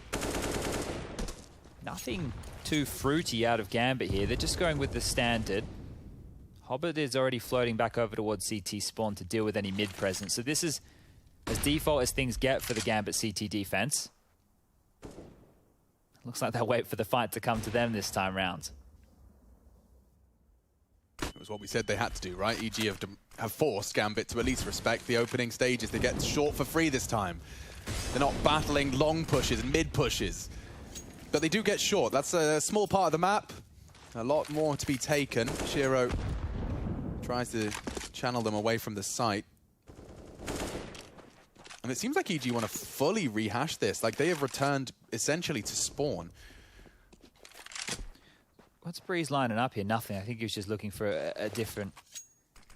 nothing too fruity out of Gambit here. They're just going with the standard. Hobbit is already floating back over towards CT spawn to deal with any mid presence. So this is as default as things get for the Gambit CT defense. Looks like they'll wait for the fight to come to them this time round. It was what we said they had to do, right? EG have forced Gambit to at least respect the opening stages. They get short for free this time. They're not battling long pushes and mid pushes. But they do get short. That's a small part of the map. A lot more to be taken. Shiro tries to channel them away from the site. And it seems like EG want to fully rehash this. Like, they have returned essentially to spawn. What's Breeze lining up here? Nothing. I think he was just looking for a different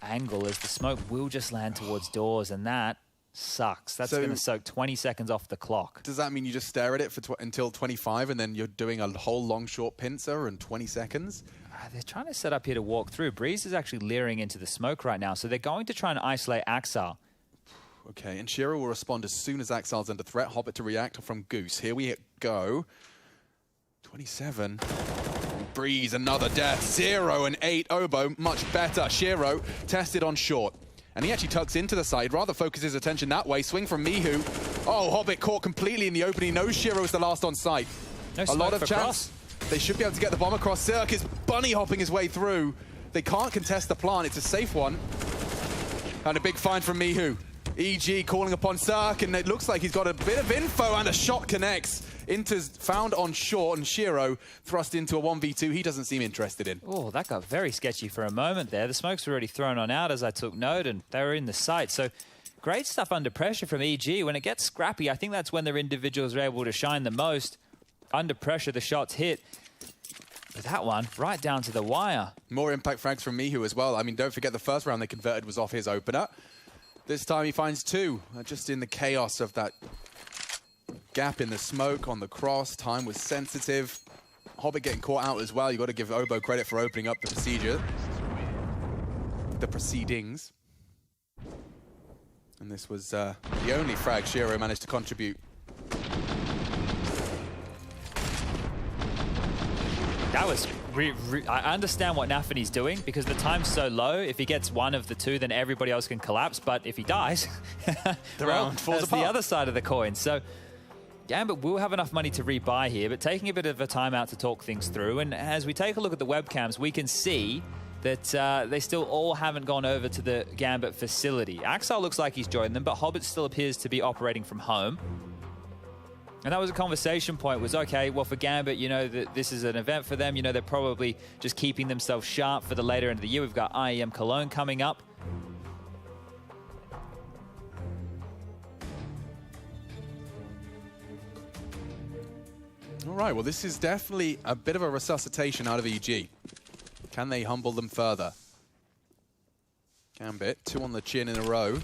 angle, as the smoke will just land towards doors, and that sucks. That's going to soak 20 seconds off the clock. Does that mean you just stare at it for until 25 and then you're doing a whole long short pincer in 20 seconds? They're trying to set up here to walk through. Breeze is actually leering into the smoke right now, so they're going to try and isolate Axar. Okay, and Shiro will respond as soon as Axar's under threat. Hobbit to react from Goose. Here we go. 27. Breeze, another death. 0 and 8. Obo, much better. Shiro tested on short. And he actually tucks into the side, rather focus his attention that way. Swing from Mihu. Oh, Hobbit caught completely in the open. He knows Shiro's the last on site. No a lot of chance. Cross. They should be able to get the bomb across. Cirque is bunny hopping his way through. They can't contest the plant. It's a safe one. And a big find from Mihu. EG calling upon Cirque, and it looks like he's got a bit of info, and a shot connects. Inter's found on short, and Shiro thrust into a 1v2 he doesn't seem interested in. Oh, that got very sketchy for a moment there. The smokes were already thrown on out as I took note, and they were in the sight. So great stuff under pressure from EG. When it gets scrappy, I think that's when their individuals are able to shine the most. Under pressure, the shots hit. But that one, right down to the wire. More impact frags from Mihu as well. I mean, don't forget the first round they converted was off his opener. This time he finds 2, just in the chaos of that gap in the smoke on the cross. Time was sensitive. Hobbit getting caught out as well. You got to give Obo credit for opening up the procedure. The proceedings. And this was the only frag Shiro managed to contribute. That was... I understand what Nafany's doing, because the time's so low. If he gets one of the 2, then everybody else can collapse. But if he dies, the round falls that's apart. The other side of the coin. So Gambit will have enough money to rebuy here, but taking a bit of a timeout to talk things through. And as we take a look at the webcams, we can see that they still all haven't gone over to the Gambit facility. Axar looks like he's joined them, but Hobbit still appears to be operating from home. And that was a conversation point, was, okay, well, for Gambit, you know, that this is an event for them. You know, they're probably just keeping themselves sharp for the later end of the year. We've got IEM Cologne coming up. All right, well, this is definitely a bit of a resuscitation out of EG. Can they humble them further? Gambit, 2 on the chin in a row.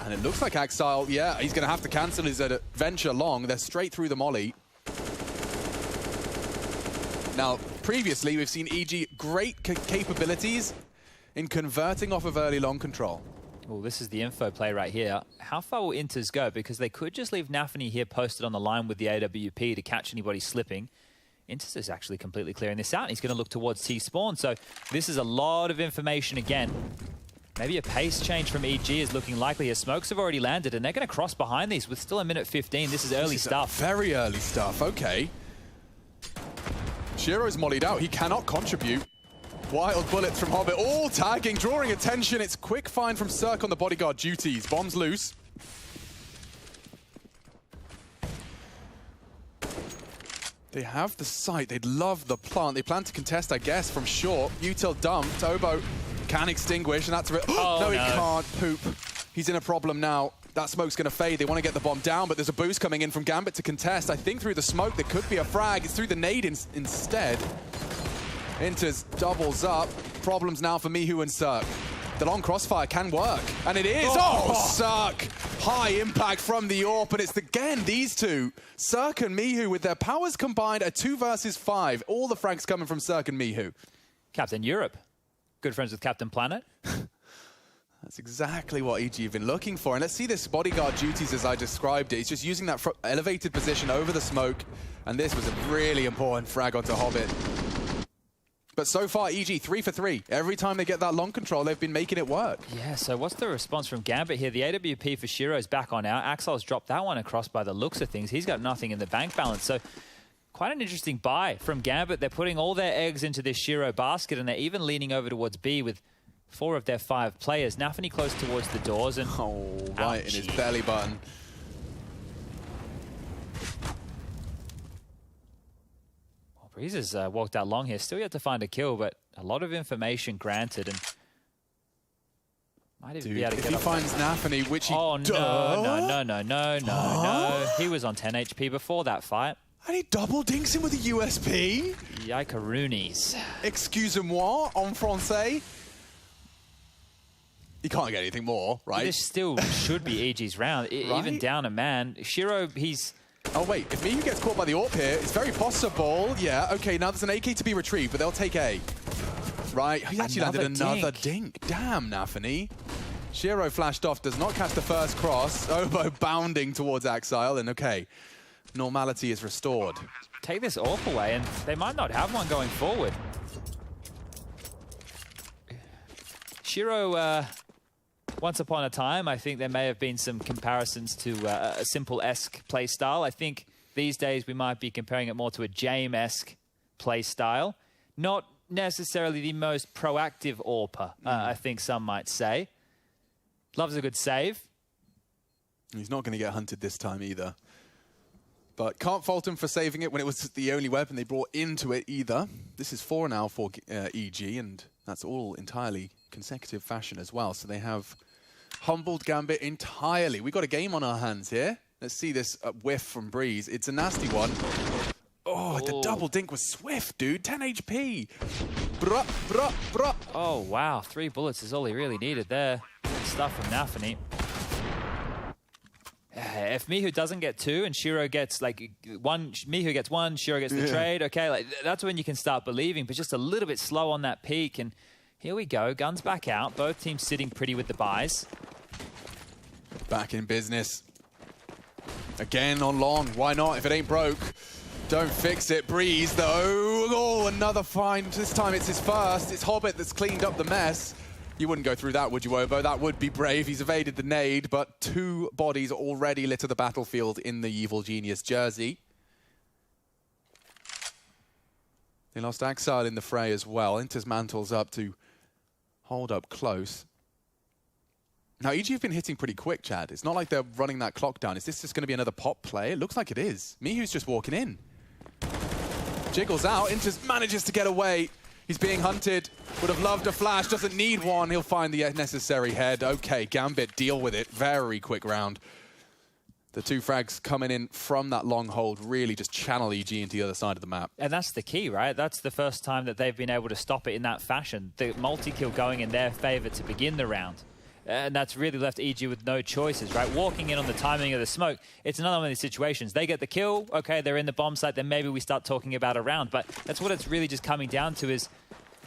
And it looks like Axile, yeah, he's going to have to cancel his adventure long. They're straight through the molly. Now, previously, we've seen EG great capabilities in converting off of early long control. Oh, this is the info play right here. How far will Inters go? Because they could just leave Nafany here posted on the line with the AWP to catch anybody slipping. Inters is actually completely clearing this out, and he's going to look towards T-spawn. So this is a lot of information again. Maybe a pace change from EG is looking likely. His smokes have already landed, and they're going to cross behind these with still a minute 15. This is early stuff. Very early stuff, okay. Shiro's mollied out. He cannot contribute. Wild bullets from Hobbit, all tagging, drawing attention. It's quick find from Cirque on the bodyguard duties. Bombs loose. They have the site. They'd love the plant. They plan to contest, I guess, from short. Util dumped. Obo can extinguish, and that's a no, he can't. Poop. He's in a problem now. That smoke's going to fade. They want to get the bomb down, but there's a boost coming in from Gambit to contest. I think through the smoke, there could be a frag. It's through the nade instead. Inters doubles up. Problems now for Mihu and Cirque. The long crossfire can work, and it is. Oh, Cirque! High impact from the AWP, and it's again these two, Cirque and Mihu, with their powers combined, a 2 versus 5. All the frags coming from Cirque and Mihu. Captain Europe. Good friends with Captain Planet. That's exactly what EG have been looking for. And let's see this bodyguard duties as I described it. He's just using that elevated position over the smoke. And this was a really important frag onto Hobbit. But so far, EG 3 for 3. Every time they get that long control, they've been making it work. Yeah, so what's the response from Gambit here? The AWP for Shiro's back on out. Axile's dropped that one across by the looks of things. He's got nothing in the bank balance. So quite an interesting buy from Gambit. They're putting all their eggs into this Shiro basket, and they're even leaning over towards B with 4 of their 5 players. Nafany close towards the doors, and right in his belly button. Well, Breeze has walked out long here. Still yet to find a kill, but a lot of information granted. And Might even Dude, be able to if get he up finds Nafany, which he Oh, does. no. He was on 10 HP before that fight. And he double dinks him with a USP? Yikaroonies. Excusez-moi, en français. He can't get anything more, right? This still should be EG's round. Even down a man. Shiro, he's... Oh, wait. If Mihu gets caught by the AWP here, it's very possible. Yeah, okay, now there's an AK to be retrieved, but they'll take A. Right, he actually landed another dink. Damn, Nafany. Shiro flashed off, does not catch the first cross. Obo bounding towards Axile, and okay, normality is restored. Take this AWP away, and they might not have one going forward. Shiro, once upon a time, I think there may have been some comparisons to a simple-esque play style. I think these days we might be comparing it more to a Jame-esque play style. Not necessarily the most proactive AWPer, I think some might say. Loves a good save. He's not going to get hunted this time either. But can't fault him for saving it when it was the only weapon they brought into it either. This is 4 now for EG, and that's all entirely consecutive fashion as well. So they have humbled Gambit entirely. We've got a game on our hands here. Let's see this whiff from Breeze. It's a nasty one. Oh, the double dink was swift, dude. 10 HP. Bruh, bruh, bruh. Oh, wow. 3 bullets is all he really needed there. Good stuff from Nafany. If Mihu doesn't get 2 and Shiro gets like 1, Mihu gets 1, Shiro gets the trade, okay, like that's when you can start believing, but just a little bit slow on that peak. And here we go, guns back out. Both teams sitting pretty with the buys. Back in business. Again on long. Why not? If it ain't broke, don't fix it. Breeze, though. Oh, another find. This time it's his first. It's Hobbit that's cleaned up the mess. You wouldn't go through that, would you, Obo? That would be brave. He's evaded the nade, but 2 bodies already litter the battlefield in the Evil Genius jersey. They lost Axile in the fray as well. Inter's mantles up to hold up close. Now, EG have been hitting pretty quick, Chad. It's not like they're running that clock down. Is this just going to be another pop play? It looks like it is. Mihu's just walking in. Jiggles out. Inter manages to get away. He's being hunted. Would have loved a flash. Doesn't need one. He'll find the necessary head. Okay, Gambit, deal with it. Very quick round. The 2 frags coming in from that long hold really just channel EG into the other side of the map. And that's the key, right? That's the first time that they've been able to stop it in that fashion. The multi-kill going in their favor to begin the round. And that's really left EG with no choices, right? Walking in on the timing of the smoke, it's another one of these situations. They get the kill, okay, they're in the bomb site, then maybe we start talking about a round. But that's what it's really just coming down to is,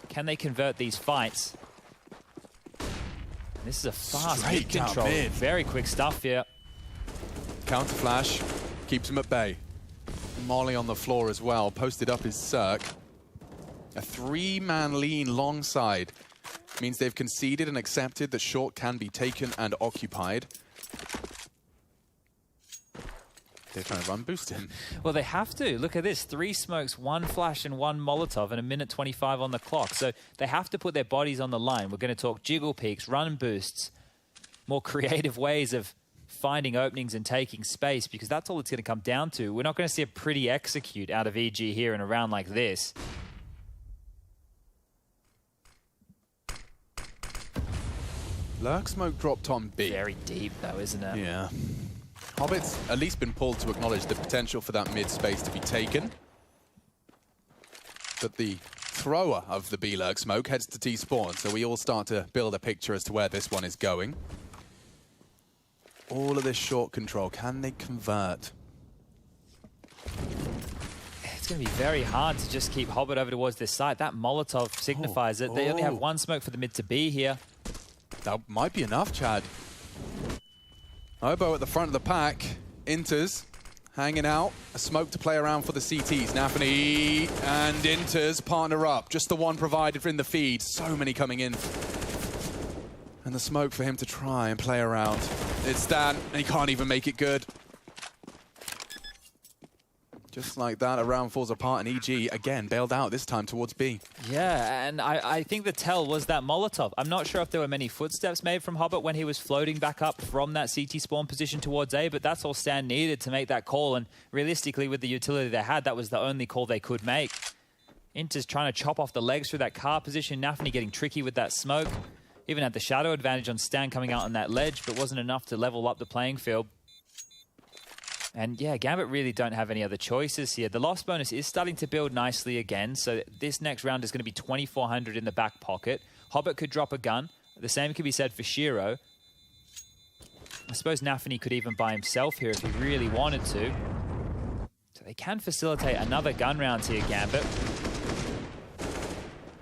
can they convert these fights? And this is a fast mid control. Very quick stuff here. Counter flash keeps him at bay. Molly on the floor as well. Posted up his Cirque. A 3-man lean long side. Means they've conceded and accepted that short can be taken and occupied. They're trying to run boost him. Well, they have to. Look at this. 3 smokes, 1 flash, and 1 Molotov, and 1:25 on the clock. So they have to put their bodies on the line. We're going to talk jiggle peaks, run boosts, more creative ways of finding openings and taking space, because that's all it's going to come down to. We're not going to see a pretty execute out of EG here in a round like this. Lurk smoke dropped on B. Very deep, though, isn't it? Yeah. Hobbit's at least been pulled to acknowledge the potential for that mid space to be taken. But the thrower of the B Lurk smoke heads to T spawn, so we all start to build a picture as to where this one is going. All of this short control, can they convert? It's going to be very hard to just keep Hobbit over towards this side. That Molotov signifies it. They only have 1 smoke for the mid to B here. That might be enough, Chad. Obo at the front of the pack. Inters hanging out. A smoke to play around for the CTs. Nafany and Inters partner up. Just the one provided in the feed. So many coming in. And the smoke for him to try and play around. It's Dan, and he can't even make it good. Just like that, a round falls apart, and EG, again, bailed out, this time towards B. Yeah, and I think the tell was that Molotov. I'm not sure if there were many footsteps made from Hobbit when he was floating back up from that CT spawn position towards A, but that's all Stan needed to make that call, and realistically, with the utility they had, that was the only call they could make. Inter's trying to chop off the legs through that car position. Nafany getting tricky with that smoke. Even had the shadow advantage on Stan coming out on that ledge, but wasn't enough to level up the playing field. And yeah, Gambit really don't have any other choices here. The loss bonus is starting to build nicely again, so this next round is going to be 2,400 in the back pocket. Hobbit could drop a gun. The same could be said for Shiro. I suppose Nafany could even buy himself here if he really wanted to. So they can facilitate another gun round here, Gambit.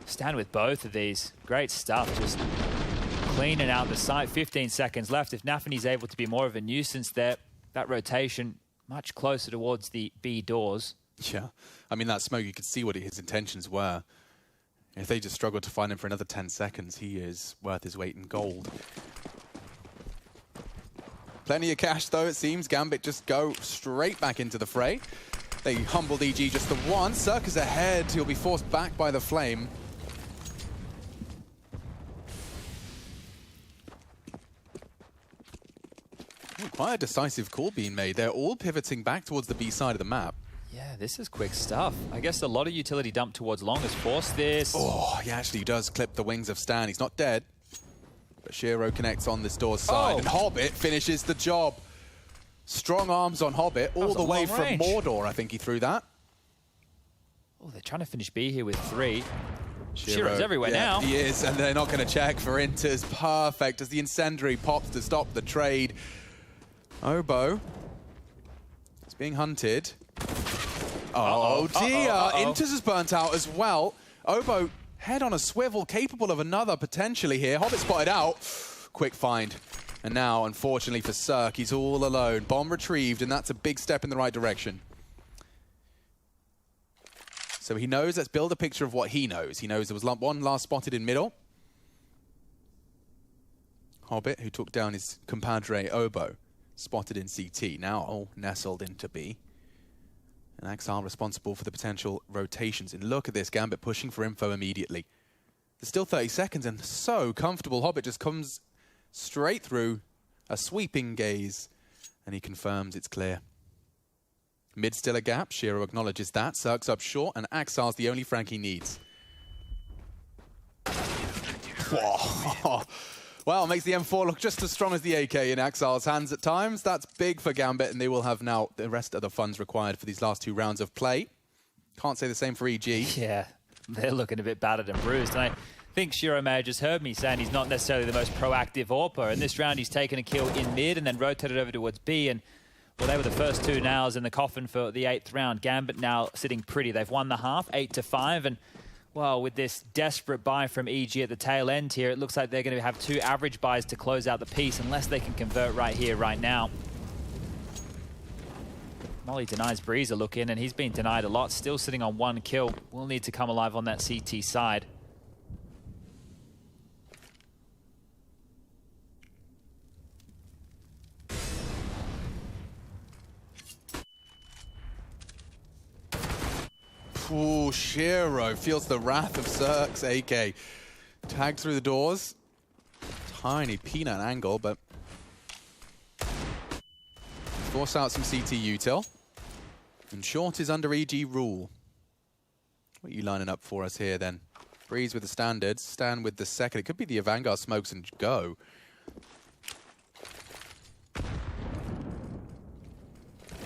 Stand with both of these. Great stuff, just cleaning out the site. 15 seconds left. If Nafany's able to be more of a nuisance there, that rotation much closer towards the B doors. Yeah, I mean, that smoke, you could see what his intentions were. If they just struggle to find him for another 10 seconds, he is worth his weight in gold. Plenty of cash, though, it seems. Gambit just go straight back into the fray. They humbled EG just the one. Circus ahead. He'll be forced back by the flame. Quite a decisive call being made. They're all pivoting back towards the B side of the map. Yeah, this is quick stuff. I guess a lot of utility dump towards long has forced this. Oh, he actually does clip the wings of Stan. He's not dead. But Shiro connects on this door's side. And Hobbit finishes the job. Strong arms on Hobbit all the way from Mordor. I think he threw that. Oh, they're trying to finish B here with 3. Shiro's everywhere now. He is, and they're not going to check for Inters. Perfect as the incendiary pops to stop the trade. Obo is being hunted. Oh dear, Inters is burnt out as well. Obo, head on a swivel, capable of another potentially here. Hobbit spotted out. Quick find. And now, unfortunately for Cirque, he's all alone. Bomb retrieved, and that's a big step in the right direction. So he knows, let's build a picture of what he knows. He knows there was one last spotted in middle. Hobbit, who took down his compadre Obo, spotted in CT, now all nestled into B. And Axile responsible for the potential rotations. And look at this, Gambit pushing for info immediately. There's still 30 seconds and so comfortable. Hobbit just comes straight through, a sweeping gaze, and he confirms it's clear. Mid still a gap, Shiro acknowledges that. Cirque's up short, and Axile's the only Frank he needs. Whoa. Well, makes the M4 look just as strong as the AK in Axile's hands at times. That's big for Gambit, and they will have now the rest of the funds required for these last 2 rounds of play. Can't say the same for EG. Yeah, they're looking a bit battered and bruised. And I think Shiro may have just heard me saying he's not necessarily the most proactive AWPer. In this round, he's taken a kill in mid and then rotated over towards B. And, well, they were the first 2 nails in the coffin for the 8th round. Gambit now sitting pretty. They've won the half, 8-5. And, well, with this desperate buy from EG at the tail end here, it looks like they're going to have 2 average buys to close out the piece unless they can convert right here, right now. Molly denies Breeze a look in, and he's been denied a lot. Still sitting on 1 kill. Will need to come alive on that CT side. Ooh, Shiro feels the wrath of Cirque's AK. Tagged through the doors. Tiny peanut angle, but force out some CT util. And short is under EG rule. What are you lining up for us here then? Breeze with the standards, Stan with the second. It could be the Vanguard smokes and go.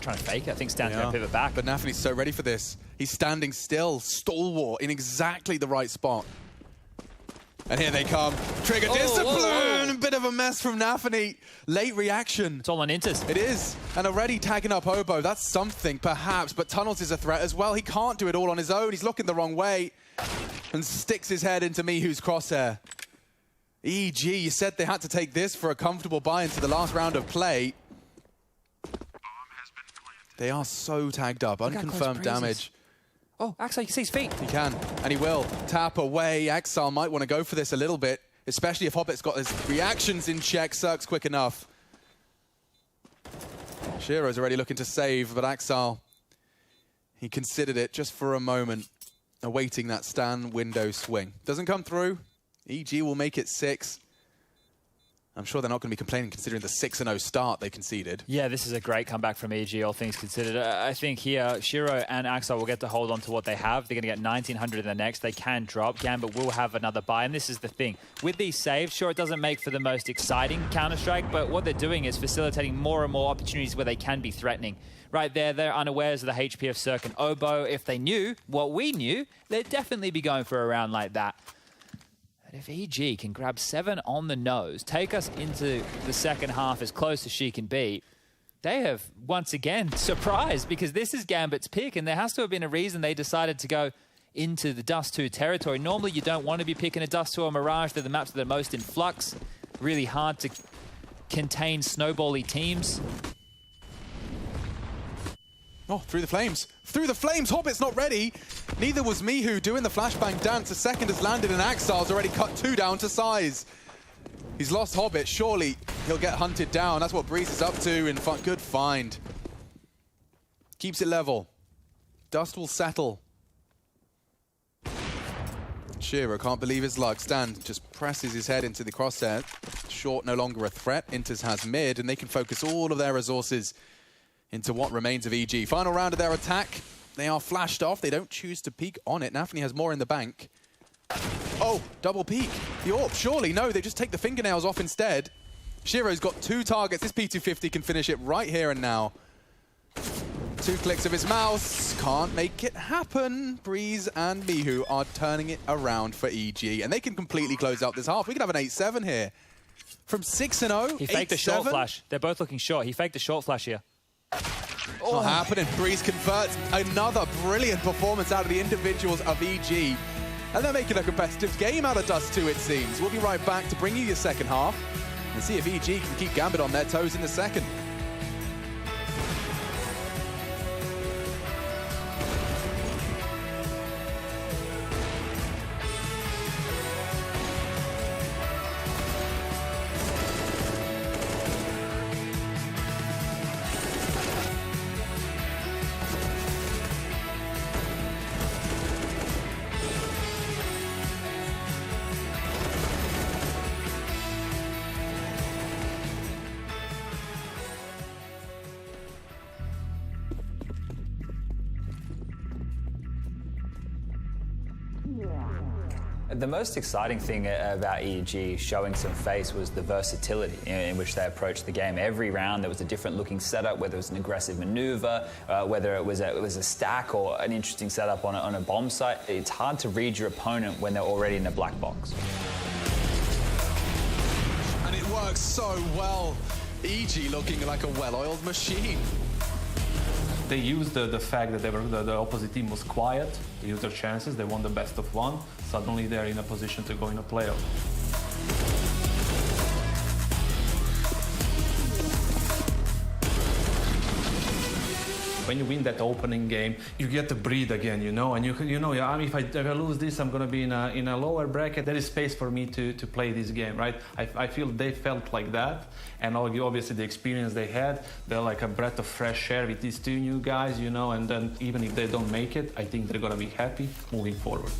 Trying to fake it. I think Stan's going to pivot back. But Nafany's so ready for this. He's standing still, stalwart, in exactly the right spot. And here they come. Trigger discipline! A bit of a mess from Nafany. Late reaction. It's all on Inters. It is. And already tagging up Obo. That's something, perhaps. But Tunnels is a threat as well. He can't do it all on his own. He's looking the wrong way. And sticks his head into Mihu's crosshair. EG, you said they had to take this for a comfortable buy into the last round of play. They are so tagged up. Unconfirmed damage. Oh, Axel, you can see his feet. He can, and he will. Tap away. Axel might want to go for this a little bit, especially if Hobbit's got his reactions in check. Cirque's quick enough. Shiro's already looking to save, but Axel, he considered it just for a moment, awaiting that Stan window swing. Doesn't come through. EG will make it 6. I'm sure they're not going to be complaining considering the 6-0 start they conceded. Yeah, this is a great comeback from EG, all things considered. I think here, Shiro and Axel will get to hold on to what they have. They're going to get 1900 in the next. They can drop. Gambit will have another buy, and this is the thing. With these saves, sure, it doesn't make for the most exciting Counter-Strike, but what they're doing is facilitating more and more opportunities where they can be threatening. Right there, they're unawares of the HP of Cirque and Oboe. If they knew what we knew, they'd definitely be going for a round like that. If EG can grab 7 on the nose, take us into the second half as close as she can be, they have once again surprised, because this is Gambit's pick, and there has to have been a reason they decided to go into the Dust 2 territory. Normally, you don't want to be picking a Dust 2 or Mirage. They're the maps that are most in flux. Really hard to contain snowbally teams. Oh, through the flames. Through the flames, Hobbit's not ready. Neither was Mihu doing the flashbang dance. A second has landed and Axile's already cut 2 down to size. He's lost Hobbit. Surely he'll get hunted down. That's what Breeze is up to. In fact, good find. Keeps it level. Dust will settle. Shiro can't believe his luck. Stan just presses his head into the crosshair. Short no longer a threat. Inters has mid, and they can focus all of their resources into what remains of EG. Final round of their attack. They are flashed off. They don't choose to peek on it. Nafny has more in the bank. Oh, double peek. The AWP, surely. No, they just take the fingernails off instead. Shiro's got 2 targets. This P250 can finish it right here and now. 2 clicks of his mouse. Can't make it happen. Breeze and Mihu are turning it around for EG, and they can completely close out this half. We could have an 8-7 here. From 6-0, He faked a short flash. They're both looking short. He faked a short flash here. Not happening. Breeze converts. Another brilliant performance out of the individuals of EG. And they're making a competitive game out of Dust 2, it seems. We'll be right back to bring you the second half and see if EG can keep Gambit on their toes in the second. The most exciting thing about EEG showing some face was the versatility in which they approached the game. Every round there was a different looking setup, whether it was an aggressive maneuver, whether it was a stack or an interesting setup on a bomb site. It's hard to read your opponent when they're already in a black box. And it works so well. EG looking like a well-oiled machine. They used the fact that the opposite team was quiet. They used their chances. They won the best of 1. Suddenly they're in a position to go in a playoff. When you win that opening game, you get to breathe again, you know, and you know, if I lose this, I'm gonna be in a lower bracket. There is space for me to play this game, right? I feel they felt like that, and obviously the experience they had, they're like a breath of fresh air with these 2 new guys, you know, and then even if they don't make it, I think they're gonna be happy moving forward.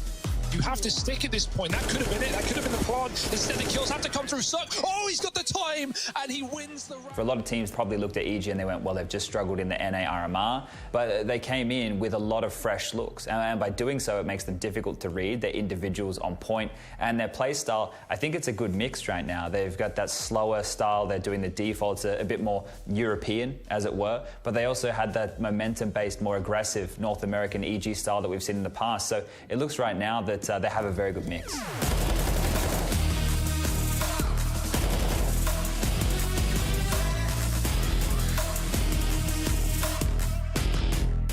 You have to stick at this point. That could have been it. That could have been the plan. Instead, the kills have to come through Suck. Oh, he's got the time, and he wins the round. For a lot of teams probably looked at EG and they went, well, they've just struggled in the NA RMR, but they came in with a lot of fresh looks, and by doing so, it makes them difficult to read. Their individuals on point, and their play style, I think it's a good mix right now. They've got that slower style. They're doing the defaults a bit more European, as it were, but they also had that momentum-based, more aggressive North American EG style that we've seen in the past. So it looks right now that they have a very good mix.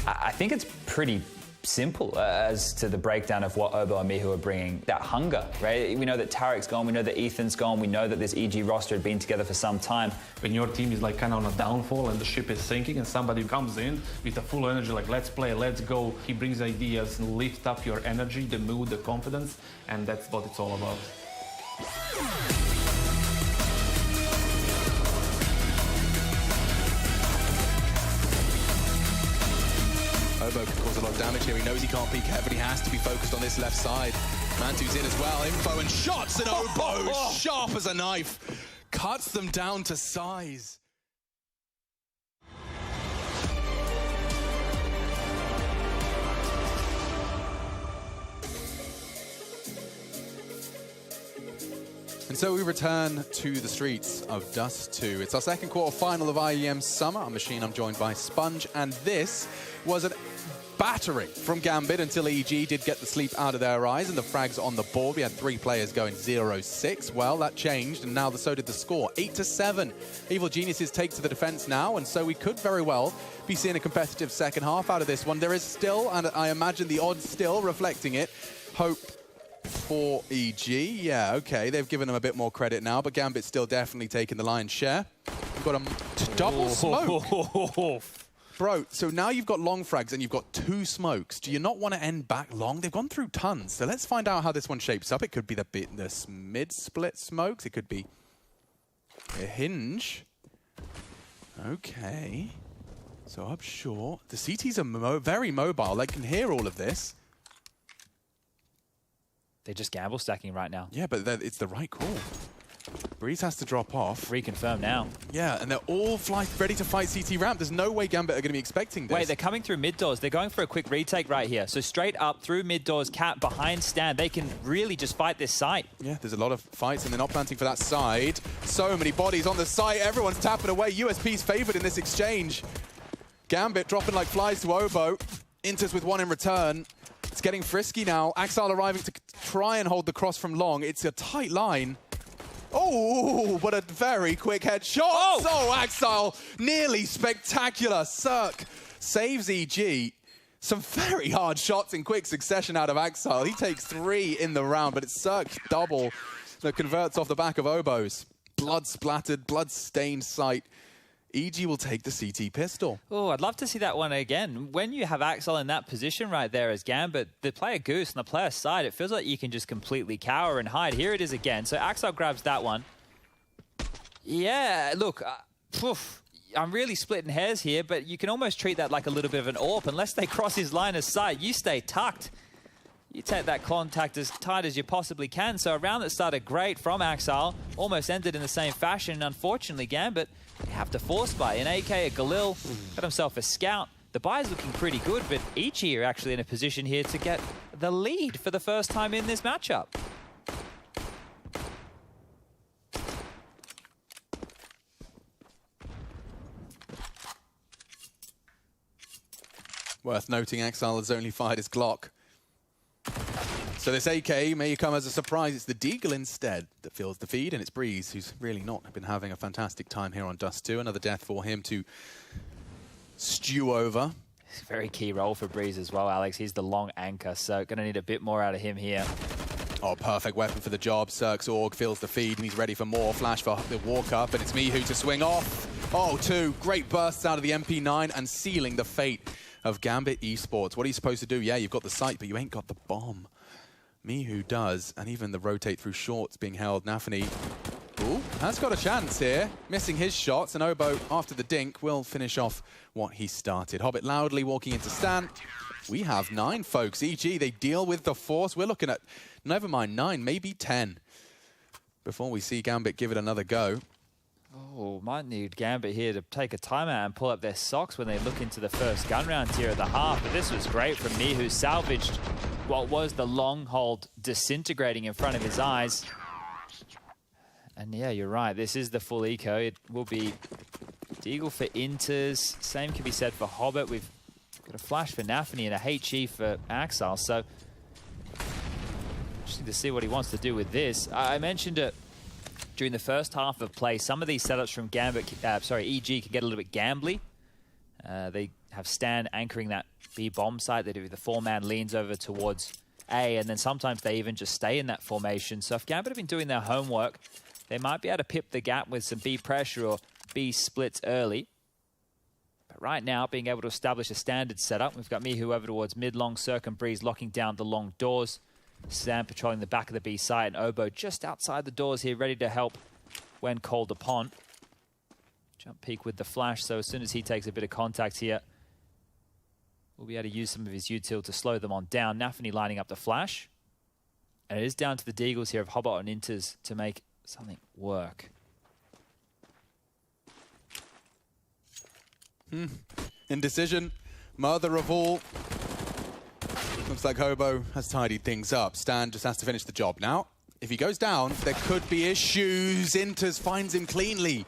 I think it's pretty simple as to the breakdown of what Oboe and Mihu are bringing. That hunger, right? We know that Tarek's gone, we know that Ethan's gone, we know that this EG roster had been together for some time. When your team is like kind of on a downfall and the ship is sinking and somebody comes in with a full energy, like let's play, let's go, he brings ideas and lift up your energy, the mood, the confidence, and that's what it's all about. Oboe can cause a lot of damage here. He knows he can't peek heavily. He has to be focused on this left side. Mantu's in as well. Info and shots, and Oboe sharp as a knife. cuts them down to size. And so we return to the streets of Dust 2. It's our second quarter final of IEM Summer. I'm Machine, I'm joined by Sponge, and this was a battering from Gambit until EG did get the sleep out of their eyes and the frags on the board. We had 3 players going 0-6. Well, that changed, and now so did the score. 8-7. Evil Geniuses take to the defense now, and so we could very well be seeing a competitive second half out of this one. There is still, and I imagine the odds still reflecting it, hope for EG. Yeah, okay, they've given them a bit more credit now, but Gambit's still definitely taking the lion's share. We've got a double smoke. Bro, so now you've got long frags and you've got 2 smokes. Do you not want to end back long? They've gone through tons. So let's find out how this one shapes up. It could be the mid-split smokes. It could be a hinge. Okay. So up short. The CTs are very mobile. They can hear all of this. They're just gamble stacking right now. Yeah, but it's the right call. Breeze has to drop off. Reconfirm now. Yeah, and they're all ready to fight CT ramp. There's no way Gambit are going to be expecting this. Wait, they're coming through mid doors. They're going for a quick retake right here. So straight up through mid doors, Cat behind Stan. They can really just fight this site. Yeah, there's a lot of fights, and they're not planting for that side. So many bodies on the site. Everyone's tapping away. USP's favored in this exchange. Gambit dropping like flies to Obo. Inters with 1 in return. It's getting frisky now. Axile arriving to try and hold the cross from long. It's a tight line. Oh, but a very quick headshot. Oh, Axile, nearly spectacular. Cirque saves EG. Some very hard shots in quick succession out of Axile. He takes 3 in the round, but it's Cirque's double that converts off the back of Obo's. Blood-splattered, blood-stained sight. EG will take the CT pistol. Oh, I'd love to see that one again. When you have Axel in that position right there as Gambit, the player Goose on the player side, it feels like you can just completely cower and hide. Here it is again. So Axel grabs that one. Yeah, look, I'm really splitting hairs here, but you can almost treat that like a little bit of an AWP. Unless they cross his line of sight, you stay tucked. You take that contact as tight as you possibly can. So a round that started great from Axel almost ended in the same fashion. Unfortunately, Gambit, they have to force buy. An AK, a Galil, got himself a scout. The buy's looking pretty good, but each are actually in a position here to get the lead for the first time in this matchup. Worth noting, Axile has only fired his Glock. So this AK may come as a surprise. It's the Deagle instead that feels the feed, and it's Breeze, who's really not been having a fantastic time here on Dust 2. Another death for him to stew over. Very key role for Breeze as well, Alex. He's the long anchor, so going to need a bit more out of him here. Oh, perfect weapon for the job. Cirque's Org feels the feed, and he's ready for more. Flash for the walk-up, and it's Mihu to swing off. Oh, 2 great bursts out of the MP9 and sealing the fate of Gambit Esports. What are you supposed to do? Yeah, you've got the sight, but you ain't got the bomb. Mihu does, and even the rotate through shorts being held. Nafany, ooh, has got a chance here. Missing his shots, and Obo, after the dink, will finish off what he started. Hobbit loudly walking into Stan. We have 9, folks. EG, they deal with the force. We're looking at, never mind 9, maybe 10, before we see Gambit give it another go. Oh, might need Gambit here to take a timeout and pull up their socks when they look into the first gun round here at the half. But this was great from me, who salvaged what was the long hold disintegrating in front of his eyes. And yeah, you're right. This is the full eco. It will be Deagle for Inters. Same can be said for Hobbit. We've got a flash for Nafany and a HE for Axile. So interesting to see what he wants to do with this. I mentioned it during the first half of play. Some of these setups from Gambit, EG can get a little bit gambly. They have Stan anchoring that B bomb site. They do the 4-man leans over towards A, and then sometimes they even just stay in that formation. So if Gambit have been doing their homework, they might be able to pip the gap with some B pressure or B splits early. But right now, being able to establish a standard setup, we've got Mihu over towards mid-long, Cirque and Breeze locking down the long doors. Stan patrolling the back of the B site, and Obo just outside the doors here, ready to help when called upon. Jump peek with the flash, so as soon as he takes a bit of contact here, we'll be able to use some of his util to slow them on down. Nafany lining up the flash. And it is down to the Deagles here of Hobbit and Inters to make something work. Indecision, mother of all. Looks like Hobo has tidied things up. Stan just has to finish the job now. If he goes down, there could be issues. Inters finds him cleanly.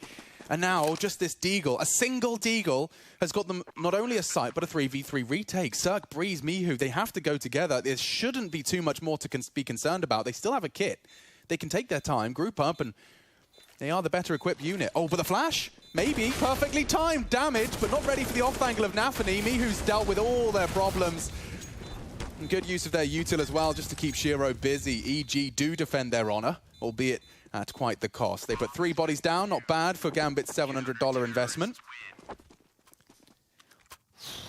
And now, just this Deagle, a single Deagle, has got them not only a sight, but a 3v3 retake. Cirque, Breeze, Mihu, they have to go together. There shouldn't be too much more to be concerned about. They still have a kit. They can take their time, group up, and they are the better equipped unit. Oh, but the flash? Maybe. Perfectly timed damage, but not ready for the off angle of Nafany. Mihu's dealt with all their problems. And good use of their util as well, just to keep Shiro busy. EG do defend their honor, albeit at quite the cost. They put 3 bodies down, not bad for Gambit's $700 investment.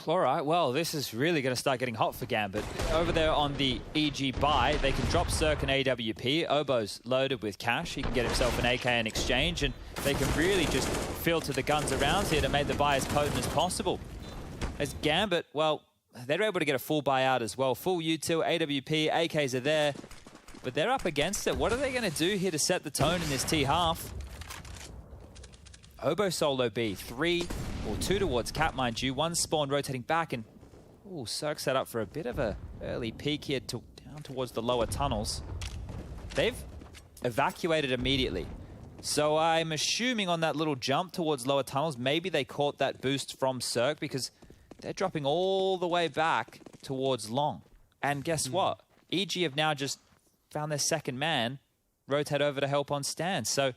All right, well, this is really going to start getting hot for Gambit. Over there on the EG buy, they can drop Cirque and AWP. Obo's loaded with cash. He can get himself an AK in exchange, and they can really just filter the guns around here to make the buy as potent as possible. As Gambit, well, they're able to get a full buyout as well. Full util, AWP, AKs are there. But they're up against it. What are they going to do here to set the tone in this T-half? Obo solo B, 3 or 2 towards Cap, mind you. 1 spawn rotating back, and ooh, Cirque set up for a bit of a early peek here down towards the lower tunnels. They've evacuated immediately. So I'm assuming on that little jump towards lower tunnels, maybe they caught that boost from Cirque, because they're dropping all the way back towards long. And guess what? EG have now just found their second man, rotate over to help on Stan. So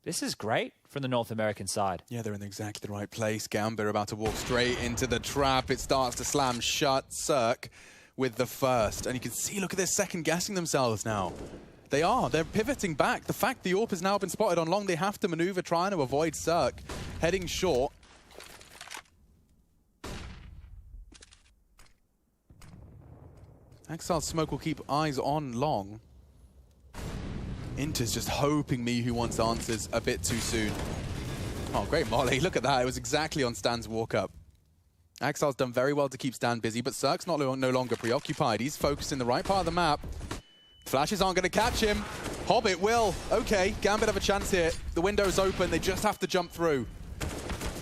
this is great from the North American side. Yeah, they're in exactly the right place. Gambit are about to walk straight into the trap. It starts to slam shut. Cirque with the first. And you can see, look at this, second guessing themselves now. They are. They're pivoting back. The fact the AWP has now been spotted on long, they have to maneuver trying to avoid Cirque. Heading short. Exile's smoke will keep eyes on long. Inter's just hoping Mihu wants answers a bit too soon. Oh, great molly. Look at that. It was exactly on Stan's walk-up. Exile's done very well to keep Stan busy, but Cirque's no longer preoccupied. He's focused in the right part of the map. Flashes aren't going to catch him. Hobbit will. Okay, Gambit have a chance here. The window's open. They just have to jump through.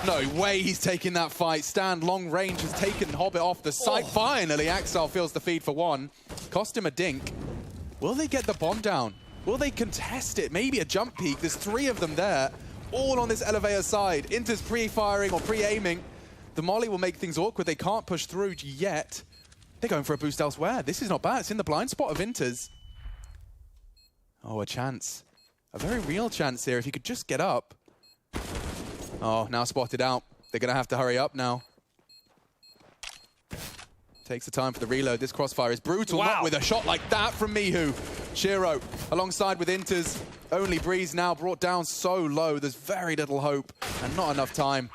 No way he's taking that fight. Stan, long range, has taken Hobbit off the site. Finally, Exile feels the feed for 1. Cost him a dink. Will they get the bomb down? Will they contest it? Maybe a jump peek. There's 3 of them there, all on this elevator side. Inter's pre-firing or pre-aiming. The molly will make things awkward. They can't push through yet. They're going for a boost elsewhere. This is not bad. It's in the blind spot of Inter's. Oh, a chance. A very real chance here if he could just get up. Oh, now spotted out. They're going to have to hurry up now. Takes the time for the reload. This crossfire is brutal. Wow. Not with a shot like that from Mihu. Shiro alongside with Inters. Only Breeze now brought down so low. There's very little hope and not enough time.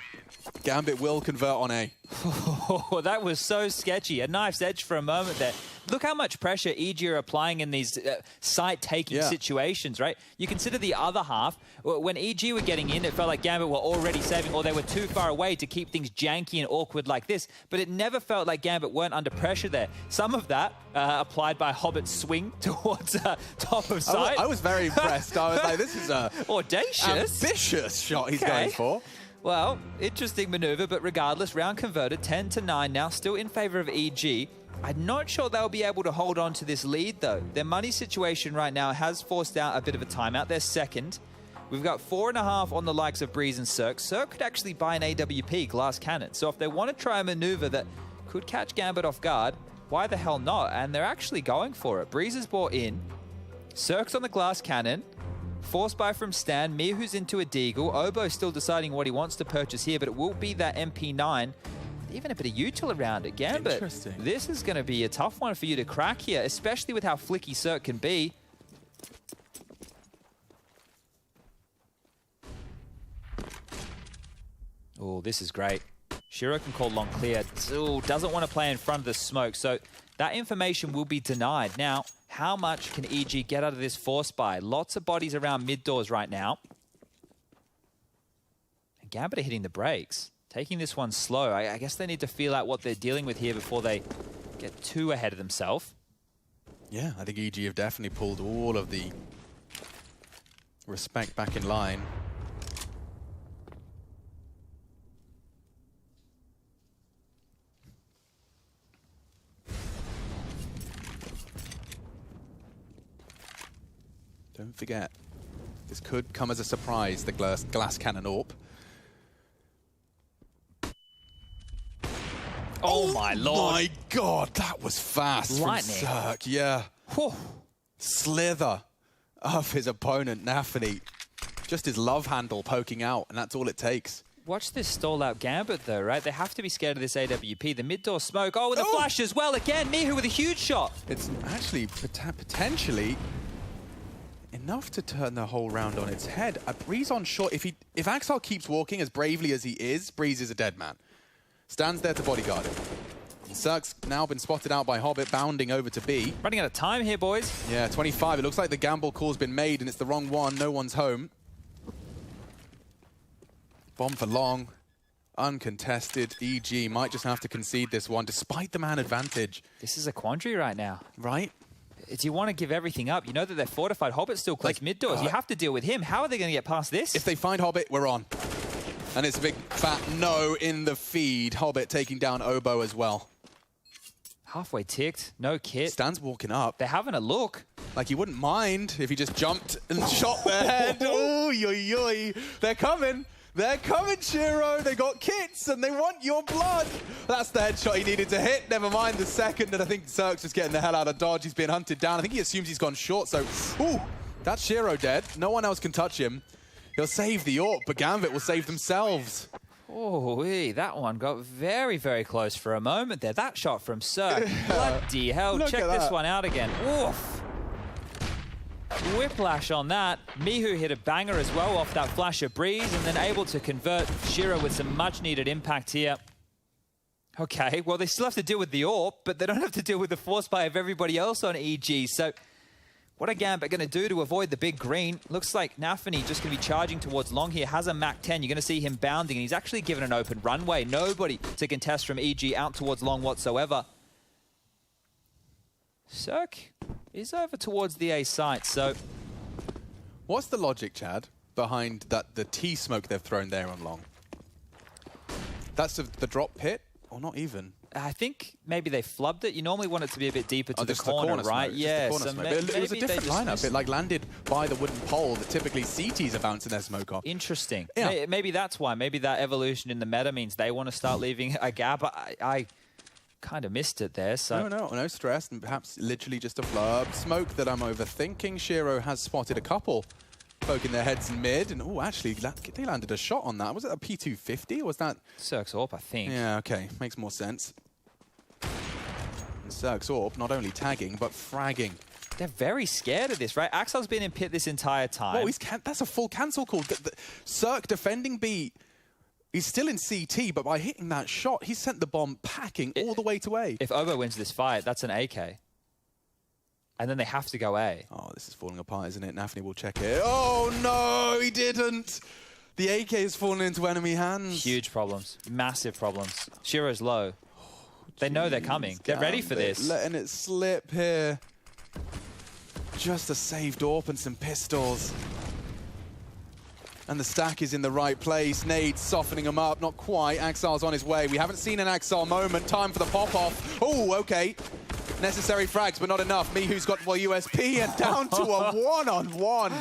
Gambit will convert on A. Oh, that was so sketchy. A knife's edge for a moment there. Look how much pressure EG are applying in these site-taking situations, right? You consider the other half. When EG were getting in, it felt like Gambit were already saving, or they were too far away to keep things janky and awkward like this. But it never felt like Gambit weren't under pressure there. Some of that applied by Hobbit's swing towards top of site. I was very impressed. I was like, this is a audacious, ambitious shot he's going for. Well, interesting maneuver, but regardless, round converted, 10-9 now, still in favor of EG. I'm not sure they'll be able to hold on to this lead, though. Their money situation right now has forced out a bit of a timeout. They're second. We've got 4.5 on the likes of Breeze and Cirque. Cirque could actually buy an AWP, glass cannon. So if they want to try a maneuver that could catch Gambit off guard, why the hell not? And they're actually going for it. Breeze is brought in. Cirque's on the glass cannon. Force buy from Stan. Mihu's into a Deagle. Obo's still deciding what he wants to purchase here, but it will be that MP9. Even a bit of util around it, Gambit. Interesting. This is going to be a tough one for you to crack here, especially with how flicky Cirque can be. Oh, this is great. Shiro can call long clear. Ooh, doesn't want to play in front of the smoke, so that information will be denied. Now, how much can EG get out of this force buy? Lots of bodies around mid doors right now. And Gambit are hitting the brakes. Taking this one slow. I guess they need to feel out what they're dealing with here before they get too ahead of themselves. Yeah, I think EG have definitely pulled all of the respect back in line. forget. This could come as a surprise, the glass cannon AWP. Oh my lord. My god, that was fast Lightning. from Cirque, yeah. Whew. Slither of his opponent, Nafany. Just his love handle poking out, and that's all it takes. Watch this stall out Gambit though, right? They have to be scared of this AWP. The mid-door smoke. Oh, with a flash as well. Again, Mihu with a huge shot. It's actually potentially enough to turn the whole round on its head. Breeze on short. If Axel keeps walking as bravely as he is, Breeze is a dead man. Stands there to bodyguard him. Cirque's now been spotted out by Hobbit, bounding over to B. Running out of time here, boys. Yeah, 25. It looks like the gamble call's been made, and it's the wrong one. No one's home. Bomb for long. Uncontested. EG might just have to concede this one, despite the man advantage. This is a quandary right now. Right? Do you want to give everything up? You know that they're fortified. Hobbit still close mid-doors. You have to deal with him. How are they going to get past this? If they find Hobbit, we're on. And it's a big fat no in the feed. Hobbit taking down Obo as well. Halfway ticked. No kit. Stan's walking up. They're having a look. Like, he wouldn't mind if he just jumped and shot their head. Oh, yoy. They're coming. They're coming, Shiro. They got kits and they want your blood. That's the headshot he needed to hit. Never mind the second. And I think Cirque's just getting the hell out of dodge. He's being hunted down. I think he assumes he's gone short. So, ooh, that's Shiro dead. No one else can touch him. He'll save the AWP, but Gambit will save themselves. Oh, that one got very, very close for a moment there. That shot from Cirque. Bloody hell. Check this one out again. Oof. Whiplash on that. Mihu hit a banger as well off that flash of Breeze and then able to convert Shiro with some much-needed impact here. Okay, well, they still have to deal with the AWP, but they don't have to deal with the force buy of everybody else on EG. So what are Gambit going to do to avoid the big green? Looks like Nafany just going to be charging towards long here. Has a Mach 10. You're going to see him bounding, and he's actually given an open runway. Nobody to contest from EG out towards long whatsoever. Cirque is over towards the A site, so... What's the logic, Chad, behind the T smoke they've thrown there on long? That's the drop pit? Or not even? I think maybe they flubbed it. You normally want it to be a bit deeper to the corner, right? Yeah, so it was a different lineup. It like landed by the wooden pole that typically CTs are bouncing their smoke off. Interesting. Yeah. Maybe that's why. Maybe that evolution in the meta means they want to start leaving a gap. I kind of missed it there. So No stress, and perhaps literally just a flub. Smoke that I'm overthinking. Shiro has spotted a couple poking their heads in mid, and actually they landed a shot on that. Was it a P250 or was that Cirque's AWP, I think? Yeah, okay, makes more sense. And Cirque's AWP not only tagging but fragging. They're very scared of this, right? Axel's been in pit this entire time. Oh, that's a full cancel call. Cirque defending B. He's still in CT, but by hitting that shot, he sent the bomb packing all the way to A. If Obo wins this fight, that's an AK. And then they have to go A. Oh, this is falling apart, isn't it? Nafany will check it. Oh, no, he didn't. The AK is falling into enemy hands. Huge problems. Massive problems. Shiro's low. They know they're coming. They're ready for this. Letting it slip here. Just a saved AWP and some pistols. And the stack is in the right place. Nade softening him up. Not quite. Axar's on his way. We haven't seen an Axar moment. Time for the pop-off. Oh, okay. Necessary frags, but not enough. Mihu's got USP and down to a one-on-one.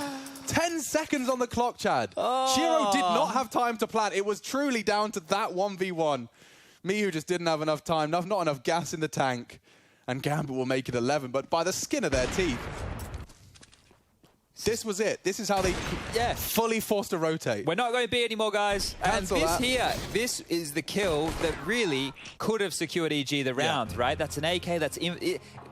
10 seconds on the clock, Chad. Shiro did not have time to plant. It was truly down to that 1v1. Mihu just didn't have enough time. Not enough gas in the tank. And Gambit will make it 11, but by the skin of their teeth. This was it. This is how they fully forced to rotate. We're not going to be anymore, guys. Cancel and that. This is the kill that really could have secured EG the round, right? That's an AK.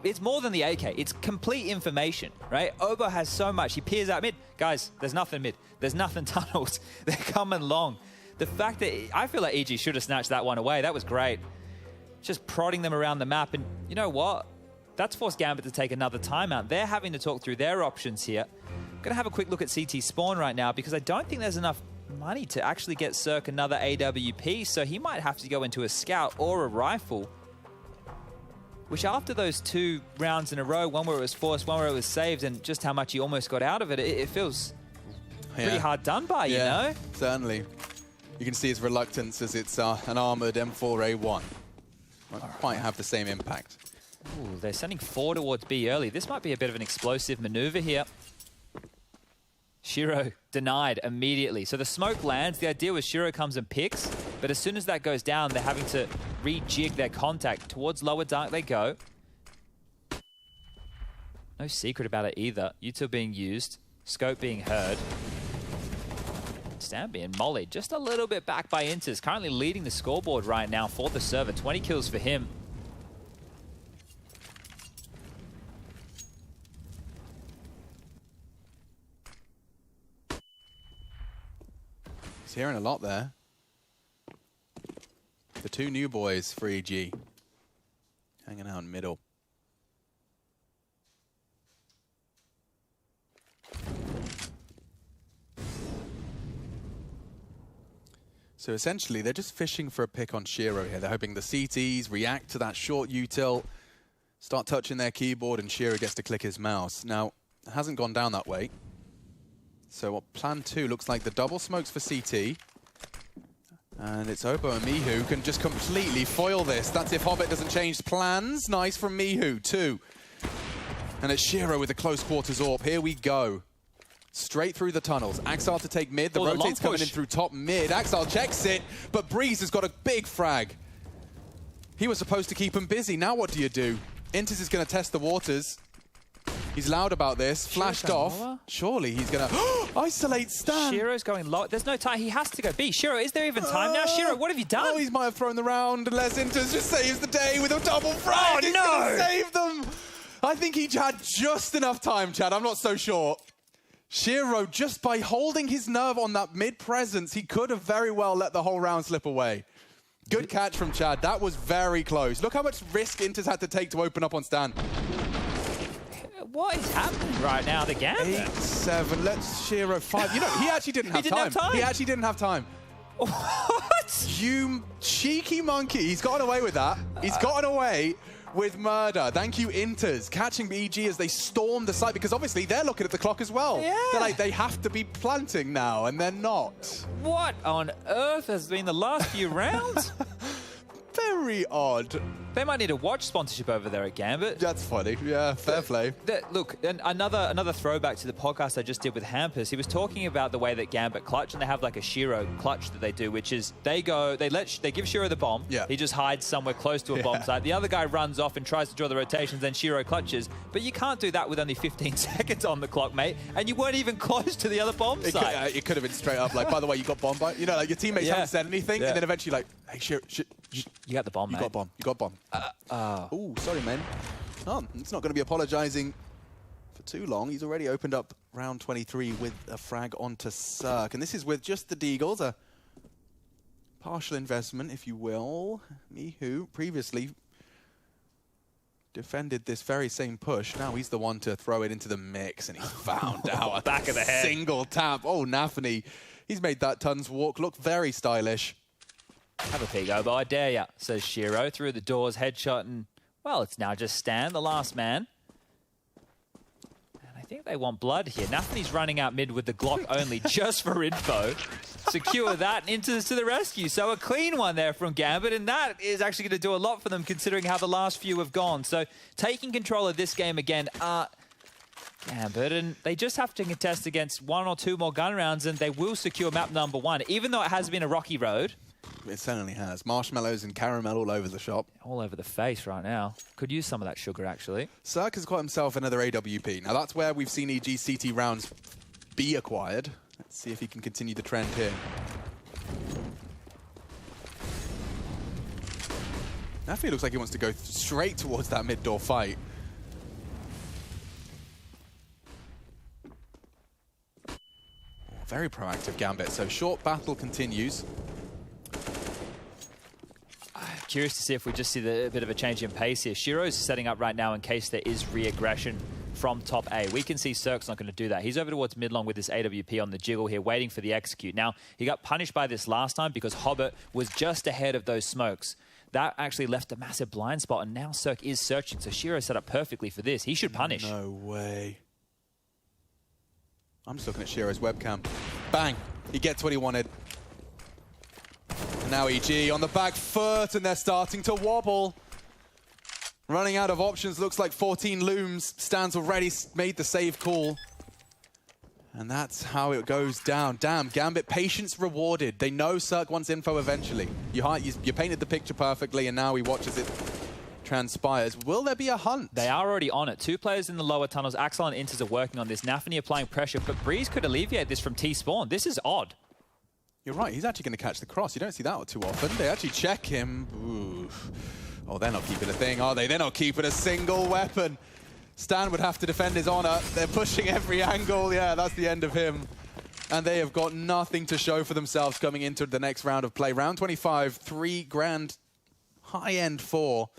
It's more than the AK. It's complete information, right? Obo has so much. He peers out mid. Guys, there's nothing mid. There's nothing tunnels. They're coming long. The fact that I feel like EG should have snatched that one away. That was great. Just prodding them around the map. And you know what? That's forced Gambit to take another timeout. They're having to talk through their options here. I'm going to have a quick look at CT spawn right now because I don't think there's enough money to actually get Cirque another AWP, so he might have to go into a scout or a rifle, which after those 2 rounds in a row, one where it was forced, one where it was saved, and just how much he almost got out of it, it feels pretty hard done by, you know? Certainly. You can see his reluctance as it's an armored M4A1. Won't quite have the same impact. Ooh, they're sending 4 towards B early. This might be a bit of an explosive maneuver here. Shiro denied immediately. So the smoke lands. The idea was Shiro comes and picks, but as soon as that goes down, they're having to rejig their contact. Towards lower dark they go. No secret about it either. Util being used, scope being heard. Stan being mollied. Just a little bit back by Inters. Currently leading the scoreboard right now for the server. 20 kills for him. He's hearing a lot there. The two new boys for EG. Hanging out in middle. So essentially, they're just fishing for a pick on Shiro here. They're hoping the CTs react to that short util, start touching their keyboard, and Shiro gets to click his mouse. Now, it hasn't gone down that way. So what plan 2 looks like the double smokes for CT. And it's Obo and Mihu who can just completely foil this. That's if Hobbit doesn't change plans. Nice from Mihu, 2. And it's Shiro with a close quarters AWP. Here we go. Straight through the tunnels. Axel to take mid. The rotate's coming in through top mid. Axel checks it, but Breeze has got a big frag. He was supposed to keep him busy. Now what do you do? Intis is going to test the waters. He's loud about this. Flashed off. Lower? Surely he's going to isolate Stan. Shiro's going low. There's no time. He has to go B. Shiro, is there even time now? Shiro, what have you done? Oh, he might have thrown the round. Les Intis just saves the day with a double frag. Oh, he's no! Save them. I think he had just enough time, Chad. I'm not so sure. Shiro, just by holding his nerve on that mid-presence, he could have very well let the whole round slip away. Good catch from Chad. That was very close. Look how much risk Inter's had to take to open up on Stan. What is happening right now? The Gambit. 8-7. Let's Shiro 5. You know, he actually didn't have time. He actually didn't have time. What? You cheeky monkey. He's gotten away with that. He's gotten away with murder. Thank you, Inters, catching EG as they storm the site, because obviously they're looking at the clock as well. Yeah. They're like, they have to be planting now, and they're not. What on earth has been the last few rounds? Very odd. They might need a watch sponsorship over there at Gambit. That's funny. Yeah, fair play. Look, and another throwback to the podcast I just did with Hampus. He was talking about the way that Gambit clutch, and they have like a Shiro clutch that they do, which is they give Shiro the bomb. Yeah. He just hides somewhere close to a bomb site. The other guy runs off and tries to draw the rotations, then Shiro clutches. But you can't do that with only 15 seconds on the clock, mate. And you weren't even close to the other bomb site. It could have been straight up like, by the way, you got bombed by, you know, like your teammates haven't said anything, and then eventually like, hey, Shiro, you got the bomb, mate. You got bomb. You got bomb. Oh, sorry, man. Oh, it's not going to be apologizing for too long. He's already opened up round 23 with a frag onto Cirque. And this is with just the Deagles, a partial investment, if you will. Mihu previously defended this very same push. Now he's the one to throw it into the mix, and he found out back of the head. Single tap. Oh, Nafany. He's made that Tons walk look very stylish. Have a peek, Obo, I dare ya, says Shiro. Through the doors, headshot, and, well, it's now just Stan, the last man. And I think they want blood here. Nafany's running out mid with the Glock only, just for info. Secure that, and Inters to the rescue. So a clean one there from Gambit, and that is actually going to do a lot for them, considering how the last few have gone. So taking control of this game again, Gambit, and they just have to contest against 1 or 2 more gun rounds, and they will secure map number 1, even though it has been a rocky road. It certainly has. Marshmallows and caramel all over the shop. All over the face right now. Could use some of that sugar, actually. Cirque has got himself another AWP. Now, that's where we've seen EG CT rounds be acquired. Let's see if he can continue the trend here. Nafi looks like he wants to go straight towards that mid-door fight. Very proactive Gambit. So short battle continues. Curious to see if we just see a bit of a change in pace here. Shiro's setting up right now in case there is re-aggression from top A. We can see Cirque's not going to do that. He's over towards mid-long with this AWP on the jiggle here, waiting for the execute. Now, he got punished by this last time because Hobbit was just ahead of those smokes. That actually left a massive blind spot, and now Cirque is searching, so Shiro set up perfectly for this. He should punish. No way. I'm just looking at Shiro's webcam. Bang! He gets what he wanted. And now EG on the back foot, and they're starting to wobble. Running out of options, looks like 14 looms. Stan's already made the save call. And that's how it goes down. Damn, Gambit, patience rewarded. They know Cirque wants info eventually. You painted the picture perfectly, and now he watches it transpires. Will there be a hunt? They are already on it. 2 players in the lower tunnels. Axel and Inters are working on this. Nafany applying pressure, but Breeze could alleviate this from T-Spawn. This is odd. You're right, he's actually going to catch the cross. You don't see that too often. They actually check him. Ooh. Oh, they're not keeping a thing, are they? They're not keeping a single weapon. Stan would have to defend his honor. They're pushing every angle. Yeah, that's the end of him. And they have got nothing to show for themselves coming into the next round of play. Round 25, 3 grand, high-end 4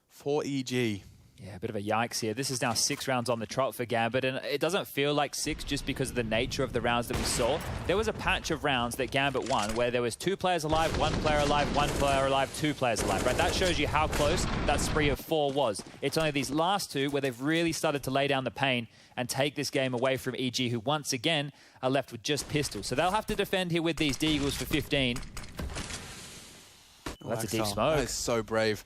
for EG. Yeah, a bit of a yikes here. This is now 6 rounds on the trot for Gambit, and it doesn't feel like 6 just because of the nature of the rounds that we saw. There was a patch of rounds that Gambit won where there was 2 players alive, 1 player alive, 1 player alive, 2 players alive, right? That shows you how close that spree of 4 was. It's only these last 2 where they've really started to lay down the pain and take this game away from EG, who once again are left with just pistols. So they'll have to defend here with these Deagles for 15. Well, that's a deep smoke. That is so brave.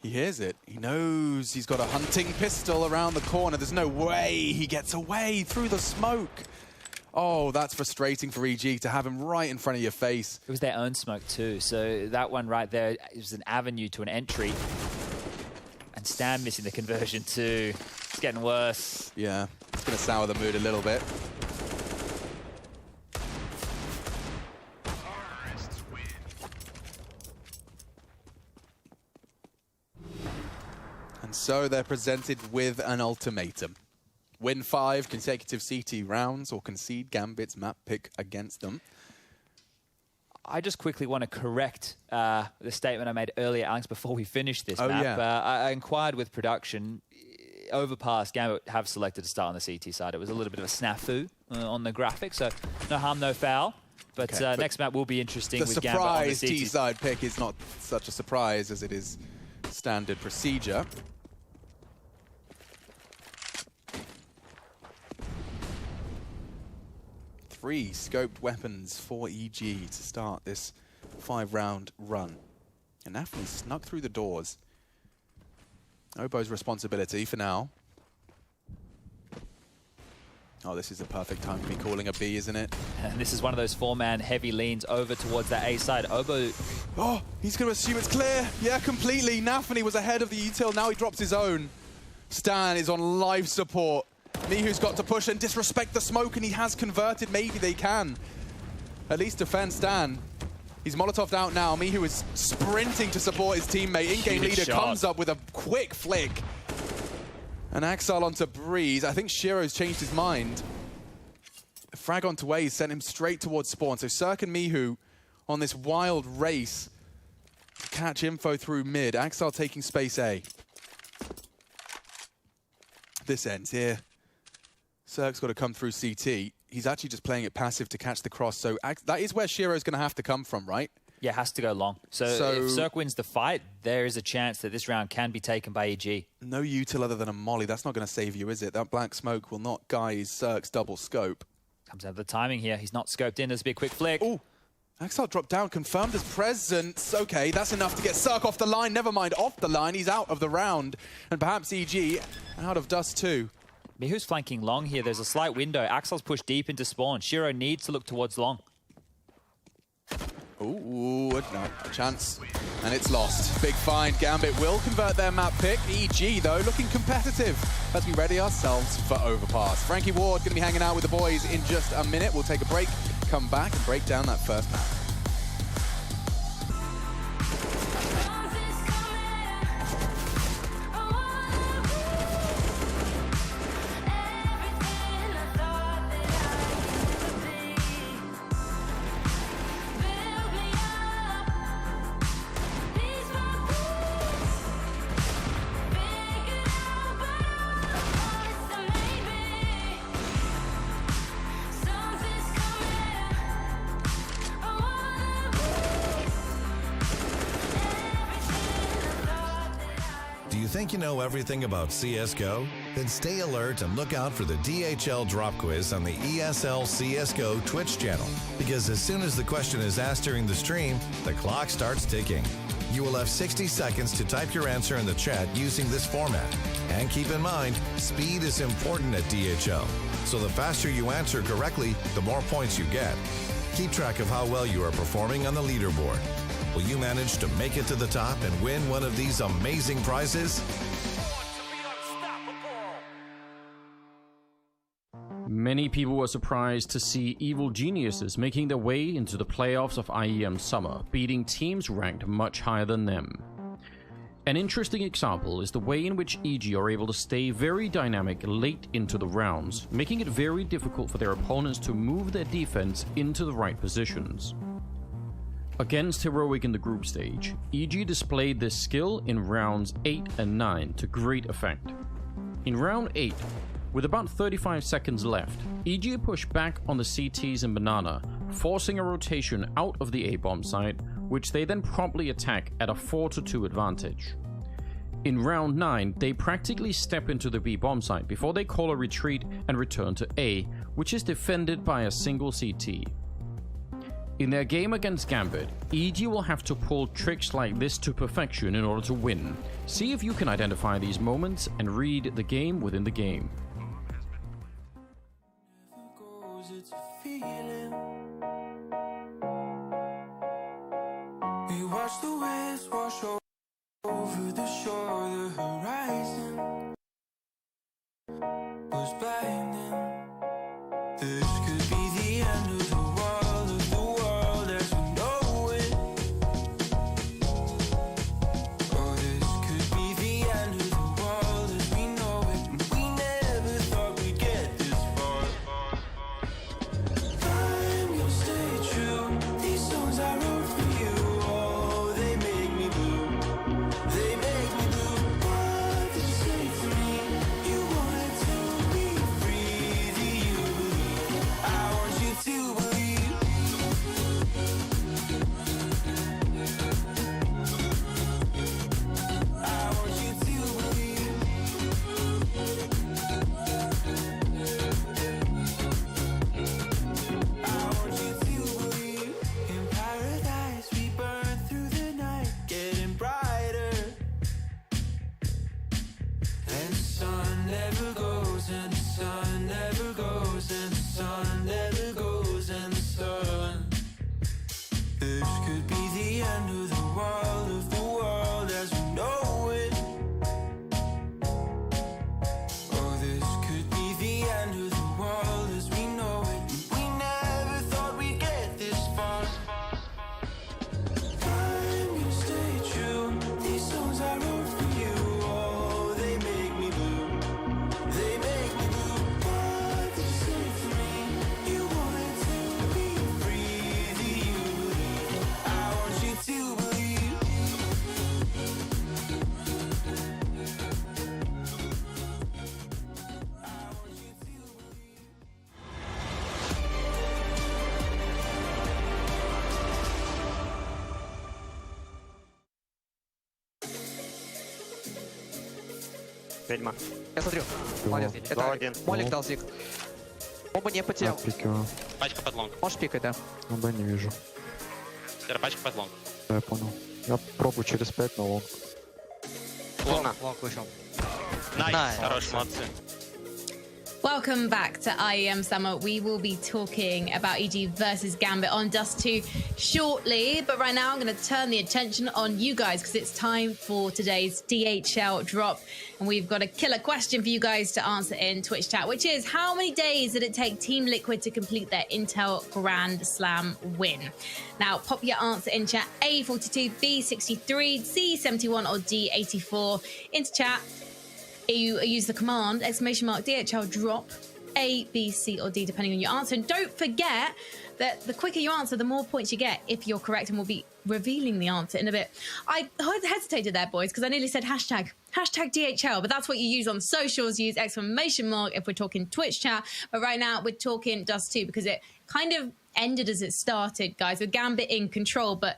He hears it. He knows he's got a hunting pistol around the corner. There's no way he gets away through the smoke. Oh, that's frustrating for EG to have him right in front of your face. It was their own smoke too. So that one right there is an avenue to an entry. And Stan missing the conversion too. It's getting worse. Yeah, it's going to sour the mood a little bit. And so they're presented with an ultimatum. Win 5 consecutive CT rounds or concede Gambit's map pick against them. I just quickly want to correct the statement I made earlier, Alex, before we finish this map. Yeah. I inquired with production. Overpass, Gambit have selected to start on the CT side. It was a little bit of a snafu on the graphics, so no harm, no foul. But, Okay, but next map will be interesting with Gambit on the surprise CT. T-side pick is not such a surprise as it is standard procedure. Three scoped weapons for EG to start this 5-round run. And Nafany snuck through the doors. Obo's responsibility for now. Oh, this is the perfect time to be calling a B, isn't it? And this is one of those 4-man heavy leans over towards that A side. Obo... Oh, he's going to assume it's clear. Yeah, completely. Nafany was ahead of the util. Now he drops his own. Stan is on life support. Mihu's got to push and disrespect the smoke, and he has converted. Maybe they can at least defend Stan. He's Molotov'd out now. Mihu is sprinting to support his teammate. In-game leader comes up with a quick flick. And Axel onto Breeze. I think Shiro's changed his mind. A frag onto Waze sent him straight towards spawn. So Cirque and Mihu on this wild race to catch info through mid. Axel taking space A. This ends here. Cirque's got to come through CT. He's actually just playing it passive to catch the cross. So that is where Shiro's going to have to come from, right? Yeah, has to go long. So if Cirque wins the fight, there is a chance that this round can be taken by EG. No util other than a molly. That's not going to save you, is it? That black smoke will not guise Cirque's double scope. Comes out of the timing here. He's not scoped in. There's be a quick flick. Oh, Axel dropped down, confirmed his presence. Okay, that's enough to get Cirque off the line. Never mind, off the line. He's out of the round. And perhaps EG out of dust too. Mihu's flanking long here. There's a slight window. Axel's pushed deep into spawn. Shiro needs to look towards long. Ooh, no, a chance. And it's lost. Big find. Gambit will convert their map pick. EG, though, looking competitive as we ready ourselves for Overpass. Frankie Ward going to be hanging out with the boys in just a minute. We'll take a break, come back and break down that first map. Think you know everything about CSGO? Then stay alert and look out for the DHL drop quiz on the ESL CSGO Twitch channel. Because as soon as the question is asked during the stream, the clock starts ticking. You will have 60 seconds to type your answer in the chat using this format. And keep in mind, speed is important at DHL. So the faster you answer correctly, the more points you get. Keep track of how well you are performing on the leaderboard. Will you manage to make it to the top and win one of these amazing prizes? Many people were surprised to see Evil Geniuses making their way into the playoffs of IEM Summer, beating teams ranked much higher than them. An interesting example is the way in which EG are able to stay very dynamic late into the rounds, making it very difficult for their opponents to move their defense into the right positions. Against Heroic in the group stage, EG displayed this skill in rounds 8 and 9 to great effect. In round 8, with about 35 seconds left, EG pushed back on the CTs and Banana, forcing a rotation out of the A-bomb site, which they then promptly attack at a 4-2 advantage. In round 9, they practically step into the B-bomb site before they call a retreat and return to A, which is defended by a single CT. In their game against Gambit, EG will have to pull tricks like this to perfection in order to win. See if you can identify these moments and read the game within the game. We watch the waves wash over the shore, the horizon was blinding. This could be the end of the world as we know it. Or this could be the end of the world as we know it. We never thought we'd get this far. I'm gonna stay true. These songs I wrote for you. Oh, they make me blue. They make me blue. What did you say to me? You wanted to be free. Do you believe? I want you to believe. I want you to believe. I want you to believe. In paradise we burn through the night, getting brighter. And the sun never goes, and the sun never goes, and the sun never goes, and the sun. This could be the end of the world as we know it. Or this could be the end of the world as we know it. We never thought we'd get this far. I'm gonna stay true. These songs I wrote for you. Oh, they make me blue. They make me blue. What did you say to me? You wanted to be free. Do you believe? I want you to believe. Ведьма. Я смотрю. Молодец. Это Молик дал зиг. Оба не потерял. Пикаю. Пачка под лонг. Можешь пикать, да? Оба не вижу. Теперь пачка под лонг. Да, я понял. Я пробую через 5 на лонг. Лонг. Лонг вышел. Найс. Хорош, молодцы. Welcome back to IEM Summer. We will be talking about EG versus Gambit on Dust 2 shortly. But right now, I'm going to turn the attention on you guys because it's time for today's DHL drop. And we've got a killer question for you guys to answer in Twitch chat, which is how many days did it take Team Liquid to complete their Intel Grand Slam win? Now, pop your answer in chat A42, B63, C71 or D84 into chat. You use the command !DHL drop A, B, C or D depending on your answer. And don't forget that the quicker you answer, the more points you get if you're correct, and we'll be revealing the answer in a bit. I hesitated there, boys, because I nearly said hashtag DHL, but that's what you use on socials. Use exclamation mark if we're talking Twitch chat. But right now we're talking Dust 2 because it kind of ended as it started, guys, with Gambit in control. But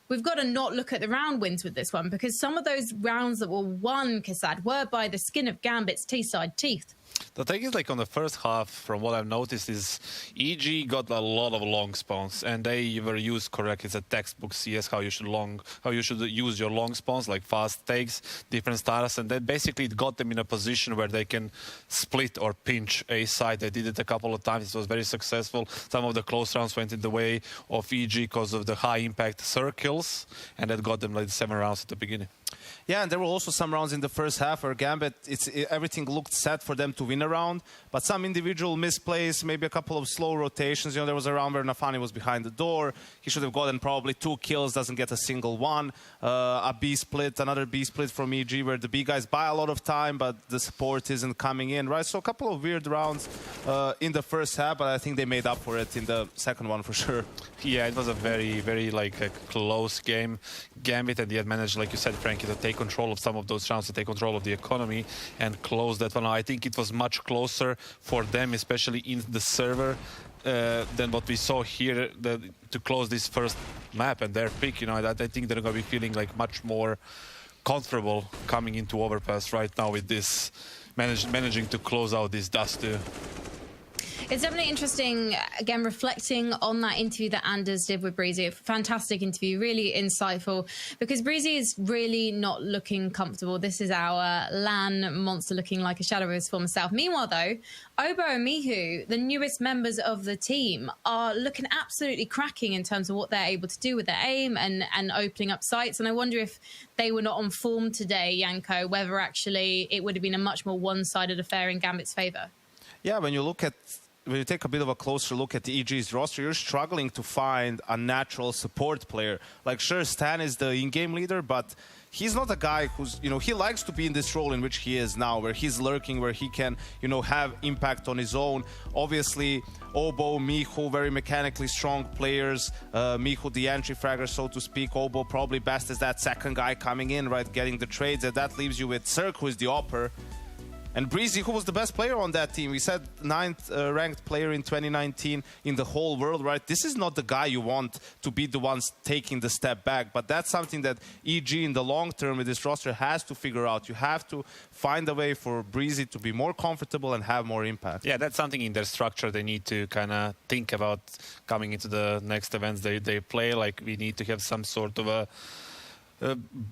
we've got to not look at the round wins with this one because some of those rounds that were won, Kassad, were by the skin of Gambit's T-side teeth. The thing is, like on the first half, from what I've noticed, is EG got a lot of long spawns, and they were used correctly. It's a textbook CS how you should use your long spawns, like fast takes, different styles, and then basically it got them in a position where they can split or pinch a side. They did it a couple of times. It was very successful. Some of the close rounds went in the way of EG because of the high impact circles, and that got them like 7 rounds at the beginning. Yeah, and there were also some rounds in the first half where Gambit, everything looked set for them to win a round, but some individual misplays, maybe a couple of slow rotations. You know, there was a round where Nafani was behind the door. He should have gotten probably 2 kills, doesn't get a single one. A B split, another B split from EG where the B guys buy a lot of time, but the support isn't coming in, right? So a couple of weird rounds in the first half, but I think they made up for it in the second one for sure. Yeah, it was a very, very like a close game. Gambit and yet managed, like you said, Frankie, to take control of some of those rounds, to take control of the economy and close that one. I think it was much closer for them, especially in the server, than what we saw here to close this first map and their pick. You know, I think they're going to be feeling like much more comfortable coming into Overpass right now with this, managing to close out this dust too. It's definitely interesting, again, reflecting on that interview that Anders did with Breezy. A fantastic interview, really insightful, because Breezy is really not looking comfortable. This is our LAN monster looking like a shadow of his former self. Meanwhile, though, Obo and Mihu, the newest members of the team, are looking absolutely cracking in terms of what they're able to do with their aim and opening up sites. And I wonder if they were not on form today, Janko, whether actually it would have been a much more one-sided affair in Gambit's favour. Yeah, when you take a bit of a closer look at the EG's roster, you're struggling to find a natural support player. Like, sure, Stan is the in-game leader, but he's not a guy who's, you know, he likes to be in this role in which he is now, where he's lurking, where he can, you know, have impact on his own. Obviously, Obo, Mihu, very mechanically strong players. Mihu, the entry fragger, so to speak. Obo probably best as that second guy coming in, right, getting the trades. And that leaves you with Cirque, who is the opper. And Breezy, who was the best player on that team. We said 9th ranked player in 2019 in the whole world, right? This is not the guy you want to be the ones taking the step back. But that's something that EG in the long term with this roster has to figure out. You have to find a way for Breezy to be more comfortable and have more impact. Yeah, that's something in their structure they need to kind of think about coming into the next events they play. Like, we need to have some sort of a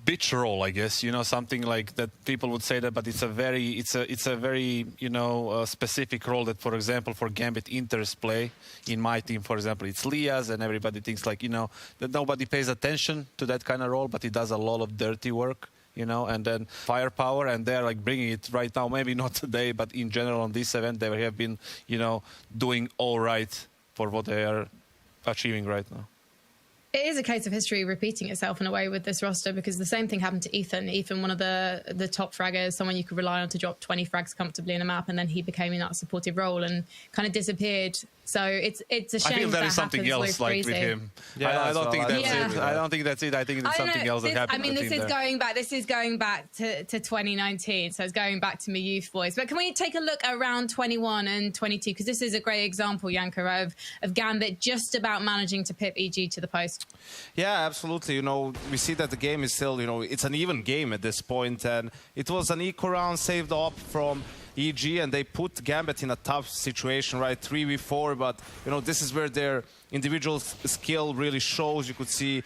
bitch role, I guess, you know, something like that. People would say that, but it's a very you know, specific role that, for example, for Gambit Inters play. In my team, for example, it's Lias, and everybody thinks, like, you know, that nobody pays attention to that kind of role, but he does a lot of dirty work, you know, and then firepower, and they're like bringing it right now. Maybe not today, but in general on this event, they have been, you know, doing all right for what they are achieving right now. It is a case of history repeating itself in a way with this roster, because the same thing happened to Ethan. Ethan, one of the top fraggers, someone you could rely on to drop 20 frags comfortably in a map, and then he became in that supportive role and kind of disappeared. So it's a shame. I feel there that is something else like with him. Yeah, I don't think that's it. I don't think that's it. I think it's something else that happened. I mean, this is going back to 2019, so it's going back to my youth boys. But can we take a look around 21 and 22, because this is a great example, Janko, of Gambit just about managing to pip EG to the post. Yeah, absolutely. You know, we see that the game is still, you know, it's an even game at this point, and it was an eco round saved up from EG, and they put Gambit in a tough situation, right? 3v4, but, you know, this is where their individual skill really shows. You could see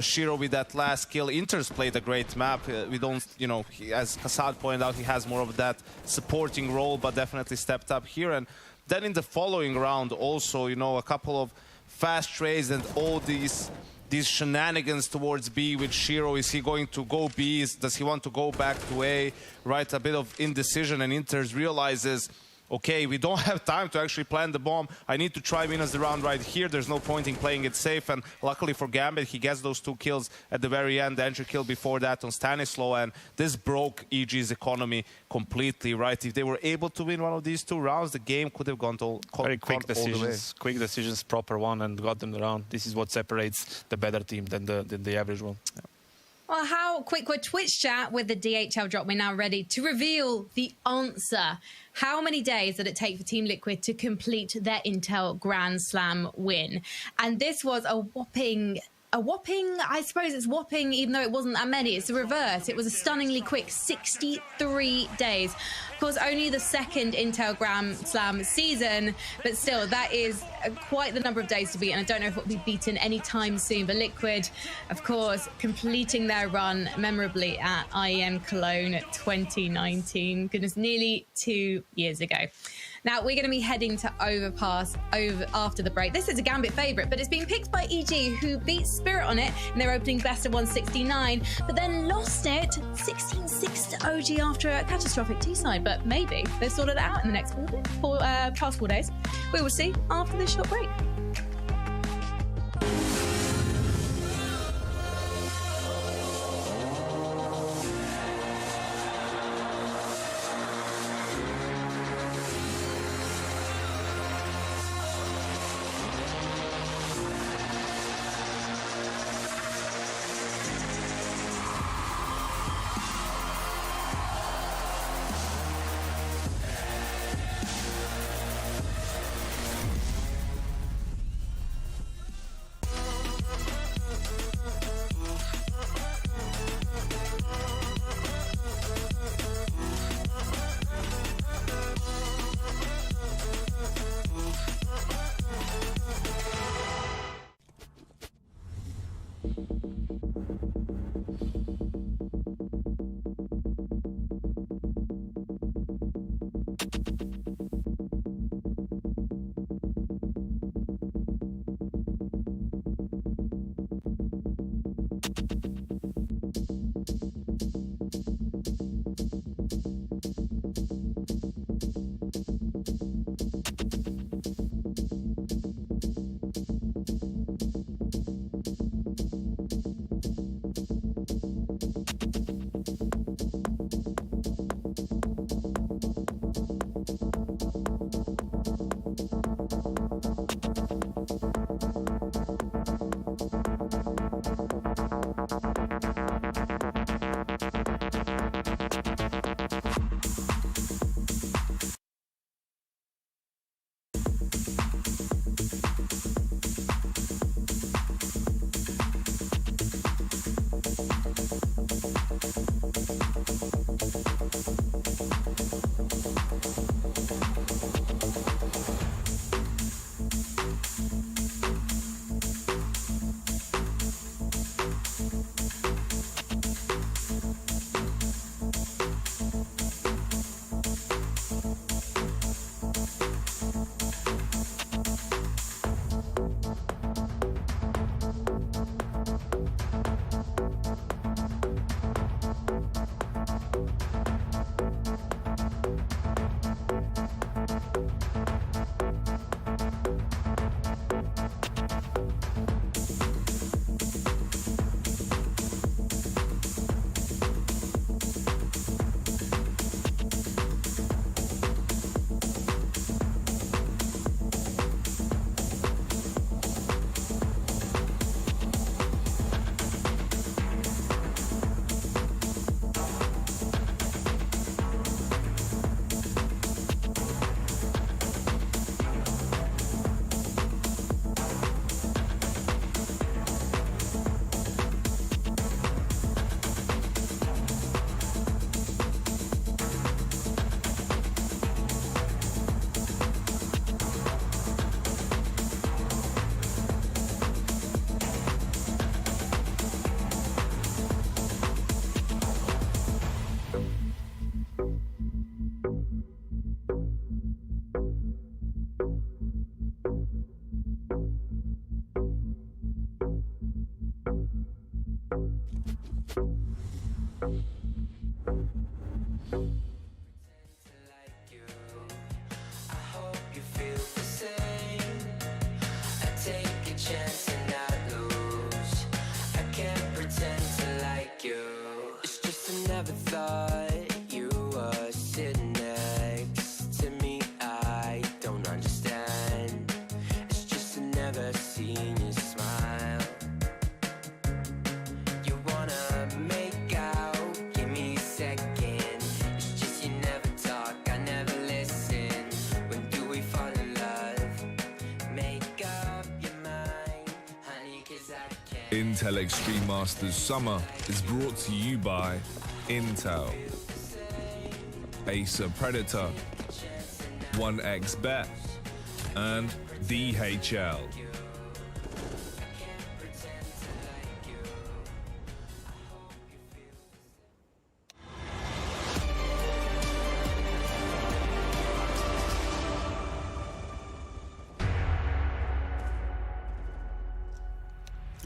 Shiro with that last kill. Inters played a great map. We don't, you know, as Kassad pointed out, he has more of that supporting role, but definitely stepped up here. And then in the following round also, you know, a couple of fast trades and all these shenanigans towards B with Shiro. Is he going to go B? Does he want to go back to A? Right, a bit of indecision, and Inters realizes, okay, we don't have time to actually plant the bomb. I need to try win us the round right here. There's no point in playing it safe, and luckily for Gambit, he gets those 2 kills at the very end. The entry kill before that on Stanislaw, and this broke EG's economy completely, right? If they were able to win one of these 2 rounds, the game could have gone very quick decisions, proper one, and got them the round. This is what separates the better team than the average one. Yeah. Well, how quick were Twitch chat with the DHL drop? We're now ready to reveal the answer. How many days did it take for Team Liquid to complete their Intel Grand Slam win? And this was a whopping a whopping, I suppose it's whopping, even though it wasn't that many. It's the reverse. It was a stunningly quick 63 days. Of course, only the second Intel Grand Slam season, but still, that is quite the number of days to beat, and I don't know if it will be beaten anytime soon. But Liquid, of course, completing their run memorably at IEM Cologne 2019. Goodness, nearly 2 years ago. Now, we're going to be heading to Overpass after the break. This is a Gambit favourite, but it's being picked by EG, who beat Spirit on it in their opening best of 169, but then lost it 16-6 to OG after a catastrophic T-side. But maybe they've sorted it out in the next past 4 days. We will see after this short break. Intel Extreme Masters Summer is brought to you by Intel, Acer Predator, 1xBet, and DHL.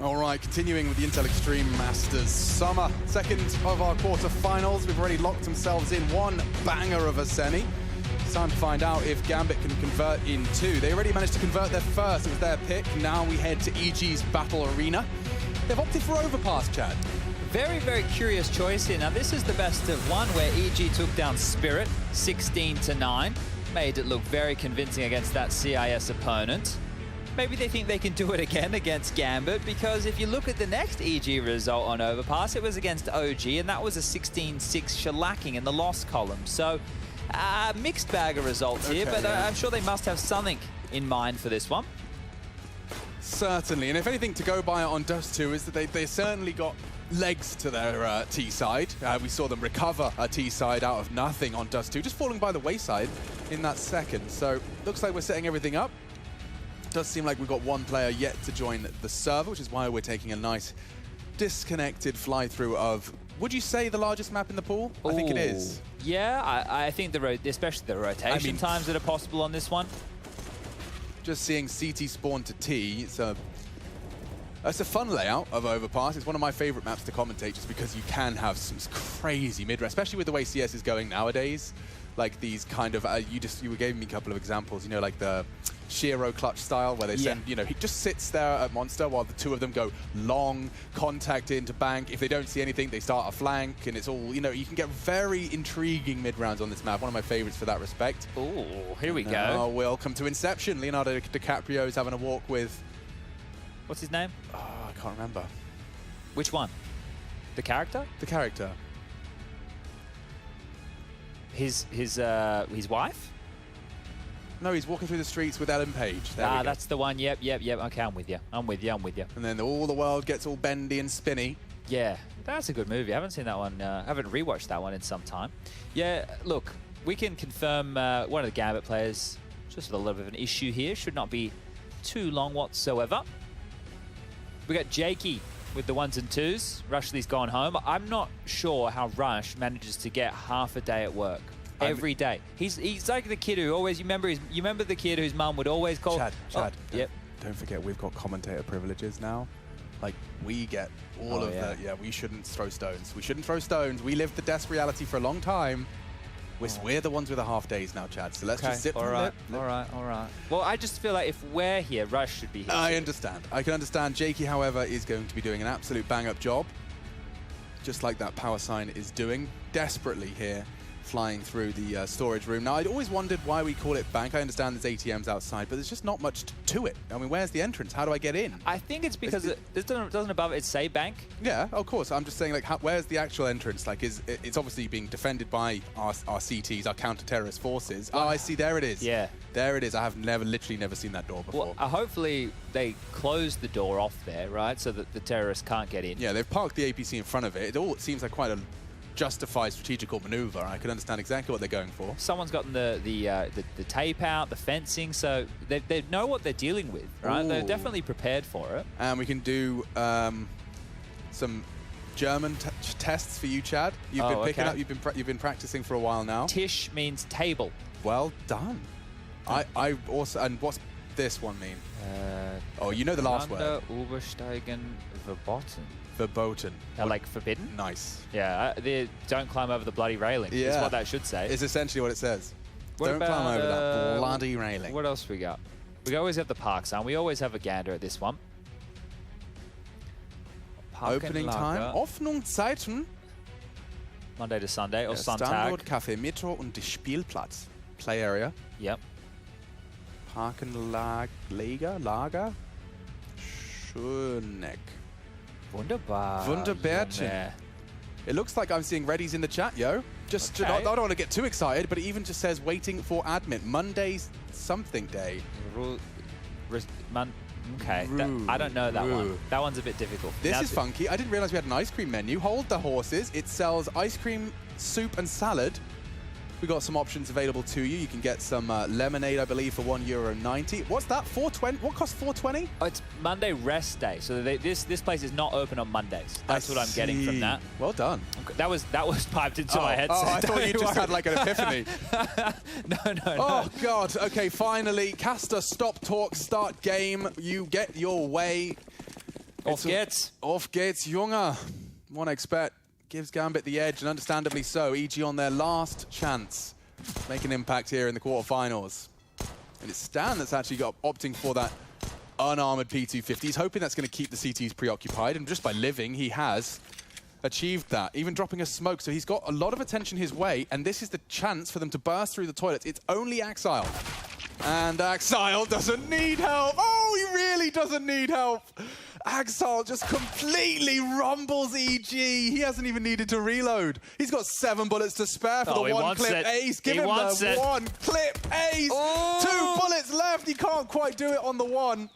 All right, continuing with the Intel Extreme Masters Summer. Second of our quarterfinals. We've already locked themselves in one banger of a semi. It's time to find out if Gambit can convert in two. They already managed to convert their first. It was their pick. Now we head to EG's Battle Arena. They've opted for Overpass, Chad. Very, very curious choice here. Now, this is the best of one where EG took down Spirit 16-9. Made it look very convincing against that CIS opponent. Maybe they think they can do it again against Gambit, because if you look at the next EG result on Overpass, it was against OG, and that was a 16-6 shellacking in the loss column. So, mixed bag of results here, but I'm sure they must have something in mind for this one. Certainly, and if anything to go by on Dust 2 is that they certainly got legs to their T side. We saw them recover a T side out of nothing on Dust 2, just falling by the wayside in that second. So, looks like we're setting everything up. Does seem like we've got one player yet to join the server, which is why we're taking a nice disconnected fly-through of, would you say, the largest map in the pool? I think it is. Yeah, I think especially the rotation times that are possible on this one. Just seeing CT spawn to T, it's a fun layout of Overpass. It's one of my favorite maps to commentate just because you can have some crazy mid-range, especially with the way CS is going nowadays. Like these kind of, you gave me a couple of examples, you know, like the Shiro clutch style where they send, you know, he just sits there at Monster while the two of them go long, contact into bank. If they don't see anything, they start a flank, and it's all, you know, you can get very intriguing mid-rounds on this map. One of my favorites for that respect. Oh, here we go. Welcome to Inception. Leonardo DiCaprio is having a walk with... What's his name? Oh, I can't remember. Which one? The character? The character. His wife? No, he's walking through the streets with Ellen Page. That's the one. Yep. Okay, I'm with you. And then all the world gets all bendy and spinny. Yeah, that's a good movie. I haven't seen that one. I haven't rewatched that one in some time. Yeah, look, we can confirm one of the Gambit players just with a little bit of an issue here. Should not be too long whatsoever. We got Jakey with the 1s and 2s. Rushley's gone home. I'm not sure how Rush manages to get half a day at work. Every day. He's like the kid who always, you remember the kid whose mum would always call... Chad. Yep. Don't forget, we've got commentator privileges now. Like, we get all of that. Yeah, we shouldn't throw stones. We shouldn't throw stones. We lived the desk reality for a long time. We're the ones with the half days now, Chad. So let's just sit all right. Well, I just feel like if we're here, Rush should be here. I understand. I can understand. Jakey, however, is going to be doing an absolute bang-up job. Just like that power sign is doing desperately here, flying through the storage room. Now, I'd always wondered why we call it bank. I understand there's ATMs outside, but there's just not much to it. I mean, where's the entrance? How do I get in? I think it's because doesn't above it say bank? Yeah, of course. I'm just saying, like, where's the actual entrance? Like, it's obviously being defended by our CTs, our counter-terrorist forces. Oh, I see. There it is. Yeah. There it is. I have literally never seen that door before. Well, hopefully they close the door off there, right, so that the terrorists can't get in. Yeah, they've parked the APC in front of it. It seems like quite a justified strategical maneuver. I can understand exactly what they're going for. Someone's gotten the tape out, the fencing, so they know what they're dealing with, right? They're definitely prepared for it. And we can do some German tests for you, Chad. You've been picking up. You've been practicing for a while now. Tisch means table. Well done. I also, and what's this one mean? Oh, you know the last word. Übersteigen, verboten. Verboten. Like forbidden? Nice. Yeah, don't climb over the bloody railing. Yeah. Is what that should say. It's essentially what it says. Don't climb over that bloody railing. What else we got? We always have the park sign. We always have a gander at this one. Opening time. Öffnungszeiten. Monday to Sunday or Sonntag. Standort, Café Metro und die Spielplatz. Play area. Yep. Parkenlager. Schöneck. Wunderbar. Wunderbärchen. It looks like I'm seeing readies in the chat, yo. Just, I don't want to get too excited, but it even just says waiting for admin. Monday's something day. Okay, I don't know that one. That one's a bit difficult. This is funky. I didn't realize we had an ice cream menu. Hold the horses. It sells ice cream, soup, and salad. We got some options available to you. You can get some lemonade, I believe, for €1.90. What's that? $4.20? What costs $4.20? Oh, it's Monday rest day, so this place is not open on Mondays. That's what I'm getting from that. Well done. Okay, that was piped into my headset. Oh, I thought you just had like an epiphany. No. Oh God. Okay, finally, caster, stop talk, start game. You get your way. Off geht's. Off geht's, Junge. One expert gives Gambit the edge, and understandably so. EG on their last chance to make an impact here in the quarterfinals. And it's Stan that's actually opting for that unarmored P250. He's hoping that's going to keep the CTs preoccupied, and just by living, he has achieved that. Even dropping a smoke, so he's got a lot of attention his way, and this is the chance for them to burst through the toilets. It's only Axile. And Axile doesn't need help. Oh, he really doesn't need help. Axile just completely rumbles EG. He hasn't even needed to reload. He's got 7 bullets to spare for the one-clip ace. Give him the one-clip ace. Oh. 2 bullets left. He can't quite do it on the one.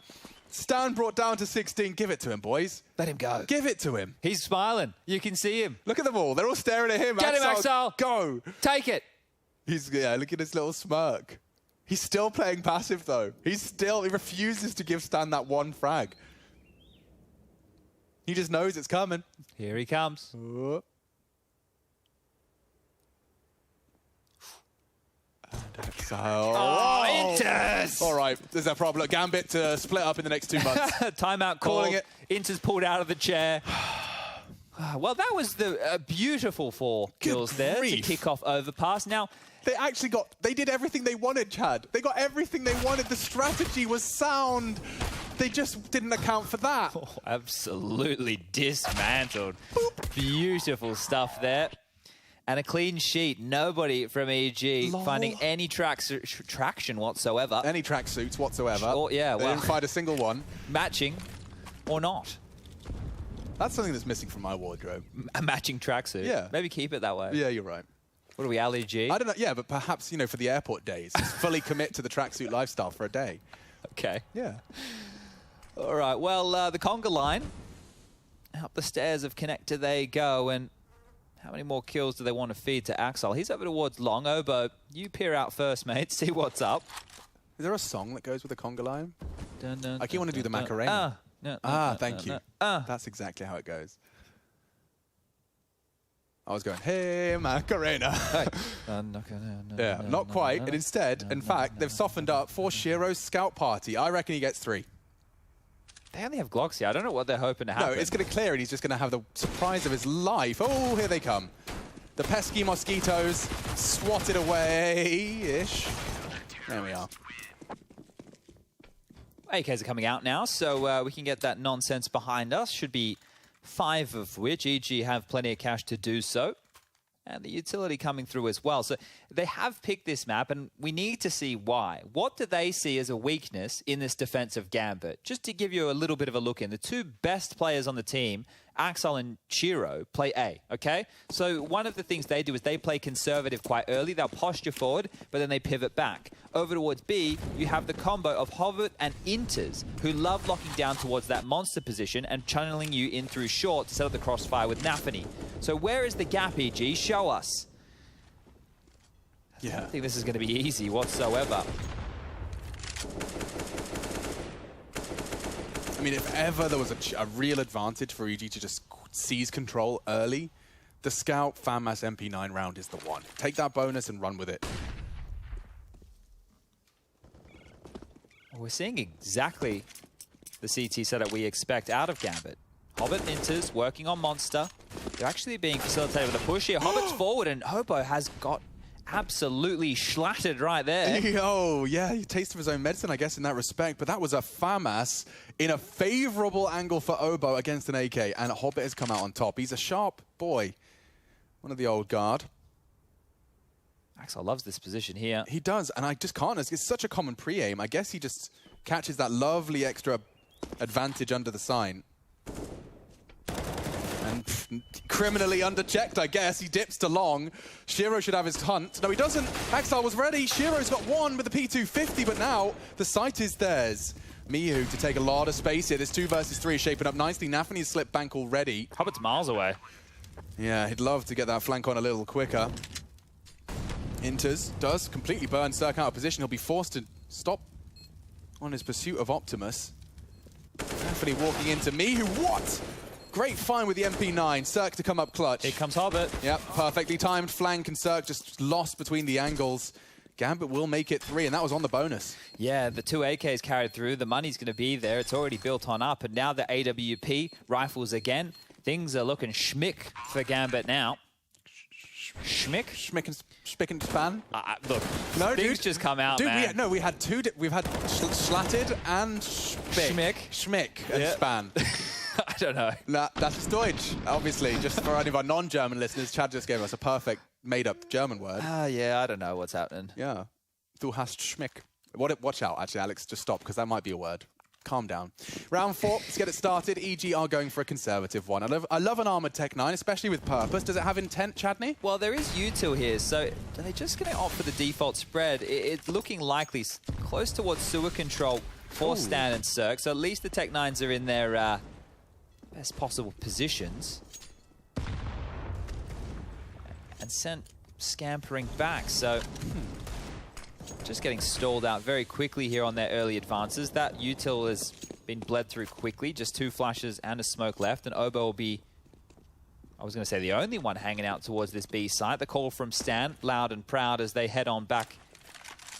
Stan brought down to 16. Give it to him, boys. Let him go. Give it to him. He's smiling. You can see him. Look at them all. They're all staring at him. Get him, Axile. Go. Take it. Look at his little smirk. He's still playing passive, though. He refuses to give Stan that one frag. He just knows it's coming. Here he comes. Oh, Inters! All right, there's a problem. Gambit to split up in the next 2 months. Timeout call. Calling it. Inter's pulled out of the chair. Well, that was a beautiful 4 kills there to kick off Overpass. Now, they did everything they wanted, Chad. They got everything they wanted. The strategy was sound. They just didn't account for that. Oh, absolutely dismantled. Boop. Beautiful stuff there. And a clean sheet. Nobody from EG finding any traction whatsoever. Any tracksuits whatsoever. Yeah, they didn't find a single one. Matching or not. That's something that's missing from my wardrobe. A matching tracksuit? Yeah. Maybe keep it that way. Yeah, you're right. What are we, Ali G? I don't know. Yeah, but perhaps, for the airport days, just fully commit to the tracksuit lifestyle for a day. Okay. Yeah. All right. Well, the conga line. Up the stairs of Connector they go. And how many more kills do they want to feed to Axile? He's over towards Long. Obo, you peer out first, mate. See what's up. Is there a song that goes with the conga line? Dun, dun, I keep want to do the Macarena. Thank you. No. That's exactly how it goes. I was going, hey, Macarena. Hey. Yeah, not quite. And instead, in fact, they've softened up for Shiro's scout party. I reckon he gets 3. They only have Glocks here. I don't know what they're hoping to happen. No, it's going to clear and he's just going to have the surprise of his life. Oh, here they come. The pesky mosquitoes swatted away-ish. There we are. AKs are coming out now, so we can get that nonsense behind us. Should be 5 of which EG have plenty of cash to do so. And the utility coming through as well. So they have picked this map, and we need to see why. What do they see as a weakness in this defensive Gambit? Just to give you a little bit of a look in, the 2 best players on the team, Axile and Shiro, play A, okay? So one of the things they do is they play conservative quite early. They'll posture forward, but then they pivot back. Over towards B, you have the combo of Hobbit and Inters, who love locking down towards that monster position and channeling you in through short to set up the crossfire with Nafany. So where is the gap, EG? Show us. Yeah. I don't think this is going to be easy whatsoever. I mean, if ever there was a real advantage for EG to just seize control early, the Scout FAMAS MP9 round is the one. Take that bonus and run with it. We're seeing exactly the CT setup we expect out of Gambit. Hobbit and Inters working on Monster. They're actually being facilitated with a push here. Hobbit's forward and Hobo has got absolutely schlattered right there. Oh, yeah, he tasted his own medicine, I guess, in that respect. But that was a FAMAS in a favorable angle for Obo against an AK. And Hobbit has come out on top. He's a sharp boy. One of the old guard. Axile loves this position here. He does, and I just can't. It's such a common pre-aim. I guess he just catches that lovely extra advantage under the sign. And criminally underchecked, I guess. He dips to long. Shiro should have his hunt. No, he doesn't. Axile was ready. Shiro's got 1 with the P250, but now the sight is theirs. Mihu to take a lot of space here. This 2 versus 3 is shaping up nicely. Nafany's slipped bank already. Hobbit's miles away. Yeah, he'd love to get that flank on a little quicker. Inters does completely burn Cirque out of position. He'll be forced to stop on his pursuit of Optimus. Nafany walking into Mihu. What? Great find with the MP9. Cirque to come up clutch. Here comes Hobbit. Yep, perfectly timed flank, and Cirque just lost between the angles. Gambit will make it 3, and that was on the bonus. Yeah, the 2 AKs carried through. The money's going to be there. It's already built on up. And now the AWP rifles again. Things are looking schmick for Gambit now. Schmick? Spick and span? Look, no, things just come out, dude, man. we had two. We've had slatted and spick. Schmick and span. I don't know. Nah, that's Deutsch, obviously. Just for any of our non-German listeners, Chad just gave us a perfect made-up German word. Yeah, I don't know what's happening. Yeah. Du hast Schmick. Watch out, actually, Alex. Just stop, because that might be a word. Calm down. Round 4, let's get it started. EG are going for a conservative one. I love an armored Tech 9, especially with purpose. Does it have intent, Chadney? Well, there is util here, so are they just going to opt for the default spread? It's looking likely close towards sewer control for Stan and Cirque, so at least the Tech 9s are in their best possible positions. And sent scampering back, so just getting stalled out very quickly here on their early advances. That util has been bled through quickly, just 2 flashes and a smoke left, and Obo will be, I was going to say, the only one hanging out towards this B site. The call from Stan, loud and proud, as they head on back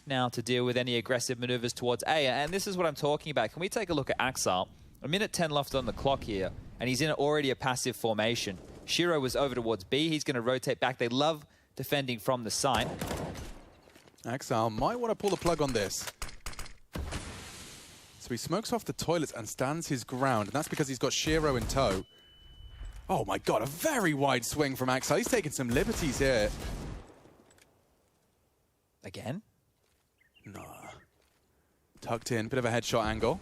now to deal with any aggressive maneuvers towards A. And this is what I'm talking about. Can we take a look at Axel? A minute 10 left on the clock here, and he's in already a passive formation. Shiro was over towards B. He's going to rotate back. They love defending from the site. Axel might want to pull the plug on this. So he smokes off the toilets and stands his ground, and that's because he's got Shiro in tow. Oh my god, a very wide swing from Axel. He's taking some liberties here. Again? No. Tucked in, bit of a headshot angle.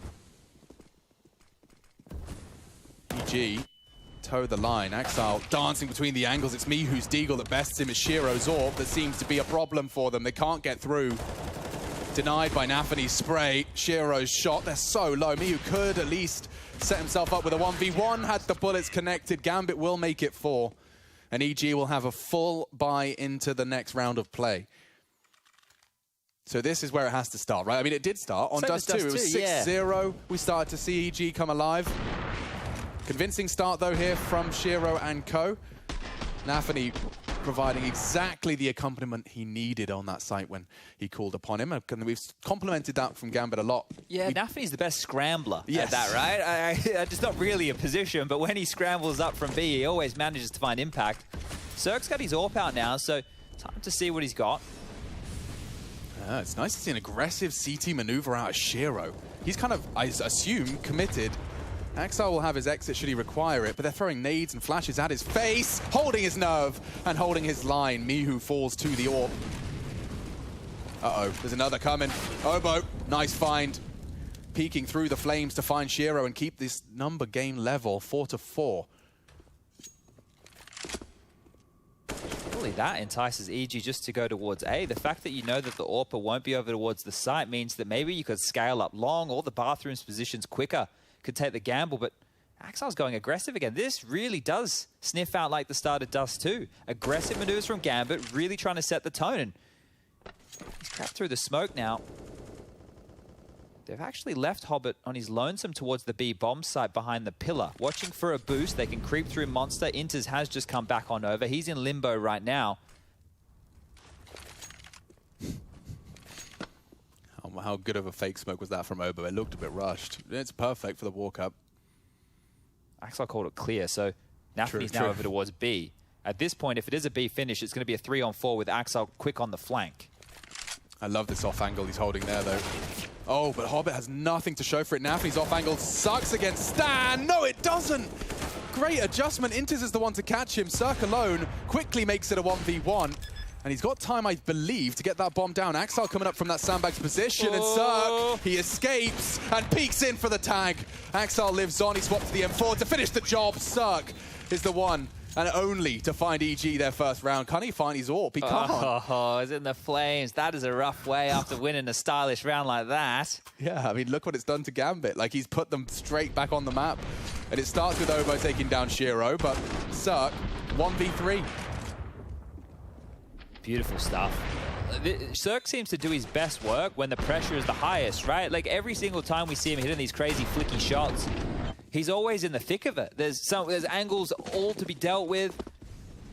EG toe the line. Axel dancing between the angles. It's Mihu's Deagle that bests him. It's Shiro's Orb that seems to be a problem for them. They can't get through. Denied by Nafany's spray. Shiro's shot, they're so low. Mihu could at least set himself up with a 1v1 had the bullets connected. Gambit will make it 4. And EG will have a full buy into the next round of play. So this is where it has to start, right? I mean, it did start on Dust 2. It was 6-0. We started to see EG come alive. Convincing start, though, here from Shiro and co. Nafany providing exactly the accompaniment he needed on that site when he called upon him. And we've complimented that from Gambit a lot. Yeah, Nafany's the best scrambler at that, right? It's not really a position, but when he scrambles up from B, he always manages to find impact. Cirque's got his AWP out now, so time to see what he's got. It's nice to see an aggressive CT maneuver out of Shiro. He's kind of, I assume, committed. Axel will have his exit should he require it, but they're throwing nades and flashes at his face, holding his nerve and holding his line. Mihu falls to the AWP. Uh-oh, there's another coming. Obo, nice find. Peeking through the flames to find Shiro and keep this number game level, 4-4. Surely that entices EG just to go towards A. The fact that you know that the AWP won't be over towards the site means that maybe you could scale up long or the bathroom's positions quicker. Could take the gamble, but Axel's going aggressive again. This really does sniff out like the start of Dust 2. Aggressive maneuvers from Gambit, really trying to set the tone. And he's cracked through the smoke now. They've actually left Hobbit on his lonesome towards the B bomb site behind the pillar. Watching for a boost, they can creep through Monster. Inters has just come back on over. He's in limbo right now. How good of a fake smoke was that from Obo? It looked a bit rushed. It's perfect for the walk-up. Axel called it clear, so Nafany's now over towards B. At this point, if it is a B finish, it's going to be a 3-on-4 with Axel quick on the flank. I love this off angle he's holding there, though. Oh, but Hobbit has nothing to show for it. Nafany's off angle sucks against Stan. No, it doesn't. Great adjustment. Inters is the one to catch him. Cirque alone quickly makes it a 1v1. And he's got time, I believe, to get that bomb down. Axel coming up from that sandbag's position, and Cirque, he escapes and peeks in for the tag. Axel lives on, he swaps to the M4 to finish the job. Cirque is the one and only to find EG their first round. Can he find his AWP? He can't. Oh, it's in the flames. That is a rough way after winning a stylish round like that. Yeah, I mean, look what it's done to Gambit. Like, he's put them straight back on the map. And it starts with Obo taking down Shiro, but Cirque, 1v3. Beautiful stuff. Cirque seems to do his best work when the pressure is the highest, right? Like, every single time we see him hitting these crazy flicky shots, he's always in the thick of it. There's angles all to be dealt with,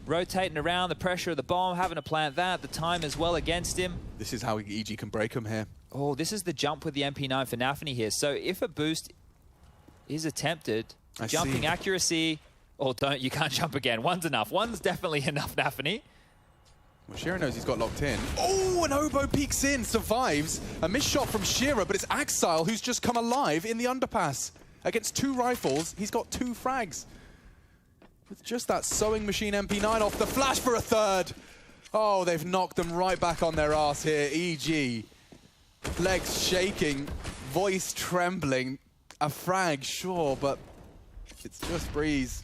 rotating around, the pressure of the bomb, having to plant that, the time as well against him. This is how EG can break him here. Oh, this is the jump with the MP9 for Nafany here. So if a boost is attempted, jumping accuracy, or don't, you can't jump again. One's enough. One's definitely enough, Nafany. Well, Shiro knows he's got locked in. Oh, and Obo peeks in, survives. A missed shot from Shiro, but it's Axile who's just come alive in the underpass. Against 2 rifles, he's got 2 frags. With just that sewing machine MP9 off the flash for a third. Oh, they've knocked them right back on their ass here. EG, legs shaking, voice trembling. A frag, sure, but it's just breeze.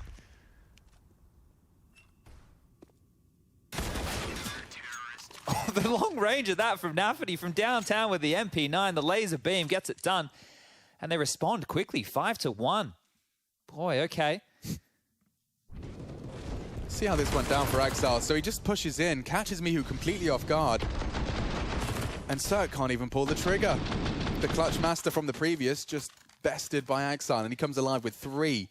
Oh, the long range of that from Nafany from downtown with the MP9. The laser beam gets it done. And they respond quickly, 5-1. Boy, okay. See how this went down for Axile. So he just pushes in, catches Mihu completely off guard. And Cirque can't even pull the trigger. The clutch master from the previous just bested by Axile, and he comes alive with 3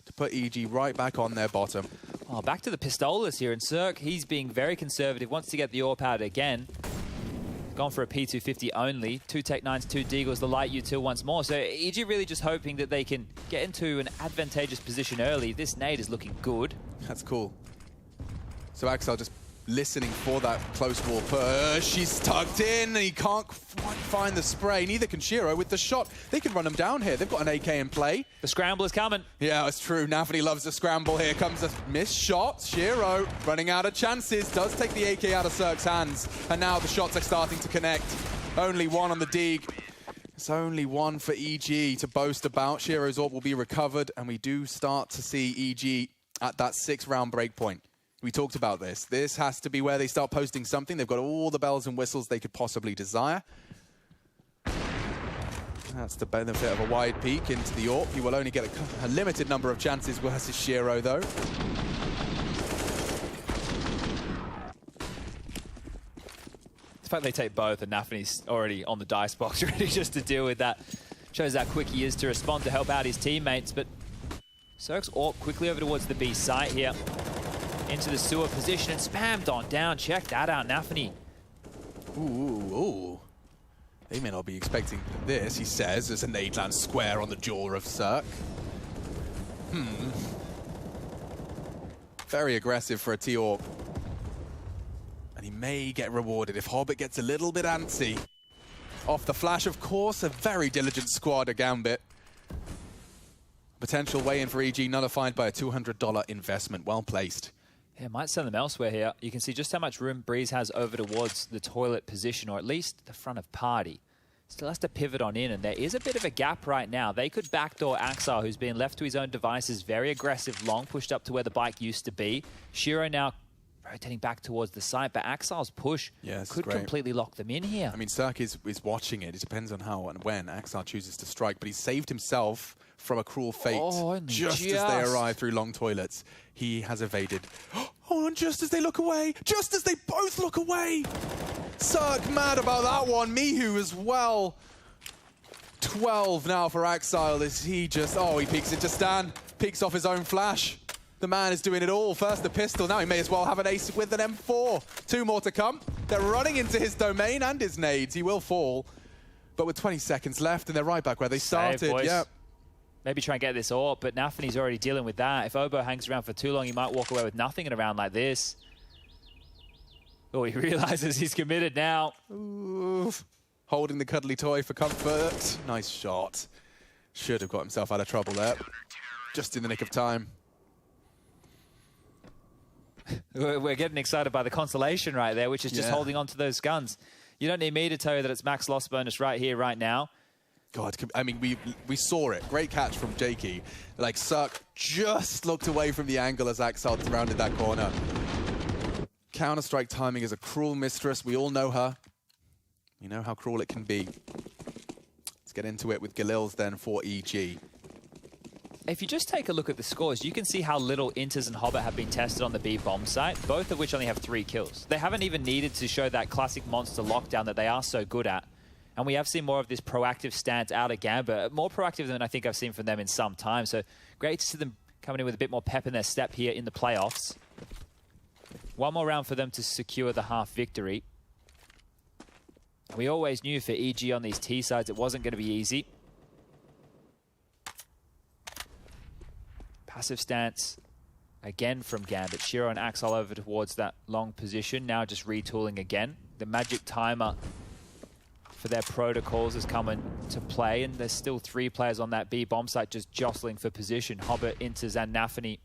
to put EG right back on their bottom. Oh, back to the pistolas here, and Cirque, he's being very conservative, wants to get the AWP out again. Gone for a P250 only. 2 Tech 9s, 2 Deagles, the light U2 once more. So EG really just hoping that they can get into an advantageous position early. This nade is looking good. That's cool. So Axile just listening for that close wall push. He's tucked in, and he can't find the spray. Neither can Shiro with the shot. They can run him down here. They've got an AK in play. The scramble is coming. Yeah, it's true. Nafany loves a scramble. Here comes a missed shot. Shiro running out of chances. Does take the AK out of Cirque's hands. And now the shots are starting to connect. Only 1 on the Deeg. It's only 1 for EG to boast about. Shiro's AWP will be recovered, and we do start to see EG at that 6-round break point. We talked about this. This has to be where they start posting something. They've got all the bells and whistles they could possibly desire. That's the benefit of a wide peek into the AWP. He will only get a limited number of chances versus Shiro, though. The fact they take both, and Nafany's already on the dice box, ready just to deal with that. Shows how quick he is to respond to help out his teammates, but Cirque's AWP quickly over towards the B site here. Into the sewer position and spammed on down. Check that out, Nafany. Ooh. They may not be expecting this, he says, as a nade lands square on the jaw of Cirque. Very aggressive for a T-AWP. And he may get rewarded if Hobbit gets a little bit antsy. Off the flash, of course, a very diligent squad, a Gambit. Potential way in for EG nullified by a $200 investment. Well placed. Yeah, might send them elsewhere here. You can see just how much room Breeze has over towards the toilet position, or at least the front of party. Still has to pivot on in, and there is a bit of a gap right now. They could backdoor Axile, who's being left to his own devices. Very aggressive, long pushed up to where the bike used to be. Shiro now rotating back towards the site, but Axile's push could completely lock them in here. I mean, Cirque is watching it. It depends on how and when Axile chooses to strike, but he's saved himself from a cruel fate just as they arrive through long toilets. He has evaded. Oh, and just as they look away, just as they both look away, Cirque mad about that one. Mihu as well. 12 now for Axile as he just, he peeks into Stan, peeks off his own flash. The man is doing it all. First the pistol, now he may as well have an ace with an M4. 2 more to come. They're running into his domain and his nades. He will fall, but with 20 seconds left, and they're right back where they started. Yep. Maybe try and get this AWP, but Nafany's already dealing with that. If Obo hangs around for too long, he might walk away with nothing in a round like this. Oh, he realizes he's committed now. Ooh. Holding the cuddly toy for comfort. Nice shot. Should have got himself out of trouble there. Just in the nick of time. We're getting excited by the consolation right there, which is just holding on to those guns. You don't need me to tell you that it's max loss bonus right here, right now. God, I mean, we saw it. Great catch from Jakey. Like, Cirque just looked away from the angle as Axel surrounded that corner. Counter-Strike timing is a cruel mistress. We all know her. We know how cruel it can be. Let's get into it with Galil's then for EG. If you just take a look at the scores, you can see how little Inters and Hobbit have been tested on the B bomb site, both of which only have 3 kills. They haven't even needed to show that classic monster lockdown that they are so good at. And we have seen more of this proactive stance out of Gambit, more proactive than I think I've seen from them in some time. So great to see them coming in with a bit more pep in their step here in the playoffs. One more round for them to secure the half victory. We always knew for EG on these T sides it wasn't going to be easy. Passive stance again from Gambit. Shiro and Axel over towards that long position, now just retooling again. The magic timer for their protocols is coming to play, and there's still 3 players on that B bomb site just jostling for position. Hobbit, Inters, and Nafany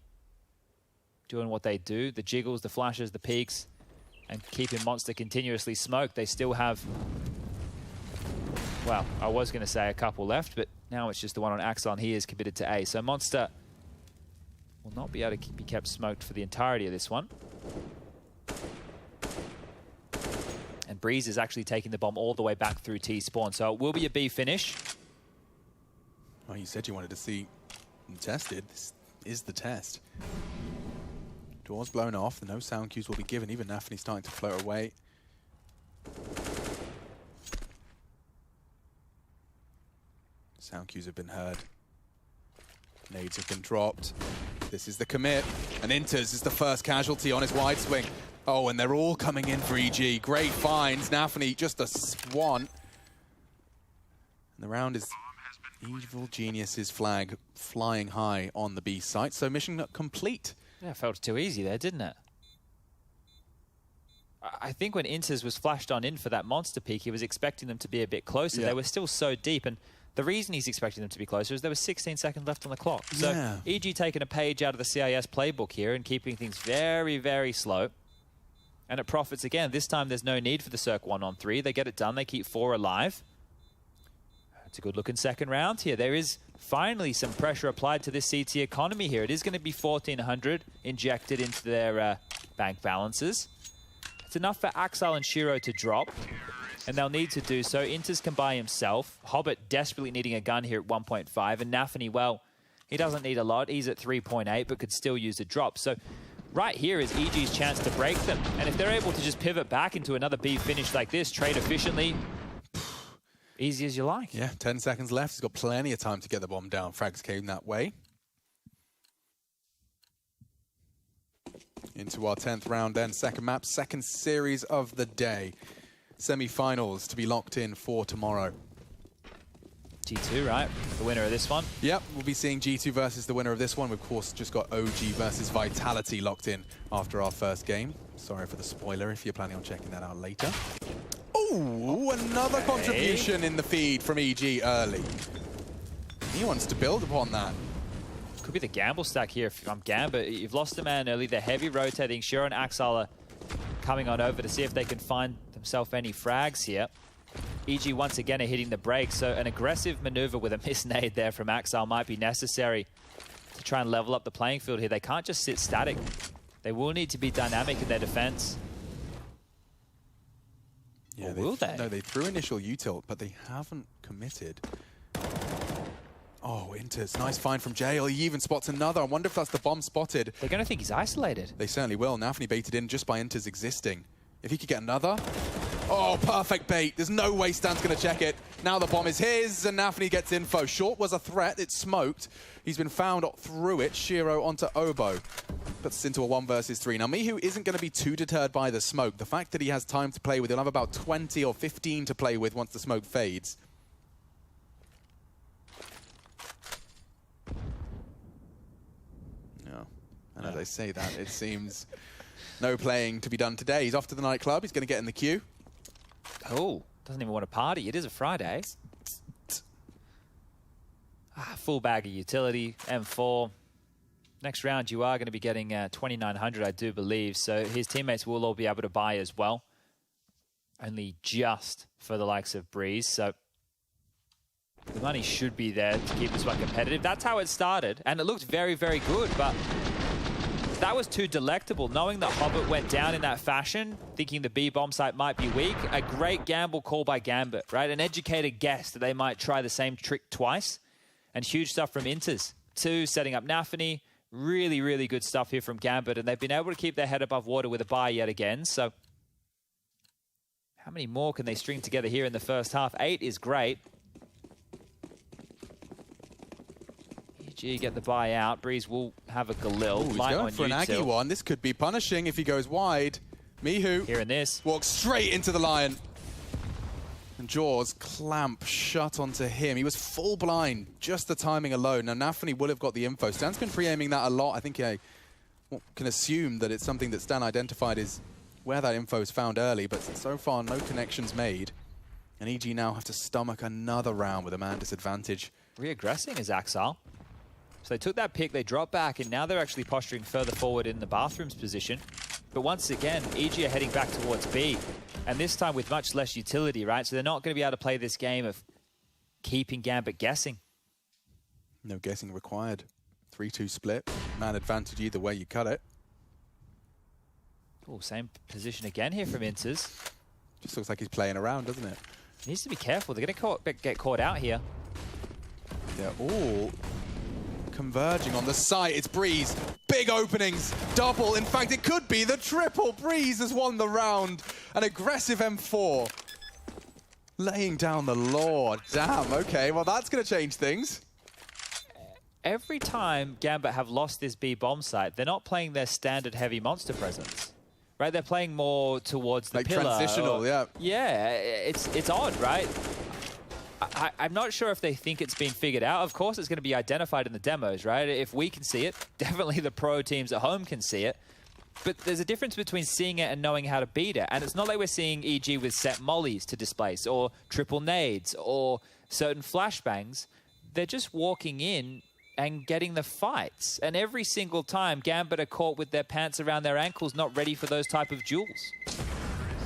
doing what they do. The jiggles, the flashes, the peaks, and keeping Monster continuously smoked. They still have, well, I was going to say a couple left, but now it's just the one on Axel, and he is committed to A. So Monster will not be able to be kept smoked for the entirety of this one. And Breeze is actually taking the bomb all the way back through T-spawn, so it will be a B finish. Well, you said you wanted to see them tested. This is the test. Doors blown off, no sound cues will be given. Even Nafany starting to float away. Sound cues have been heard. Nades have been dropped. This is the commit. And Inters is the first casualty on his wide swing. Oh, and they're all coming in for EG. Great finds. Nafany just a swan. And the round is Evil Genius's flag flying high on the B site. So mission complete. Yeah, it felt too easy there, didn't it? I think when Inters was flashed on in for that monster peak, he was expecting them to be a bit closer. Yeah. They were still so deep, and the reason he's expecting them to be closer is there was 16 seconds left on the clock. So Yeah. EG taking a page out of the CIS playbook here and keeping things very, very slow. And it profits again. This time there's no need for the Cirque 1-on-3. They get it done. They keep 4 alive. It's a good-looking second round here. There is finally some pressure applied to this CT economy here. It is going to be 1,400 injected into their bank balances. It's enough for Axel and Shiro to drop, and they'll need to do so. Inters can buy himself. Hobbit desperately needing a gun here at 1.5, and Nafany, well, he doesn't need a lot. He's at 3.8, but could still use a drop. So right here is EG's chance to break them. And if they're able to just pivot back into another B finish like this, trade efficiently, easy as you like. Yeah, 10 seconds left. He's got plenty of time to get the bomb down. Frags came that way. Into our 10th round then. Second map, second series of the day. Semi-finals to be locked in for tomorrow. G2, right? The winner of this one. Yep, we'll be seeing G2 versus the winner of this one. We've, of course, just got OG versus Vitality locked in after our first game. Sorry for the spoiler if you're planning on checking that out later. Oh, another contribution in the feed from EG early. He wants to build upon that. Could be the gamble stack here if I'm Gambit. You've lost a man early. They're heavy rotating. Shiro and Axel are coming on over to see if they can find themselves any frags here. EG once again are hitting the brakes, so an aggressive maneuver with a miss nade there from Axel might be necessary to try and level up the playing field here. They can't just sit static. They will need to be dynamic in their defense. Yeah, or will they? No, they threw initial util, but they haven't committed. Oh, Inters. Nice find from Jail. He even spots another. I wonder if that's the bomb spotted. They're going to think he's isolated. They certainly will. Nafany baited in just by Inters existing. If he could get another. Oh, perfect bait. There's no way Stan's going to check it. Now the bomb is his, and Nafany gets info. Short was a threat. It's smoked. He's been found through it. Shiro onto Obo. Puts us into a 1 versus 3. Now, Mihu isn't going to be too deterred by the smoke. The fact that he has time to play with, he'll have about 20 or 15 to play with once the smoke fades. No. And as I say that, it seems no playing to be done today. He's off to the nightclub. He's going to get in the queue. Oh, doesn't even want to party. It is a Friday. Full bag of utility, M4. Next round, you are going to be getting 2,900, I do believe. So his teammates will all be able to buy as well. Only just for the likes of Breeze. So The money should be there to keep this one competitive. That's how it started, and it looked very, very good, but that was too delectable. Knowing that Hobbit went down in that fashion, thinking the B bomb site might be weak, a great gamble call by Gambit, right? An educated guess that they might try the same trick twice, and huge stuff from Inters. 2, setting up Nafany. Really, really good stuff here from Gambit, and they've been able to keep their head above water with a buy yet again, so how many more can they string together here in the first half? 8 is great. EG get the buy out. Breeze will have a Galil. He's going for an Aggie one. This could be punishing if he goes wide. Mihu here in this walks straight into the Lion. And Jaws clamp shut onto him. He was full blind, just the timing alone. Now Nafany will have got the info. Stan's been pre-aiming that a lot. I think I can assume that it's something that Stan identified as where that info is found early, but so far no connections made. And EG now have to stomach another round with a man disadvantage. Reaggressing is Axel. So they took that pick, they dropped back, and now they're actually posturing further forward in the bathrooms position. But once again, EG are heading back towards B, and this time with much less utility, right? So they're not going to be able to play this game of keeping Gambit guessing. No guessing required. 3-2 split. Man advantage either way you cut it. Oh, same position again here from Inters. Just looks like he's playing around, doesn't it? Needs to be careful. They're going to get caught out here. They're all converging on the site. It's Breeze. Big openings. Double. In fact, it could be the triple. Breeze has won the round. An aggressive M4. Laying down the law. Damn. Okay, well, that's going to change things. Every time Gambit have lost this B bomb site, they're not playing their standard heavy monster presence. Right, they're playing more towards the like pillar. Transitional, yeah. Yeah, it's odd, right? I'm not sure if they think it's been figured out. Of course, it's going to be identified in the demos, right? If we can see it, definitely the pro teams at home can see it. But there's a difference between seeing it and knowing how to beat it. And it's not like we're seeing EG with set mollies to displace, or triple nades, or certain flashbangs. They're just walking in and getting the fights. And every single time, Gambit are caught with their pants around their ankles, not ready for those type of duels.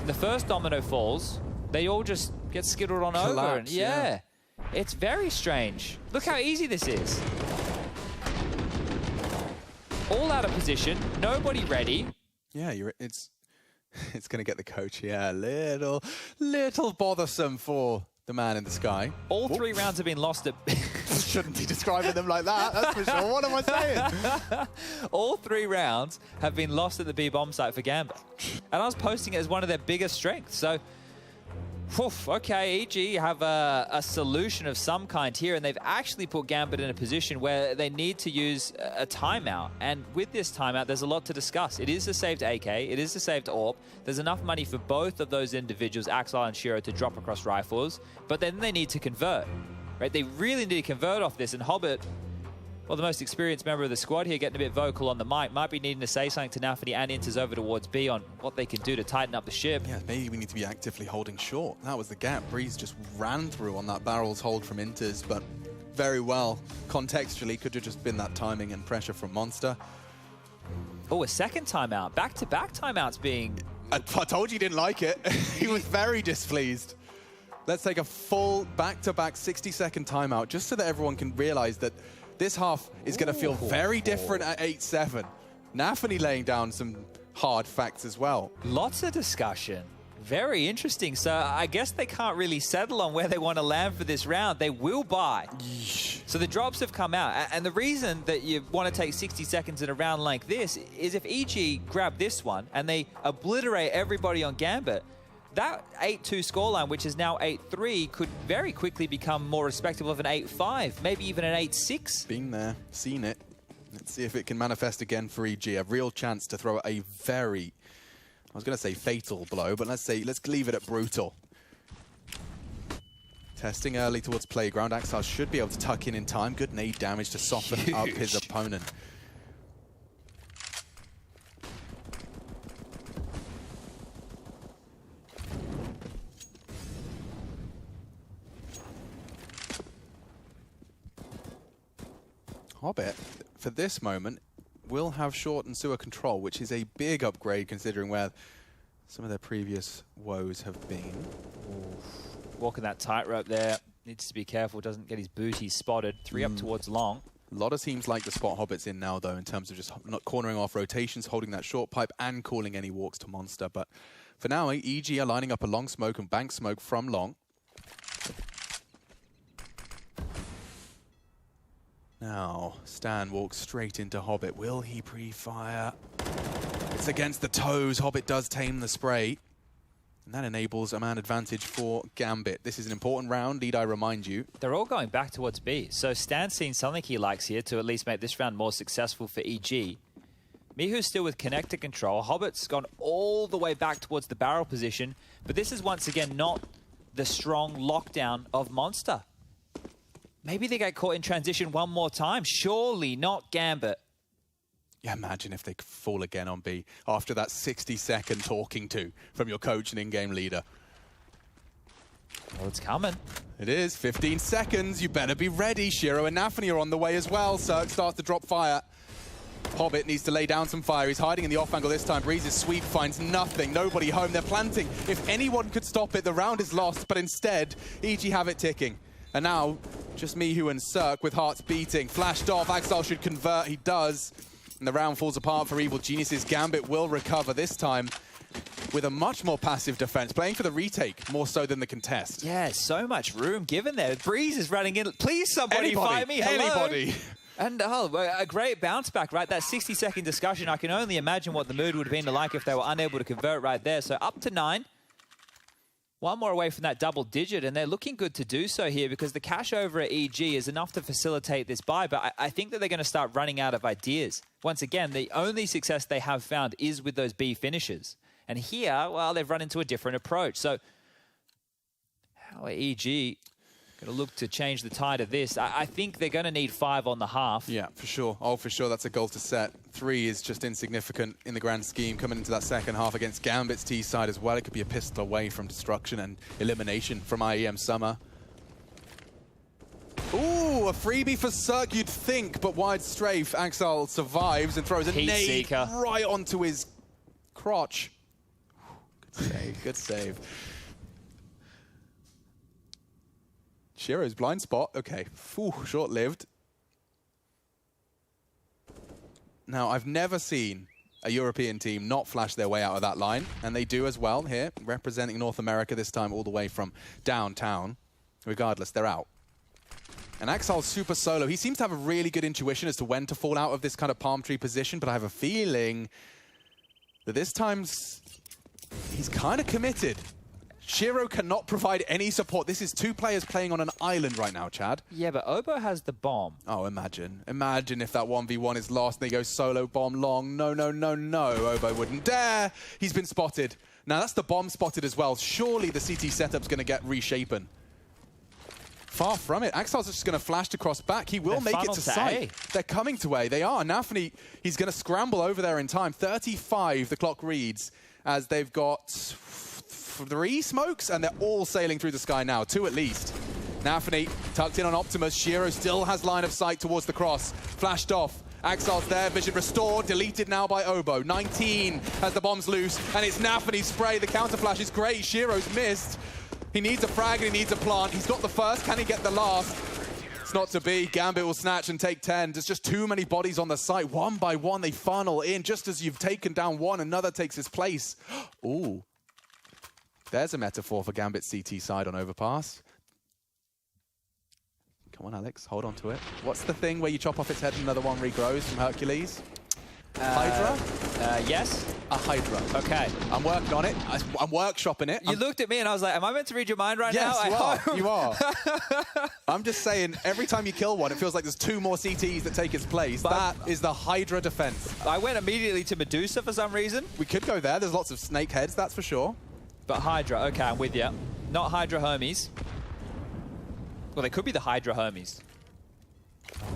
The first domino falls, they all just get skittled on over. And yeah, it's very strange. Look how easy this is. All out of position, nobody ready. Yeah, it's going to get the coach. Yeah, little bothersome for the man in the sky. All 3 rounds have been lost at... Shouldn't be describing them like that, that's for sure. What am I saying? All 3 rounds have been lost at the B bomb site for Gambit. And I was posting it as one of their biggest strengths. So, okay, EG have a solution of some kind here, and they've actually put Gambit in a position where they need to use a timeout. And with this timeout, there's a lot to discuss. It is a saved AK, it is a saved AWP. There's enough money for both of those individuals, Axel and Shiro, to drop across rifles, but then they need to convert. Right, they really need to convert off this, and Hobbit, well, the most experienced member of the squad here, getting a bit vocal on the mic, might be needing to say something to Nafany and Inters over towards B on what they can do to tighten up the ship. Yeah, maybe we need to be actively holding short. That was the gap. Breeze just ran through on that barrels hold from Inters, but very well. Contextually, could have just been that timing and pressure from Monster. Oh, a second timeout. Back-to-back timeouts being... I told you didn't like it. He was very displeased. Let's take a full back-to-back 60-second timeout just so that everyone can realize that this half is going to feel very different at 8-7. Nafany laying down some hard facts as well. Lots of discussion. Very interesting. So I guess they can't really settle on where they want to land for this round. They will buy. So the drops have come out. And the reason that you want to take 60 seconds in a round like this is if EG grab this one and they obliterate everybody on Gambit, that 8-2 scoreline, which is now 8-3, could very quickly become more respectable of an 8-5, maybe even an 8-6. Been there, seen it. Let's see if it can manifest again for EG. A real chance to throw a very, I was going to say fatal blow, but let's leave it at brutal. Testing early towards playground. Axel should be able to tuck in time. Good nade damage to soften up his opponent. Hobbit, for this moment, will have short and sewer control, which is a big upgrade considering where some of their previous woes have been. Walking that tightrope there. Needs to be careful, doesn't get his booty spotted. 3 up towards long. A lot of teams like the spot Hobbit's in now, though, in terms of just not cornering off rotations, holding that short pipe, and calling any walks to Monster. But for now, EG are lining up a long smoke and bank smoke from long. Now, Stan walks straight into Hobbit. Will he pre-fire? It's against the toes. Hobbit does tame the spray. And that enables a man advantage for Gambit. This is an important round, need I remind you. They're all going back towards B. So Stan's seen something he likes here to at least make this round more successful for EG. Mihu's still with connector control. Hobbit's gone all the way back towards the barrel position. But this is once again not the strong lockdown of Monster. Maybe they get caught in transition one more time. Surely not Gambit. Yeah, imagine if they could fall again on B after that 60-second talking to from your coach and in-game leader. Well, it's coming. It is. 15 seconds. You better be ready. Shiro and Nafany are on the way as well. Cirque starts to drop fire. Hobbit needs to lay down some fire. He's hiding in the off angle this time. Breeze's sweep finds nothing. Nobody home. They're planting. If anyone could stop it, the round is lost. But instead, EG have it ticking. And now, just Mihu and Cirque with hearts beating. Flashed off. Axel should convert. He does. And the round falls apart for Evil Geniuses. Gambit will recover this time with a much more passive defense, playing for the retake more so than the contest. Yeah, so much room given there. Breeze is running in. Please, somebody fight me. Hello. Anybody. And a great bounce back, right? That 60-second discussion. I can only imagine what the mood would have been like if they were unable to convert right there. So up to 9. One more away from that double digit, and they're looking good to do so here because the cash over at EG is enough to facilitate this buy, but I think that they're going to start running out of ideas. Once again, the only success they have found is with those B finishes. And here, well, they've run into a different approach. So how are EG going to look to change the tide of this? I think they're going to need 5 on the half. Yeah, for sure. Oh, for sure. That's a goal to set. 3 is just insignificant in the grand scheme. Coming into that second half against Gambit's T side as well. It could be a pistol away from destruction and elimination from IEM Summer. Ooh, a freebie for Cirque, you'd think, but wide strafe. Axel survives and throws a nade right onto his crotch. Good save, good save. Shiro's blind spot. Okay, short-lived. Now, I've never seen a European team not flash their way out of that line, and they do as well here, representing North America this time all the way from downtown. Regardless, they're out. And Axel's super solo. He seems to have a really good intuition as to when to fall out of this kind of palm tree position, but I have a feeling that this time's he's kind of committed. Shiro cannot provide any support. This is 2 players playing on an island right now, Chad. Yeah, but Obo has the bomb. Oh, imagine. Imagine if that 1v1 is lost and they go solo bomb long. No, no, no, no. Obo wouldn't dare. He's been spotted. Now, that's the bomb spotted as well. Surely the CT setup's going to get reshapen. Far from it. Axel's just going to flash across back. He will make it to site. They're coming to A. They are. Nafany, he's going to scramble over there in time. 35, the clock reads, as they've got 3 smokes, and they're all sailing through the sky now. 2 at least. Nafany tucked in on Optimus. Shiro still has line of sight towards the cross. Flashed off. Axel's there. Vision restored. Deleted now by Obo. 19 as the bomb's loose, and it's Nafany's spray. The counter flash is great. Shiro's missed. He needs a frag and he needs a plant. He's got the first. Can he get the last? It's not to be. Gambit will snatch and take 10. There's just too many bodies on the site. One by one, they funnel in. Just as you've taken down one, another takes his place. Ooh. There's a metaphor for Gambit's CT side on overpass. Come on, Alex, hold on to it. What's the thing where you chop off its head and another one regrows from Hercules? Hydra? Yes. A Hydra. Okay. I'm working on it. I'm workshopping it. You looked at me and I was like, am I meant to read your mind right now? Yes, you are. I'm just saying, every time you kill one, it feels like there's 2 more CTs that take its place. But that is the Hydra defense. I went immediately to Medusa for some reason. We could go there. There's lots of snake heads, that's for sure. But Hydra, okay, I'm with you. Not Hydra homies. Well, they could be the Hydra homies.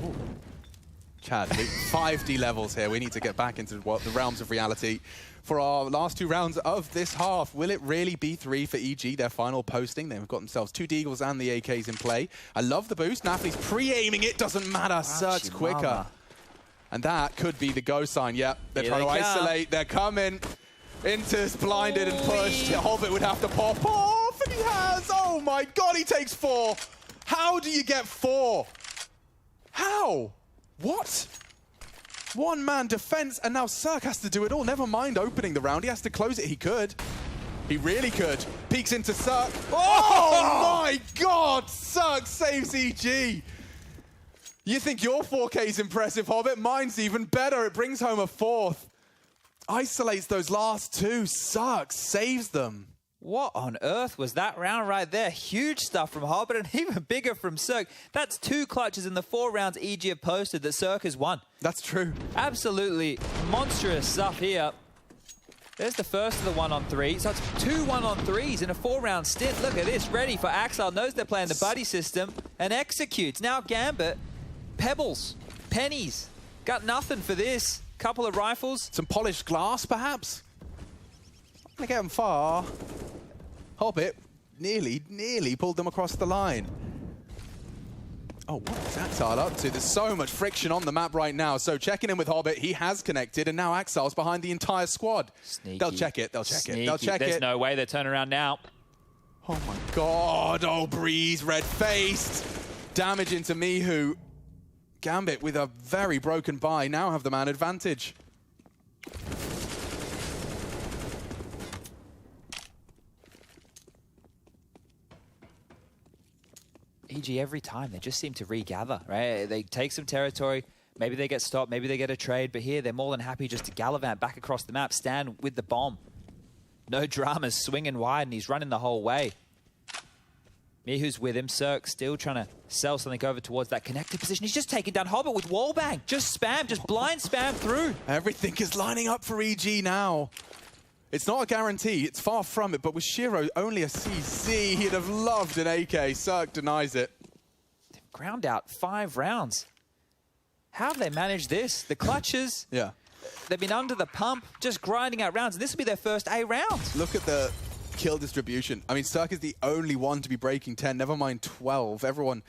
Ooh. Chad, 5D levels here. We need to get back into the realms of reality. For our last 2 rounds of this half, will it really be 3 for EG, their final posting? They've got themselves 2 Deagles and the AKs in play. I love the boost. Nafany's pre-aiming it. Doesn't matter. Surge's quicker. And that could be the go sign. Yep, they're trying to isolate. They're coming. Intus blinded and pushed. Hobbit would have to pop off, and he has. Oh my god, he takes 4. How do you get 4? How? What? One-man defense, and now Cirque has to do it all. Never mind opening the round. He has to close it. He could. He really could. Peeks into Cirque. Oh my God! Cirque saves EG. You think your 4K is impressive, Hobbit? Mine's even better. It brings home a 4th. Isolates those last 2. Cirque saves them. What on earth was that round right there? Huge stuff from Hobbit and even bigger from Cirque. That's 2 clutches in the 4 rounds EG have posted that Cirque has won. That's true. Absolutely monstrous stuff here. There's the first of the 1-on-3. So it's 2 1-on-3s in a 4-round stint. Look at this. Ready for Axel. Knows they're playing the buddy system and executes. Now Gambit, pebbles, pennies. Got nothing for this. Couple of rifles. Some polished glass, perhaps? Not gonna get them far. Hobbit nearly pulled them across the line. Oh, what is Axel up to? There's so much friction on the map right now. So checking in with Hobbit, he has connected, and now Axel's behind the entire squad. Sneaky. They'll check it, they'll check Sneaky. it, they'll check There's it. no way they're turning around now. Oh my God, oh Breeze, red-faced. Damage into Mihu. Gambit with a very broken buy, now have the man advantage. EG every time, they just seem to regather, right? They take some territory, maybe they get stopped, maybe they get a trade, but here they're more than happy just to gallivant back across the map, stand with the bomb. No dramas, swinging wide, and he's running the whole way. Mihu's with him, Cirque still trying to sell something over towards that connected position. He's just taking down Hobbit with wallbang. Just spam, just blind spam through. Everything is lining up for EG now. It's not a guarantee, it's far from it, but with Shiro only a CC, he'd have loved an AK. Cirque denies it. They've ground out 5 rounds. How have they managed this? The clutches, yeah. They've been under the pump, just grinding out rounds, and this will be their first A round. Look at the kill distribution. I mean, Cirque is the only one to be breaking 10, never mind 12. Everyone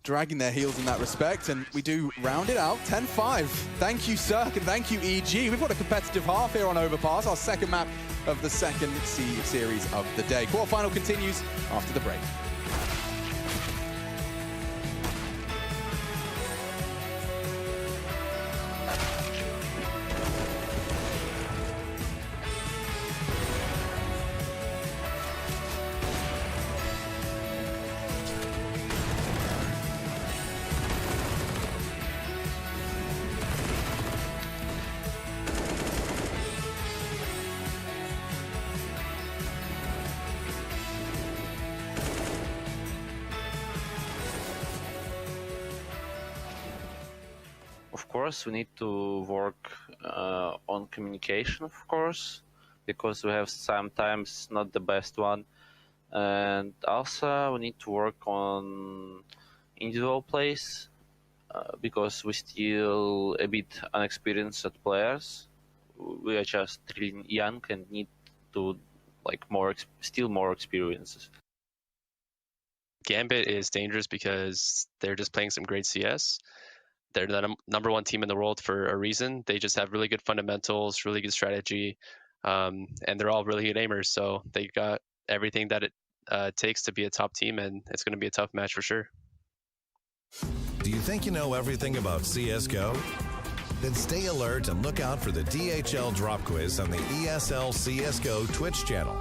dragging their heels in that respect, and we do round it out 10-5. Thank you, Cirque, and thank you, EG. We've got a competitive half here on Overpass, our second map of the second series of the day. Quarterfinal continues after the break. Of course, we need to work on communication, of course, because we have sometimes not the best one. And also, we need to work on individual plays, because we're still a bit inexperienced players. We are just really young and need to still more experiences. Gambit is dangerous because they're just playing some great CS. They're the #1 team in the world for a reason. They just have really good fundamentals, really good strategy, and they're all really good aimers. So they got everything that it takes to be a top team, and it's going to be a tough match for sure. Do you think you know everything about CSGO? Then stay alert and look out for the DHL drop quiz on the ESL CSGO Twitch channel.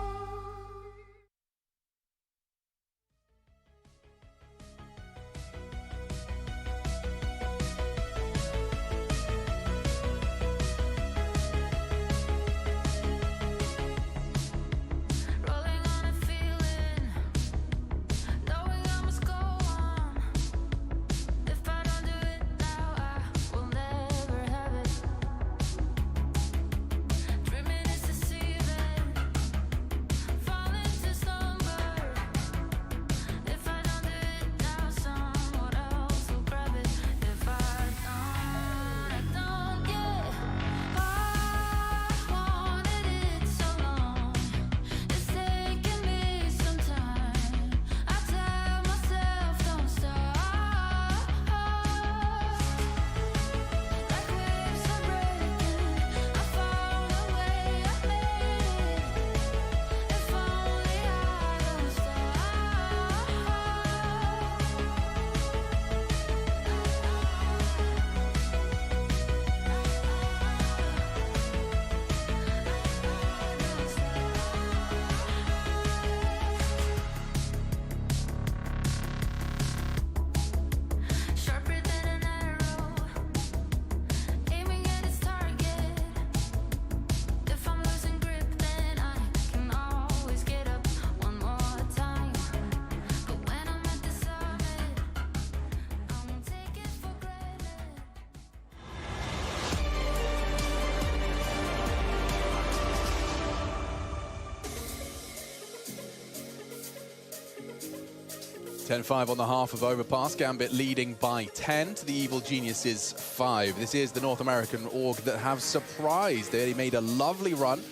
10-5 on the half of Overpass. Gambit leading by 10 to the Evil Geniuses 5. This is the North American org that have surprised. They made a lovely run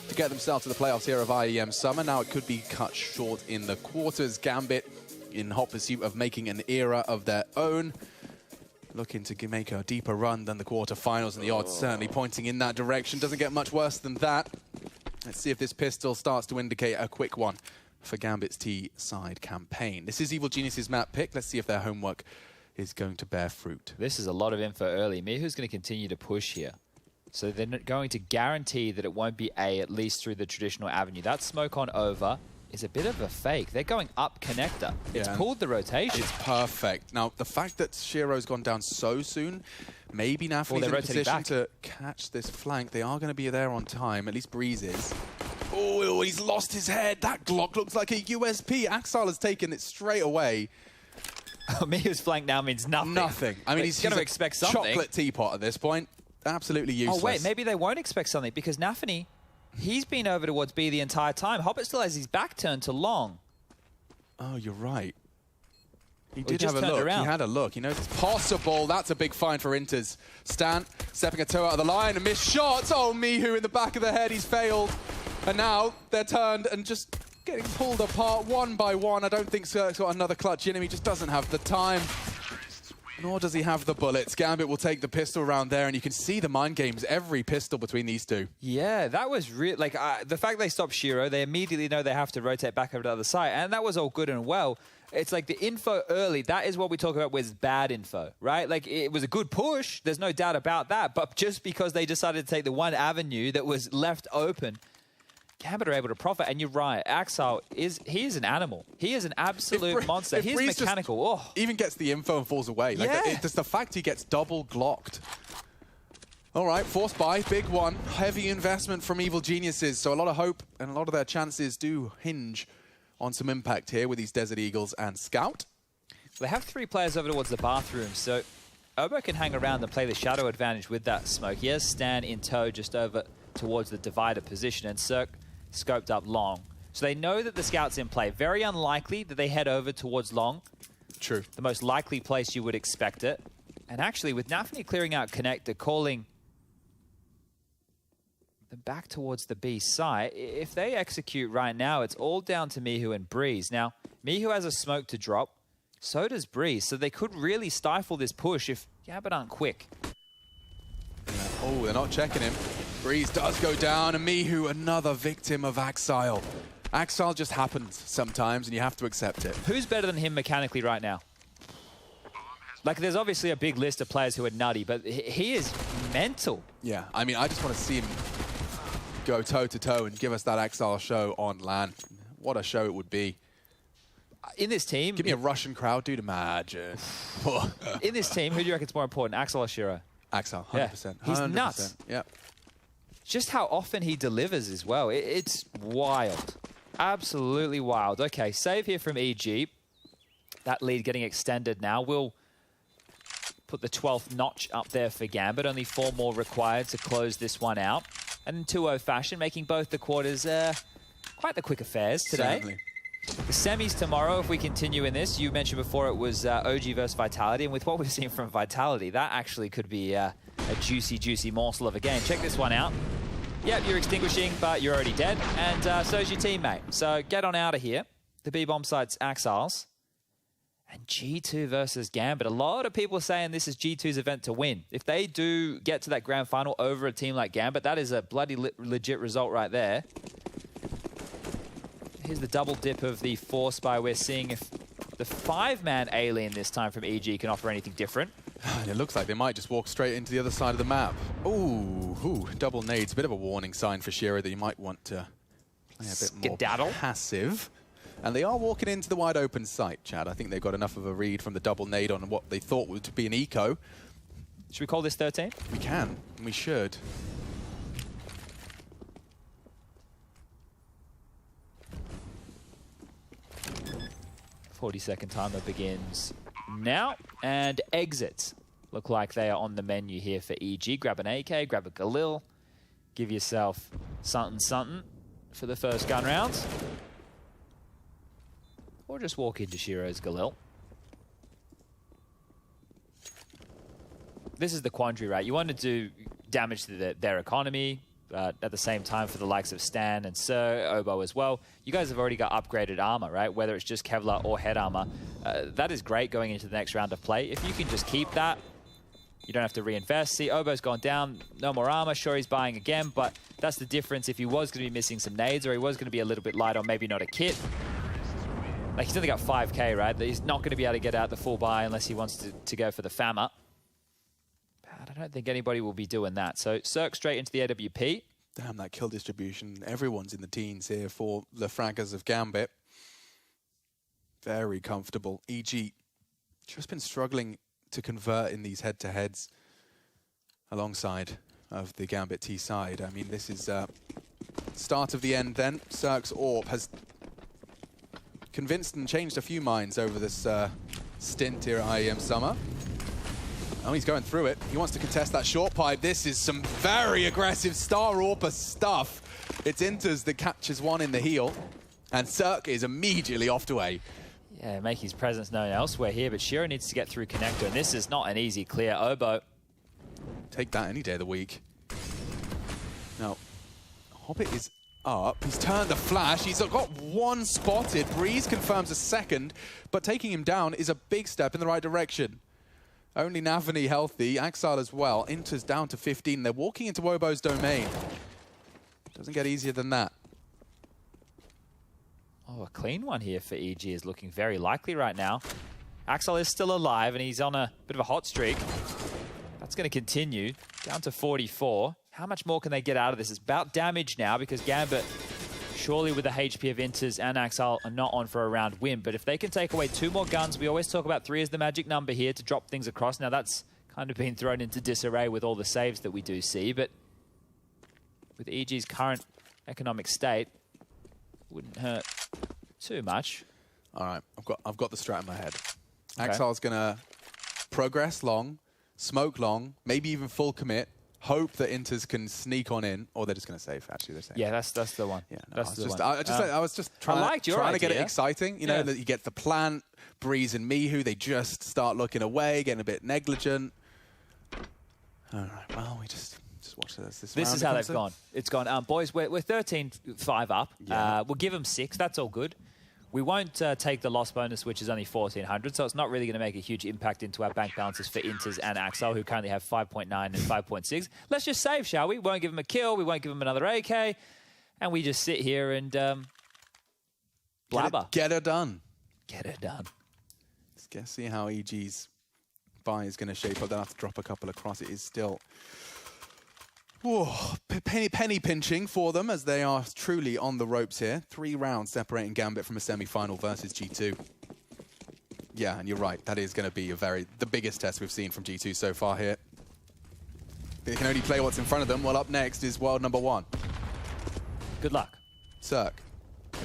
to get themselves to the playoffs here of IEM Summer. Now it could be cut short in the quarters. Gambit in hot pursuit of making an era of their own. Looking to make a deeper run than the quarterfinals, and the odds certainly pointing in that direction. Doesn't get much worse than that. Let's see if this pistol starts to indicate a quick one for Gambit's T-side campaign. This is Evil Genius's map pick. Let's see if their homework is going to bear fruit. This is a lot of info early. Mihu's going to continue to push here. So they're not going to guarantee that it won't be A, at least through the traditional avenue. That smoke on over is a bit of a fake. They're going up connector. It's pulled the rotation. It's perfect. Now, the fact that Shiro's gone down so soon, maybe Nafni's in a position to catch this flank. They are going to be there on time, at least Breeze is. Oh, he's lost his head. That Glock looks like a USP. Axal has taken it straight away. Mihu's flank now means nothing. Nothing. I mean, he's going to expect something. Chocolate teapot at this point. Absolutely useless. Oh, wait, maybe they won't expect something because Nafni, he's been over towards B the entire time. Hobbit still has his back turned to long. Oh, you're right. He Well, did have a look. He had a look. He knows it's possible. That's a big find for Inters. Stan stepping a toe out of the line and missed shots. Oh, Mihu in the back of the head. He's failed. And now they're turned and just getting pulled apart one by one. I don't think Cirque's got another clutch in him. He just doesn't have the time. Nor does he have the bullets. Gambit will take the pistol round there, and you can see the mind games, every pistol between these two. Yeah, that was real. Like, the fact they stopped Shiro, they immediately know they have to rotate back over to the other side, and that was all good and well. It's like the info early, that is what we talk about with bad info, right? Like, it was a good push, there's no doubt about that, but just because they decided to take the one avenue that was left open, Gambit are able to profit, and you're right. Axel he is an animal. He is an absolute monster. He's mechanical. Even gets the info and falls away. Like it's the fact he gets double glocked. All right, force buy, big one. Heavy investment from Evil Geniuses, so a lot of hope and a lot of their chances do hinge on some impact here with these Desert Eagles and Scout. They have 3 players over towards the bathroom, so Obo can hang around and play the shadow advantage with that smoke. He has Stan in tow just over towards the divider position, and Cirque scoped up long. So they know that the Scout's in play. Very unlikely that they head over towards long. True. The most likely place you would expect it. And actually, with Nafni clearing out connector, calling them back towards the B site, if they execute right now, it's all down to Mihu and Breeze. Now, Mihu has a smoke to drop. So does Breeze. So they could really stifle this push if Gambit aren't quick. Oh, they're not checking him. Breeze does go down, and Mihu, another victim of Axile. Axile just happens sometimes, and you have to accept it. Who's better than him mechanically right now? Like, there's obviously a big list of players who are nutty, but he is mental. Yeah, I mean, I just want to see him go toe-to-toe and give us that Axile show on LAN. What a show it would be. In this team... Give me a Russian crowd, dude, imagine. In this team, who do you reckon is more important, Axel or Shiro? Axel, 100%. Yeah. He's 100%. nuts. Yep. Just how often he delivers as well. It's wild. Absolutely wild. Okay, save here from EG. That lead getting extended now. We'll put the 12th notch up there for Gambit. Only 4 more required to close this one out. And in 2-0 fashion, making both the quarters quite the quick affairs today. Certainly. The semis tomorrow, if we continue in this, you mentioned before it was OG versus Vitality, and with what we've seen from Vitality, that actually could be a juicy, juicy morsel of a game. Check this one out. Yep, you're extinguishing, but you're already dead, and so's your teammate. So get on out of here. The B-bomb site's Axiles. And G2 versus Gambit. A lot of people are saying this is G2's event to win. If they do get to that grand final over a team like Gambit, that is a bloody legit result right there. Here's the double dip of the force by. We're seeing if the 5-man alien this time from EG can offer anything different. It looks like they might just walk straight into the other side of the map. Ooh, double nades. A bit of a warning sign for Shiro that you might want to play a bit more passive. And they are walking into the wide open site, Chad. I think they've got enough of a read from the double nade on what they thought would be an eco. Should we call this 13? We can, and we should. .40-second timer begins now, and exits look like they are on the menu here for EG. Grab an AK, grab a Galil, give yourself something for the first gun round. or just walk into Shiro's Galil. This is the quandary, right? You want to do damage to their economy, at the same time for the likes of Stan and Sir, Obo as well. You guys have already got upgraded armor, right? Whether it's just Kevlar or head armor. That is great going into the next round of play. If you can just keep that, you don't have to reinvest. See, Obo's gone down, no more armor. Sure, he's buying again, but that's the difference if he was going to be missing some nades or he was going to be a little bit light on maybe not a kit. Like, he's only got 5k, right? He's not going to be able to get out the full buy unless he wants to go for the Fama. I don't think anybody will be doing that. So Cirque straight into the AWP. Damn, that kill distribution. Everyone's in the teens here for the fraggers of Gambit. Very comfortable. EG just been struggling to convert in these head-to-heads alongside of the Gambit T side. I mean, this is start of the end then. Cirque's AWP has convinced and changed a few minds over this stint here at IEM Summer. Oh, he's going through it. He wants to contest that short pipe. This is some very aggressive Star AWPer stuff. It's Inters that catches one in the heel, and Cirque is immediately off to A. Yeah, make his presence known elsewhere here, but Shiro needs to get through connector, and this is not an easy clear. Obo. Take that any day of the week. Now, Hobbit is up. He's turned the flash. He's got one spotted. Breeze confirms a second, but taking him down is a big step in the right direction. Only Navani healthy, Axal as well. Inter's down to 15. They're walking into Obo's domain. Doesn't get easier than that. Oh, a clean one here for EG is looking very likely right now. Axel is still alive and he's on a bit of a hot streak. That's going to continue. Down to 44. How much more can they get out of this? It's about damage now because Gambit, surely with the HP of Inters and Axel, are not on for a round win. But if they can take away 2 more guns, we always talk about 3 as the magic number here to drop things across. Now that's kind of been thrown into disarray with all the saves that we do see. But with EG's current economic state, wouldn't hurt too much. All right, I've got the strat in my head. Okay. Axel's gonna progress long, smoke long, maybe even full commit. Hope that Inters can sneak on in, or they're just going to save. Actually, they're saying. Yeah, that's the one. Yeah, no, that's the one. I was just trying to get it exciting. You know, that you get the plant, Breeze and Mihu. They just start looking away, getting a bit negligent. All right, well, we just watch this. This is how they've gone. It's gone. Boys, we're 13-5 up. Yeah. We'll give them 6. That's all good. We won't take the loss bonus, which is only 1,400, so it's not really going to make a huge impact into our bank balances for Inters and Axel, who currently have 5.9 and 5.6. Let's just save, shall we? Won't give them a kill. We won't give them another AK. And we just sit here and blabber. Get her done. Get her done. Let's see how EG's buy is going to shape up. They'll have to drop a couple across. It is still... Whoa, penny pinching for them as they are truly on the ropes here. 3 rounds separating Gambit from a semi-final versus G2. Yeah, and you're right. That is going to be the biggest test we've seen from G2 so far here. They can only play what's in front of them. Well, up next is world number 1. Good luck. Cirque.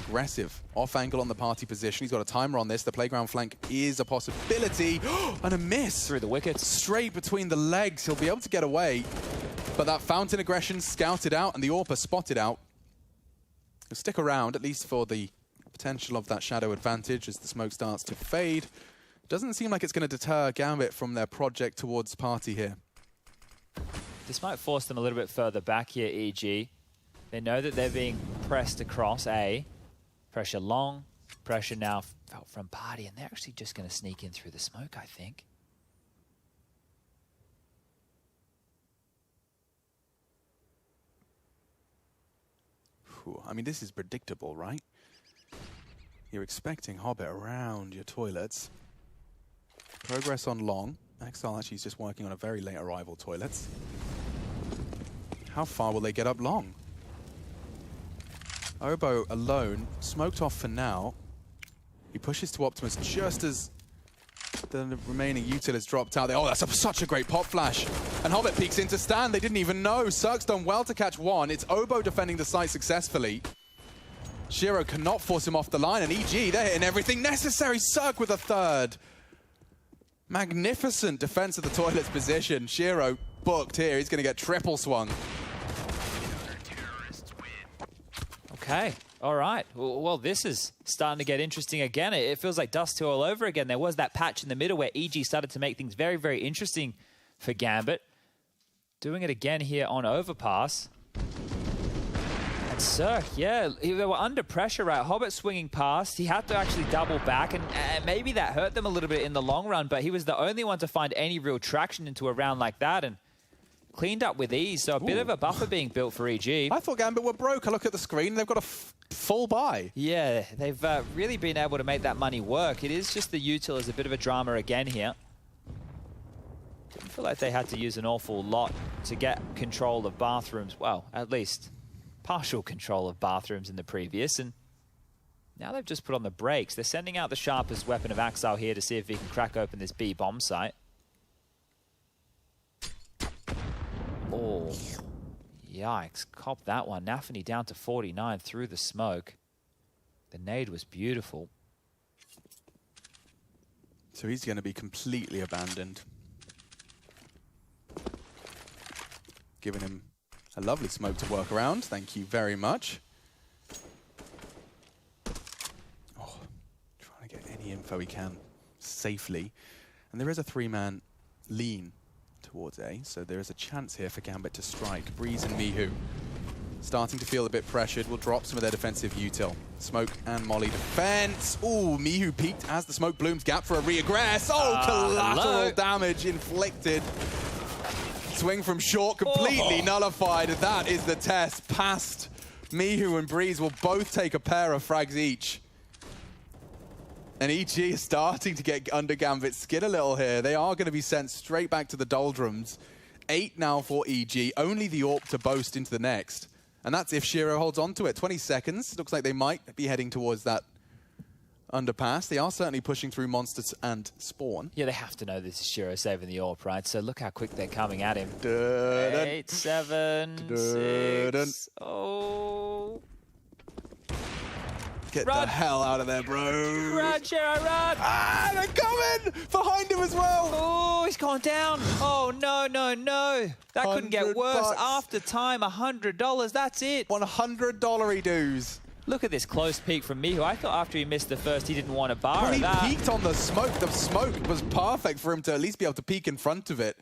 Aggressive. Off angle on the party position. He's got a timer on this. The playground flank is a possibility. And a miss. Through the wickets. Straight between the legs. He'll be able to get away. But that fountain aggression scouted out and the AWPer spotted out. He'll stick around, at least for the potential of that shadow advantage as the smoke starts to fade. Doesn't seem like it's going to deter Gambit from their project towards party here. This might force them a little bit further back here, EG. They know that they're being pressed across A. Pressure long, pressure now from party, and they're actually just going to sneak in through the smoke, I think. I mean, this is predictable, right? You're expecting Hobbit around your toilets. Progress on long. Axel actually is just working on a very late arrival toilets. How far will they get up long? Obo alone, smoked off for now. He pushes to Optimus just as the remaining util has dropped out. Oh, that's such a great pop flash. And Hobbit peeks into Stan. They didn't even know. Cirque's done well to catch one. It's Obo defending the site successfully. Shiro cannot force him off the line. And EG, they're hitting everything necessary. Cirque with a third. Magnificent defense of the toilet's position. Shiro booked here. He's going to get triple swung. Okay. All right. Well, this is starting to get interesting again. It feels like Dust 2 all over again. There was that patch in the middle where EG started to make things very, very interesting for Gambit. Doing it again here on Overpass. And Cirque, yeah, they were under pressure, right? Hobbit swinging past. He had to actually double back, and maybe that hurt them a little bit in the long run, but he was the only one to find any real traction into a round like that, and cleaned up with ease. So a bit of a buffer being built for EG. I thought Gambit were broke. I look at the screen, they've got a full buy. Yeah, they've really been able to make that money work. It is just the util is a bit of a drama again here. Didn't feel like they had to use an awful lot to get control of bathrooms. Well, at least partial control of bathrooms in the previous. And now they've just put on the brakes. They're sending out the sharpest weapon of Axel here to see if he can crack open this B bomb site. Oh, yikes. Cop that one. Nafany down to 49 through the smoke. The nade was beautiful. So he's going to be completely abandoned. Giving him a lovely smoke to work around. Thank you very much. Oh, trying to get any info he can safely. And there is a 3-man lean towards A, so there is a chance here for Gambit to strike. Breeze and Mihu starting to feel a bit pressured. Will drop some of their defensive util. Smoke and Molly defense. Ooh, Mihu peeked as the smoke blooms. Gap for a reaggress. Oh, collateral damage inflicted. Swing from short, completely nullified. That is the test. Past Mihu and Breeze will both take a pair of frags each. And EG is starting to get under Gambit's skin a little here. They are going to be sent straight back to the doldrums. 8 now for EG. Only the AWP to boast into the next. And that's if Shiro holds on to it. 20 seconds. Looks like they might be heading towards that underpass. They are certainly pushing through monsters and spawn. Yeah, they have to know this is Shiro saving the AWP, right? So look how quick they're coming at him. 8, 7, 6. Oh. Get the hell out of there, bro. Run, Shiro, run! Ah, they're coming! Behind him as well! Oh, he's gone down. Oh, no, no, no. That couldn't get worse. $100. After time, $100. That's it. $100 dues. Look at this close peek from Mihu. I thought after he missed the first, he didn't want a bar Well, of that. he peeked on the smoke. The smoke was perfect for him to at least be able to peek in front of it.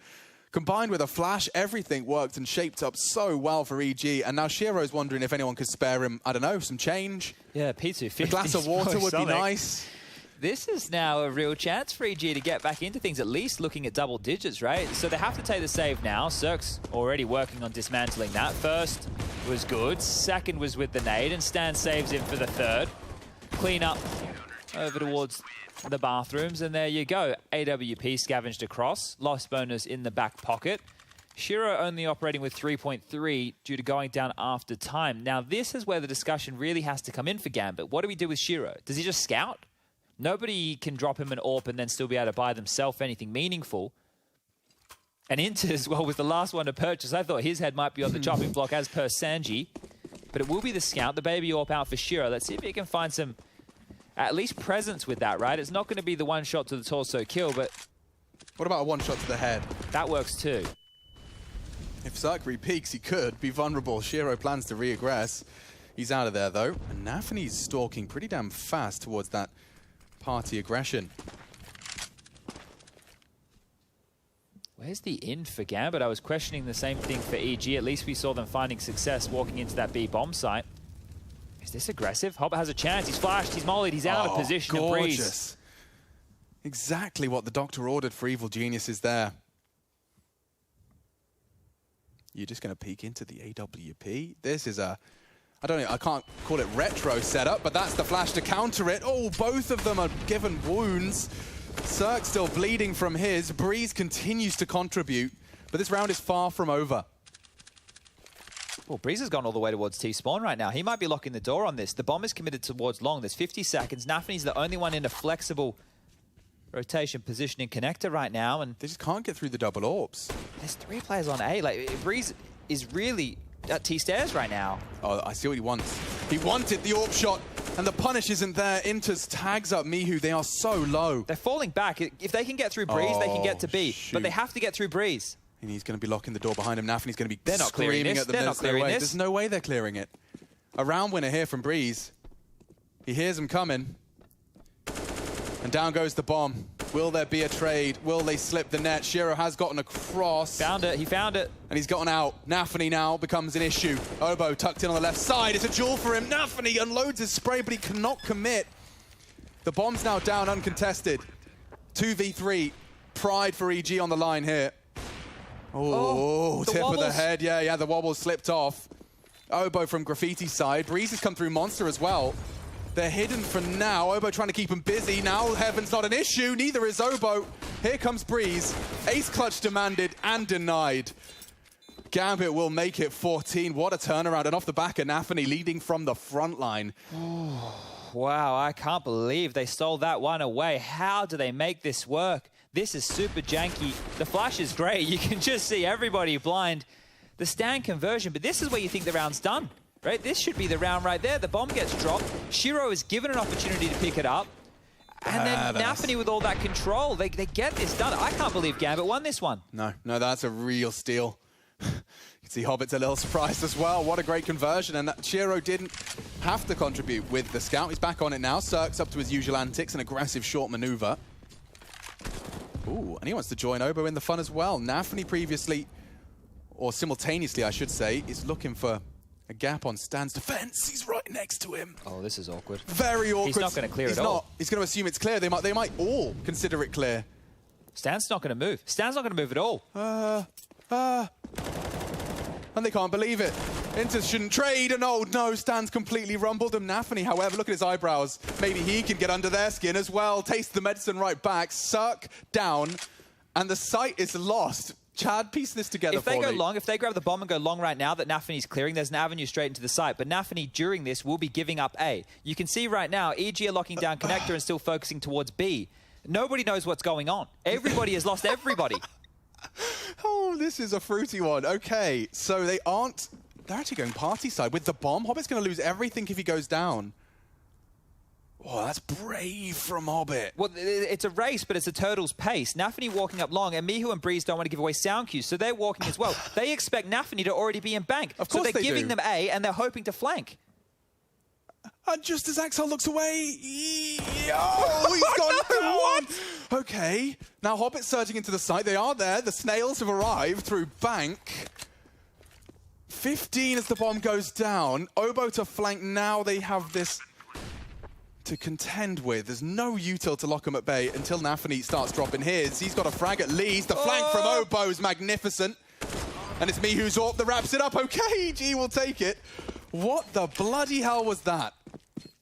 Combined with a flash, everything worked and shaped up so well for EG. And now Shiro's wondering if anyone could spare him, I don't know, some change. Yeah, P250. A glass of water would be nice. This is now a real chance for EG to get back into things, at least looking at double digits, right? So they have to take the save now. Cirque's already working on dismantling that. First was good. Second was with the nade, and Stan saves him for the third. Clean up over towards the bathrooms, and there you go. AWP scavenged across. Lost bonus in the back pocket. Shiro only operating with 3.3 due to going down after time. Now, this is where the discussion really has to come in for Gambit. What do we do with Shiro? Does he just scout? Nobody can drop him an AWP and then still be able to buy themselves anything meaningful. And Inters, well, was the last one to purchase. I thought his head might be on the chopping block as per Sanji. But it will be the scout, the baby AWP out for Shiro. Let's see if he can find some, at least presence with that, right? It's not going to be the one shot to the torso kill, but... What about a one shot to the head? That works too. If Cirque re-peaks, he could be vulnerable. Shiro plans to reaggress. He's out of there, though. And Nafany's stalking pretty damn fast towards that party aggression. Where's the in for Gambit? I was questioning the same thing for EG. At least we saw them finding success walking into that B bomb site. Is this aggressive? Hobbit has a chance. He's flashed. He's mollied. He's out of position. Gorgeous. Breeze. Exactly what the doctor ordered for Evil Geniuses there. You're just going to peek into the AWP. This is a... I don't know, I can't call it retro setup, but that's the flash to counter it. Oh, both of them are given wounds. Cirque still bleeding from his. Breeze continues to contribute, but this round is far from over. Well, Breeze has gone all the way towards T-spawn right now. He might be locking the door on this. The bomb is committed towards long. There's 50 seconds. Nafany's the only one in a flexible rotation positioning connector right now, and they just can't get through the double AWPs. There's 3 players on A. Like, Breeze is really at T-stairs right now. Oh, I see what he wants. He wanted the AWP shot, and the punish isn't there. Inters tags up Mihu. They are so low. They're falling back. If they can get through Breeze, they can get to B. Shoot. But they have to get through Breeze. And he's going to be locking the door behind him. Nafany's going to be They're not clearing screaming this. at them. They're not clearing this. There's no way they're clearing it. A round winner here from Breeze. He hears him coming. And down goes the bomb. Will there be a trade? Will they slip the net? Shiro has gotten across. Found it. He found it. And he's gotten out. Nafany now becomes an issue. Obo tucked in on the left side. It's a duel for him. Nafany unloads his spray, but he cannot commit. The bomb's now down uncontested. 2v3. Pride for EG on the line here. Oh, tip of the head. Yeah, the wobble slipped off. Obo from Graffiti's side. Breeze has come through Monster as well. They're hidden for now. Obo trying to keep him busy. Now Heaven's not an issue. Neither is Obo. Here comes Breeze. Ace clutch demanded and denied. Gambit will make it 14. What a turnaround. And off the back of Nafany leading from the front line. Wow, I can't believe they stole that one away. How do they make this work? This is super janky. The flash is great. You can just see everybody blind. The stand conversion, but this is where you think the round's done, right? This should be the round right there. The bomb gets dropped. Shiro is given an opportunity to pick it up. And then Nafany with all that control, they get this done. I can't believe Gambit won this one. No, that's a real steal. You can see Hobbit's a little surprised as well. What a great conversion. And Shiro didn't have to contribute with the scout. He's back on it now. Cirque's up to his usual antics, an aggressive short maneuver. Ooh, and he wants to join Obo in the fun as well. Nafany previously, or simultaneously I should say, is looking for a gap on Stan's defense. He's right next to him. Oh, this is awkward. Very awkward. He's not going to clear it all. He's going to assume it's clear. They might all consider it clear. Stan's not going to move. Stan's not going to move at all. And they can't believe it. Inter shouldn't trade, and oh no, Stan's completely rumbled him. Nafany, however, look at his eyebrows. Maybe he can get under their skin as well. Taste the medicine right back. Cirque down, and the site is lost. Chad, piece this together if for they me. go long, if they grab the bomb and go long right now that Nafany's clearing, there's an avenue straight into the site. But Nafany, during this, will be giving up A. You can see right now, EG are locking down connector and still focusing towards B. Nobody knows what's going on. Everybody has lost everybody. Oh, this is a fruity one. Okay, so they're actually going party side with the bomb. Hobbit's going to lose everything if he goes down. Oh, that's brave from Hobbit. Well, it's a race, but it's a turtle's pace. Nafany walking up long, and Mihu and Breeze don't want to give away sound cues, so they're walking as well. They expect Nafany to already be in bank. Of course so they're giving them A, and they're hoping to flank. And just as Axel looks away, oh, he's gone down. What? Okay, now Hobbit surging into the site. They are there. The snails have arrived through bank. 15 as the bomb goes down. Obo to flank. Now they have this to contend with. There's no util to lock him at bay until Nafany starts dropping his. He's got a frag at least. The flank from Obo is magnificent. And it's me who's that wraps it up. Okay, EG will take it. What the bloody hell was that?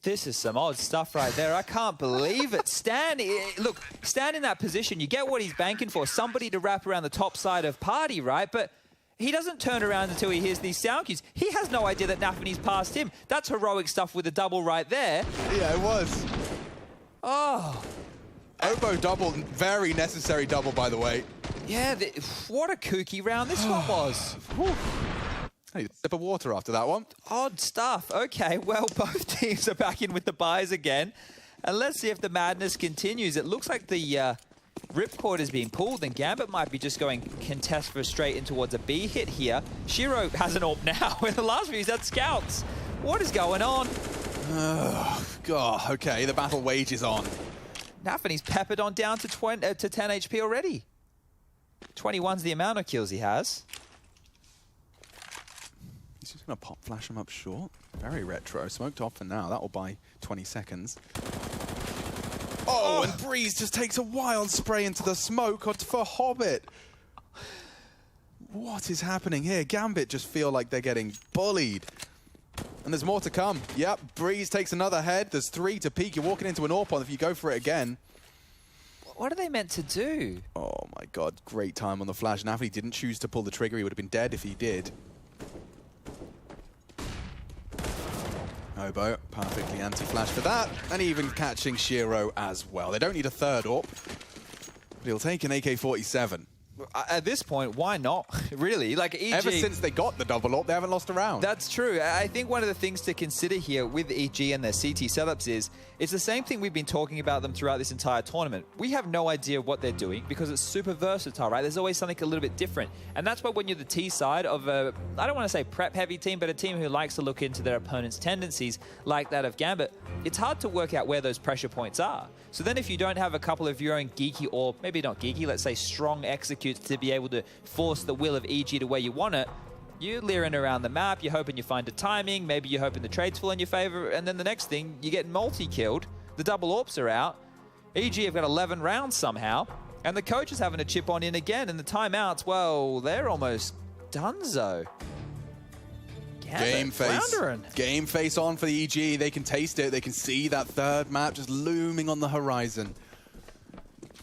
This is some odd stuff right there. I can't believe it. Stan in that position. You get what he's banking for. Somebody to wrap around the top side of party, right? But he doesn't turn around until he hears these sound cues. He has no idea that Nafany's past him. That's heroic stuff with a double right there. Yeah, it was. Oh. Obo double, very necessary double, by the way. Yeah, what a kooky round this one was. Hey, a sip of water after that one. Odd stuff. Okay, well, both teams are back in with the buys again. And let's see if the madness continues. It looks like the ripcord is being pulled, and Gambit might be just going contest for straight in towards a B hit here. Shiro has an AWP now. In the last few, he's had scouts. What is going on? Oh, God. Okay, the battle wages on. Nafany's peppered on down to 10 HP already. 21's the amount of kills he has. He's just going to pop flash him up short. Very retro. Smoked off for now. That will buy 20 seconds. Oh, and Breeze just takes a wild spray into the smoke for Hobbit. What is happening here? Gambit just feel like they're getting bullied. And there's more to come. Yep, Breeze takes another head. There's 3 to peek. You're walking into an AWP if you go for it again. What are they meant to do? Oh my God, great time on the flash. Nafany didn't choose to pull the trigger. He would have been dead if he did. Obo, perfectly anti-flash for that. And even catching Shiro as well. They don't need a third AWP. But he'll take an AK-47. at this point, why not? Really, like EG. Ever since they got the double AWP, they haven't lost a round. That's true. I think one of the things to consider here with EG and their CT setups is it's the same thing we've been talking about them throughout this entire tournament. We have no idea what they're doing because it's super versatile, right? There's always something a little bit different. And that's why when you're the T side of a, I don't want to say prep-heavy team, but a team who likes to look into their opponent's tendencies like that of Gambit, it's hard to work out where those pressure points are. So then if you don't have a couple of your own geeky, or maybe not geeky, let's say strong executes to be able to force the will of EG to where you want it, you're leering around the map, you're hoping you find a timing, maybe you're hoping the trades fall in your favor, and then the next thing, you get multi-killed, the double AWPs are out, EG have got 11 rounds somehow, and the coach is having to chip on in again, and the timeouts, well, they're almost donezo. Game face on for the EG. They can taste it. They can see that third map just looming on the horizon.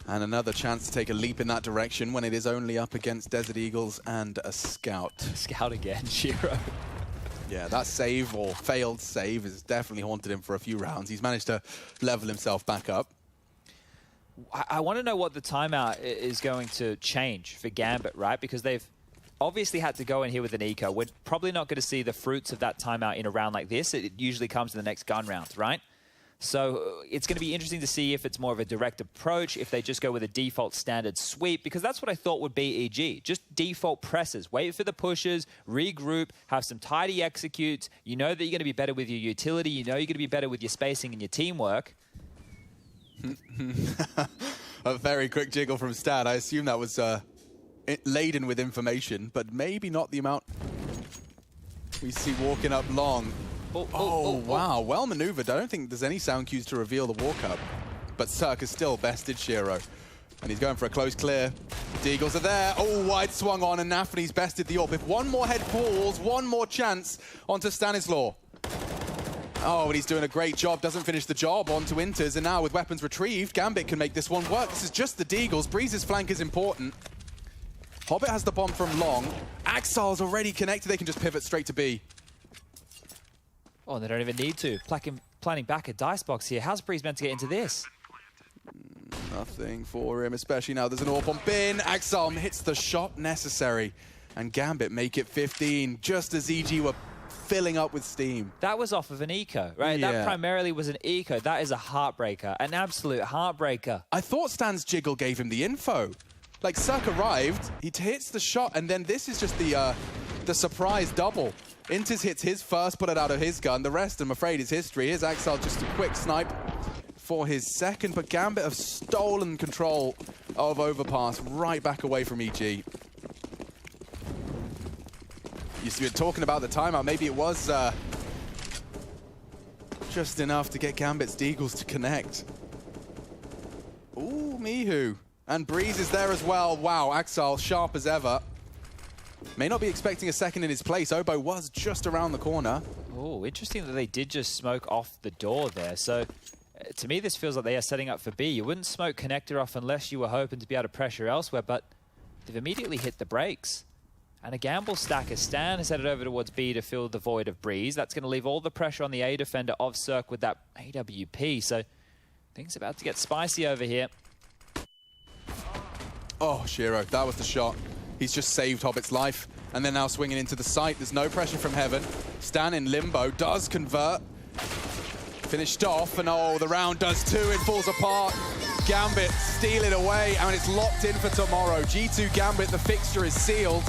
And another chance to take a leap in that direction when it is only up against Desert Eagles and a Scout. Scout again, Shiro. Yeah, that save or failed save has definitely haunted him for a few rounds. He's managed to level himself back up. I want to know what the timeout is going to change for Gambit, right? Because they've obviously had to go in here with an eco. We're probably not going to see the fruits of that timeout in a round like this. It usually comes in the next gun rounds, right? So it's going to be interesting to see if it's more of a direct approach, if they just go with a default standard sweep, because that's what I thought would be EG. Just default presses. Wait for the pushes, regroup, have some tidy executes. You know that you're going to be better with your utility. You know you're going to be better with your spacing and your teamwork. A very quick jiggle from Stan. I assume that was laden with information, but maybe not the amount we see walking up long. Wow, well maneuvered. I don't think there's any sound cues to reveal the walk-up, but Cirque has still bested Shiro. And he's going for a close clear. The Eagles are there. Oh, wide swung on, and Nafany's bested the AWP. If one more head falls, one more chance onto Stanislaw. Oh, and he's doing a great job. Doesn't finish the job onto Inters, and now with weapons retrieved, Gambit can make this one work. This is just the Deagles. Breeze's flank is important. Hobbit has the bomb from long. Axal's already connected. They can just pivot straight to B. Oh, they don't even need to. Planning back a dice box here. How's Breeze meant to get into this? Nothing for him, especially now there's an AWP on Bin. Axal hits the shot necessary, and Gambit make it 15, just as EG were filling up with steam. That was off of an eco, right? Yeah. That primarily was an eco. That is a heartbreaker, an absolute heartbreaker. I thought Stan's jiggle gave him the info. Like, Cirque arrived, he hits the shot, and then this is just the surprise double. Inters hits his first bullet out of his gun. The rest, I'm afraid, is history. Here's Axel, just a quick snipe for his second, but Gambit have stolen control of Overpass right back away from EG. You were talking about the timeout. Maybe it was just enough to get Gambit's Deagles to connect. Ooh, Mihu. And Breeze is there as well. Wow, Axel, sharp as ever. May not be expecting a second in his place. Obo was just around the corner. Oh, interesting that they did just smoke off the door there. So, to me, this feels like they are setting up for B. You wouldn't smoke connector off unless you were hoping to be able to pressure elsewhere, but they've immediately hit the brakes. And a gamble stack as Stan has headed over towards B to fill the void of Breeze. That's going to leave all the pressure on the A defender of Cirque with that AWP. So, things are about to get spicy over here. Oh, Shiro, that was the shot. He's just saved Hobbit's life. And then now swinging into the site. There's no pressure from Heaven. Stan in limbo, does convert. Finished off, and oh, the round does too. It falls apart. Gambit steal it away, and it's locked in for tomorrow. G2 Gambit, the fixture is sealed.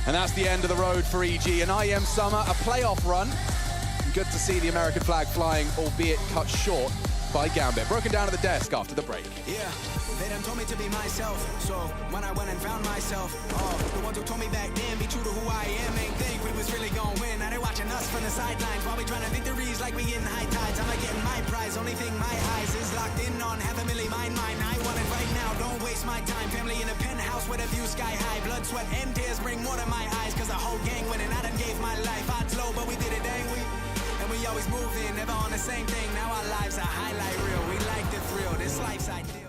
And that's the end of the road for EG. An IEM summer, a playoff run. Good to see the American flag flying, albeit cut short by Gambit. Broken down at the desk after the break. Yeah, they done told me to be myself. So when I went and found myself, the ones who told me back then, be true to who I am, ain't think we was really gonna win. Now they watching us from the sidelines while we trying to victories like we getting high tides. I'm not getting my prize. Only thing my eyes is locked in on. Have a milli mine. I want it right now. Don't waste my time. Family in a penthouse with a view sky high. Blood, sweat, and tears bring more to my eyes. Cause the whole gang winning. I done gave my life. Odds low, but we did it, dang we. And we always moving, never on the same thing. Now our lives are highlight reel. We like the thrill. This life's ideal.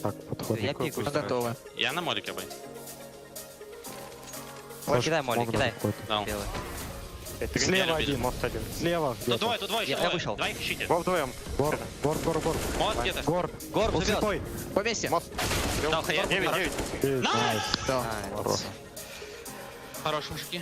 Так, подходим. Я пикаю. Готовы. Я на молике бой. Ой, кидай молик, кидай. Даун. Слева один, мост один. Слева Тут где-то. двое, тут двое, еще Я двое. вышел. Двоих ищите. Во вдвоем. Гор. Мод где-то. Гор. Гор, Он живет. слепой. По месте. Мост. Дал хая. 9. Найс! Да. Хорош. Хорош, мужики.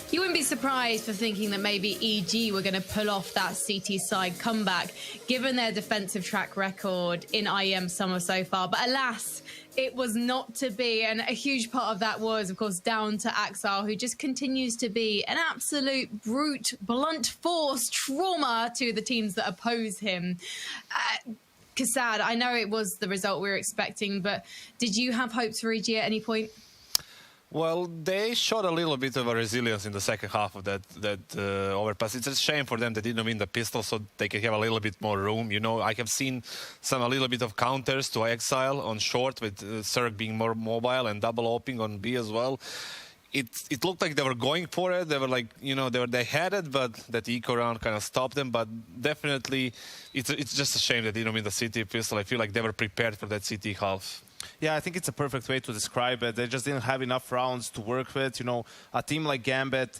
You wouldn't be surprised for thinking that maybe EG were going to pull off that CT side comeback, given their defensive track record in IEM summer so far. But alas, it was not to be. And a huge part of that was, of course, down to Axel, who just continues to be an absolute brute, blunt force trauma to the teams that oppose him. Kassad, I know it was the result we were expecting, but did you have hopes for EG at any point? Well, they showed a little bit of a resilience in the second half of that overpass. It's a shame for them they didn't win the pistol, so they can have a little bit more room. You know, I have seen a little bit of counters to Exile on short with Zerg being more mobile and double oping on B as well. It looked like they were going for it. They were like, you know, they had it, but that eco round kind of stopped them. But definitely, it's just a shame that they didn't win the CT pistol. I feel like they were prepared for that CT half. Yeah, I think it's a perfect way to describe it. They just didn't have enough rounds to work with. You know, a team like Gambit,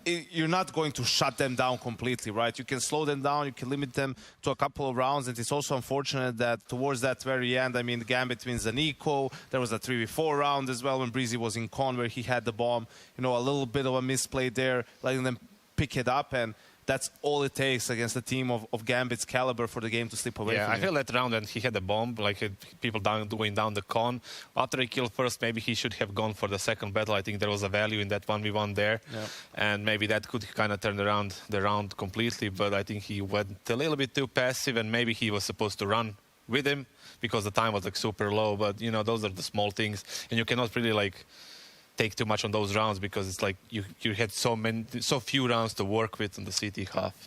you're not going to shut them down completely, right? You can slow them down, you can limit them to a couple of rounds, and it's also unfortunate that towards that very end, I mean, Gambit wins an eco. There was a 3v4 round as well when Breezy was in con where he had the bomb. You know, a little bit of a misplay there, letting them pick it up, and that's all it takes against a team of Gambit's caliber for the game to slip away from I you. feel that round when he had the bomb, like people going down the con. After he killed first, maybe he should have gone for the second battle. I think there was a value in that 1v1 there. Yeah. And maybe that could kind of turn around the round completely. But I think he went a little bit too passive, and maybe he was supposed to run with him because the time was like super low. But, you know, those are the small things. And you cannot really like take too much on those rounds because it's like you had so few rounds to work with in the CT half.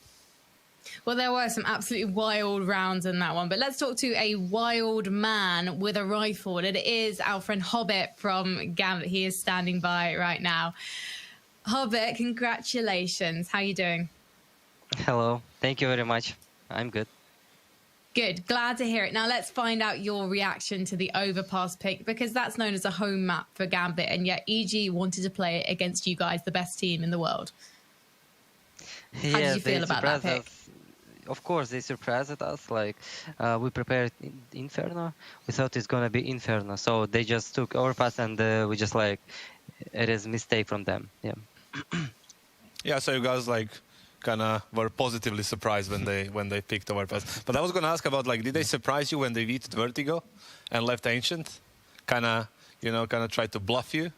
Well, there were some absolutely wild rounds in that one, but let's talk to a wild man with a rifle, and it is our friend Hobbit from Gambit. He is standing by right now. Hobbit, congratulations. How are you doing? Hello. Thank you very much. I'm good. Good. Glad to hear it. Now let's find out your reaction to the overpass pick, because that's known as a home map for Gambit, and yet EG wanted to play it against you guys, the best team in the world. How did you feel about that pick? Of course, they surprised us. Like, we prepared Inferno. We thought it's going to be Inferno. So they just took overpass, and we just like, it is a mistake from them. Yeah. Yeah, so you guys like kind of were positively surprised when they picked overpass. But I was going to ask about, like, did they surprise you when they beat Vertigo and left Ancient? Kind of tried to bluff you?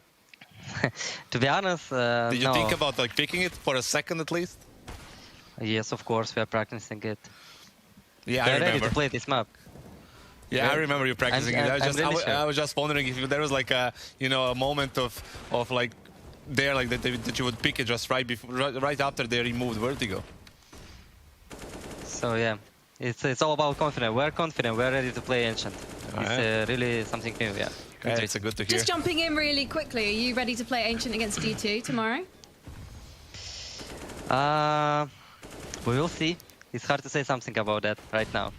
To be honest, did you no. think about like picking it for a second at least? Yes, of course, we are practicing it. Yeah, We're I remember. ready to play this map. Yeah, I remember you practicing it. I was just wondering if there was like a moment of like there, like that you would pick it just right after they removed Vertigo. So yeah, it's all about confidence. We're confident. We're ready to play Ancient. It's really something new. Yeah. It's good to hear. Just jumping in really quickly, are you ready to play Ancient against D2 tomorrow? We will see. It's hard to say something about that right now.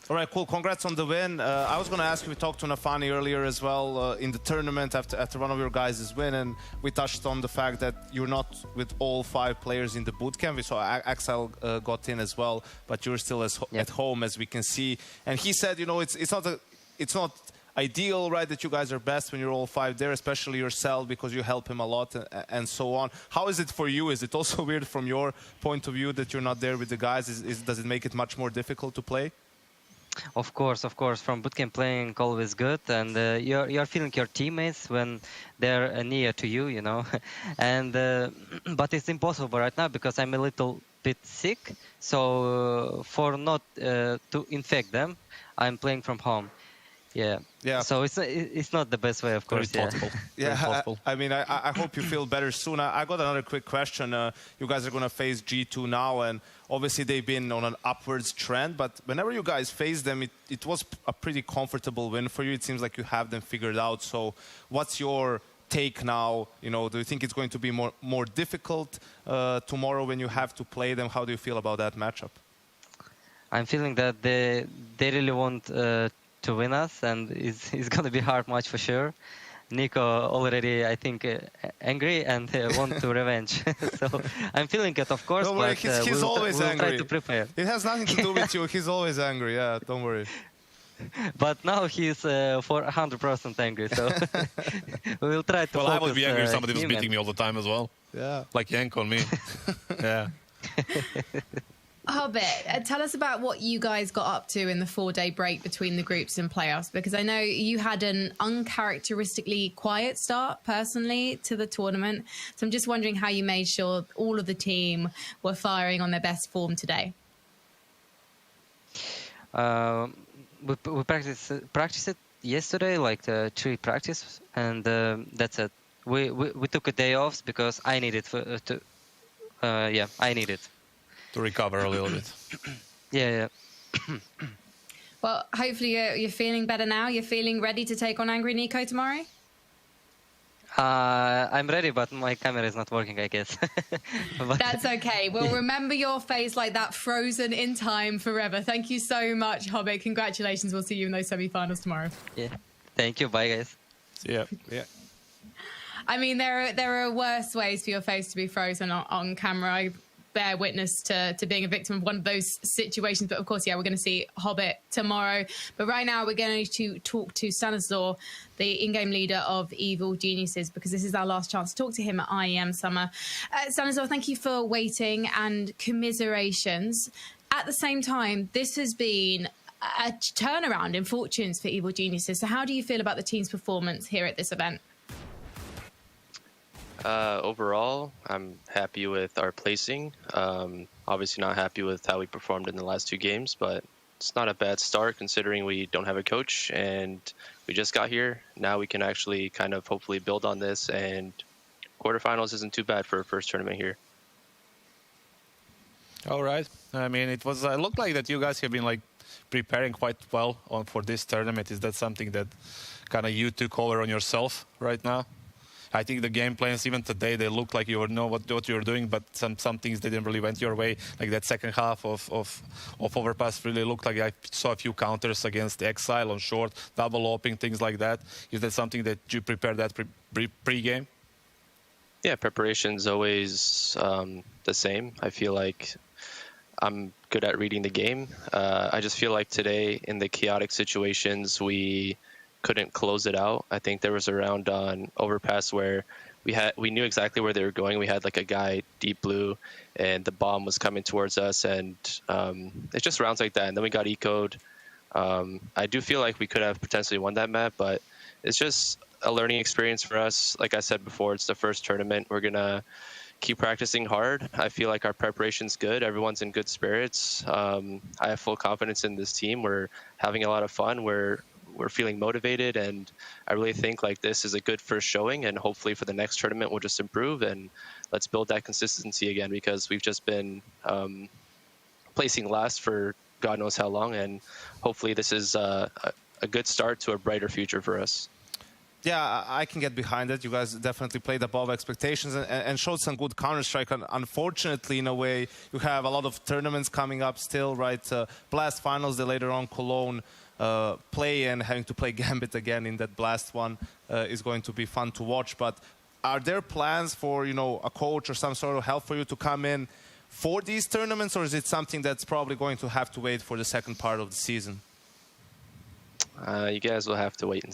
All right, cool. Congrats on the win. I was going to ask you, we talked to Nafani earlier as well in the tournament after one of your guys' win, and we touched on the fact that you're not with all 5 players in the bootcamp. We saw Axel got in as well, but you're still at home, as we can see. And he said, you know, it's not ideal, right, that you guys are best when you're all 5 there, especially yourself, because you help him a lot and so on. How is it for you? Is it also weird from your point of view that you're not there with the guys? Does it make it much more difficult to play? Of course. From bootcamp playing always good, and you're feeling your teammates when they're near to you, you know. And but it's impossible right now because I'm a little bit sick. So for not to infect them, I'm playing from home. Yeah. So it's not the best way, of course. Very thoughtful. Yeah. I mean, I hope you feel better soon. I got another quick question. You guys are going to face G2 now, and obviously they've been on an upwards trend. But whenever you guys face them, it was a pretty comfortable win for you. It seems like you have them figured out. So what's your take now? You know, do you think it's going to be more difficult tomorrow when you have to play them? How do you feel about that matchup? I'm feeling that they really want to win us, and it's going to be a hard match for sure. Nico already, I think, angry and want to revenge. So I'm feeling it, of course. Don't worry, but he's always we'll angry. try to prepare. It has nothing to do with you. He's always angry. Yeah, don't worry. But now he's for 100% angry. So we will try to. Well, focus, I would be angry if somebody was him beating me all the time as well. Yeah. Like Yank on me. Yeah. Hobbit, tell us about what you guys got up to in the 4-day break between the groups and playoffs, because I know you had an uncharacteristically quiet start personally to the tournament. So I'm just wondering how you made sure all of the team were firing on their best form today. We practiced it yesterday, like 3 practice, and that's it. We took a day off because I needed I needed to recover a little bit. Yeah. Well, hopefully you're feeling better now. You're feeling ready to take on Angry Nico tomorrow? I'm ready, but my camera is not working, I guess. That's okay. We'll remember your face like that, frozen in time forever. Thank you so much, Hobbit. Congratulations. We'll see you in those semi-finals tomorrow. Yeah. Thank you. Bye, guys. Yeah. I mean, there are worse ways for your face to be frozen on camera. I bear witness to being a victim of one of those situations. But of course, yeah, we're going to see Hobbit tomorrow. But right now, we're going to talk to Stanislaw, the in-game leader of Evil Geniuses, because this is our last chance to talk to him at IEM Summer. Stanislaw, thank you for waiting, and commiserations. At the same time, this has been a turnaround in fortunes for Evil Geniuses. So how do you feel about the team's performance here at this event? Overall, I'm happy with our placing. Obviously not happy with how we performed in the last 2 games, but it's not a bad start considering we don't have a coach and we just got here. Now we can actually kind of hopefully build on this, and quarterfinals isn't too bad for a first tournament here. All right. I mean, it looked like that you guys have been like preparing quite well for this tournament. Is that something that kind of you took over on yourself right now? I think the game plans, even today, they looked like you know what you were doing, but some things didn't really went your way. Like that second half of Overpass really looked like I saw a few counters against Exile on short, double opening, things like that. Is that something that you prepared that pre-game? Yeah, preparation's always the same. I feel like I'm good at reading the game. I just feel like today, in the chaotic situations, we couldn't close it out. I think there was a round on Overpass where we knew exactly where they were going. We had like a guy deep blue, and the bomb was coming towards us, and it's just rounds like that. And then we got eco'd. I do feel like we could have potentially won that map, but it's just a learning experience for us. Like I said before, it's the first tournament. We're gonna keep practicing hard. I feel like our preparation's good. Everyone's in good spirits. I have full confidence in this team. We're having a lot of fun. We're feeling motivated, and I really think like this is a good first showing, and hopefully for the next tournament we'll just improve and let's build that consistency again, because we've just been placing last for God knows how long, and hopefully this is a good start to a brighter future for us. Yeah, I can get behind it. You guys definitely played above expectations and showed some good Counter-Strike. And unfortunately, in a way, you have a lot of tournaments coming up still, right? Blast Finals, then later on Cologne play, and having to play Gambit again in that Blast one is going to be fun to watch. But are there plans for, you know, a coach or some sort of help for you to come in for these tournaments, or is it something that's probably going to have to wait for the second part of the season? You guys will have to wait and